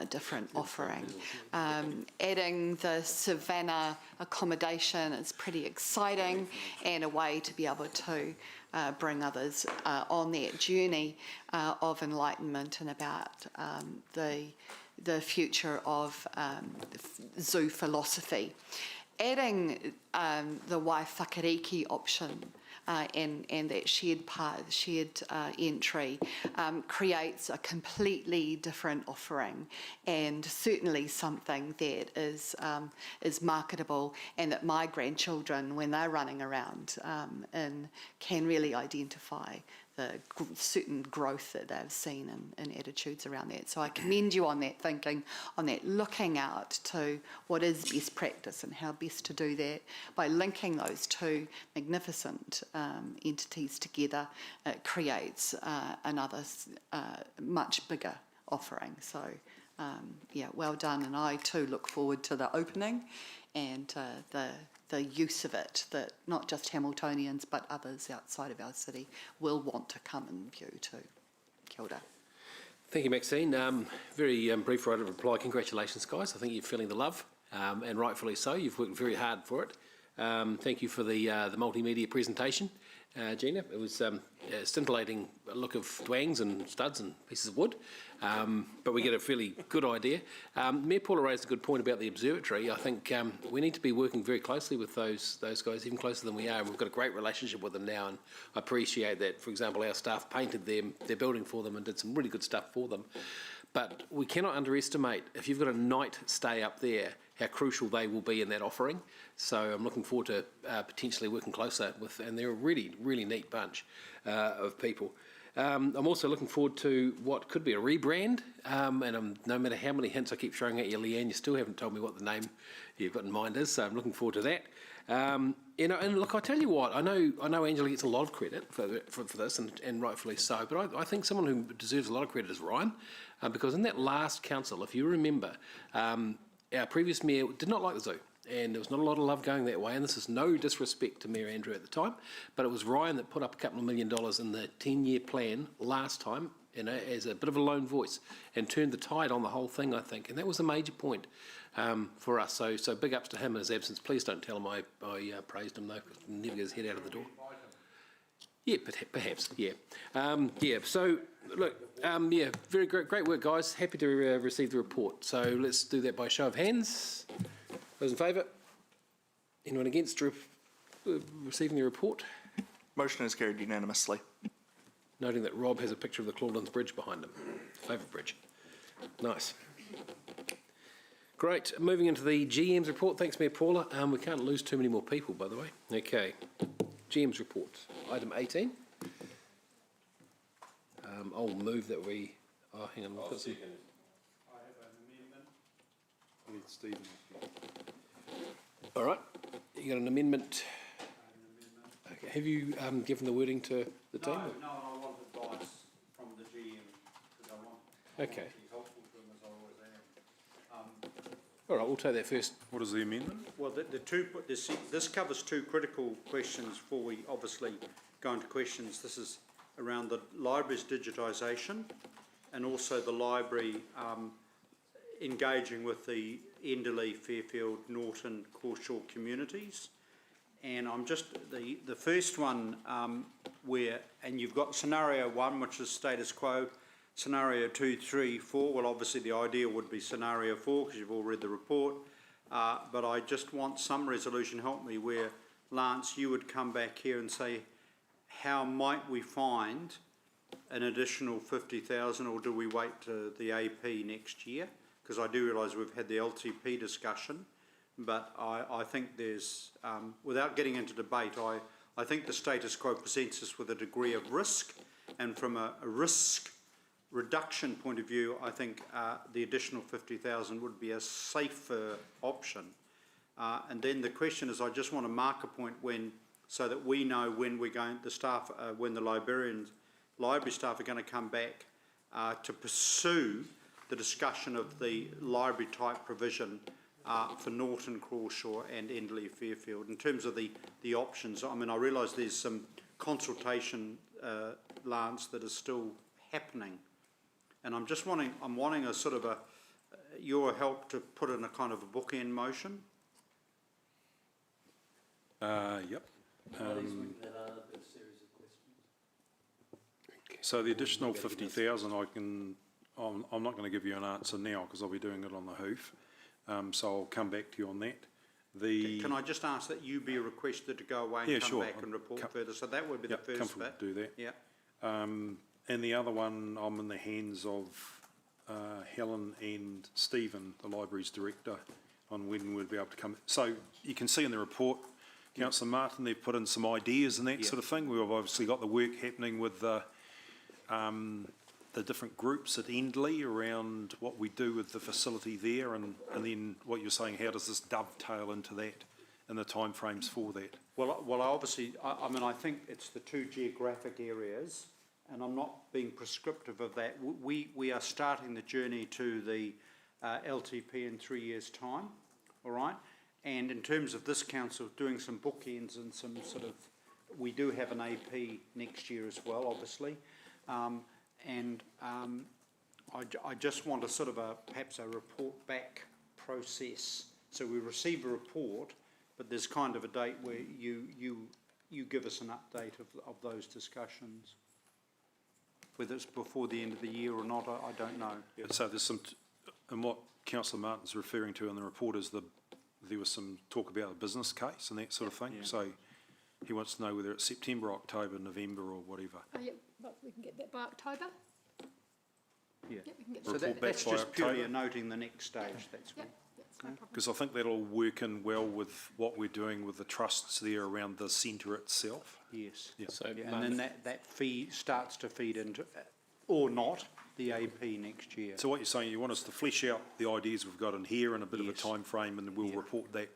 different offering. Adding the Savannah accommodation is pretty exciting, and a way to be able to bring others on that journey of enlightenment and about the future of zoo philosophy. Adding the Waiwhakariki option and that shared entry creates a completely different offering, and certainly something that is marketable, and that my grandchildren, when they're running around, can really identify the certain growth that they've seen in attitudes around that. So I commend you on that thinking, on that looking out to what is best practice and how best to do that. By linking those two magnificent entities together, it creates another much bigger offering. So well done, and I too look forward to the opening and the use of it, that not just Hamiltonians but others outside of our city will want to come and view too. Kia ora. Thank you, Maxine. Very brief right of reply. Congratulations, guys. I think you're feeling the love, and rightfully so. You've worked very hard for it. Thank you for the multimedia presentation, Gina. It was a scintillating look of twangs and studs and pieces of wood, but we get a fairly good idea. Mayor Paula raised a good point about the observatory. I think we need to be working very closely with those guys, even closer than we are. And we've got a great relationship with them now, and I appreciate that. For example, our staff painted their building for them and did some really good stuff for them. But we cannot underestimate, if you've got a night stay up there, how crucial they will be in that offering. So I'm looking forward to potentially working closer with, and they're a really, really neat bunch of people. I'm also looking forward to what could be a rebrand, and no matter how many hints I keep throwing at you, Leanne, you still haven't told me what the name you've got in mind is, so I'm looking forward to that. And look, I tell you what, I know Angela gets a lot of credit for this, and rightfully so, but I think someone who deserves a lot of credit is Ryan, because in that last council, if you remember, our previous mayor did not like the zoo, and there was not a lot of love going that way, and this is no disrespect to Mayor Andrew at the time, but it was Ryan that put up a couple of $1 million in the 10-year plan last time, you know, as a bit of a lone voice, and turned the tide on the whole thing, I think, and that was a major point for us. So big ups to him in his absence. Please don't tell him I praised him, though, because he'll never get his head out of the door. Yeah, perhaps, yeah. So, look, very great work, guys. Happy to receive the report. So let's do that by show of hands. Those in favour? Anyone against receiving the report? Motion is carried unanimously. Noting that Rob has a picture of the Clawlands Bridge behind him. Favourite bridge. Nice. Great. Moving into the GM's report. Thanks, Mayor Paula. We can't lose too many more people, by the way. Okay. GM's report. Item 18. I'll move that we... Oh, hang on. I have an amendment. I need Stephen. All right. You got an amendment? Okay. Have you given the wording to the team? No, I want advice from the GM because I want to be helpful to him as I always am. All right, we'll take that first. What is the amendment? Well, this covers two critical questions before we obviously go into questions. This is around the library's digitisation and also the library engaging with the Enderley, Fairfield, Norton, Corshall communities. And I'm just, the first one and you've got scenario 1, which is status quo, scenario 2, 3, 4. Well, obviously the idea would be scenario 4 because you've all read the report. But I just want some resolution, help me, where, Lance, you would come back here and say, how might we find an additional 50,000, or do we wait to the AP next year? Because I do realise we've had the LTP discussion, but I think there's, without getting into debate, I think the status quo presents us with a degree of risk, and from a risk reduction point of view, I think the additional 50,000 would be a safer option. And then the question is, I just want to mark a point so that we know when we're going, when the library staff are going to come back to pursue the discussion of the library type provision for Norton, Crawshaw and Enderley, Fairfield. In terms of the options, I mean, I realise there's some consultation, Lance, that is still happening. And I'm wanting a sort of your help to put in a kind of a bookend motion. Yep. So the additional 50,000, I'm not going to give you an answer now because I'll be doing it on the hoof. So I'll come back to you on that. Can I just ask that you be requested to go away and come back and report further? So that would be the first bit. Do that. Yeah. And the other one, I'm in the hands of Helen and Stephen, the library's director, on when we'd be able to come. So you can see in the report, Councillor Martin, they've put in some ideas and that sort of thing. We've obviously got the work happening with the different groups at Endley around what we do with the facility there, and then what you're saying, how does this dovetail into that and the timeframes for that? Well, obviously, I mean, I think it's the two geographic areas, and I'm not being prescriptive of that. We are starting the journey to the LTP in 3 years' time, all right? And in terms of this council, doing some bookends and some sort of, we do have an AP next year as well, obviously. I just want a sort of perhaps a report back process. So we receive a report, but there's kind of a date where you give us an update of those discussions. Whether it's before the end of the year or not, I don't know. So there's some, and what Councillor Martin's referring to in the report is there was some talk about a business case and that sort of thing. Yeah. So he wants to know whether it's September, October, November or whatever. Yeah, but we can get that by October. Yeah. Yep, we can get So that's just purely a noting the next stage. That's all. Because I think that'll work in well with what we're doing with the trusts there around the centre itself. Yes. Yeah. So and then that fee starts to feed into, or not, the AP next year. So what you're saying, you want us to flesh out the ideas we've got in here in a bit of a time frame, and we'll report that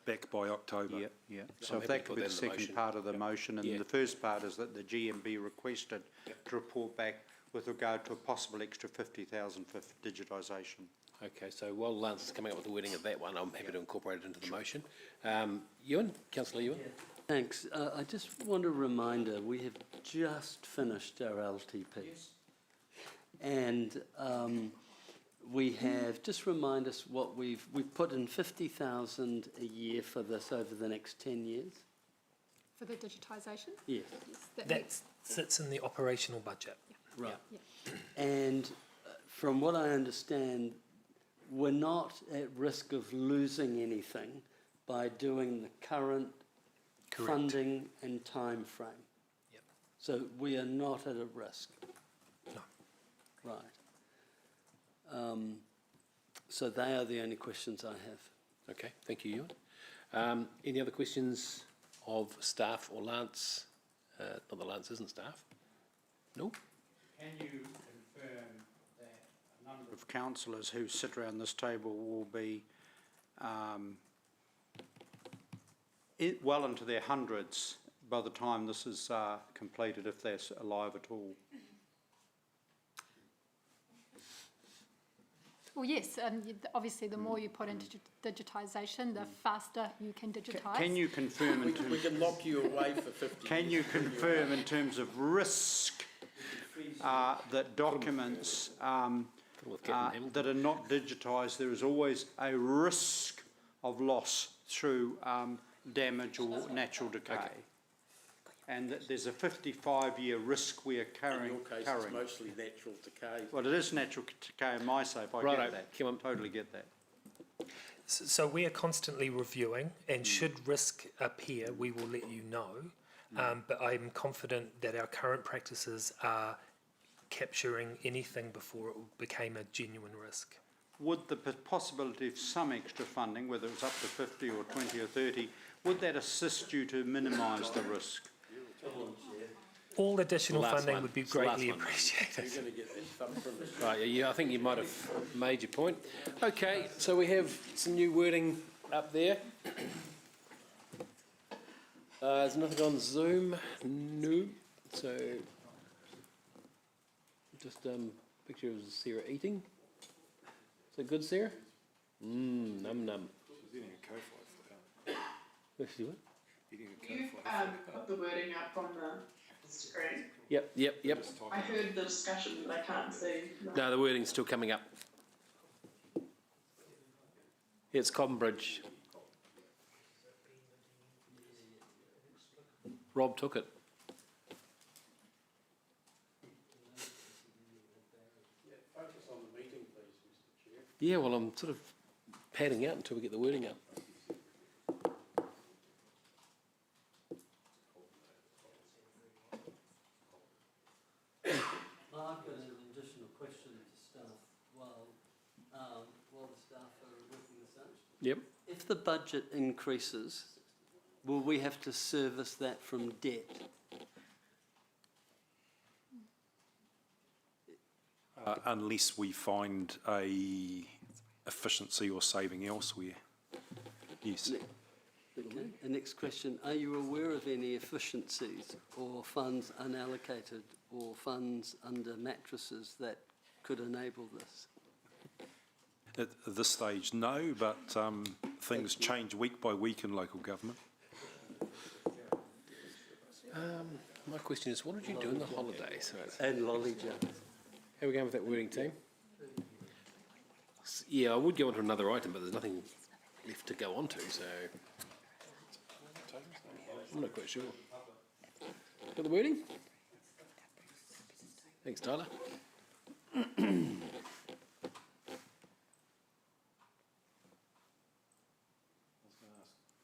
back by October. Yeah. So if that could be the second part of the motion, and the first part is that the GM be requested to report back with regard to a possible extra 50,000 for digitisation. Okay, so while Lance is coming up with the wording of that one, I'm happy to incorporate it into the motion. Ewan, Councillor Ewan? Thanks. I just want a reminder, we have just finished our LTP. And we have, just remind us what we've put in 50,000 a year for this over the next 10 years? For the digitisation? Yes. That sits in the operational budget. Right. And from what I understand, we're not at risk of losing anything by doing the current funding and time frame. Yep. So we are not at a risk. No. Right. So they are the only questions I have. Okay, thank you, Ewan. Any other questions of staff or Lance? Not that Lance isn't staff. No? Can you confirm that a number of councillors who sit around this table will be well into their hundreds by the time this is completed, if they're alive at all? Well, yes, obviously the more you put into digitisation, the faster you can digitise. Can you confirm? We can lock you away for 50 Can you confirm in terms of risk that documents that are not digitised, there is always a risk of loss through damage or natural decay? Okay. And that there's a 55-year risk we are carrying. In your case, it's mostly natural decay. Well, it is natural decay in my shape. I get that. Come on. Totally get that. So we are constantly reviewing, and should risk appear, we will let you know. But I'm confident that our current practices are capturing anything before it became a genuine risk. Would the possibility of some extra funding, whether it's up to 50 or 20 or 30, would that assist you to minimise the risk? All additional funding would be greatly appreciated. You're going to get that thumb from us. Right, yeah, I think you might have made your point. Okay, so we have some new wording up there. There's nothing on Zoom. No. So, just picture of Sarah eating. Is it good, Sarah? Num num. She's eating a co-fi. What's she what? Eating a You've put the wording up on the screen. Yep. I heard the discussion, but I can't see. No, the wording's still coming up. It's Cobham Bridge. Rob took it. Focus on the meeting, please, Mr. Chair. Yeah, well, I'm sort of padding out until we get the wording up. I've got an additional question to staff while the staff are working this out. Yep. If the budget increases, will we have to service that from debt? Unless we find a efficiency or saving elsewhere. Yes. Okay. The next question, are you aware of any efficiencies or funds unallocated or funds under mattresses that could enable this? At this stage, no, but things change week by week in local government. My question is, what did you do in the holidays? And lolly jumps. How are we going with that wording, team? Yeah, I would go on to another item, but there's nothing left to go on to, so I'm not quite sure. Got the wording? Thanks, Tyler.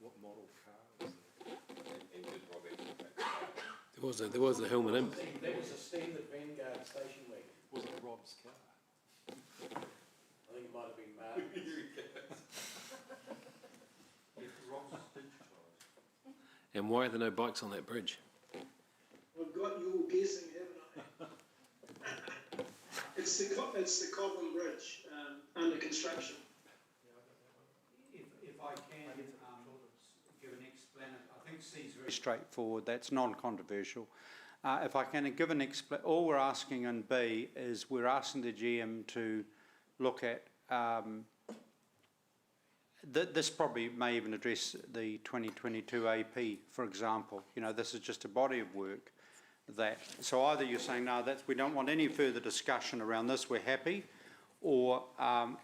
What model car was There was the Hillman Imp. That was a standard Vanguard station wagon. Was it Rob's car? I think it might have been Martin's. And why are there no bikes on that bridge? I've got you all guessing, haven't I? It's the Cobham Bridge under construction. If I can give an explanation, I think C's very straightforward, that's non-controversial. If I can give an all we're asking in B is we're asking the GM to look at this probably may even address the 2022 AP, for example. You know, this is just a body of work that, so either you're saying, no, we don't want any further discussion around this, we're happy, or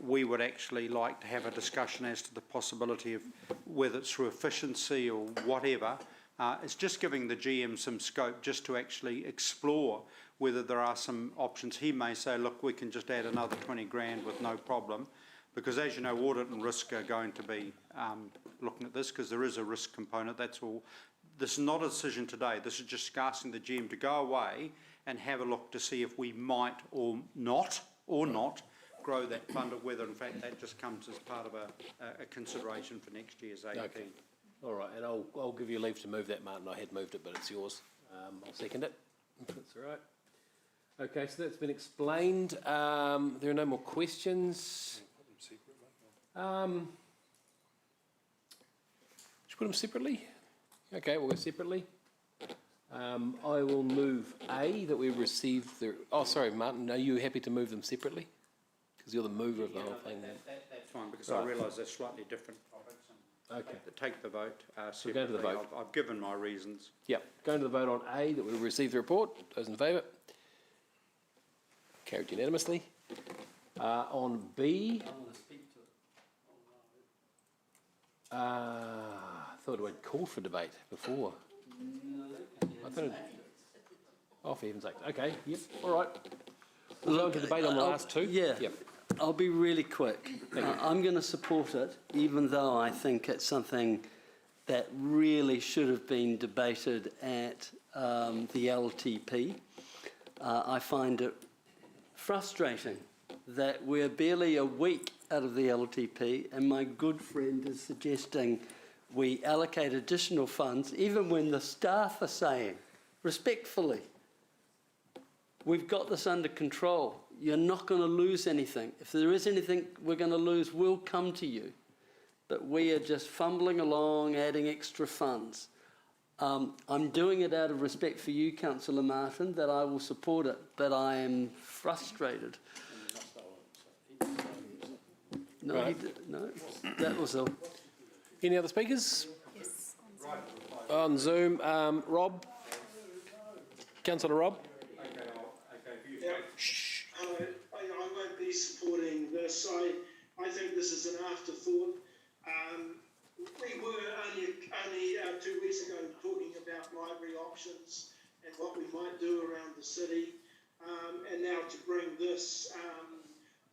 we would actually like to have a discussion as to the possibility of whether it's through efficiency or whatever. It's just giving the GM some scope just to actually explore whether there are some options. He may say, look, we can just add another 20 grand with no problem, because as you know, audit and risk are going to be looking at this, because there is a risk component, that's all. This is not a decision today, this is just asking the GM to go away and have a look to see if we might or not grow that fund, or whether in fact that just comes as part of a consideration for next year's AP. Okay. All right, and I'll give you leave to move that, Martin. I had moved it, but it's yours. I'll second it. That's all right. Okay, so that's been explained. There are no more questions. Should we put them separately? Okay, we'll go separately. I will move A, that we receive the... Oh, sorry, Martin, are you happy to move them separately? Because you're the mover of the whole thing. That's fine, because I realise they're slightly different topics. Okay. Take the vote So go to the vote. I've given my reasons. Yep. Going to the vote on A, that we receive the report. Those in favour? Carried unanimously. On B... I thought I'd called for debate before. I thought it... Oh, for heaven's sake. Okay, yep, all right. We'll go into debate on the last two. Yeah. Yep. I'll be really quick. I'm going to support it, even though I think it's something that really should have been debated at the LTP. I find it frustrating that we're barely a week out of the LTP and my good friend is suggesting we allocate additional funds, even when the staff are saying, respectfully, we've got this under control. You're not going to lose anything. If there is anything we're going to lose, we'll come to you. But we are just fumbling along, adding extra funds. I'm doing it out of respect for you, Councillor Martin, that I will support it, but I am frustrated. No, Right. no, that was all. Any other speakers? Yes. On Zoom, Rob? Councillor Rob? I won't be supporting this. I think this is an afterthought. We were only 2 weeks ago talking about library options and what we might do around the city, and now to bring this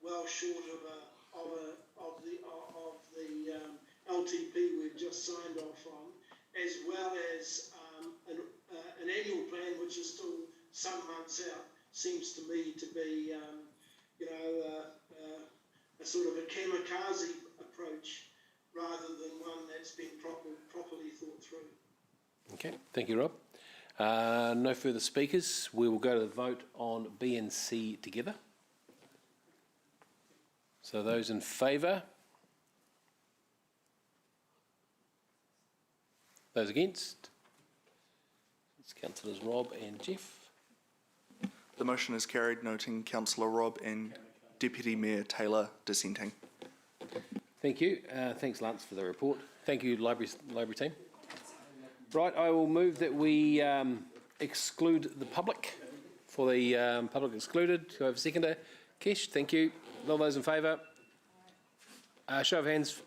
well short of the LTP we've just signed off on, as well as an annual plan which is still some months out, seems to me to be, a sort of a kamikaze approach rather than one that's been properly thought through. Okay, thank you, Rob. No further speakers. We will go to the vote on B and C together. So those in favour? Those against? It's Councillors Rob and Jeff. The motion is carried, noting Councillor Rob and Deputy Mayor Taylor dissenting. Thank you. Thanks, Lance, for the report. Thank you, library team. Right, I will move that we exclude the public. For the public excluded, do I have a seconder? Kesh, thank you. All those in favour? Show of hands.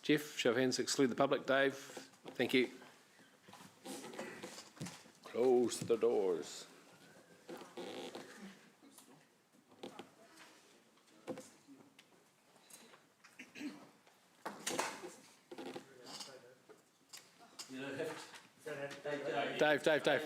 Jeff, show of hands, exclude the public. Dave, thank you. Close the doors. Dave.